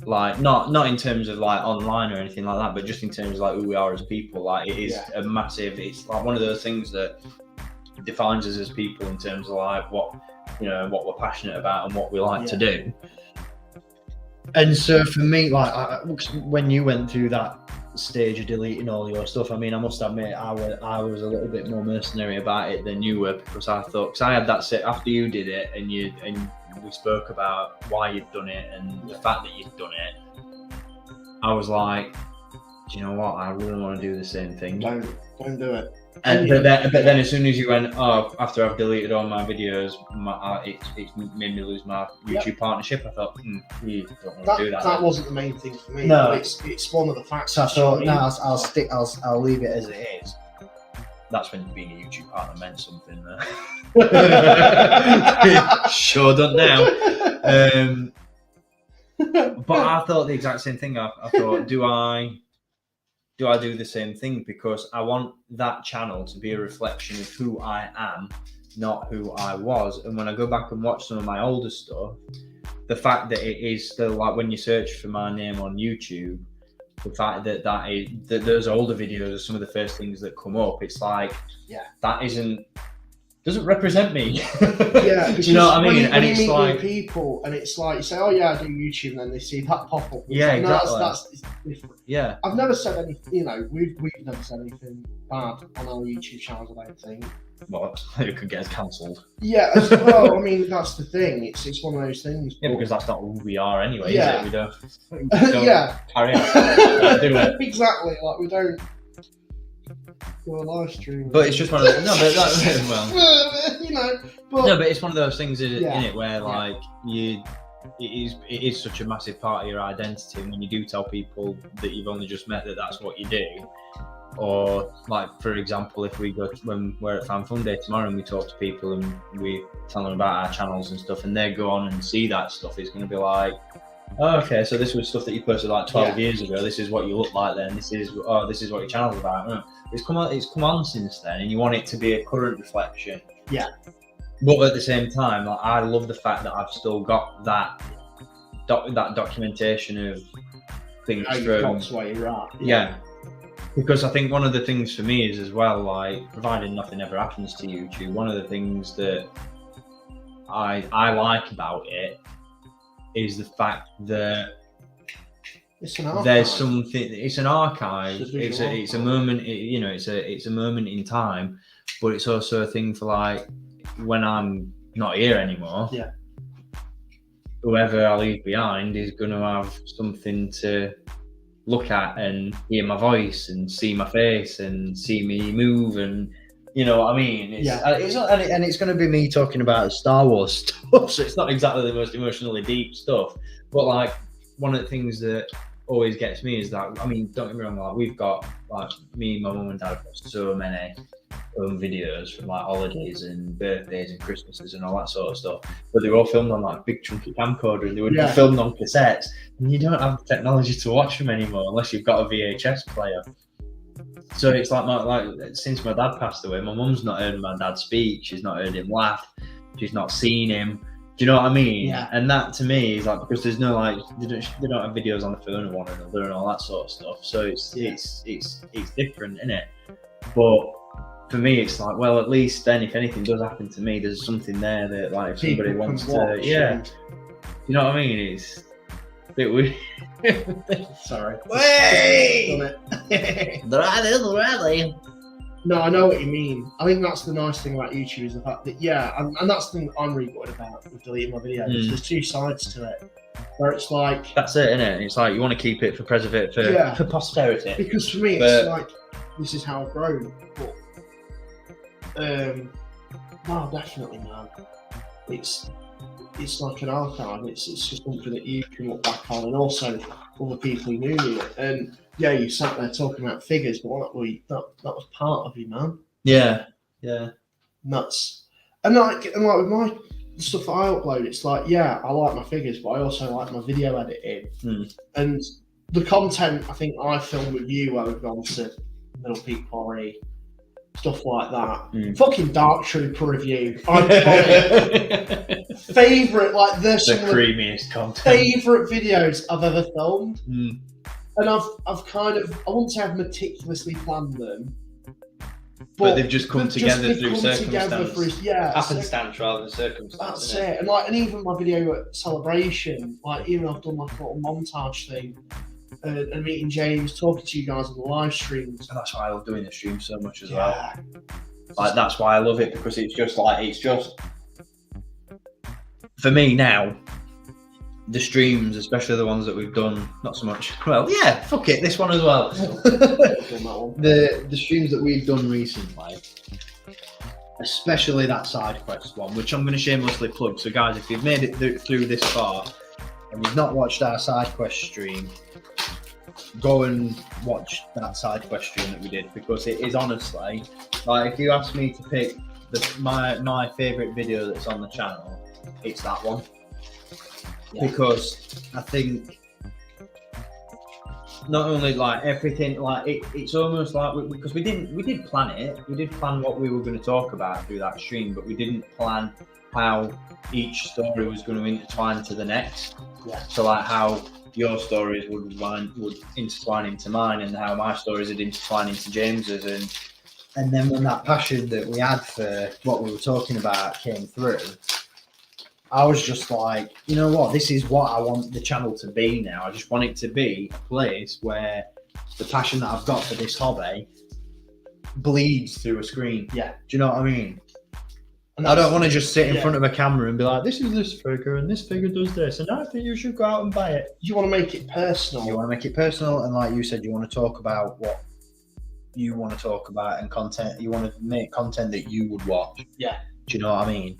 Like, not in terms of like online or anything like that, but just in terms of like who we are as people. Like, it is a massive. It's like one of those things that defines us as people in terms of like what we're passionate about and what we like to do. And so for me, like when you went through that stage of deleting all your stuff, I mean, I must admit, I was a little bit more mercenary about it than you were, because I had that set after you did it, and we spoke about why you'd done it and the fact that you'd done it. I was like, do you know what? I really want to do the same thing. Don't do it. But then as soon as you went, after I've deleted all my videos, it made me lose my YouTube partnership. I thought, you don't want to do that. That wasn't the main thing for me. No, it's one of the facts. So I thought, no, I'll leave it as it is. That's when being a YouTube partner meant something. Sure don't now. But I thought the exact same thing. I thought, do I do the same thing? Because I want that channel to be a reflection of who I am, not who I was. And when I go back and watch some of my older stuff, the fact that it is still like when you search for my name on YouTube, the fact that those older videos are some of the first things that come up, it's like, that doesn't represent me. Yeah, do you know what I mean? And it's like people, and it's like you say, "Oh yeah, I do YouTube," and then they see that pop up. Yeah, like, exactly. No, that's different. Yeah, I've never said anything. You know, we've never said anything bad on our YouTube channels. I don't think. well, it could get us cancelled. Yeah, as well. I mean, that's the thing. It's one of those things. Yeah, because that's not who we are anyway. Yeah. Is it? We don't Yeah. carry on. Do it. Exactly. Like we don't do a live stream. But it's just one of those. No, but that, well. you know. But No, but it's one of those things, isn't it, where like it is such a massive part of your identity. And when you do tell people that you've only just met that that's what you do, or like for example, if we go when we're at Fanhome Day tomorrow and we talk to people and we tell them about our channels and stuff, and they go on and see that stuff, it's going to be like, oh, okay, so this was stuff that you posted like 12 years ago. This is what you look like then. This is what your channel's about. It's come on since then, and you want it to be a current reflection. Yeah. But at the same time, like, I love the fact that I've still got that documentation of things from where you're at. Yeah. Because I think one of the things for me is as well, like, providing nothing ever happens to YouTube, one of the things that I like about it is the fact that it's an archive. There's something. It's an archive. It's a moment. It's a moment in time, but it's also a thing for like when I'm not here anymore. Yeah. Whoever I leave behind is going to have something to look at and hear my voice and see my face and see me move, and you know what I mean. It's not, and it's going to be me talking about Star Wars stuff, so it's not exactly the most emotionally deep stuff, but like one of the things that always gets me is that, I mean, don't get me wrong, like we've got, like, me, my mum and dad have got so many videos from like holidays and birthdays and Christmases and all that sort of stuff, but they were all filmed on like big chunky camcorder, and they were filmed on cassettes, and you don't have the technology to watch them anymore unless you've got a VHS player. So it's like since my dad passed away, my mum's not heard my dad speak, she's not heard him laugh, she's not seen him. Do you know what I mean? Yeah. And that to me is like, because there's no like they don't have videos on the phone of one another and all that sort of stuff. So it's different, isn't it? But for me, it's like, well, at least then if anything does happen to me, there's something there that like if somebody wants to, you know what I mean? It's a bit weird. Sorry. Wait! No, I know what you mean. I think that's the nice thing about YouTube, is the fact that, and that's the thing I'm really good about with deleting my videos. There's two sides to it, where it's like... That's it, isn't it? It's like you want to keep it for posterity. Because for me, it's like, this is how I've grown. But, no, definitely, man. It's like an archive. It's just something that you can look back on, and also other people who knew you. And yeah, you sat there talking about figures, but that was part of you, man. Yeah. Nuts. And like with my stuff that I upload, it's like, I like my figures, but I also like my video editing. And the content I think I filmed with you, where we've gone to Middle Peak Quarry, stuff like that. Fucking Dark Trooper review. Favorite, like there's the some creamiest content. Favorite videos I've ever filmed. And I've kind of, I wouldn't say I've meticulously planned them, but they've just come together through circumstance. Happenstance rather than circumstance. That's it. And even my video at Celebration, even I've done like a little montage thing, and meeting James, talking to you guys on the live streams. And that's why I love doing the stream so much as well. Like that's why I love it, because it's just for me now. The streams, especially the ones that we've done, not so much. Well, fuck it, this one as well. The streams that we've done recently, especially that side quest one, which I'm going to shamelessly plug. So, guys, if you've made it through this far and you've not watched our side quest stream, go and watch that side quest stream that we did, because it is honestly, like, if you ask me to pick my favourite video that's on the channel, it's that one. Because I think not only like everything, like it's almost like because we did plan it. We did plan what we were going to talk about through that stream, but we didn't plan how each story was going to intertwine to the next. So like how your stories would intertwine into mine, and how my stories would intertwine into James's, and then when that passion that we had for what we were talking about came through, I was just like, you know what, this is what I want the channel to be now. I just want it to be a place where the passion that I've got for this hobby bleeds through a screen. Do you know what I mean? And I don't want to just sit in front of a camera and be like, this is this figure and this figure does this, and I think you should go out and buy it. You want to make it personal. You want to make it personal, and like you said, you want to talk about what you want to talk about, and content. You want to make content that you would watch. Yeah. Do you know what I mean?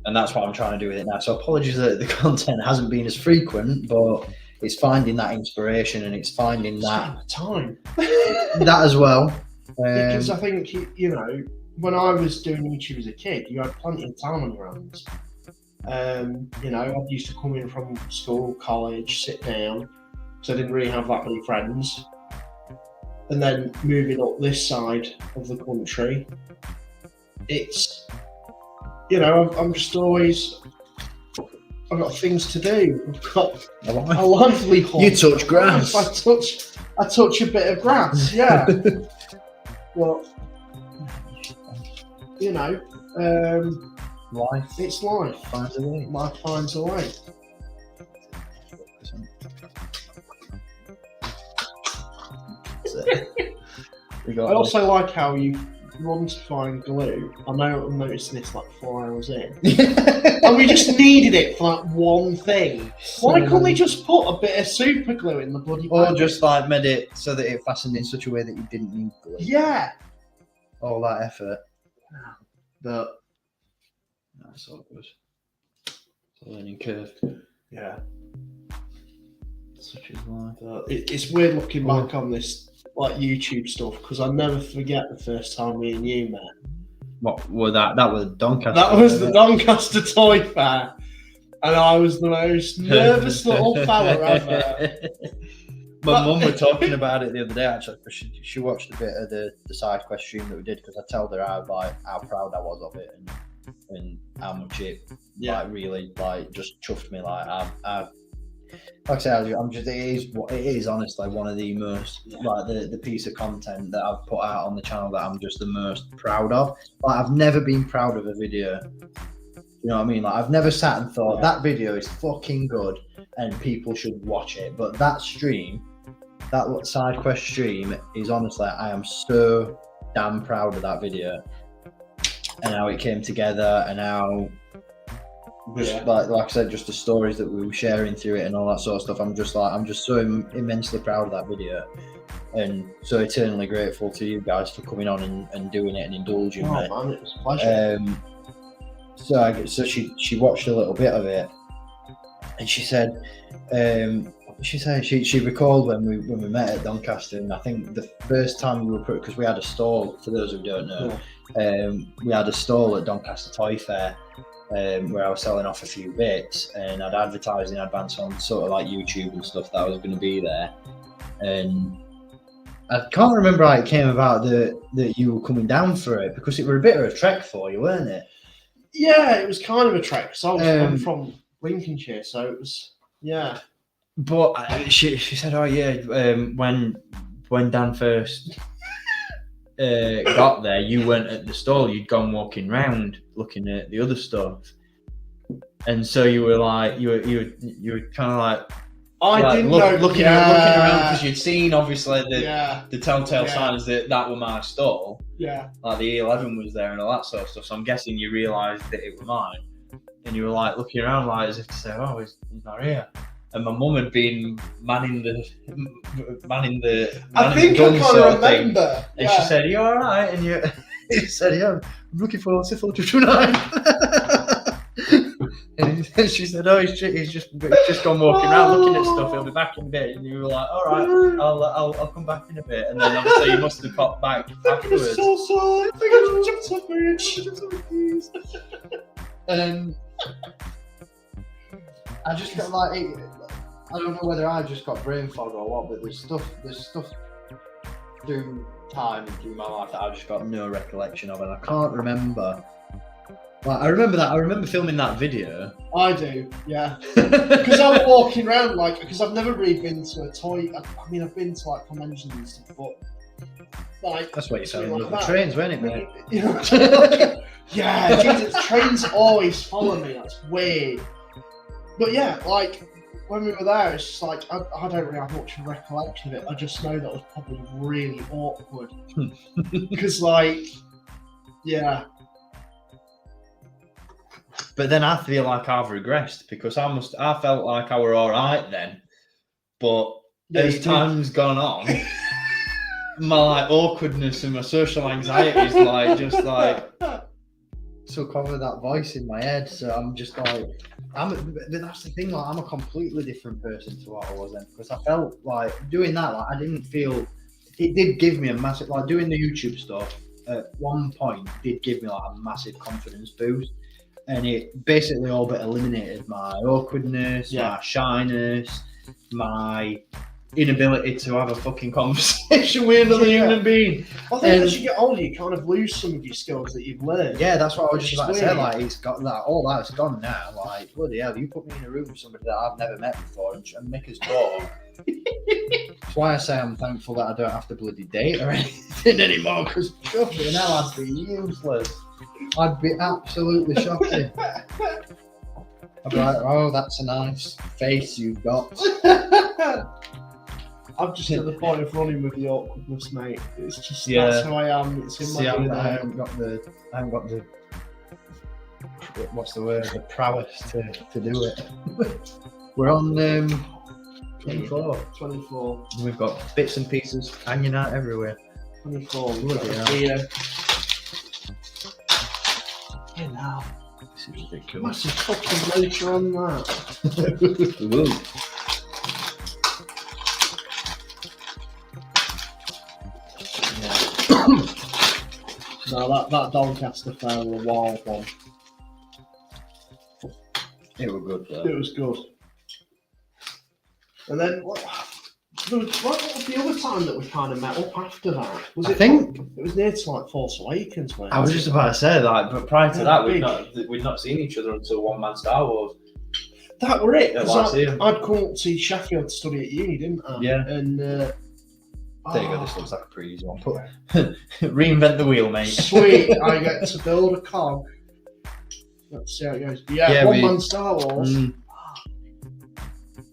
And that's what I'm trying to do with it now. So apologies that the content hasn't been as frequent, but it's finding that inspiration and it's finding that time. that as well. Because I think, you know, when I was doing YouTube as a kid, you had plenty of time on your hands. You know, I used to come in from school, college, sit down, because I didn't really have that many friends. And then moving up this side of the country, it's, you know, I'm just always, I've got things to do. I've got a livelihood. You touch grass. I touch a bit of grass, yeah. Well, you know, life. It's life. Finds a way. Life finds a way. I also like how you run to find glue. I know I'm noticing this like 4 hours in. And we just needed it for that one thing. Why couldn't we just put a bit of super glue in the bloody Or packet? just like made it so that it fastened in such a way that you didn't need glue. Yeah. All that effort. But that's all good. It's a learning curve. yeah. Such is life. It's weird looking back on this like YouTube stuff because I never forget the first time me and you met. What was that? That was Doncaster. That was the Doncaster Toy Fair, and I was the most nervous little fella ever. My mum was talking about it the other day actually, because she watched a bit of the side quest stream that we did because I told her how proud I was of it and how much it like really like just chuffed me. Like I've like I said, it is honestly one of the most like the piece of content that I've put out on the channel that I'm just the most proud of. Like I've never been proud of a video. You know what I mean? Like I've never sat and thought that video is fucking good and people should watch it. But that stream, that side quest stream, is honestly, I am so damn proud of that video and how it came together and how. Just like I said, just the stories that we were sharing through it and all that sort of stuff. I'm just so immensely proud of that video, and so eternally grateful to you guys for coming on and doing it and indulging me. Man, it was a pleasure. So she watched a little bit of it, and she said, she recalled when we met at Doncaster, and I think the first time we were put, because we had a stall. For those who don't know, we had a stall at Doncaster Toy Fair. Where I was selling off a few bits and I'd advertised in advance on sort of like YouTube and stuff that I was going to be there, and I can't remember how it came about that you were coming down for it because it were a bit of a trek for you, weren't it? Yeah, it was kind of a trek. So I'm from Lincolnshire, so it was But she said, "Oh yeah, when Dan first got there, you weren't at the stall. You'd gone walking round looking at the other stuff, and so you were like, you were kind of like." Didn't know. Looking around because you'd seen obviously the telltale signs that were my stall. Yeah. Like the E11 was there and all that sort of stuff. So I'm guessing you realised that it was mine, and you were like looking around like as if to say, "Oh, he's not here." And my mum had been manning the I think I can't remember. And she said, "Are you all right?" And you said, "Yeah, I'm looking for 429." And she said, "Oh, he's just gone walking around looking at stuff. He'll be back in a bit." And you were like, "All right, I'll come back in a bit." And then obviously you must have popped back afterwards. I'm so sorry. I think I jumped off the bridge. And I just got like, I don't know whether I just got brain fog or what, but there's stuff through time and through my life that I've just got no recollection of, and I can't remember. Like, I remember filming that video. I do, yeah. Because I was walking around, like, because I've never really been to a toy. I mean, I've been to like conventions and stuff, but like that's what you're saying. Like trains, weren't it, mate? You know, yeah, Jesus, trains always follow me. That's weird. But yeah, like when we were there, it's just like I don't really have much of a recollection of it. I just know that was probably really awkward because, like, yeah. But then I feel like I've regressed because I felt like I were all right then, but as time's gone on, my like awkwardness and my social anxiety is like just like took over that voice in my head. So I'm just like, that's the thing. Like, I'm a completely different person to what I was then, because I felt like doing that. Like, I didn't feel. It did give me a massive, like doing the YouTube stuff. At one point, did give me like a massive confidence boost, and it basically all but eliminated my awkwardness, my shyness, my inability to have a fucking conversation with another human being. I think as you get older, you kind of lose some of your skills that you've learned. Yeah, that's what I was just about to say. Like, it's got that, all that's gone now. Like, bloody hell, you put me in a room with somebody that I've never met before and make us talk. That's why I say I'm thankful that I don't have to bloody date or anything anymore, because trust me, now I'd be useless. I'd be absolutely shocking. I'd be like, oh, that's a nice face you've got. I'm just at the point of running with the awkwardness, mate. It's just that's who I am. It's in my DNA. I haven't got the what's the word? The prowess to do it. We're on 24. 24. We've got bits and pieces hanging out everywhere. 24. Bloody hell. Yeah, now. This is ridiculous. Massive fucking motor on that. Ooh. No, that Doncaster fair was a wild one. It was good though. It was good. And then what was the other time that we kind of met up after that? I think it was near to like Force Awakens. I was just about to say that, but prior to that, we'd not seen each other until One Man Star Wars. That were it. Yeah, I'd come up to Sheffield to study at uni, didn't I? Yeah. And there you go. This looks like a pretty easy one. Reinvent the wheel, mate. Sweet. I get to build a cog. Let's see how it goes. But yeah, One Man Star Wars.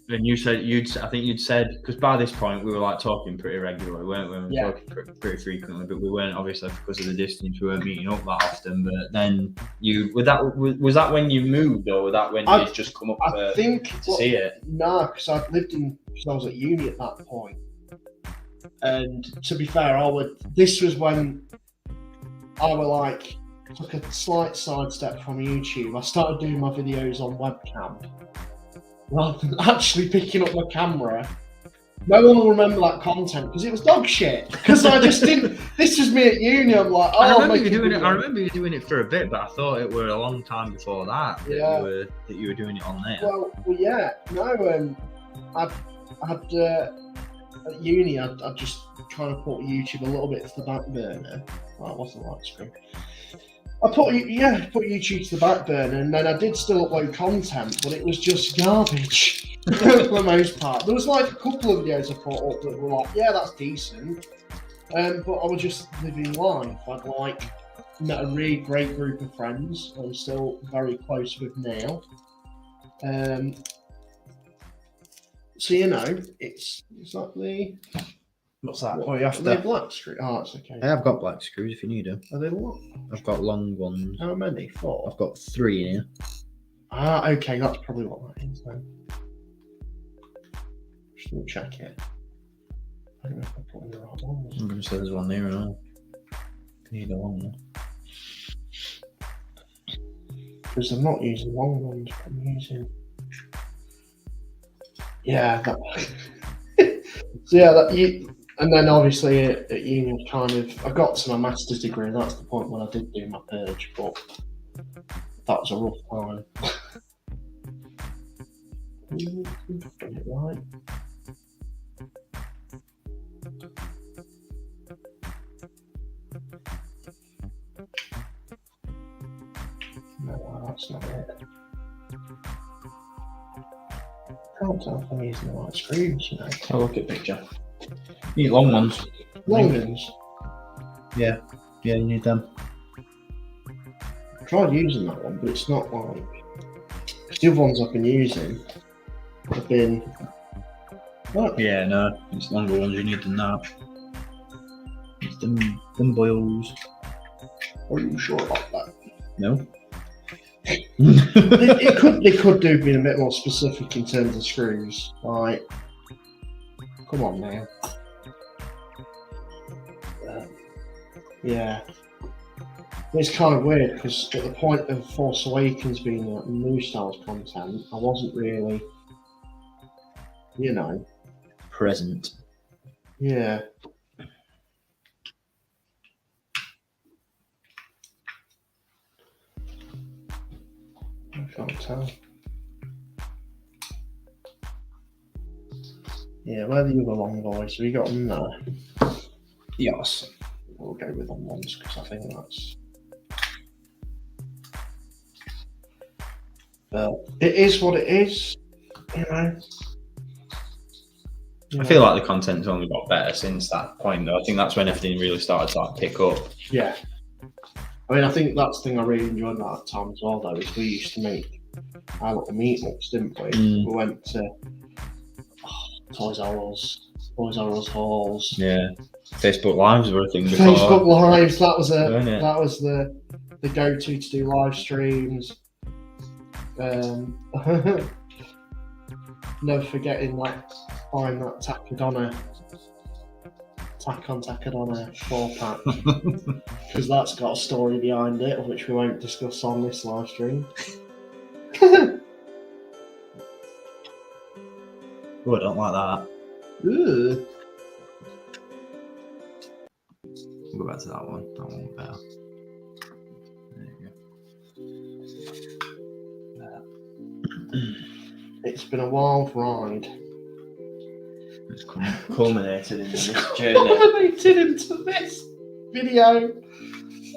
And you said I think you'd said, because by this point we were like talking pretty regularly, weren't we? We were talking pretty frequently, but we weren't, obviously, because of the distance. We weren't meeting up that often. But then was that when you moved, or was that when you'd just come up to see it? No, because I was at uni at that point. And to be fair, this was when I took a slight sidestep from YouTube. I started doing my videos on webcam rather than actually picking up my camera. No one will remember that content because it was dog shit. Because I just didn't. This was me at uni. I'm like, I remember you doing it for a bit, but I thought it were a long time before that. That you were doing it on there. Well, yeah. No, at uni, I'd just kind of put YouTube a little bit to the back burner. Well, it wasn't like screen. I put YouTube to the back burner, and then I did still upload content, but it was just garbage for the most part. There was like a couple of videos I put up that were like, yeah, that's decent, but I was just living life. I'd met a really great group of friends I'm still very close with now. So it's like the. What's that? What, you have black screws? Oh, it's okay. I have got black screws if you need them. Are they what? I've got long ones. How many? 4? I've got 3 in here. Ah, okay, that's probably what that is then. Just let me check it. I don't know if I'm putting the right ones. I'm going to say there's one there and all. Need a long one. Because I'm not using long ones, I'm using. Yeah, that. So yeah, and then obviously at uni, I got to my master's degree, and that's the point when I did do my purge, but that was a rough time. Get it right. No, that's not it. I can't tell if I'm using the right screws, you know. Have a look at picture. You need long ones. Long ones? Yeah, you need them. I tried using that one, but it's not like. Because the other ones I've been using have been. What? Yeah, no, it's longer ones you need than that. It's them boils. Are you sure about that? No. They could do being a bit more specific in terms of screws. Like, come on now. Yeah. It's kind of weird because at the point of Force Awakens being like new Star Wars content, I wasn't really, Present. yeah. I can't tell. Yeah, where are the other long boys? Have you got them there? Yes. We'll go with them ones because I think that's. But it is what it is, you know. I feel like the content's only got better since that point, though. I think that's when everything really started to like pick up. Yeah. I mean, I think that's the thing I really enjoyed at that time as well, though, is we used to make our little meetups, didn't we? Mm. We went to Toys R Us halls. Yeah. Facebook Lives were a thing before. Facebook Lives, that was Weren't it? that was the go-to to do live streams. Never forgetting buying that Tackadonna Attack on Tackadonna 4-pack because that's got a story behind it, which we won't discuss on this live stream. Oh, I don't like that. Ooh. We'll go back to that one. That one better. There you go. It's been a wild ride. It's culminated in this journey. Culminated into this video.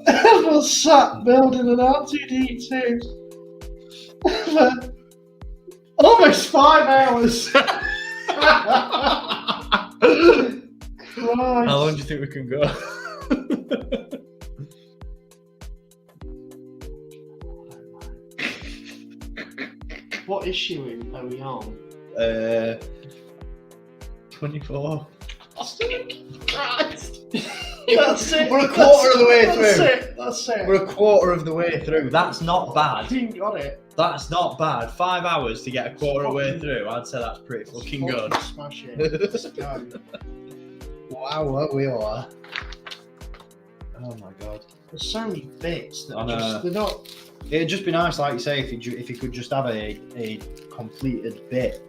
I was sat building an R2-D2 for almost 5 hours. How long do you think we can go? What issue are we on? 24. Christ. That's it. We're a quarter of the way through. That's it. We're a quarter of the way through. That's not I bad. think got it. That's not bad. 5 hours to get a quarter of the way through. I'd say that's pretty fucking good. Smash it. Let's go. Wow, what we are. Oh my god. There's so many bits that I are know. just, they're not. It'd just be nice, like you say, if you could just have a completed bit.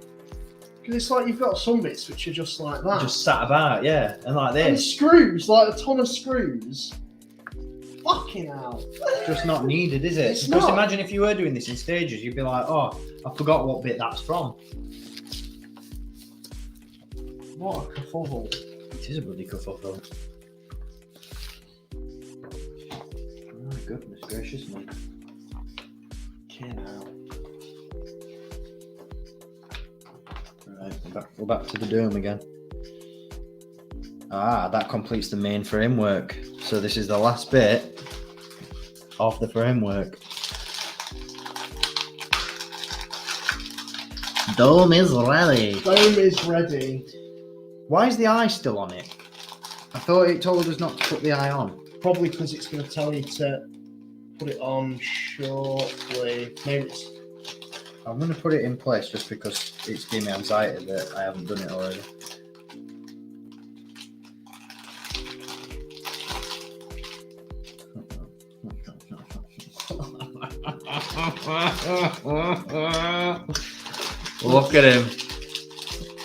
Because it's like you've got some bits which are just like that. Just sat about, yeah. And like and this. screws, like a ton of screws. Fucking hell. Just not needed, is it? It's Because not. imagine if you were doing this in stages, you'd be like, oh, I forgot what bit that's from. What a kerfuffle. It is a bloody kerfuffle. Oh, goodness gracious me. Fucking hell. Right, we're back to the dome again. Ah, that completes the main framework. So this is the last bit of the framework. Dome is ready. Dome is ready. Why is the eye still on it? I thought it told us not to put the eye on. Probably because it's going to tell you to put it on shortly. Maybe it's. I'm going to put it in place just because it's giving me anxiety that I haven't done it already. Look at him.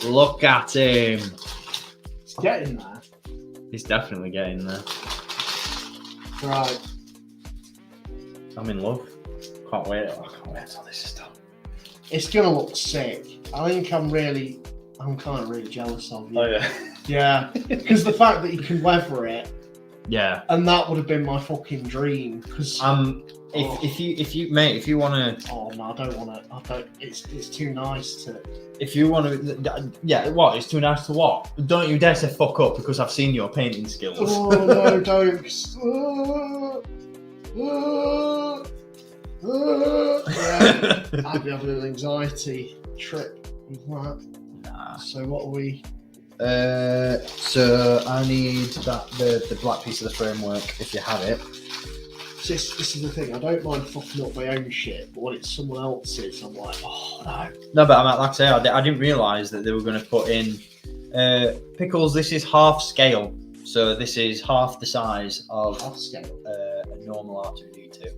Look at him. It's getting there. He's definitely getting there. Right. I'm in love. Can't wait. I can't wait until this is done. It's going to look sick. I think I'm kind of really jealous of you. Oh yeah. Yeah. Because the fact that you can weather it, Yeah. and that would have been my fucking dream. Because If you want to, oh no, I don't want to. I don't. It's too nice to. If you want to, yeah, what? It's too nice to what? Don't you dare say fuck up because I've seen your painting skills. Oh no, don't. Yeah, I'd be having an anxiety trip with that. Nah. So what are we? so I need the black piece of the framework if you have it. This is the thing. I don't mind fucking up my own shit, but when it's someone else's, I'm like, oh no. No, but like I say, I didn't realise that they were going to put in Pickles. This is half scale, so this is half the size of Half scale. a normal R2-D2.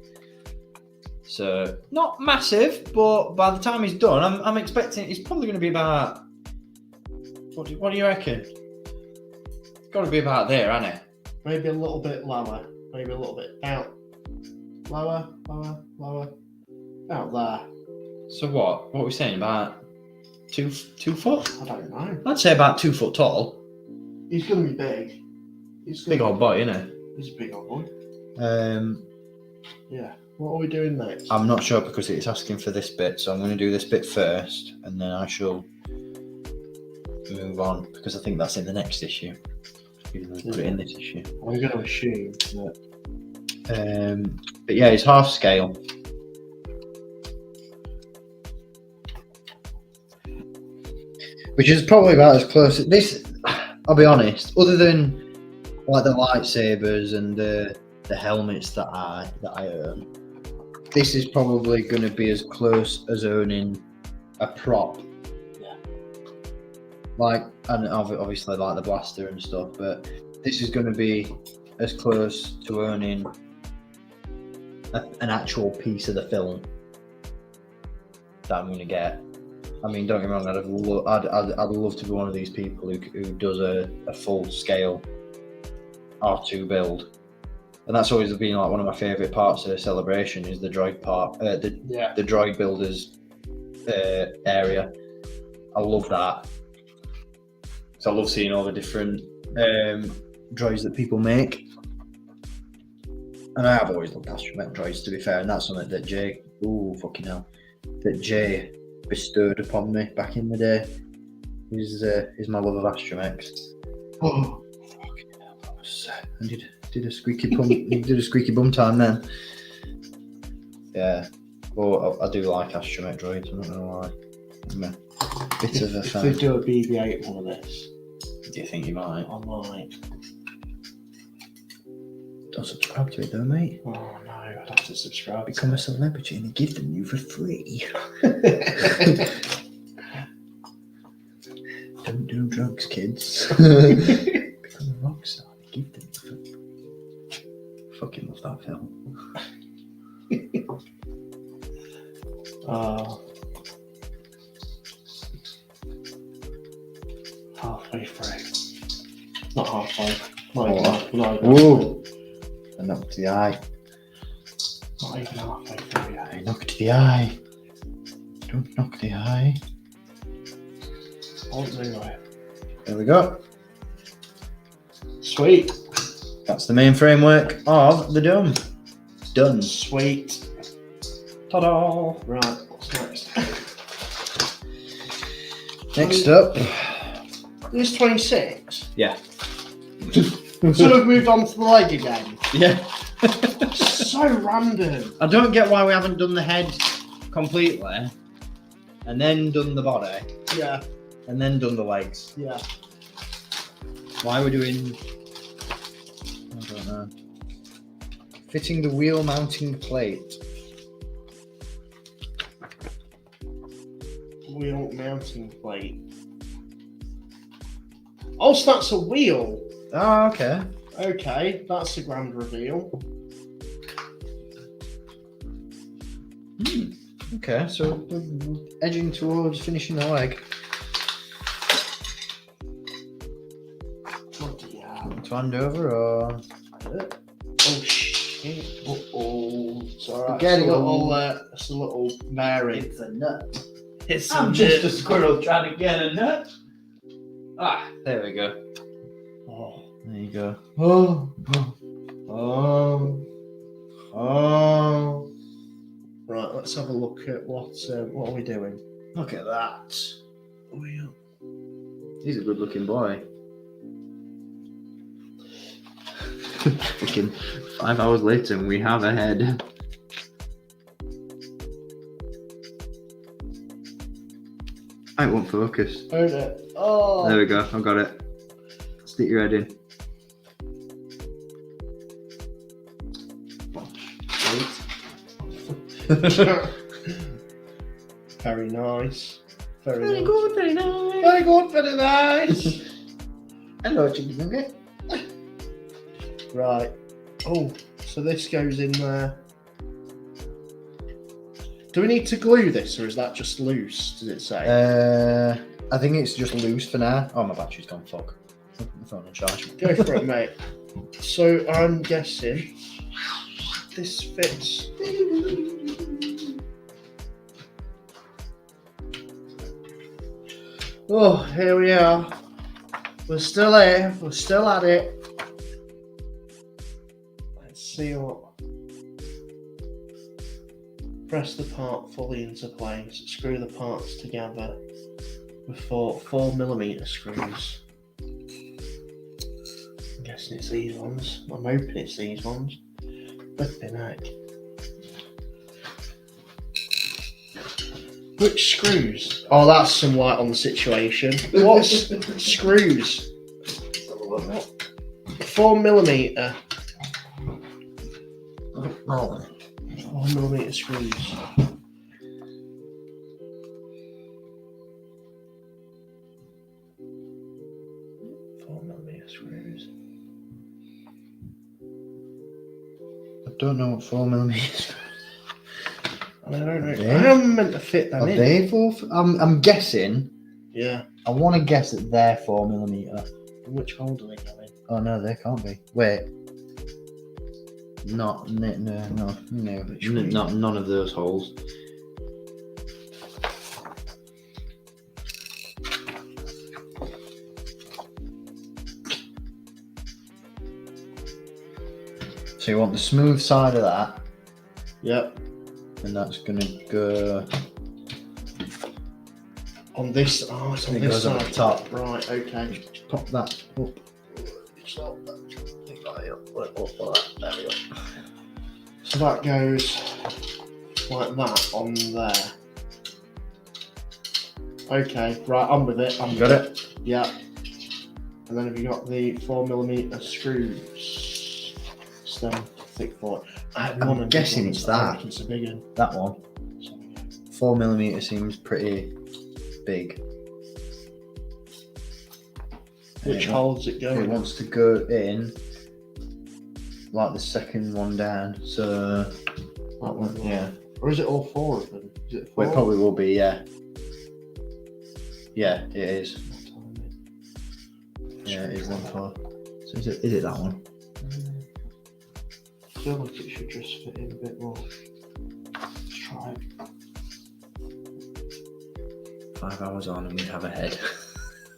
So not massive, but by the time he's done, I'm expecting it's probably going to be about. What do you reckon? It's got to be about there, hasn't it? Maybe a little bit lower. Maybe a little bit out. Lower. Out there. So what? What are we saying about 2 foot? I don't know. I'd say about 2 foot tall. He's going to be big. He's Big old boy, isn't it? He's a big old boy. Yeah. What are we doing next? I'm not sure because it's asking for this bit, so I'm going to do this bit first, and then I shall move on because I think that's in the next issue. Put it in this issue. I'm going to assume that. But yeah, it's half scale. Which is probably about as close. This, I'll be honest, other than like the lightsabers and the helmets that I own, this is probably going to be as close as owning a prop. Yeah. Like, and obviously like the blaster and stuff, but this is going to be as close to owning an actual piece of the film that I'm going to get. I mean, don't get me wrong, I'd love to be one of these people who does a full scale R2 build. And that's always been like one of my favourite parts of the celebration is the droid part, the droid builders area. I love that. So I love seeing all the different droids that people make. And I have always loved astromech droids, to be fair, and that's something that Jay bestowed upon me back in the day. Is my love of astromechs. Oh, fucking hell, that was I did a squeaky bum. You did a squeaky bum time then. Yeah, well, I do like astromech droids. I'm not gonna lie. I'm a bit of a fan. If they do a BB-8 one of this, Do you think you might? I might. Don't subscribe to it though, mate. Oh no, I'd have to subscribe. Become a celebrity and they give them you for free. Don't do drugs, kids. Become a rock star. They give them you for free. Fucking love that film. Halfway through. Not halfway. Not even Whoa! I knocked the eye. Not even halfway through yet. I knocked the eye. Don't knock the eye. Anyway. There we go. Sweet. That's the main framework of the dome. Done. Sweet. Ta-da! Right, what's next? Next up. This 26. Yeah. So we've moved on to the leg again. Yeah. So random. I don't get why we haven't done the head completely, and then done the body, Yeah, and then done the legs. yeah. Why are we doing? I don't know. Fitting the wheel mounting plate. Wheel mounting plate. Oh, so that's a wheel. Oh, okay. Okay, that's a grand reveal. Okay, so we're edging towards finishing the leg. Bloody hell. To hand over or? Oh shit. Oh, it's alright. Get It's it. it's a little Mary. It's a nut. It's I'm just a squirrel trying to get a nut. Ah, there we go. Oh. There you go. Oh. Right, let's have a look at what are we doing? Look at that. Wheel. He's a good looking boy. Fucking 5 hours later and we have a head. I won't focus. Own it. Oh. There we go, I've got it. Stick your head in. Very nice. Very nice. good, very nice. Very good, very nice. Hello, chicken nugget. Right. Oh, So this goes in there. Do we need to glue this, or is that just loose? Does it say? I think it's just loose for now. Oh, my battery's gone. Fuck. Put the phone on charge. Go for it, mate. So I'm guessing this fits. Oh, here we are. We're still here. We're still at it. Let's see what. Press the part fully into place. Screw the parts together with 4mm screws. I'm guessing it's these ones. I'm hoping it's these ones. Flipping heck. Which screws? Oh, that's some light on the situation. What screws? 4mm. 4mm screws. I don't know what 4mm is. I don't know. I am meant to fit them Are in. they 4? I'm guessing. Yeah. I want to guess that they're 4mm. Which hole do they go in? Oh no, they can't be. Wait. No. Not none of those holes. So you want the smooth side of that, Yep. and that's gonna go. On this. Oh, it's on It this goes side. up the top. Right. Okay. Just pop that up. There we go. So that goes like that on there. Okay, right, I'm with it. You got it? Yeah. And then have you got the 4mm screws? Stem thick for it. I'm guessing it's that. It's a big one. That one. 4mm seems pretty big. Which hole does it go It in? wants to go in like the second one down. So That one, yeah. Or is it all four of them? Is it four? Well, it probably will be, yeah. Yeah, it is. Yeah, it is them 4. So is it that one? I feel like it should just fit in a bit more. Let's try it. 5 hours on and we'd have a head.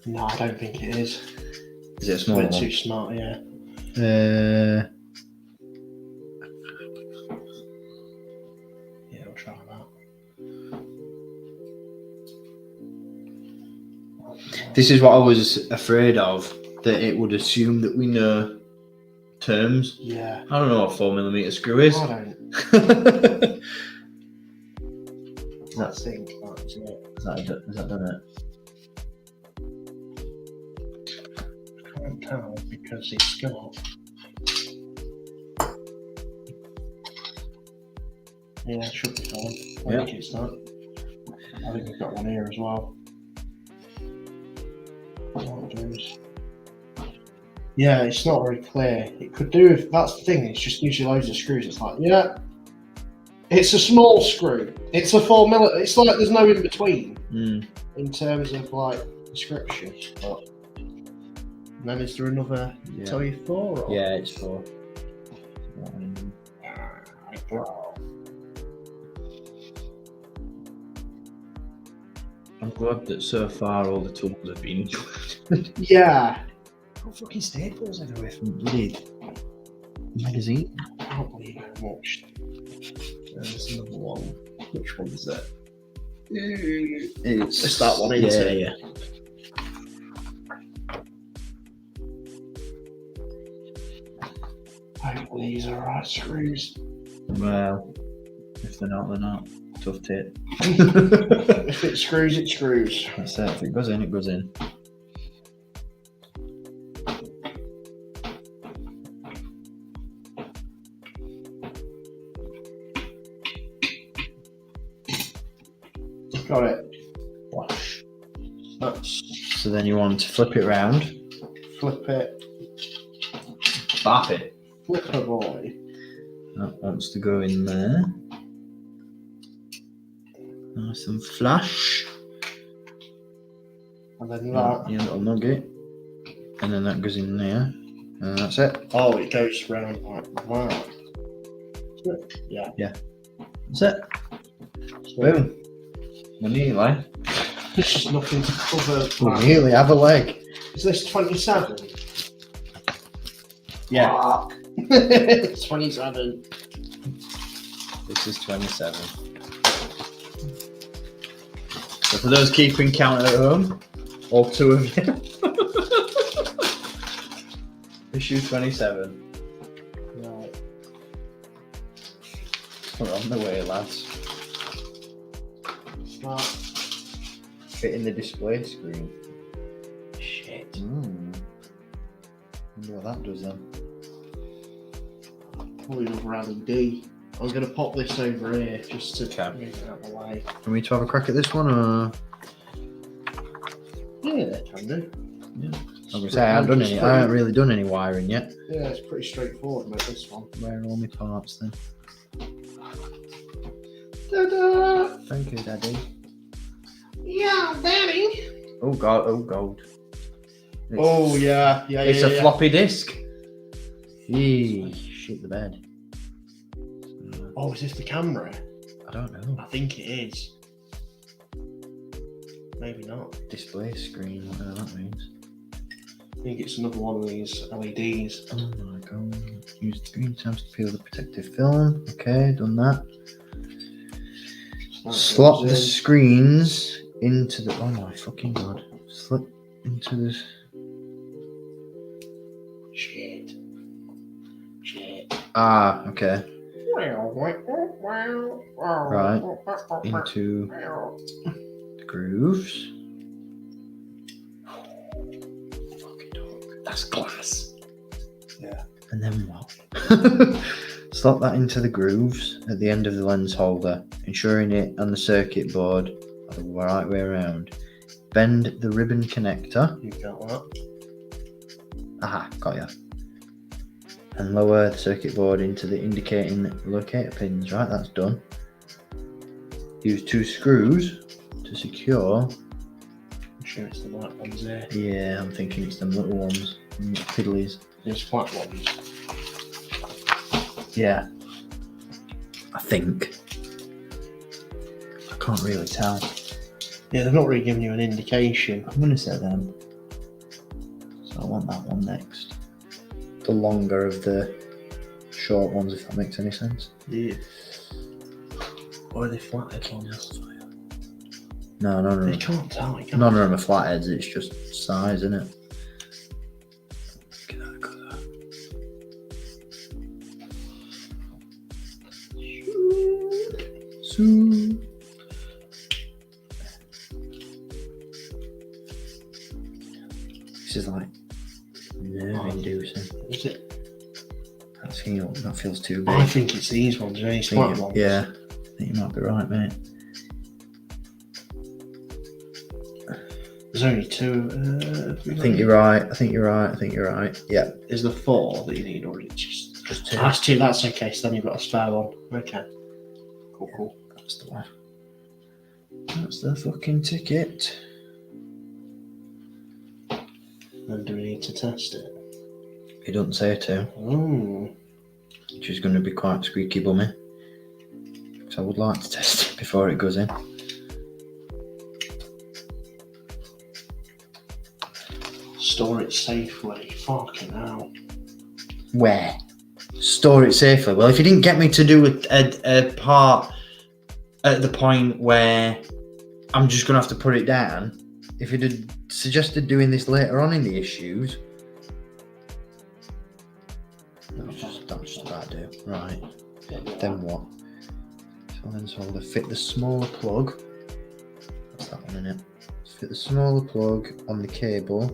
No, I don't think it is. Is it a It's a small bit one? too smart, yeah. Yeah, I'll try that. This is what I was afraid of, that it would assume that we know terms. Yeah. I don't know what 4mm screw is. I don't think that's it. Is that done it? I can't tell because it's got. Yeah, it should be fine. I think it's that. I think we've got one here as well. Yeah, it's not very clear. It could do if that's the thing, it's just usually loads of screws. It's like, yeah. It's a small screw. It's a 4mm. It's like there's no in between in terms of like description. But and then is there another tell you 4 or Yeah, it's 4. I'm glad that so far all the tools have been included. Yeah. Got fucking staples everywhere from bloody magazine. I can't believe how much. There's another one. Which one is that? It's that one, isn't it? Yeah. Hopefully these are right screws. Well, if they're not, they're not. Tough tip. If it screws, it screws. That's it. If it goes in, it goes in. Got it. Wash. That's So then you want to flip it round. flip it. Bap it. Flip a boy. That wants to go in there. Nice and flush. And then Your that. little nugget. And then that goes in there. And that's it. Oh, it goes round like that. Yeah. That's it. Boom. We're nearly. There's just nothing to cover. We nearly have a leg. Is this 27? Yeah. It's 27. This is 27. So for those keeping count at home, all two of you. Issue 27. Right. We're on the way, lads. Smart. Fit in the display screen. Shit. Wonder what that does then. Probably another LED. I was going to pop this over here just to Okay. move it out of the way. Want me to have a crack at this one, or? Yeah, can do. I was gonna say I haven't really done any wiring yet. Yeah, it's pretty straightforward, mate, this one. Where are all my parts then? Ta-da! Thank you, Daddy. Yeah, Daddy. Oh god, oh gold. Oh yeah, It's a floppy disk. Eee, shit the bed. Oh, is this the camera? I don't know. I think it is. Maybe not. Display screen, whatever that means. I think it's another one of these LEDs. Oh my god. Use the green tabs to peel the protective film. Okay, done that. So that Slot goes the in. screens into the. Oh my fucking god. Slip into this. Shit. Ah, okay. Right. Into the grooves. Fucking dog. That's glass. Yeah. And then what? Slot that into the grooves at the end of the lens holder, ensuring it and the circuit board are the right way around. Bend the ribbon connector. You got that. Aha, got ya. And lower the circuit board into the indicating locator pins. Right, that's done. Use 2 screws to secure. I'm sure it's the right ones there. Yeah, I'm thinking it's them little ones. Fiddlies. There's flat ones. Yeah. I think. I can't really tell. Yeah, they're not really giving you an indication. I'm going to say them. So I want that one next. The longer of the short ones, if that makes any sense. Yeah. Or are they flathead ones? No, none of They them. can't tell. You can't. None of them are flatheads, it's just size, isn't it? Look at that colour. This is like nerve inducing. Is it? That feels too big. I think it's these ones, these flat ones. Yeah, I think you might be right, mate. There's only 2. I think you're right. I think you're right. Yeah. Is there 4 that you need, or is it just 2. That's 2. That's okay. So then you've got a spare one. Okay. Cool. That's the one. That's the fucking ticket. Then do we need to test it? He doesn't say to, which is going to be quite squeaky bummy. So I would like to test it before it goes in. Store it safely. Fucking hell. Where? Store it safely. Well, if you didn't get me to do a part at the point where I'm just going to have to put it down, if you'd have suggested doing this later on in the issues, that was just about to do. Right. Then what? So lens holder. Fit the smaller plug. That's that one in it. Fit the smaller plug on the cable.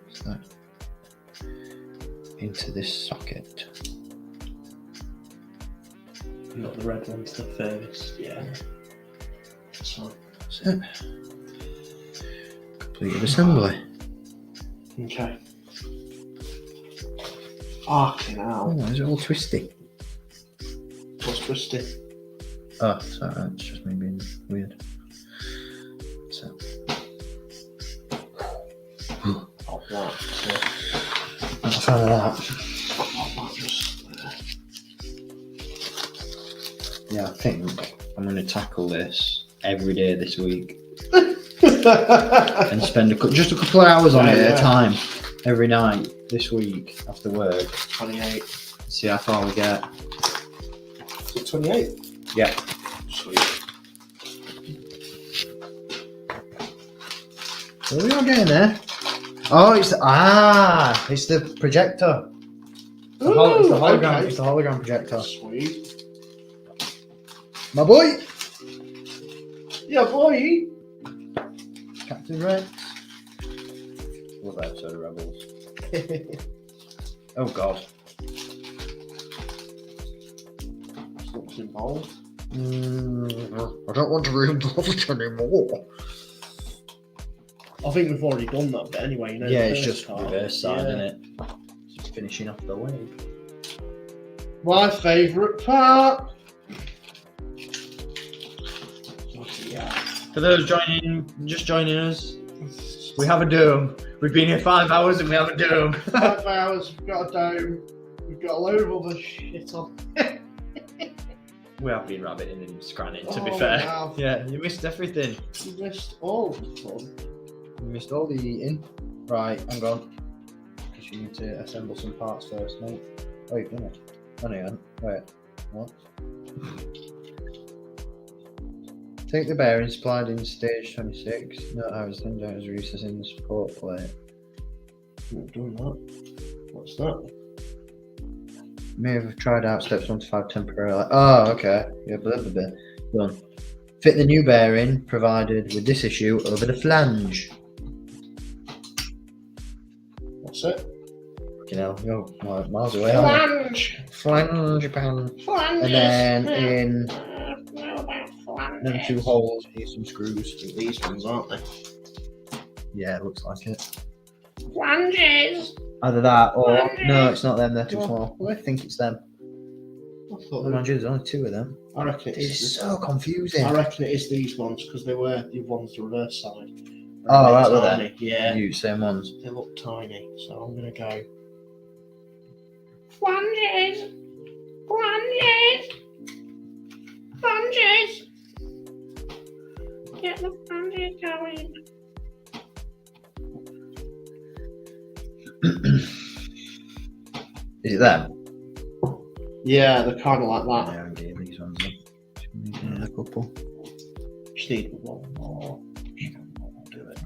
So into this socket. You got the red one to the furthest. Yeah. That's fine. That's it. Completed assembly. Okay. Fucking hell. Oh, is it all twisty? What's twisted? Oh, sorry, it's just me being weird. So. Oh, that. So, What's wrong with that? that just Yeah, I think I'm going to tackle this every day this week and spend just a couple of hours on it at a time every night this week after work. 28. See how far we get. Is it 28? Yeah. Sweet. What are we all getting there? Oh, it's the projector. It's the hologram. Okay. It's the hologram projector. Sweet. My boy, Yeah, boy. Captain Rex. Love that episode of Rebels. Oh God. What's involved? I don't want to rewatch it anymore. I think we've already done that bit anyway. You know, Yeah, the it's first just part. reverse side, Yeah. isn't it? Just finishing off the wave. My favourite part. Yeah. For those just joining us, we have a dome. We've been here 5 hours and we have a dome. 5 hours, we've got a dome, we've got a load of other shit on. We have been rabbiting and scranning, to be Oh, fair. wow. Yeah, you missed everything. You missed all the fun. You missed all the eating. Right, hang on. Because you need to assemble some parts first, mate. Oh, you've done it. Oh, no, you haven't. Wait, what? Take the bearing supplied in stage 26. Note how it's turned out as recess in the support plate. We've done that. What's that? May have tried out steps 1 to 5 temporarily. Oh, okay. Yeah, blah, blah, blah. Done. Fit the new bearing provided with this issue over the flange. What's it? You know, you're miles away. aren't you? Flange pan. And then in them 2 holes, you need some screws. These ones, aren't they? Yeah, it looks like it. Flanges. Either that or no, it's not them. They're too What? small. I think it's them. I thought Look, there's only 2 of them. I reckon It's it's. so confusing. I reckon it is these ones because they were the ones the reverse side. Oh, They're right, were tiny. they? Yeah, You same ones. they look tiny. So I'm gonna go. Flanges. Flanges. Flanges. Get the flanges going. Is it them? Yeah, they're kind of like that. Yeah, I gave these ones. Yeah, a couple. Just need one more. Do it.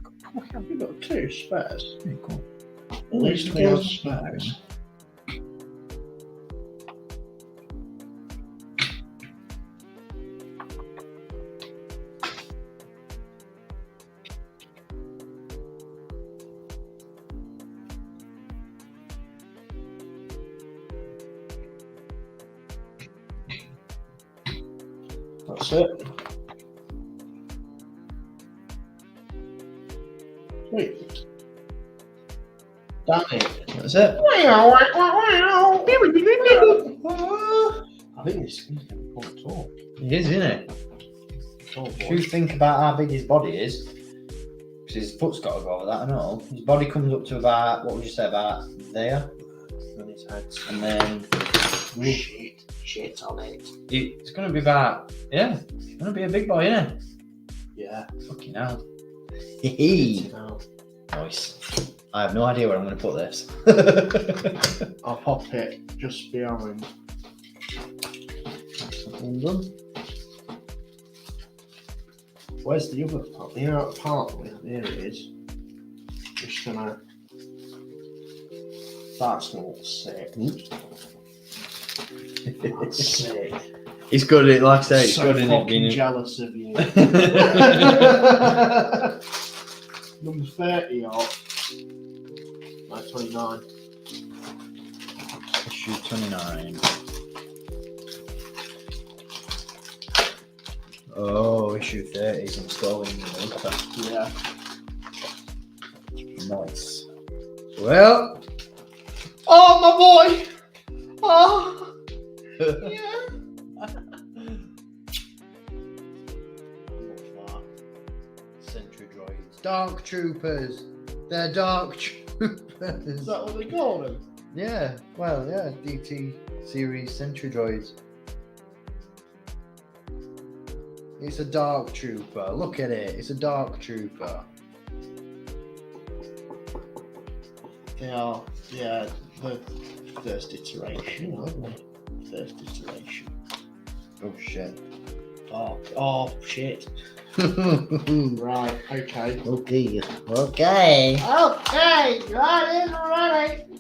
Have you got 2 spares? Yeah, cool. At least we have spares. That's it. Sweet. Damn it. That's it. I think this is going to be quite tall. It is, isn't it? Tall If boy. you think about how big his body is, because his foot's got to go over that and all, his body comes up to about, what would you say, about there? And his head's And then shit on it. it's going to be about, yeah, it's going to be a big boy, isn't it? Yeah. Fucking hell. Hee. Now, Nice. I have no idea where I'm going to put this. I'll pop it just behind. All done. Where's the other part? The outer part of it. There it is. Just gonna. That's gonna look sick. That's sick. He's good at it, like I say, it's So good in it fucking being. jealous of you. Number 30 or 29. Issue 29. Oh, issue 30 is installing the winter. Yeah. Nice. Well, Oh, my boy! Oh, yeah. Sentry droids. Dark troopers. They're dark troopers. Is that what they call them? Yeah, well, yeah, DT series sentry droids. It's a dark trooper. Look at it. It's a dark trooper. They are, yeah, the first iteration, aren't they? First iteration. Oh shit. Oh, shit. Right, okay. Okay. Okay. Okay, right in running.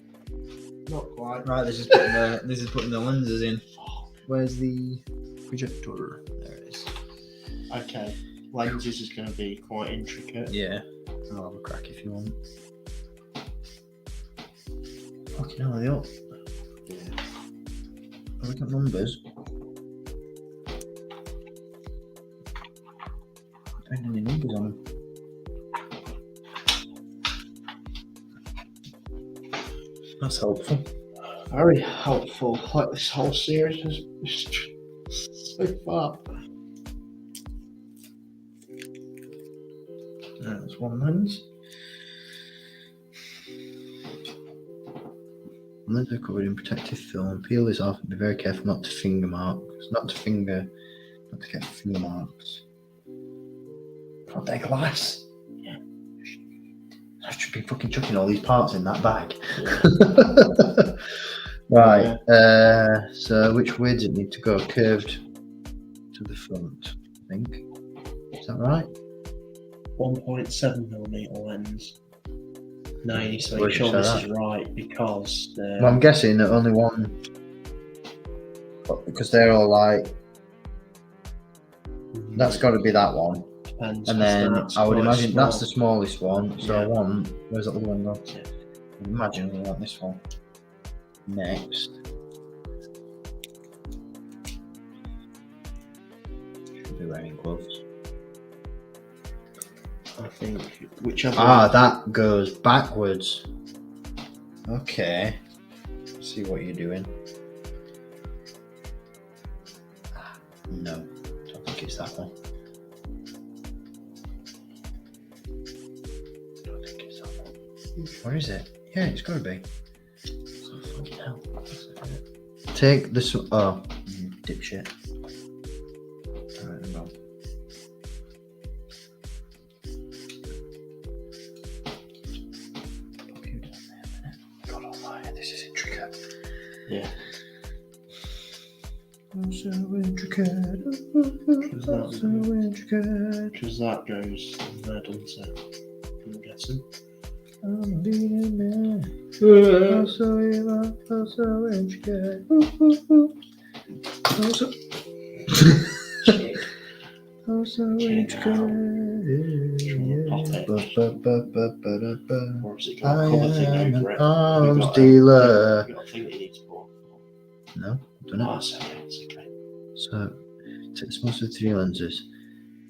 Not quite. Right, this is putting the lenses in. Where's the projector? There it is. Okay, lenses is going to be quite intricate. Yeah. I'll have a crack if you want. Fucking hell, are they up? Yeah. Have we got numbers? I don't have any numbers on them. That's helpful. Very helpful. Like this whole series has so far. That's one lens. Lenses are covered in protective film. Peel this off and be very careful not to get finger marks. Oh, they're glass. Yeah. I should be fucking chucking all these parts in that bag. Right. So which way does it need to go? Curved to the front, I think. Is that right? 1.7mm lens. No, you need to Where make should sure I this say is right because Well, I'm guessing that only one, because they're all like, that's got to be that one. depends. And 'cause then that's I would quite imagine small. that's the smallest one. So I Yeah. want, where's that other one gone? Yeah. I imagine we want this one next. Should be wearing gloves. I think whichever. That goes backwards. Okay. See what you're doing. No, don't think it's that one. Don't think it's that one. Where is it? Yeah, it's gotta be. Oh, fucking hell. Take this one. Oh, dipshit. Alright, hang on. God almighty, this is intricate. Yeah. So intricate. So intricate. Because that goes in there, doesn't it? I'm guessing. I'm being there. So intricate. So intricate. Or has it got a cover thing over it? Arms Have dealer. you got a thing that you need to put? No, don't Oh, know. that's okay. It's okay. So, take the smallest of the three lenses.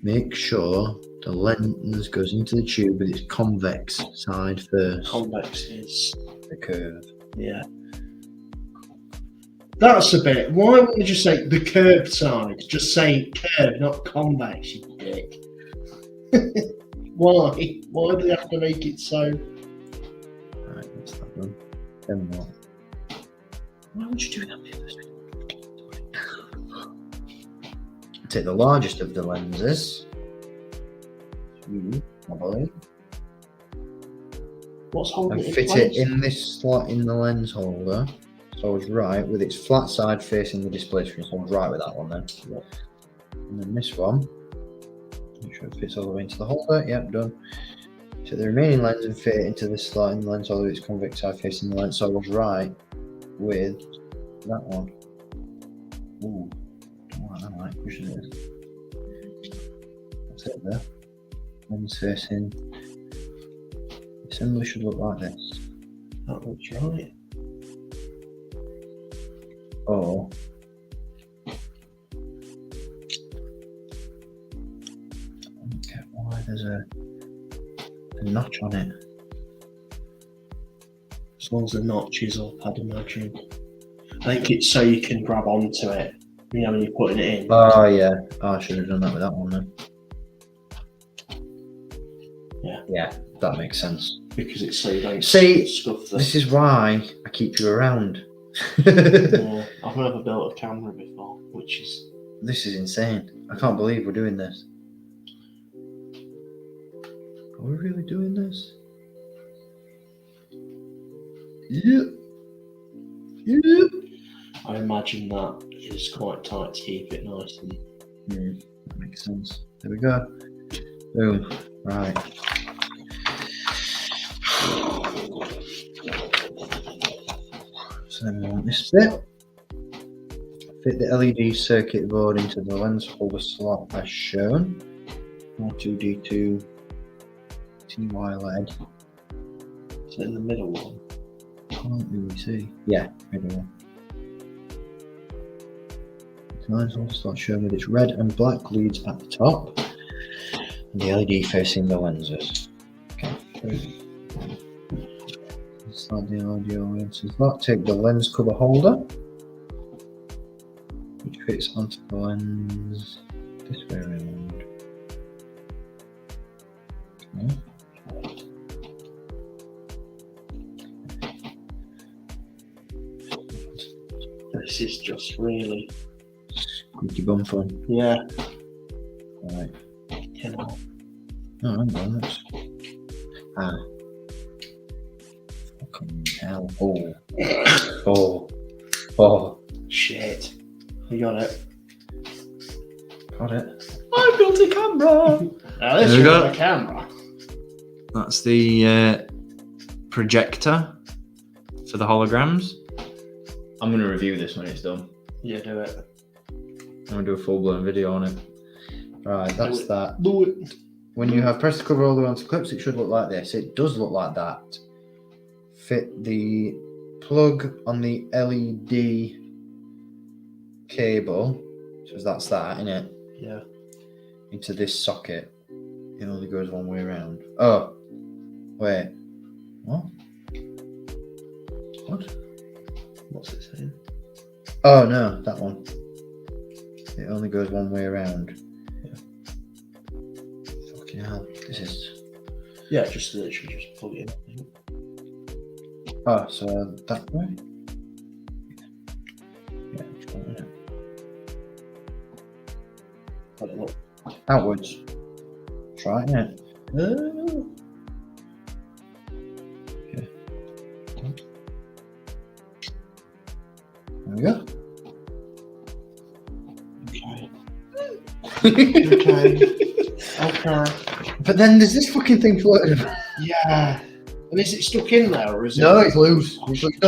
Make sure the lens goes into the tube with its convex side first. Convex is. The curve. Yeah. That's a bit. Why wouldn't you just say the curved side? Just say curved, not convex, you dick. Why? Why do they have to make it so? Alright, that's that one. Then what? Why would you do that first? Take the largest of the lenses. I believe. What's holding And it in fit place? it in this slot in the lens holder. So I was right with its flat side facing the display screen. So I was right with that one then. Yeah. And then this one, make sure it fits all the way into the holder. Yep, done. So the remaining lens and fit it into this slot in the lens holder with its convex side facing the lens. So I was right with that one. Ooh, don't like that light. Push it. That's it there. Lens facing. The assembly should look like this. That looks right. Oh. I don't get why there's a notch on it. suppose the notches up, I'd imagine. I think it's so you can grab onto it, you know, when you're putting it in. Oh yeah. Oh, I should have done that with that one then. Yeah, that makes sense. Because it's so you don't See, scuff the... This is why I keep you around. Yeah, I've never built a camera before, which is... This is insane. I can't believe we're doing this. Are we really doing this? Yep. Yep. I imagine that is quite tight to keep it nice and... That makes sense. There we go. Boom. Right. So then we want this bit. Fit the LED circuit board into the lens holder slot as shown. R2-D2 TY LED. Is it in the middle one? Can't really see. Yeah, middle one. The lens holder slot shown with its red and black leads at the top. And the LED facing the lenses. Okay. Slide the LED into that. Take the lens cover holder, which fits onto the lens this way around. Okay. This is just really... Squeaky bum fun. Yeah. Right. You know. Oh, hang on. Fucking hell. Oh. Shit. You got it. Got it. I built a camera! Now this There we is go. a camera. That's the projector for the holograms. I'm going to review this when it's done. Yeah, do it. I'm going to do a full-blown video on it. Right, that's that. Do it. When you have pressed the cover all the way onto clips, it should look like this. It does look like that. Fit the plug on the LED cable, so that's that, innit? Yeah. Into this socket. It only goes one way around. Oh, wait. What? What? What's it saying? Oh no, that one. It only goes one way around. Yeah. Fucking hell. This is. Yeah, just literally just plug it in. Oh, so that way? Yeah, that's right, innit? Let it look. Outwards. Try it, innit? Okay. There we go. Okay. Okay. But then there's this fucking thing floating about. Yeah. And is it stuck in there or is it? No, it's loose. It's loose.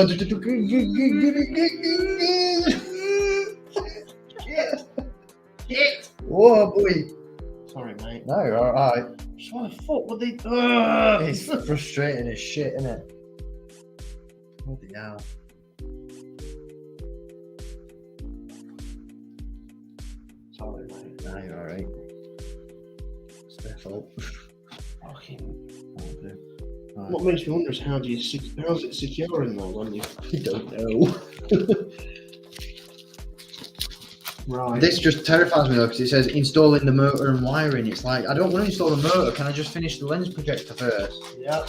Shit. Whoa, boy. Sorry, mate. No, you're alright. So what the fuck were they? It's frustrating as shit, isn't it? Bloody hell. Sorry, mate. No, you're alright. It's their fault. Fucking. Right. What makes me wonder is how's it secure in there when you don't know. Right. This just terrifies me though, because it says installing the motor and wiring. It's like, I don't want to install the motor. Can I just finish the lens projector first? Yeah.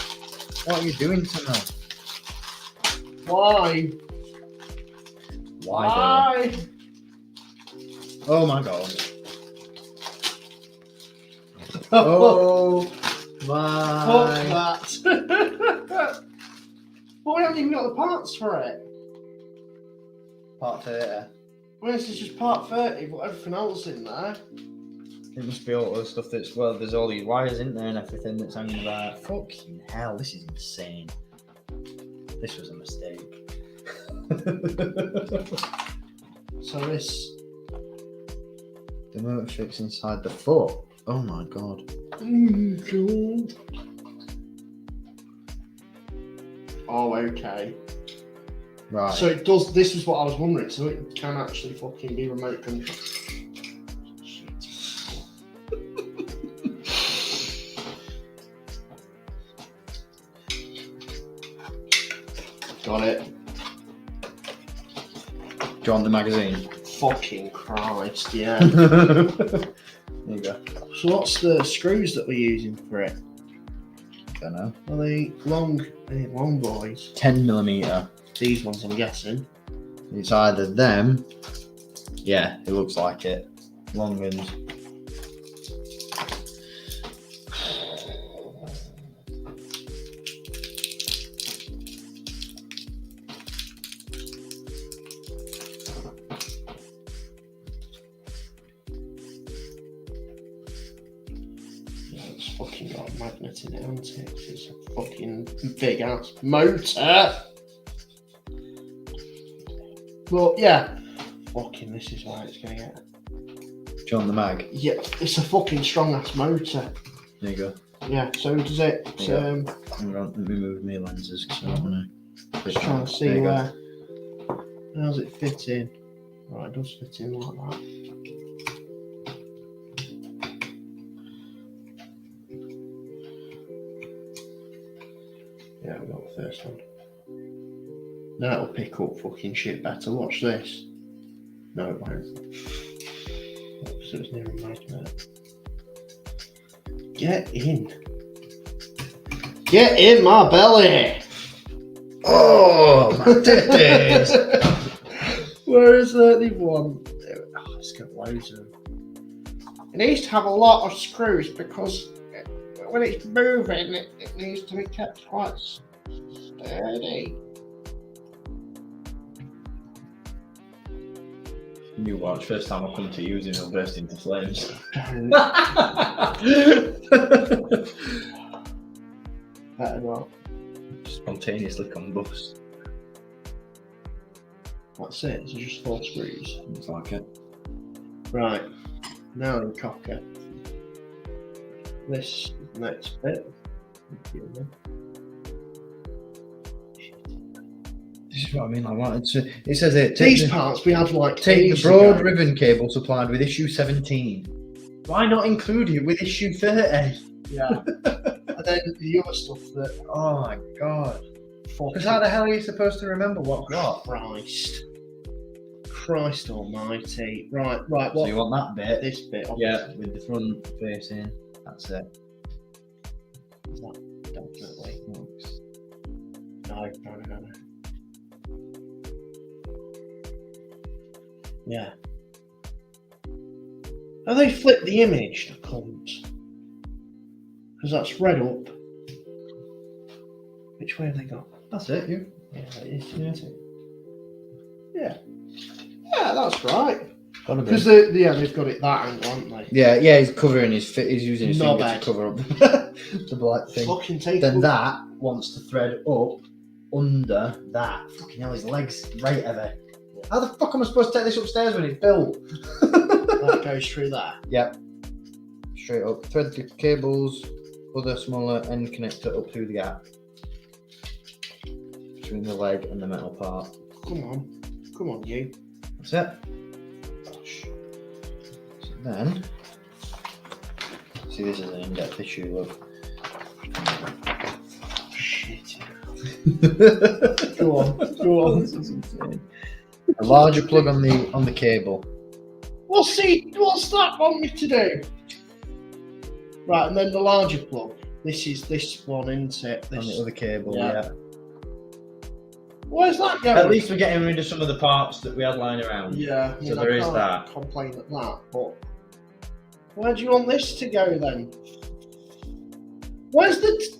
What are you doing to me? Why? Why? Oh my god. Oh my. Fuck that. Well, we haven't even got the parts for it. Part 30. Well, this is just part 30, but everything else in there. It must be all the stuff that's, well, there's all these wires in there and everything that's hanging about. Fucking hell, this is insane. This was a mistake. So this. The motor fits inside the foot. Oh my god. Oh, okay. Right. So it does. This is what I was wondering. So it can actually fucking be remote control. Got it. Do you want the magazine? Fucking Christ, yeah. There you go. So what's the screws that we're using for it? Don't know. Are they long? Any long boys? 10mm. These ones, I'm guessing. It's either them. Yeah, it looks like it. Long ones. It's fucking got a magnet in it, hasn't it? It's a fucking big ass motor. But yeah, fucking this is why it's gonna get. Do you want the mag? Yeah, it's a fucking strong ass motor. There you go. Yeah, so does it? Yeah. Hang on, let me move my lenses because I don't want to. Just trying to see where. How does it fit in? Right, it does fit in like that. Yeah, we got the first one. Now it'll pick up fucking shit better. Watch this. No, it won't. So it's near a magnet. Get in. Get in my belly! Oh, my titties! Where is the one? Oh, it's got loads of them. It needs to have a lot of screws because when it's moving, it needs to be kept quite sturdy. You watch, first time I come to use it, it'll burst into flames. Better not. Spontaneously combust. That's it. So just 4 screws. Looks like it. Right. Now in cocker. This next bit. This is what I mean. I wanted to. It says it. These parts we had like Take the ages broad ago. ribbon cable supplied with issue 17. Why not include it with issue 30? Yeah. And then the other stuff that. Oh my god. Because Because how the hell are you supposed to remember what's what? Christ almighty. Right. So What? you want that bit? This bit. Yeah, with the front facing. That's it. Is that definitely? No. Yeah. Have they flipped the image, the cunts? Because that's red up. Which way have they gone? That's it. You. Yeah, it is, isn't it? Yeah. Yeah, that's right. Gotta be. Because they've got it that angle, haven't they? Yeah. He's covering his. He's using his finger Knobhead. to cover up the black thing. Fucking take Then it. that wants to thread up under that. Fucking hell, his legs right heavy. How the fuck am I supposed to take this upstairs when it's built? That goes through there. Yep. Straight up. Thread the cables, other smaller end connector up through the gap between the leg and the metal part. Come on, you. That's it. Gosh. So then, see, this is an in-depth issue. Look. Shit. Go on. This is insane. A larger plug on the cable. What's that want me to do? Right, and then the larger plug. This is this one, isn't it? On the This. other cable, Yeah. yeah. Where's that going? At least we're getting rid of some of the parts that we had lying around. Yeah. So there I is can't that. Complain at that, but where do you want this to go then? Where's the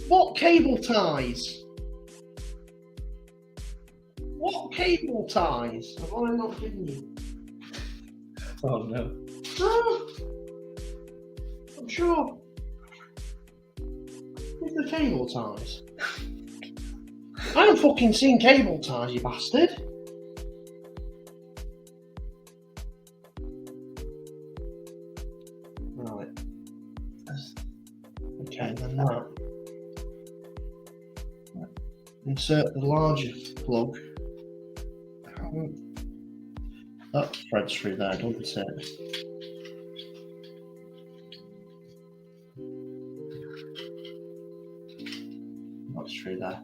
what cable ties? What cable ties? Have I not given you? Oh no. No. I'm sure. Where's the cable ties? I haven't fucking seen cable ties, you bastard. Right. Okay, then that. Insert the larger plug. That threads through there, doesn't it? That's through there.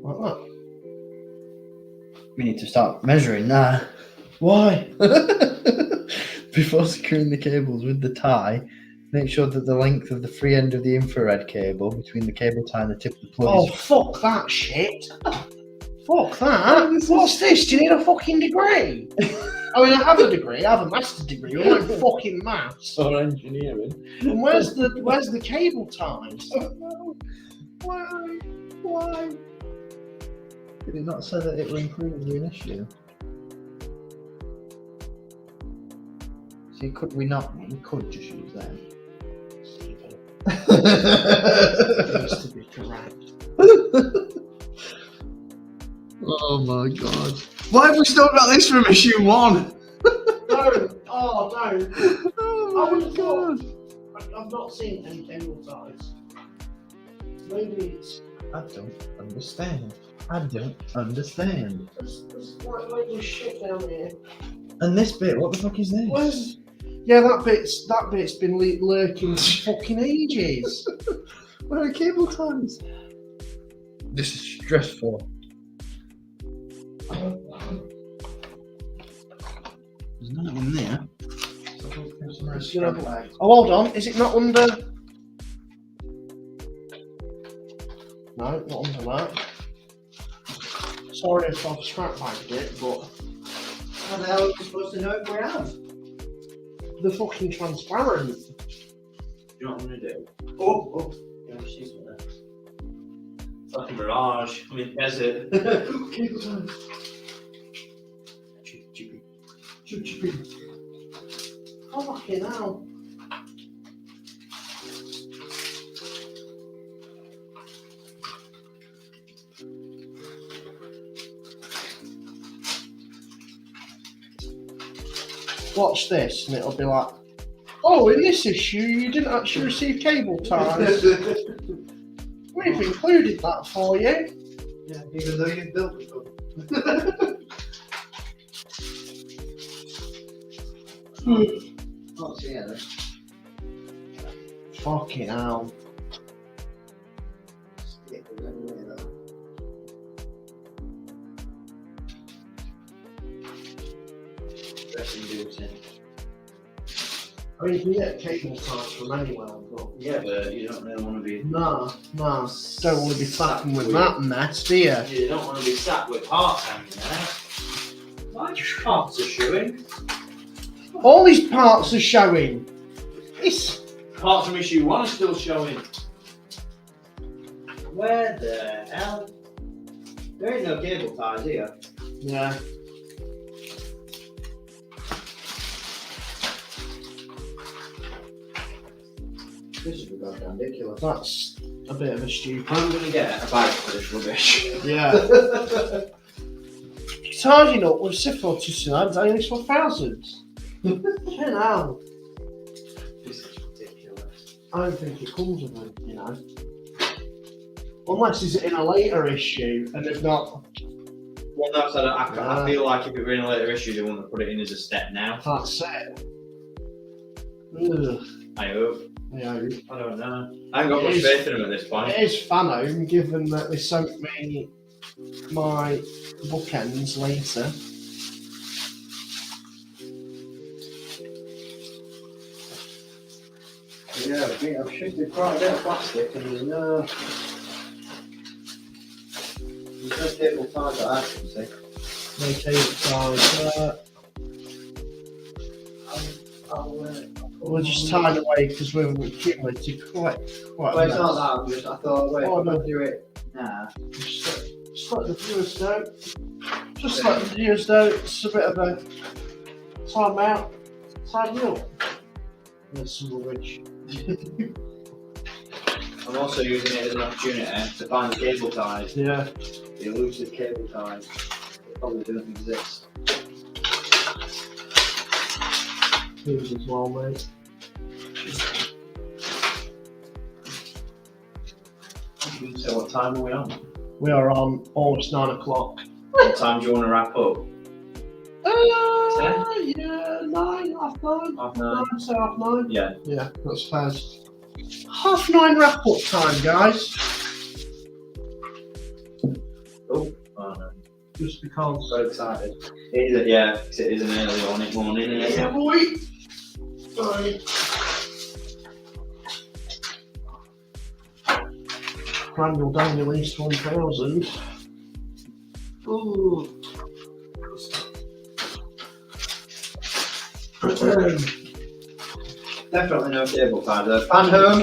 Like that. We need to start measuring now. Why? Before securing the cables with the tie, make sure that the length of the free end of the infrared cable between the cable tie and the tip of the plug Oh, is... fuck that shit. Fuck that. What's this? Do you need a fucking degree? I mean, I have a degree. I have a master's degree. I'm like fucking maths. Or engineering. And where's the cable ties? Why? Did it not say that it were included in the issue? See, could we not? We could just use them. Needs to be correct. Oh my god. Why have we still got this from issue 1? Don't. Oh, don't. Oh I my would have god. I've not seen any cable ties. Maybe it's don't understand. I don't understand. there's like loads of shit down here. And this bit, what the fuck is this? Where's? Yeah, that bit's been lurking for fucking ages. Where are cable ties? This is stressful. There's nothing in there. Oh, hold on. Is it not under? No, not under that. Sorry if I've scrap bagged it, but How the hell are we supposed to know if we have? they're fucking transparent. Do you know what I'm gonna do? Oh, yeah, she's in there. It's like a mirage. I mean, desert. Cable ties. Chippy. Fucking hell. Watch this, and it'll be like, oh, in this issue, you didn't actually receive cable ties. We've included that for you. Yeah, even though you built it. Not seeing it. Fucking hell. I mean, you can get cable ties from anywhere, but Yeah, but you don't really want to be. nah, don't want to be fucking with that mess, do you? You don't want to be sat with parts hanging there. My parts are showing. All these parts are showing. It's Parts from issue 1 are still showing. Where the hell? There ain't no cable ties here. yeah. This is goddamn ridiculous. That's a bit of a stupid. I'm going to get a bag for this rubbish. Yeah. Tidying up with syphilis and only for thousands. Hell. This is ridiculous. I don't think it comes with them, you know. Unless it's in a later issue and they've not. Well, no, so I feel like if it were in a later issue, they wouldn't have put it in as a step now. That's it. Ugh. I hope. Yeah. I don't know. I haven't got much faith in them at this point. It is Fanhome, given that they sent me my bookends later. Yeah, I think I've shifted quite a bit of plastic and there's no cable ties that I can see. No cable ties. We'll just tie it away because we're accumulating quite Well, a it's not mess. that, I thought, wait, Oh, I'm no. going to do it now. Just let the viewers know. Just let the viewers know it's a bit of a time out. Time up. There's some rubbish. I'm also using it as an opportunity to find the cable ties. Yeah. The elusive cable ties. They probably don't exist. Yours as well, mate. So what time are we on? We are on almost 9 o'clock. What time do you want to wrap up? Yeah, 9, half 9. Half 9. So half 9. Yeah. Yeah, that's fair. Half 9 wrap up time, guys. just because. So excited. Yeah, 'cause it is an early morning, isn't it? Yeah, boy. Right. Randall Daniel East 1000. Ooh. Definitely no cable tie though. Fanhome,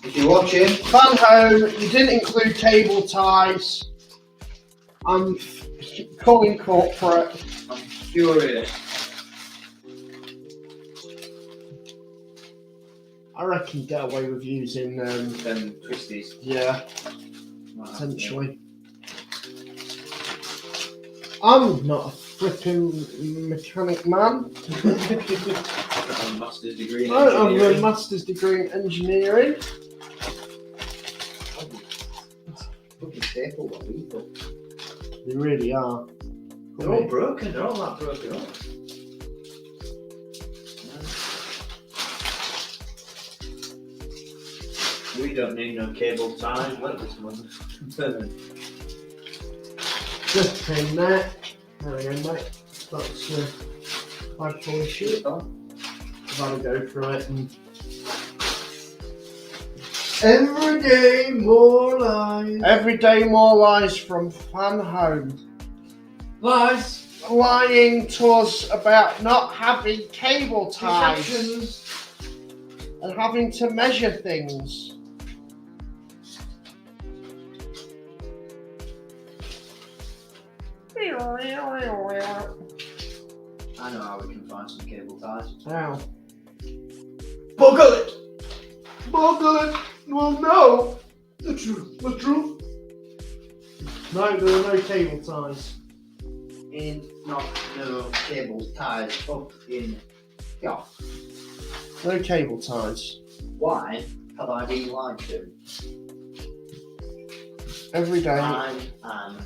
if you're watching. Fanhome, you didn't include cable ties. I'm calling corporate. I'm furious. I reckon get away with using Them twisties. yeah, potentially. I'm not a flipping mechanic man. A master's degree in I have a engineering. master's degree in engineering. Fucking staple, what we thought. They really are. They're all broken. They're all that broken up. We don't need no cable ties. Let this one. Just in there. There we go, mate. That's quite full issue. I've had to go through it and Every day more lies. every day more lies from Fanhome. Lies. Lying to us about not having cable ties Deceptions. and having to measure things. I know how we can find some cable ties. How? Buckle it. Buckle it. Well, no. The truth. The truth. No, there are no cable ties. In not no cable ties up in. Yeah. No cable ties. Why have I been lied to? Every day. I am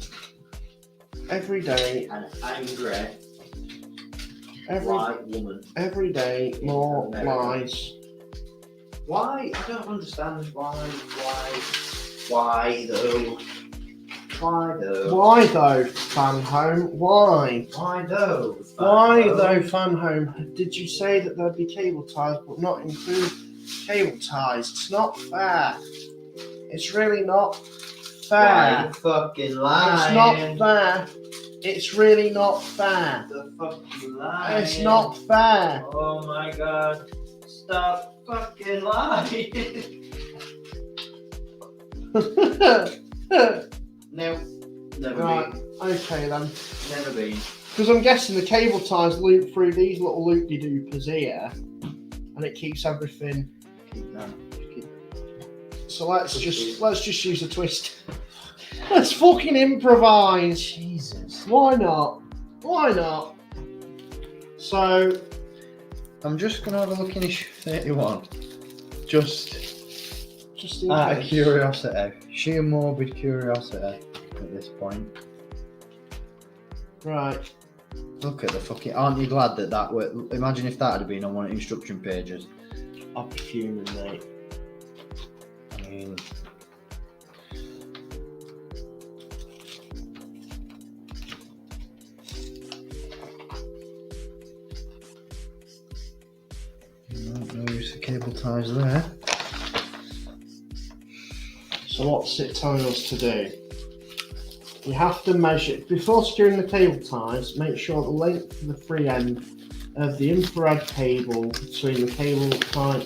Every day. an angry Every white woman. every day more lies. Why? I don't understand why though? Why though? Why though, Fanhome? Why? Why though? Why though, Fanhome? Did you say that there'd be cable ties but not include cable ties? It's not fair. It's really not Why fair. you fucking It's lying? not fair. It's really not fair. The fuck you lying? It's not fair. Oh my god! Stop fucking lying! No, never Right, been. okay then. Never been. Because I'm guessing the cable ties loop through these little loop-de-doopers here, and it keeps everything. Keep that. Keep So let's just use a twist. Let's fucking improvise. Jesus. Why not? Why not? So I'm just gonna have a look in issue 31. Just in out of case. curiosity. Sheer morbid curiosity at this point. Right. Look at the fucking. Aren't you glad that were. Imagine if that had been on one of the instruction pages. I'm fuming, mate. I mean. No use of cable ties there. So what's it telling us to do? You have to measure, before securing the cable ties, make sure the length of the free end of the infrared cable between the cable tie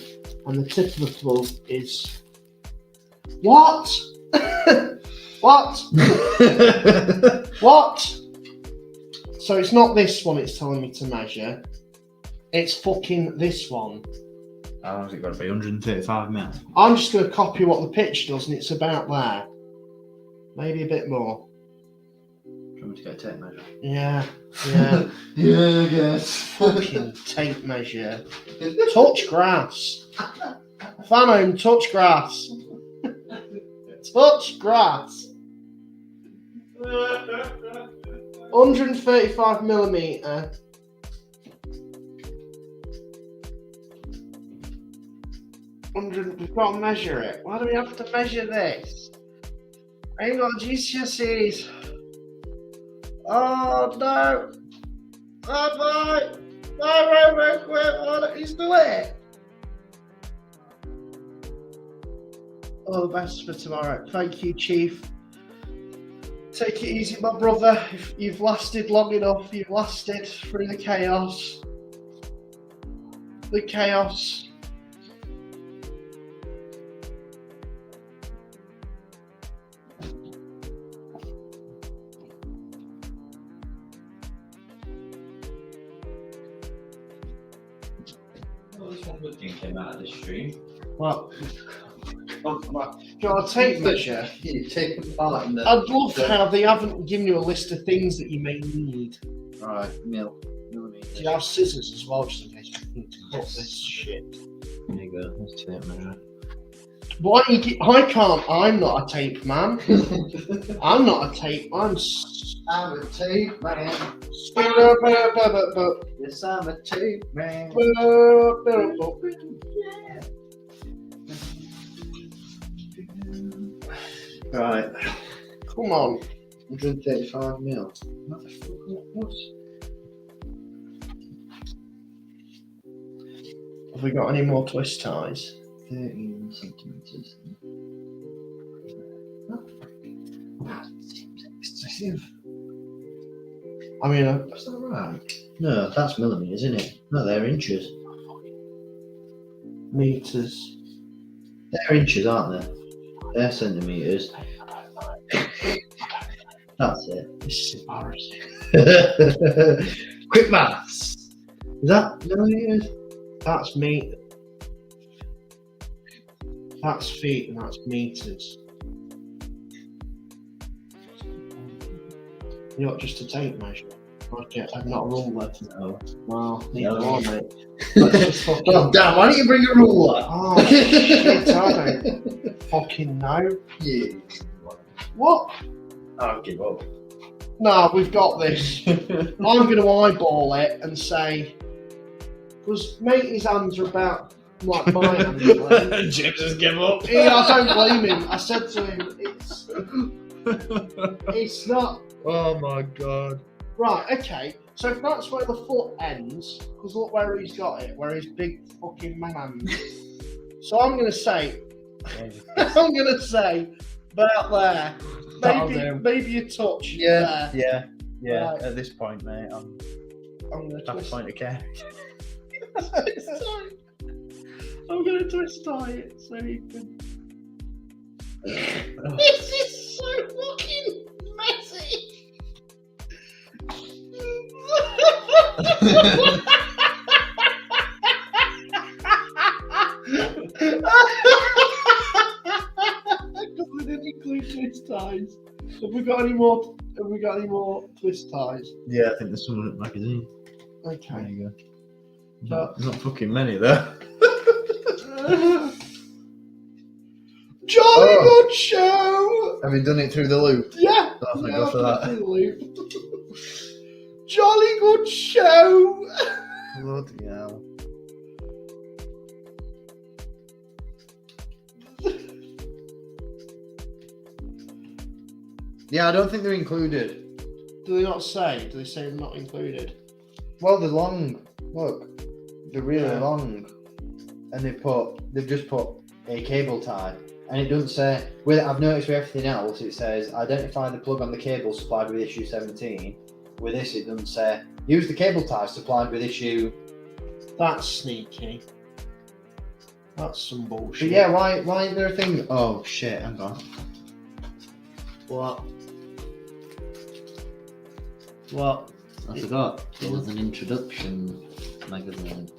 and the tip of the plug is... What? What? What? So it's not this one it's telling me to measure. It's fucking this one. How long's it got to be? 135 mil. I'm just going to copy what the pitch does, and it's about there. Maybe a bit more. Do you want me to get a tape measure? Yeah. Yeah, I guess. Fucking tape measure. Touch grass. Fanhome, touch grass. Touch grass. 135 millimetre. We've got to measure it. Why do we have to measure this? I ain't got GCSEs. Oh no! Oh bye! Bye, Robert! He's the way! All the best for tomorrow. Thank you, Chief. Take it easy, my brother. If you've lasted long enough, you've lasted through the chaos. The chaos. Well, this one good thing came out of this stream. Well, got a tape measure. You take part in the. I'd love how they haven't given you a list of things that you may need. Right, Do you have scissors as well, just in case you need to cut this shit? There you go. That's tape measure. Why I can't? I'm not a tape man. I'm not a tape. I'm I'm a tape man. Yes, I'm a tape man. Right. Come on. 135 mil. Have we got any more twist ties? 13 centimeters. That seems excessive. I mean, Is that right? No, that's millimeters, isn't it? No, they're inches. meters. They're inches, aren't they? They're centimeters. That's it. This is embarrassing. Quick maths. Is that millimeters? That's meter. That's feet and that's meters. You're not just a tape measure. I'm not a ruler. No. Well, neither No. are, mate. Let's just fucking... Oh, damn, why don't you bring a ruler? Oh, shit, I don't fucking know. Yeah. What? I'll give up. No, we've got this. I'm going to eyeball it and say, because matey's hands are about like my hands. Like. Jim just give up. Yeah, I don't blame him. I said to him, it's not. Oh my god. Right, okay. So if that's where the foot ends, because look where he's got it, where his big fucking man. So I'm going to say, about there. Maybe a touch there. Yeah. Right. At this point, mate, I'm I'm going to at the twist point of care. I'm going to twist tie it so you can. This is so fucking messy. Because we didn't include twist ties. Have we got any more twist ties? Yeah, I think there's someone at the magazine. There Okay. you go. There's not fucking many there. Jolly Oh. good show! Have you done it through the loop? Yeah! Oh, thank Yeah, God for I've that. been through the loop. Jolly good show! Bloody hell. Yeah, I don't think they're included. Do they not say? Do they say they're not included? Well, they're long. Look, they're really Yeah. long, and they've just put a cable tie, and it doesn't say. I've noticed with everything else, it says identify the plug on the cable supplied with issue 17. With this, it doesn't say use the cable tie supplied with issue. That's sneaky. That's some But bullshit. yeah, why is there a thing? Oh shit, hang on. What? I forgot. There was an introduction magazine.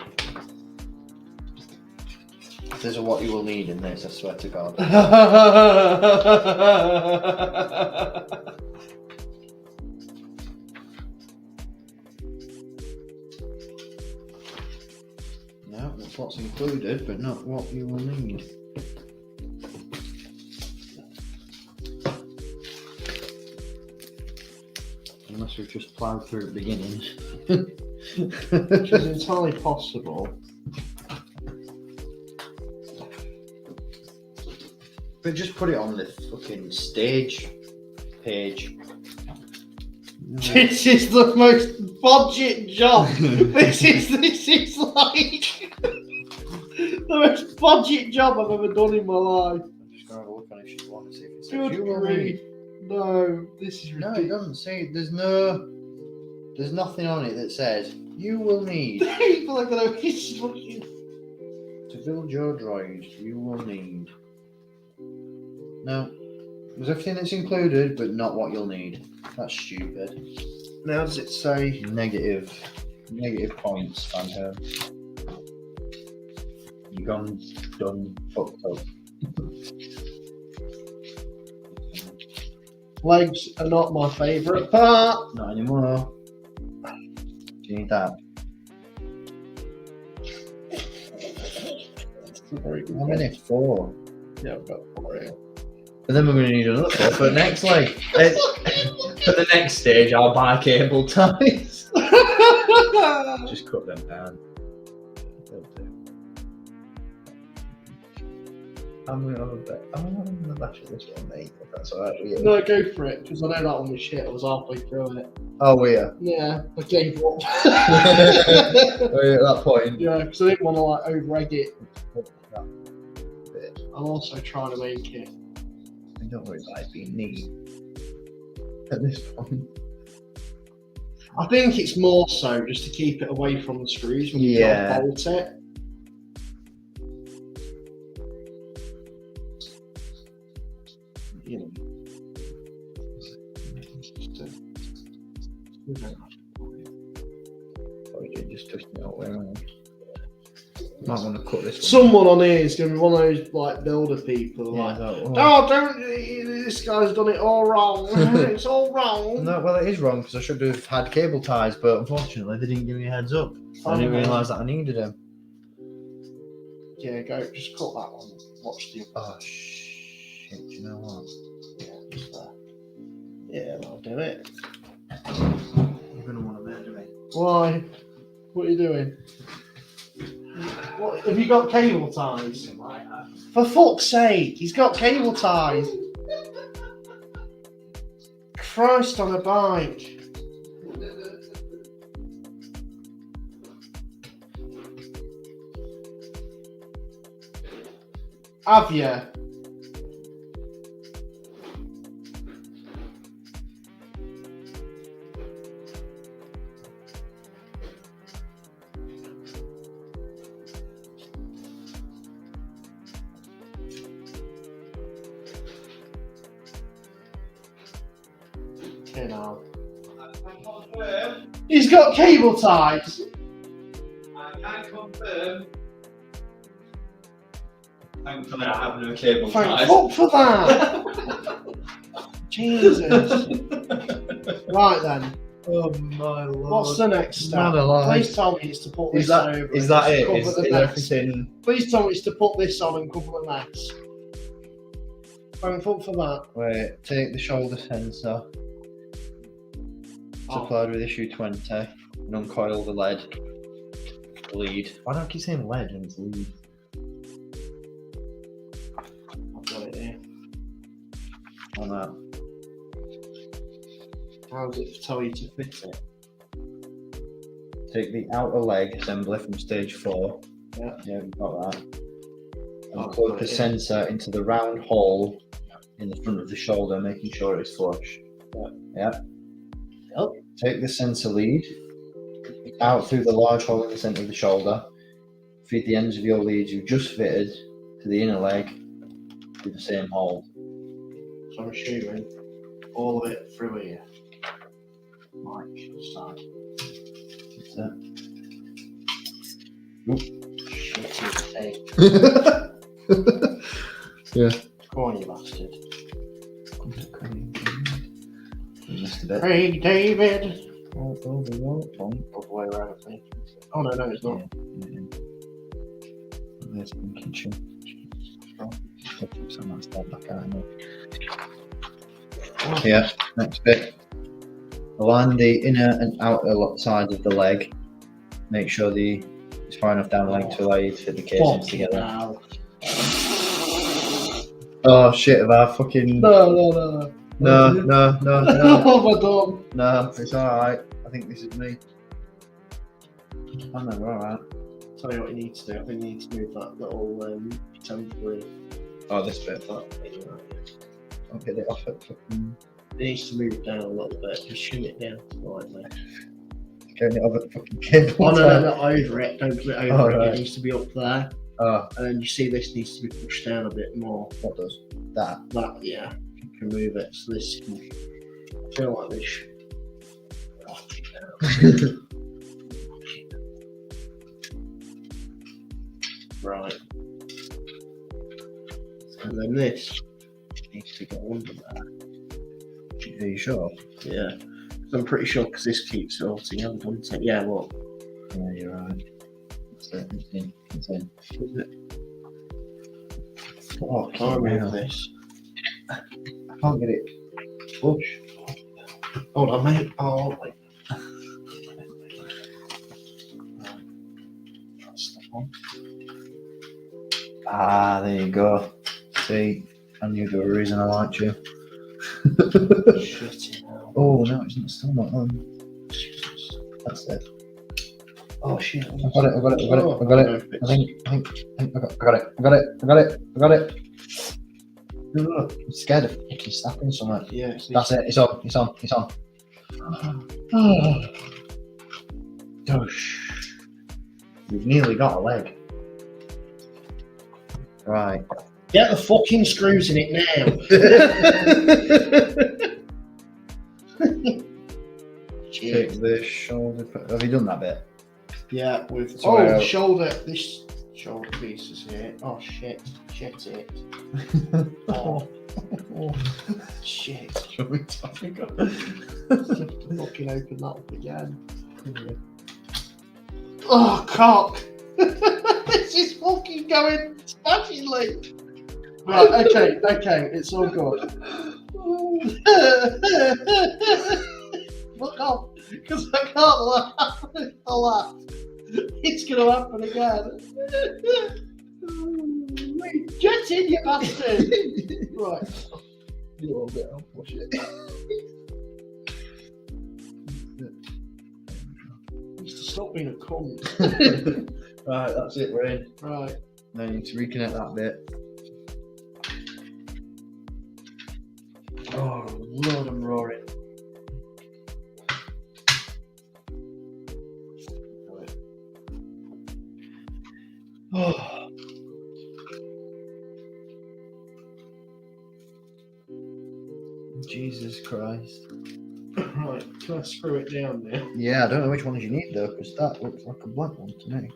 There's a what you will need in this, I swear to God. No, that's what's included, but not what you will need. Unless we've just ploughed through at the beginning. Which is entirely possible. But just put it on the fucking stage page. This is the most budget job. This is like the most budget job I've ever done in my life. I'm just gonna have a look on if you want to see if it says Good you will grief. need. No, this is No, it ridiculous. doesn't say. There's nothing on it that says you will need People are gonna be fucking. to build your droid. You will need. No, there's everything that's included, but not what you'll need. That's stupid. Now does it say? Negative points, Fanhome. You gone done fucked up. Legs are not my favourite part. Not anymore. Do you need that? How many? 4. Yeah, I've got 4 here. But then we're going to need another 4 for the next leg. For the next stage, I'll buy cable ties. Just cut them down. They'll do. I'm going to bash at this one, mate, if that's alright with you. No, go for it, because I know that one was shit. I was halfway through it. Oh, were you? Yeah, I gave up. Were you at that point? Yeah, because I didn't want to like over-egg it. That bit. I'm also trying to make it. And don't worry about it being neat at this point. I think it's more so just to keep it away from the screws when you Yeah. can't bolt it. You know. Oh, you just twist me out way around. Might want to cut this one. Someone on here is going to be one of those like builder people. Yeah, Like, oh. oh, don't! This guy's done it all wrong. It's all wrong. No, well, it is wrong because I should have had cable ties, but unfortunately, they didn't give me a heads up. I didn't realise that I needed them. Yeah, go. Just cut that one. Watch the. Oh, shit. Do you know what? Yeah, just there. Yeah, I'll do it. You're going to want to murder me. Why? What are you doing? What, have you got cable ties? For fuck's sake, he's got cable ties. Christ on a bike. Have you? Okay, now. He's got cable ties. I can confirm. Thankfully, I have no cable Thank ties. fuck for that. Jesus. Right then. Oh, my lord. What's the next step? Not alive. Please tell me it's to put this Is that, over. is and that just it? cover Is the mess. everything? Please tell me it's to put this on and cover the mess. Thank fuck for that. Wait, take the shoulder sensor. Supplied with issue 20 and uncoil the lead. Why don't I keep saying lead and it's lead? I've got it here. On that. How does it tell you to fit it? Take the outer leg assembly from stage 4. Yeah. Yeah, we've got that. And Oh, plug got the it, yeah. sensor into the round hole in the front of the shoulder, making sure it's flush. Yeah. Yep. Take the sensor lead out through the large hole in the centre of the shoulder. Feed the ends of your leads you've just fitted to the inner leg through the same hole. So I'm assuming all of it through here. Right, start. That's it. Shitty tape. Yeah. Come on, you bastard. Missed a bit. Craig David. Oh, All the way around, I think. Oh no, it's not. There's the kitchen. Yeah, next bit. Align the inner and outer sides of the leg. Make sure it's far enough down the leg to allow you to fit the casings together. Now. Oh shit, have I fucking... No. No, no, no, no. Oh my god. No, it's alright. I think this is me. I know, we're alright. Tell you what you need to do. I think you need to move that little temporary. Oh, this bit. That thing right here. I'll get it off it. Fucking... It needs to move down a little bit. Just shim it down slightly. Getting it over the fucking cable. Oh no, not over it. Don't put it over Oh, it. right. It needs to be up there. Oh, And then you see this needs to be pushed down a bit more. what does? That. That, yeah, you can move it so this can feel like this. Lock it down. Right. And then this needs to go under there. Are you sure? Yeah. 'Cause I'm pretty sure because this keeps it all together, doesn't it? Yeah, look. Yeah, you're right. That's it. It's in. It's in. Is it? Oh, I can't move this. I can't get it. Push. Hold on, mate. Oh, wait. That's the one. Ah, there you go. See, I knew there was a reason I liked you. Shut it out. Oh no, it's not still not on. That's it. Oh shit. I got it. I got it. I got it. I got it. I think I got it. I got it. I got it. I got it. Ugh, I'm scared of fucking snapping something. Yeah. That's it. It's on. It's on. It's on. Dosh. We've nearly got a leg. Right. Get the fucking screws in it now. Shit. Take the shoulder. Have you done that bit? Yeah, with Sorry, shoulder. This shoulder piece is here. Oh shit. Shit it. Oh shit. Shall we talk about? Fucking open that up again. Oh cock. This is fucking going smashingly. Right, okay, it's all good. Look off, because I can't laugh. It's gonna happen again. Get in, you bastard! Right. You little bit. I'll push it. Needs to stop being a cunt. Right, that's it. We're in. Right. Now you need to reconnect that bit. Oh Lord, I'm roaring. Oh. Jesus Christ. Right, can I screw it down now? Yeah, I don't know which ones you need though, because that looks like a black one to me.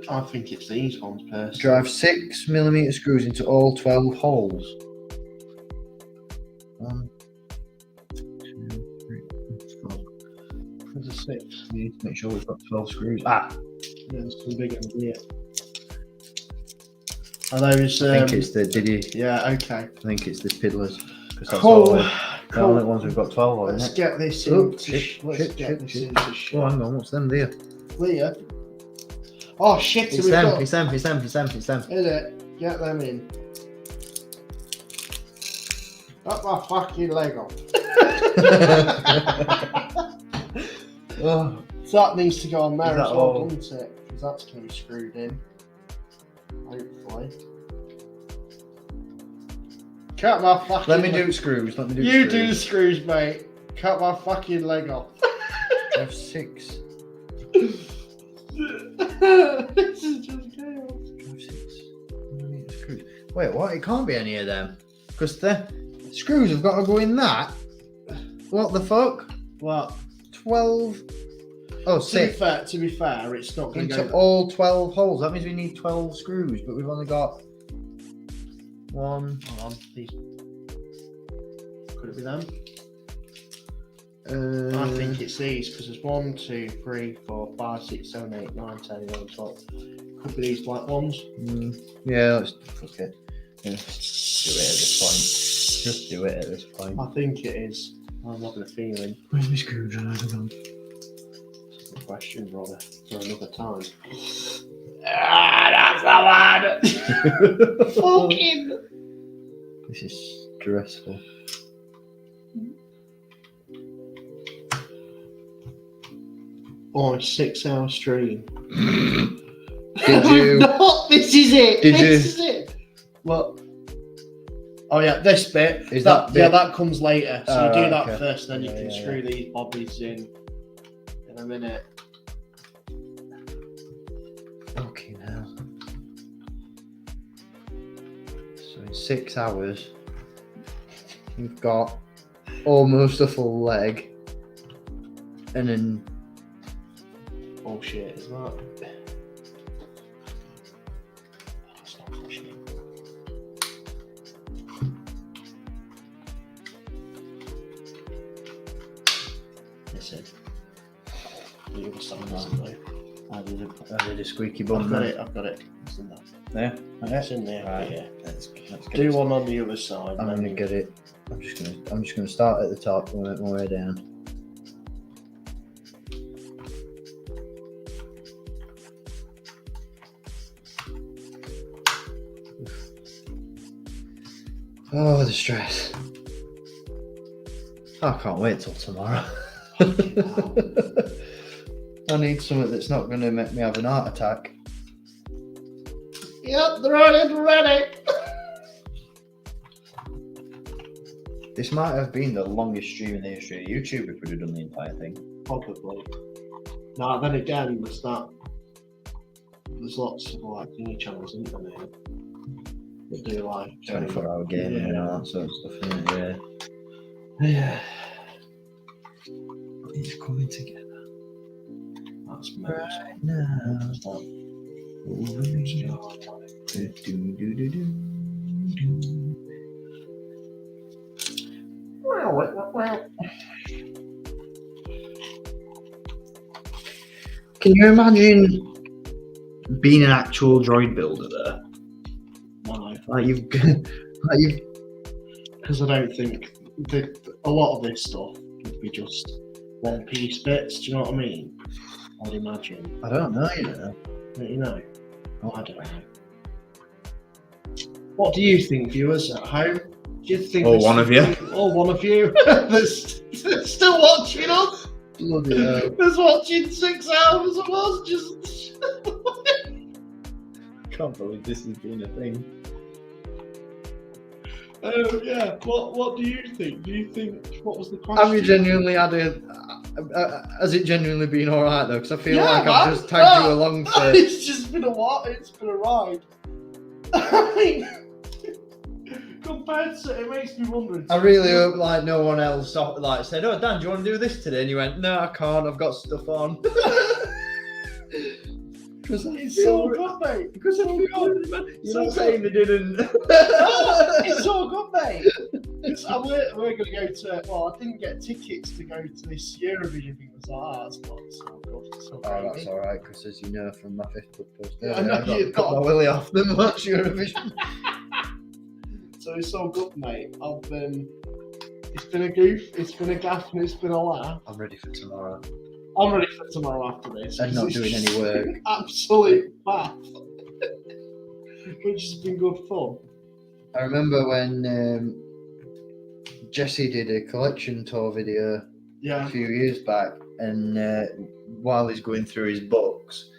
I think it's these ones, personally. Drive 6mm screws into all 12 holes. 1, 2, 3, 4. There's a 6. We need to make sure we've got 12 screws. Ah! Yeah, there's some big ones here. Are those? I think it's the Yeah, okay. I think it's the piddlers. Because that's Cool. all the only ones we've got 12 on, Let's isn't it? get this Oh, into shit, let's shit, get shit, this shit. into Oh, shit. hang on, what's them there? Clear. Oh shit! It's we've them, got- it's them. Is it? Get them in. Got my fucking leg off. Oh, So that needs to go on there Is that as well, all? doesn't it? Because that's going to be screwed in. Hopefully. Cut my fucking let me leg. do screws. Let me do You screws. do the screws, mate. Cut my fucking leg off. Drive 6. This is just chaos. Drive 6mm screws. Wait, what? It can't be any of them. Because the screws have got to go in that. What the fuck? Well, 12. Oh, to be 6. fair, it's not going to Into go. all 12 holes. That means we need 12 screws, but we've only got 1. Hold on, these. Could it be them? I think it's these because there's 1, 2, 3, 4, 5, 6, 7, 8, 9, 10, 11, 12. Could be these black ones. Yeah, let's fuck it. Yeah, just do it at this point. Just do it at this point. I think it is. I'm having a feeling. Where's my screwdriver gone? It's a question, brother, for another time. Ah, that's the one. Fucking. This is stressful. Oh, 6 hour stream. Did you? No, this is it. Did This is it. What? Oh yeah, this bit. Is that Yeah, bit- that comes later. So you do right, that okay. first, then you Yeah, can yeah, screw these bobbies in a minute. Okay, now. So in 6 hours, you've got almost a full leg, and then Oh shit, is that? That's not pushing. Listen. The other side doesn't know. I did a squeaky bum. I've got then. it. I've got it. It's in there. There. It's in there. Right. Yeah. Let's get Do it. one on the other side. I'm then gonna you- get it. I'm just gonna start at the top and work my way down. Oh, the stress. I can't wait till tomorrow. I need something that's not going to make me have an heart attack. Yep, they're ready. This might have been the longest stream in the history of YouTube if we'd have done the entire thing. Probably. Now then again, there's there's lots of like thingy channels, isn't there, now, that do like 24-hour gaming and all that sort of stuff, isn't it? Yeah. Yeah, It's coming together that's mental. right now. Can you imagine being an actual droid builder there? No, Like you've, because I don't think a lot of this stuff would be just one piece bits. Do you know what I mean? I'd imagine. I don't know, you know. Don't you know? I don't know. What do you think, viewers at home? Do you think? Or there's one of you. something- Or one of you that's still watching us? Bloody hell. That's watching 6 hours of us just. Can't believe this has been a thing. Oh yeah. What do you think? Do you think what was the question? Have you genuinely had has it genuinely been alright though? Because I feel Yeah, like man. I've just tagged you along for It's just been a what? It's been a ride. I mean, compared to it makes me wonder. I really hope like no one else like said, "Oh Dan, do you want to do this today?" And you went, "No, I can't. I've got stuff on." Because It's so good, mate. Because I feel you're not So saying they didn't. It's so good, mate. We're going to go to. Well, I didn't get tickets to go to this Eurovision thing. I was like, oh, that's not so good. It's so Oh, that's great. all right. Because as you know from my Facebook post, Yeah, I earlier, know I you've got got- my willy off them watch Eurovision. So it's so good, mate. It's been a goof, it's been a gaff, and it's been a laugh. I'm ready for tomorrow. I'm ready for tomorrow after this. And not It's doing just any work. Absolute bath. Which has been good fun. I remember when Jesse did a collection tour video a Yeah. few years back, and while he's going through his books,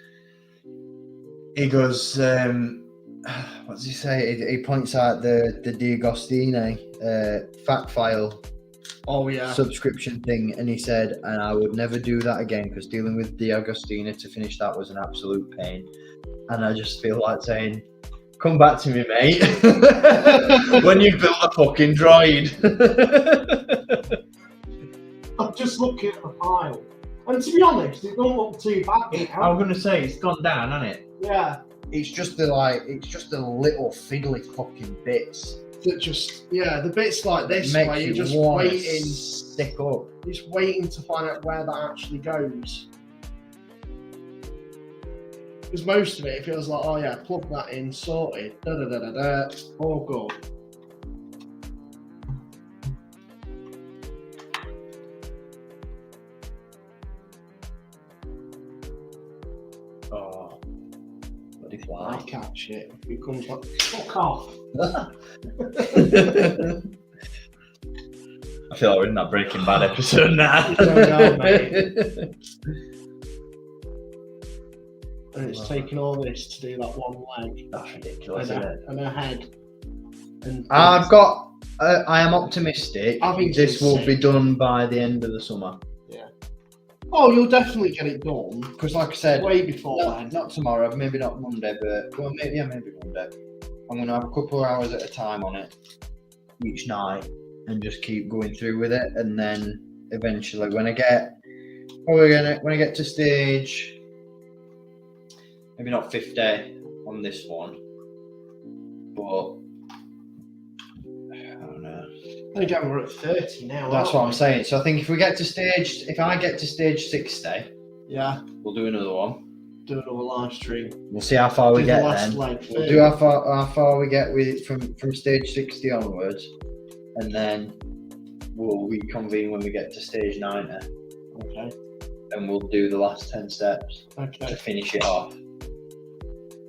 he goes, what does he say? He points out the D'Agostini fact file Oh yeah. subscription thing, and he said, and I would never do that again because dealing with D'Agostini to finish that was an absolute pain. And I just feel like saying, come back to me, mate, when you've built a fucking droid. I'm just looking at the file. And to be honest, it don't look too bad. I'm going to say it's gone down, hasn't it? Yeah. It's just the little fiddly fucking bits. That just the bits like this Makes where you're you just wanna waiting, stick up. just waiting to find out where that actually goes. Because most of it feels like, oh yeah, plug that in, sorted, da da da da da, all good. Oh, bloody I fly. catch it. It comes like, fuck off. I feel like we're in that Breaking Bad episode now. Go down, mate. And it's taken all this to do that one leg That's ridiculous, isn't it? and a head. And I've got. I am optimistic. I think This it's will sick. be done by the end of the summer. Oh, you'll definitely get it done. Because, like I said, Way before then. not tomorrow, maybe not Monday, but maybe Monday. I'm going to have a couple of hours at a time on it each night and just keep going through with it, and then eventually, when I get to stage, maybe not 50 on this one, but I don't know. Again, we're at 30 now. That's aren't what I'm we? saying. So I think if I get to stage 60, Yeah, we'll do another one. do another live stream. We'll see how far we Do the get last then. leg We'll first. do how far we get with from stage 60 onwards, and then we'll reconvene when we get to stage 90, Okay. and we'll do the last 10 steps to Okay. finish it off.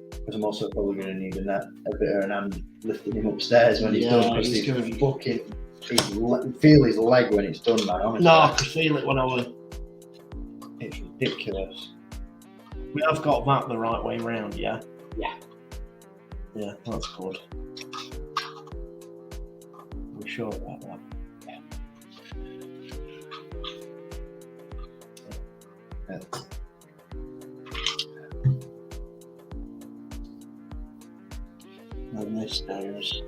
Because I'm also probably going to need a bit of an hand lifting him upstairs when he's Yeah, done, because he's he's gonna be- fucking feel his leg when it's done, man. Honestly, No, I could feel it when I was. it's ridiculous. We have got that the right way round, yeah? Yeah. Yeah, that's good. We're sure about that. Yeah. And this goes.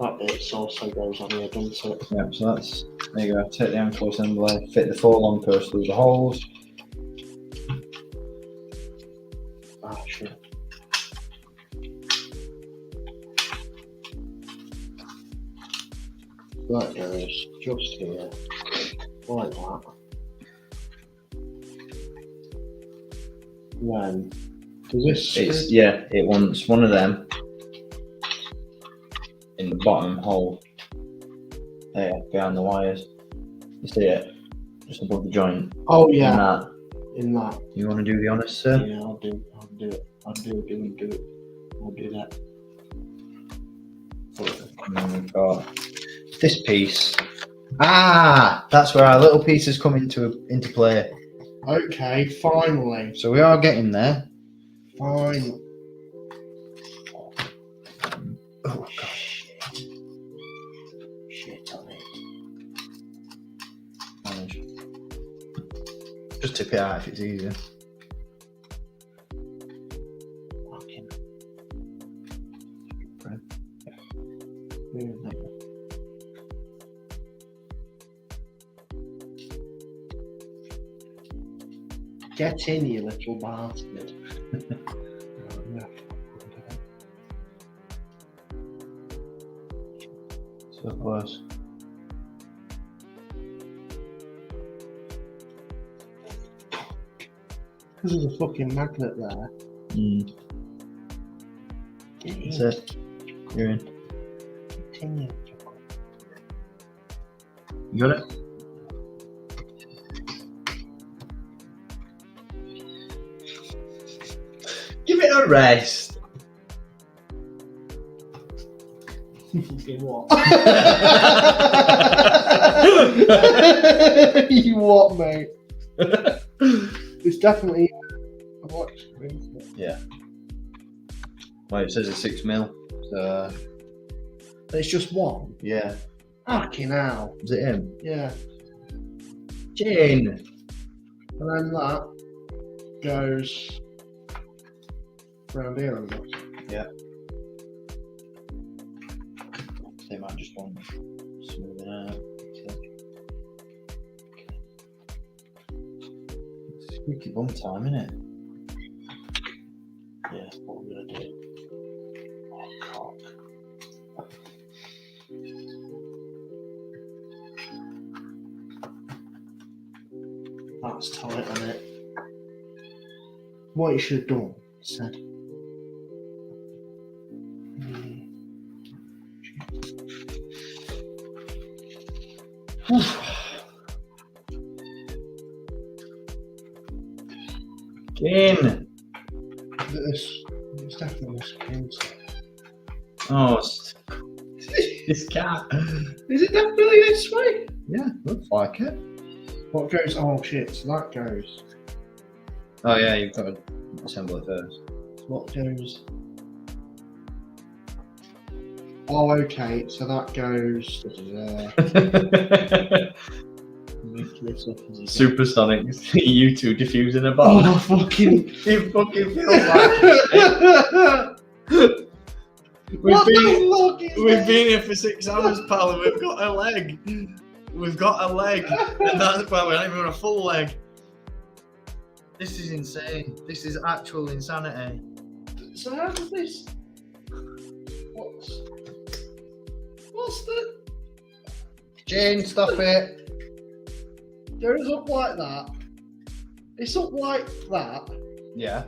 That bit also goes on here, doesn't it? Yeah, so that's, there you go. Take the ankle assembly, fit the 4 long posts through the holes. Ah, sure. That goes just here, like that. Then, does this? It wants one of them in the bottom hole there behind the wires. You see it? Just above the joint. Oh And yeah, that. in that. You want to do the honest, sir? Yeah, I'll do it. I'll do it. I'll do it. I'll do that. And then we've got this piece. Ah, that's where our little pieces come into play. Okay, finally. So we are getting there. Fine. Oh, God. Shit on it. Just tip it out if it's easier. Fucking. Get in, you little bastard. So close. Because there's a fucking magnet there. Get in. That's it. You're in. Get in, you. You got it? Give it a rest. Fucking what? You what, mate? It's definitely a watch screen, isn't it? Yeah. Well, it says it's 6 mil. So It's just one. yeah. Fucking hell. Is it him? Yeah. Jane. And then that goes round here, I guess. They might just want smoothing out. Squeaky bum time, innit? Yeah, that's what we're gonna do. Oh, cock. That's tight on it. What you should have done, said. Jane. It's definitely a splinter. Oh, this cat. Is it definitely this way? Yeah, looks like it. What goes? Oh shit! So that goes. Oh yeah, you've got to assemble it first. What goes? Oh, okay. So that goes. Lift this up as you go. Supersonic. You two diffusing a bomb. Oh, fucking! You fucking feel like it. What the fuck is We've this? been here for 6 hours, pal, and we've got a leg. We've got a leg. And that's why we're not even on a full leg. This is insane. This is actual insanity. So how does this? What's the? Jane, stop it. Goes up like that. It's up like that, Yeah,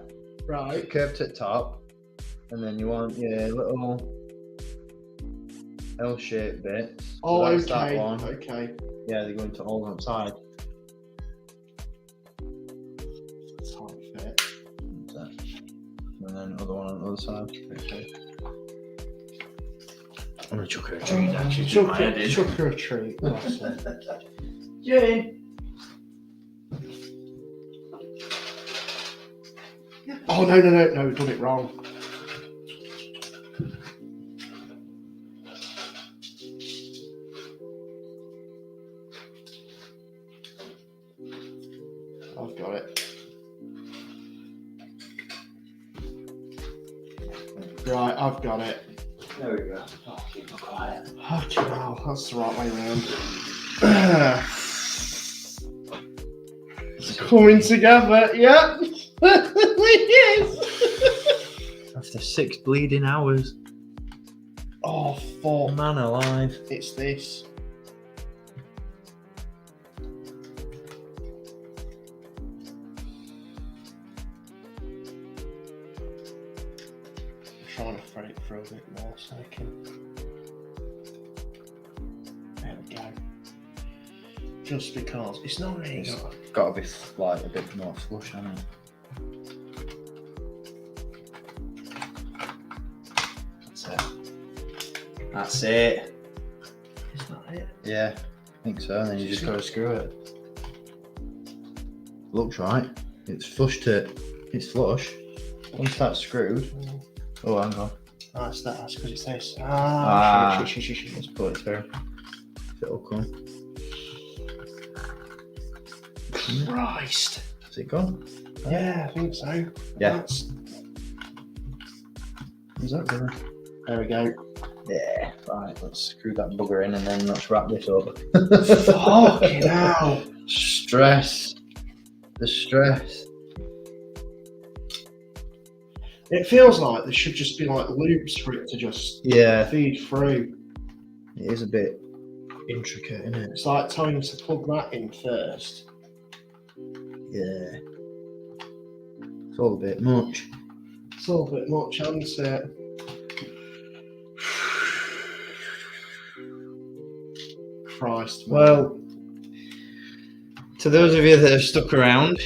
right? curved at top, and then you want your little L-shaped bits. So Oh, that's that okay. one. Okay. Yeah, they go into all on the side. Tight fit. And then other one on the other side. Okay. I'm gonna chuck her a treat, actually. Chuck her a treat. That's it. Jane. Oh no! We've done it wrong. I've got it. Right, I've got it. There we go. Oh, keep her quiet. Fucking hell, that's the right way round. It's coming together, yep. Yes. After 6 bleeding hours. Oh, fuck. Man alive. It's this. I'm trying to thread it through a bit more so I can. There we go. Just because it's not really It's got. got to be like a bit more flush, hasn't it? That's it. That's it. Is that it? Yeah, I think so. And then you just got to screw it. Looks right. It's flush to. It's flush. Once that's screwed. Oh, hang on. That's because it's this. Ah. Shit. Let's put it through. If it'll come. Christ. Is it gone? Yeah, I think so. Yeah. That's- Is that good? There we go. Yeah. Right. Let's screw that bugger in and then let's wrap this up. Fucking hell. Stress. The stress. It feels like there should just be like loops for it to just Yeah. feed through. It is a bit intricate, isn't it? It's like telling to plug that in first. Yeah. It's all a bit much. It's all a bit much, hasn't it? Christ. Man. Well, to those of you that have stuck around,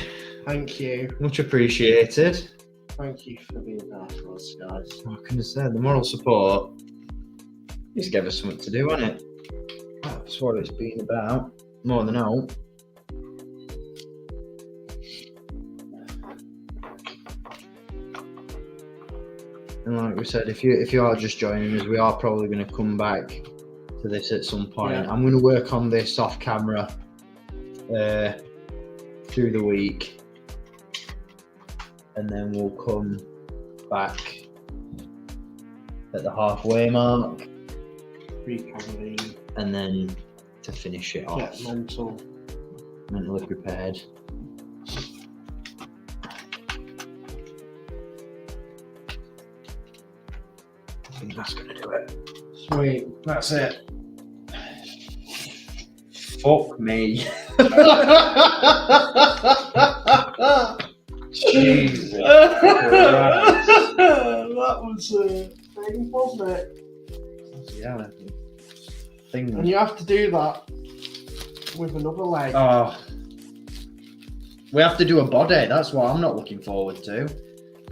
Thank you. much appreciated. Thank you for being there for us, guys. What can I say? The moral support just gave us something to do, wasn't it? That's what it's been about, more than out. And like we said, if you are just joining us, we are probably going to come back to this at some point. Yeah. I'm going to work on this off camera through the week, and then we'll come back at the halfway mark, Reconvene. and then to finish it off, Get mentally prepared. I think that's going to do it. Sweet. That's it. Fuck me. Jesus Christ. That was thing, wasn't it? Yeah, thing. And you have to do that with another leg. Oh, we have to do a body. That's what I'm not looking forward to.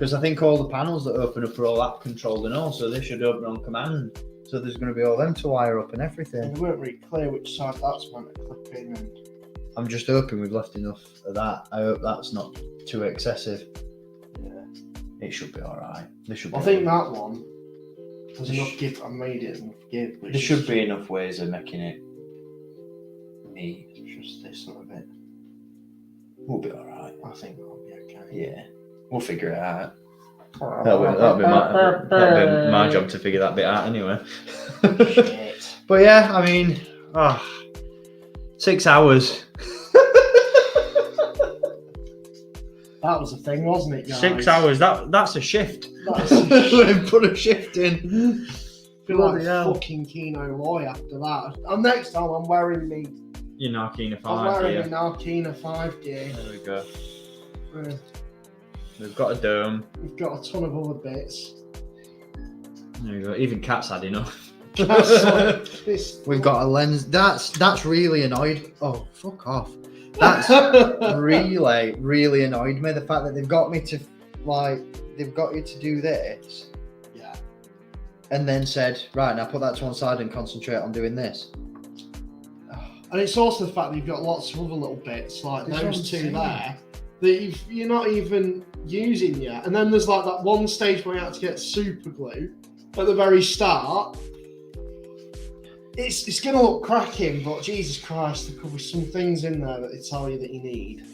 Because I think all the panels that open up are all app controlled and all, so they should open on command. So there's going to be all them to wire up and everything. And they weren't really clear which side that's meant to clip in. And I'm just hoping we've left enough of that. I hope that's not too excessive. yeah, It should be alright. There should be. I think that one there's enough give. I made it enough give. But there should be enough ways of making it neat. It's just this little bit. We'll be alright. I think that'll be okay. Yeah, we'll figure it out. That'll be my job to figure that bit out anyway. Shit. But yeah, I mean, 6 hours. That was a thing, wasn't it, guys? 6 hours. That's a shift. That's a shit. Put a shift in. Feel like Bloody hell. fucking Kino Loy after that. And next time I'm wearing me. You're Narkina I'm 5 wearing gear. an Arkina 5 gear. There we go. Uh, We've got a dome. We've got a ton of other bits. There we go. Even Cat's had enough. This- We've got a lens. That's really annoyed. Oh, fuck off. That's really annoyed me. The fact that they've got me to they've got you to do this. Yeah. And then said, right, now put that to one side and concentrate on doing this. And it's also the fact that you've got lots of other little bits like That's what I'm those two saying. there that you're not even using yet. And then there's like that one stage where you had to get super glue at the very start. It's going to look cracking, but Jesus Christ, there could be some things in there that they tell you that you need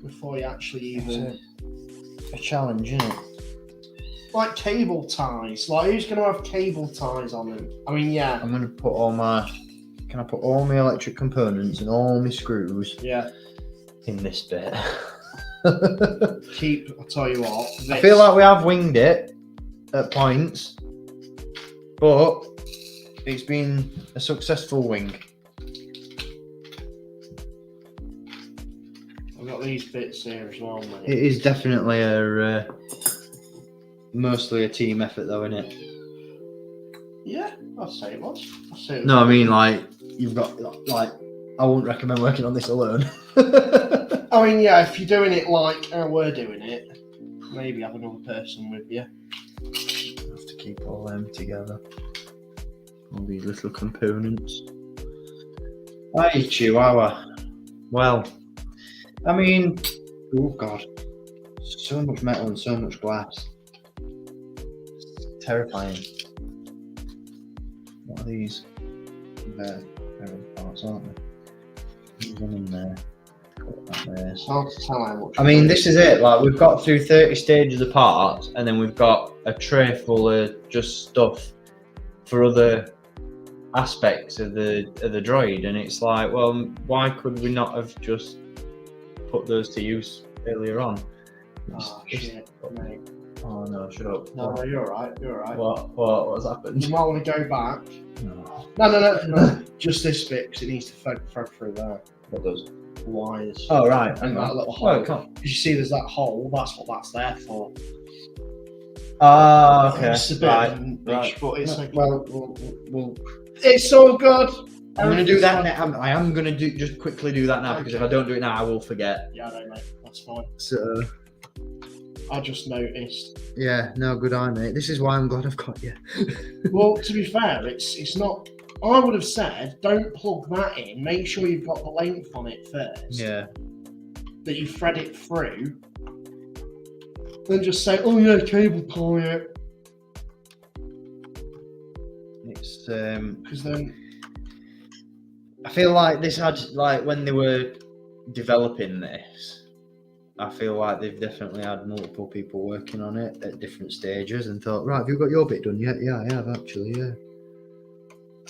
before you actually even... A challenge, isn't it? Like cable ties. Like, who's going to have cable ties on them? I mean, yeah. I'm going to put Can I put all my electric components and all my screws Yeah. in this bit? I'll tell you what. I feel like we have winged it at points, but it's been a successful wing. I've got these bits here as well, mate. It is definitely mostly a team effort, though, isn't it? Yeah, I'd say it was. No, I mean, like, you've got, like, I wouldn't recommend working on this alone. I mean, yeah, if you're doing it like how we're doing it, maybe have another person with you. Have to keep all them together. All these little components. Hey, Chihuahua. Well, I mean, oh god, so much metal and so much glass. It's terrifying. What are these? They're parts, aren't they? One in there. Put that there. It's hard to tell how much. I mean, this is it. Like, we've got through 30 stages of parts, and then we've got a tray full of just stuff for other aspects of the droid, and it's like, well, why could we not have just put those to use earlier on? Oh, shit, mate. Oh no, shut up. No, you're alright, you're alright. What's happened? You might want to go back. No. No. Just this bit, because it needs to thread through there. What does? Wires. Oh right, And that little Oh, hole. it can't. Because you see there's that hole, that's what that's there for. Ah, okay. It's a bit Right. of a niche, right. but it's No, like, Well, it's so good. I'm going to do that now. I am going to just quickly do that now, because if I don't do it now, I will forget. Yeah, I know, mate. That's fine. So, I just noticed. yeah, no, good eye, mate. This is why I'm glad I've got you. Well, to be fair, it's not. I would have said, don't plug that in. Make sure you've got the length on it first. Yeah. That you thread it through. Then just say, oh yeah, cable tie it. It's Because then, I feel like this had, like, when they were developing this, I feel like they've definitely had multiple people working on it at different stages and thought, right, have you got your bit done yet? Yeah, I have actually, yeah.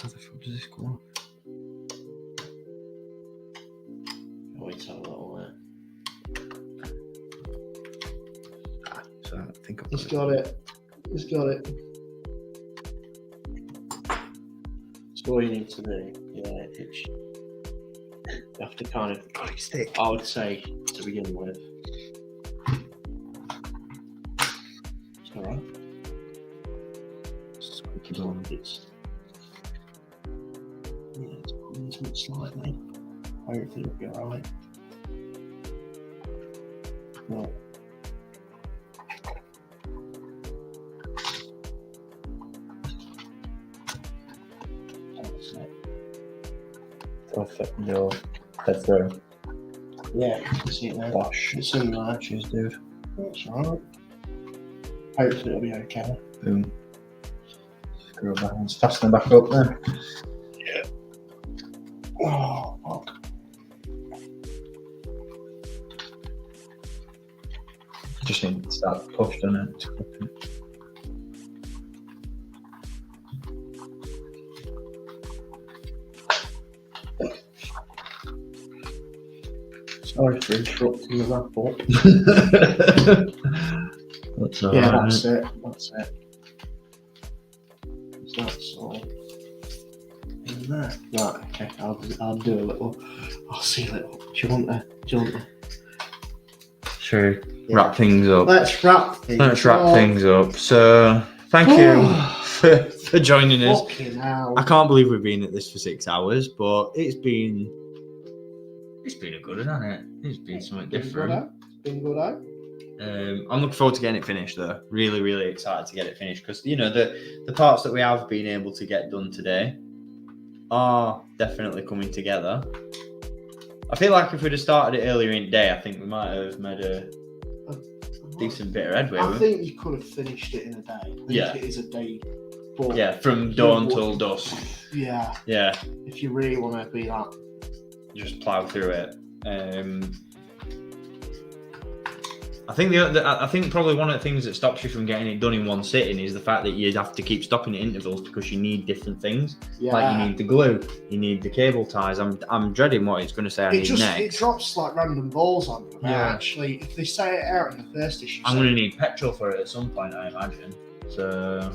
How the fuck does this go on? wait a little there. So I think I've He's got it. He's got it. That's all you need to do. Yeah, it's. You have to kind of. got it stick. I would say to begin with. It's alright. Squeaky bum. It's pulling into it slightly. Hopefully it'll be alright. Right. Perfect. No. That's right. Yeah, you can see it now. Gosh. It's in there. Cheers, dude. That's alright. Hopefully it'll be okay. Boom. Screw my hands. Fasten them back up then. Oh, fuck. Just need to start push, don't it? Sorry for interrupting the wrap up. That's all Yeah, right. that's it. That's it. That's all. In there. Right, okay. I'll do a little. I'll see a little. Do you want to? Should we wrap things up? Let's wrap things Let's wrap up. things up. So, thank you for joining us. Fucking hell. I can't believe we've been at this for 6 hours, but it's been a good one, hasn't it? It's been something different. Been good, eh? I'm looking forward to getting it finished, though. Really, really excited to get it finished because the parts that we have been able to get done today are definitely coming together. I feel like if we'd have started it earlier in the day, I think we might have made a decent bit of headway. I think you could have finished it in a day. I think Yeah. it is a day. But Yeah, from dawn till dusk. yeah, Yeah, if you really want to be that. just plough through it. I think probably one of the things that stops you from getting it done in one sitting is the fact that you'd have to keep stopping at intervals because you need different things. Yeah. Like you need the glue, you need the cable ties. I'm dreading what it's going to say I need It next. drops like random balls on you. Yeah. Actually, if they say it out in the first issue, I'm going to need petrol for it at some point, I imagine. So,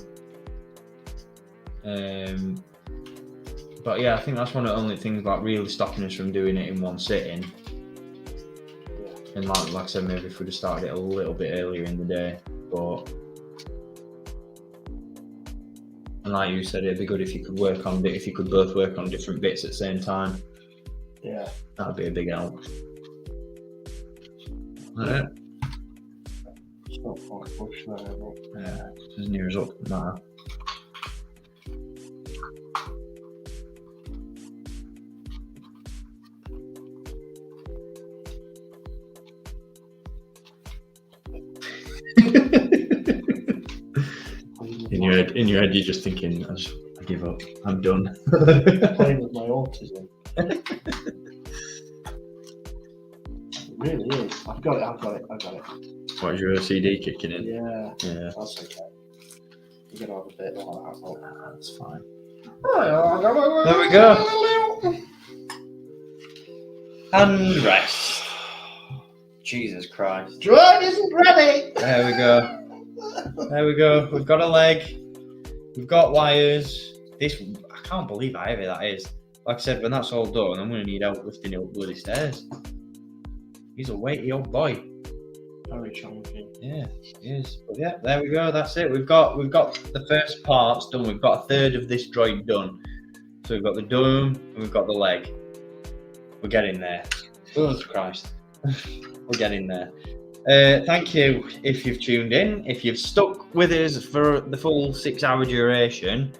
but yeah, I think that's one of the only things like really stopping us from doing it in one sitting. And like I said, maybe if we'd have started it a little bit earlier in the day, but and like you said, it'd be good if you could both work on different bits at the same time. yeah. That'd be a big help. Yeah, It's not quite push there, but yeah, it's as near as up now. In your head, you're just thinking, I give up. I'm done. playing with my autism. It really is. I've got it. What is your OCD kicking in? Yeah, Yeah, that's okay. You're gonna have a bit like that. that's fine. There we go. And rest. Jesus Christ. Drone isn't ready. There we go. We've got a leg. We've got wires. I can't believe how heavy that is. Like I said, when that's all done, I'm going to need help lifting it up bloody stairs. He's a weighty old boy. Very challenging. Yeah, he is. But yeah, there we go. That's it. We've got the first parts done. We've got a third of this droid done. So we've got the dome and we've got the leg. We're getting there. Oh Christ. We're getting there. Thank you if you've tuned in. If you've stuck with us for the full 6 hour duration,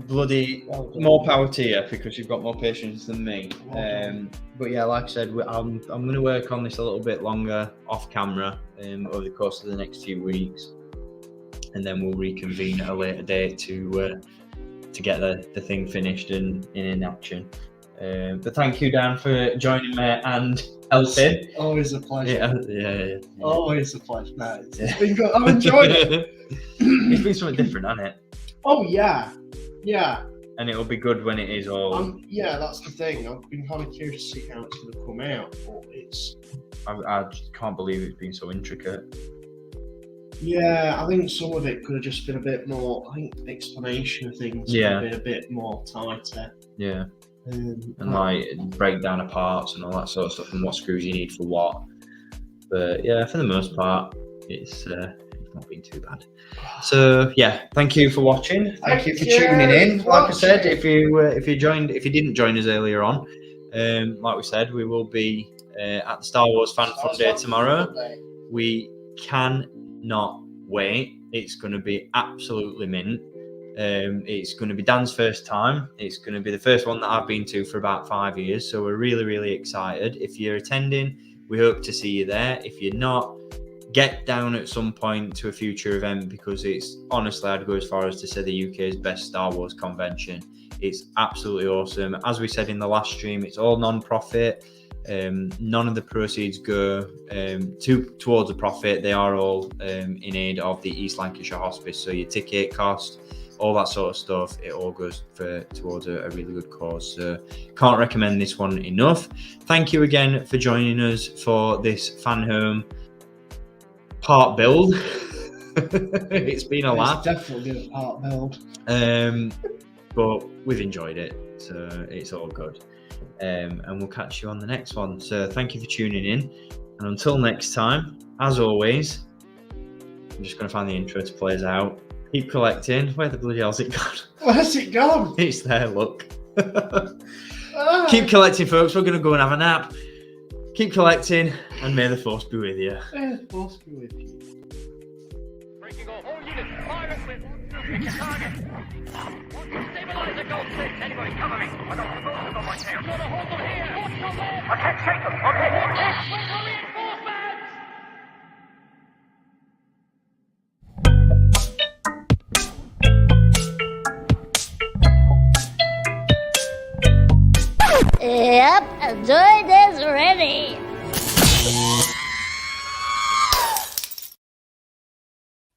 bloody more power to you because you've got more patience than me. But yeah, like I said, I'm going to work on this a little bit longer off camera over the course of the next few weeks, and then we'll reconvene at a later date to get the thing finished and in action. But thank you, Dan, for joining me and helping. Always a pleasure. Yeah. Always a pleasure. No, it's been good. I've enjoyed it. It's been something different, hasn't it? Oh yeah. And it'll be good when it is all. Yeah, that's the thing. I've been kind of curious to see how it's going to come out, but it's. I just can't believe it's been so intricate. Yeah, I think some of it could have just been a bit more. I think the explanation of things could have been a bit more tighter. Yeah. And like breakdown of parts and all that sort of stuff, and what screws you need for what. But yeah, for the most part, it's not been too bad. So yeah, thank you for watching. Thank you for tuning in. Like I said, if you didn't join us earlier on, like we said, we will be at the Star Wars Fan Fun Day tomorrow. We cannot wait. It's going to be absolutely mint. It's going to be Dan's first time. It's going to be the first one that I've been to for about 5 years. So we're really, really excited. If you're attending, we hope to see you there. If you're not, get down at some point to a future event, because it's honestly, I'd go as far as to say the UK's best Star Wars convention. It's absolutely awesome. As we said in the last stream, it's all non-profit. None of the proceeds go towards a profit. They are all in aid of the East Lancashire Hospice. So your ticket cost, all that sort of stuff, it all goes towards a really good cause. So can't recommend this one enough. Thank you again for joining us for this Fanhome part build. It's been a laugh. It's definitely been a part build. But we've enjoyed it, so it's all good. And we'll catch you on the next one. So thank you for tuning in. And until next time, as always, I'm just going to find the intro to play us out. Keep collecting. Where the bloody hell's it gone? Where's it gone? It's there, look. Keep collecting, folks. We're going to go and have a nap. Keep collecting, and may the force be with you. May the force be with you. Breaking all units. Fire equipment. Pick your target. Stabilizer gold six. Anybody cover me. I don't have bolsters on my tail. Gotta hold them here. Watch your left. I can't shake them. Okay. Wait for reinforcements. Yep, a droid is ready.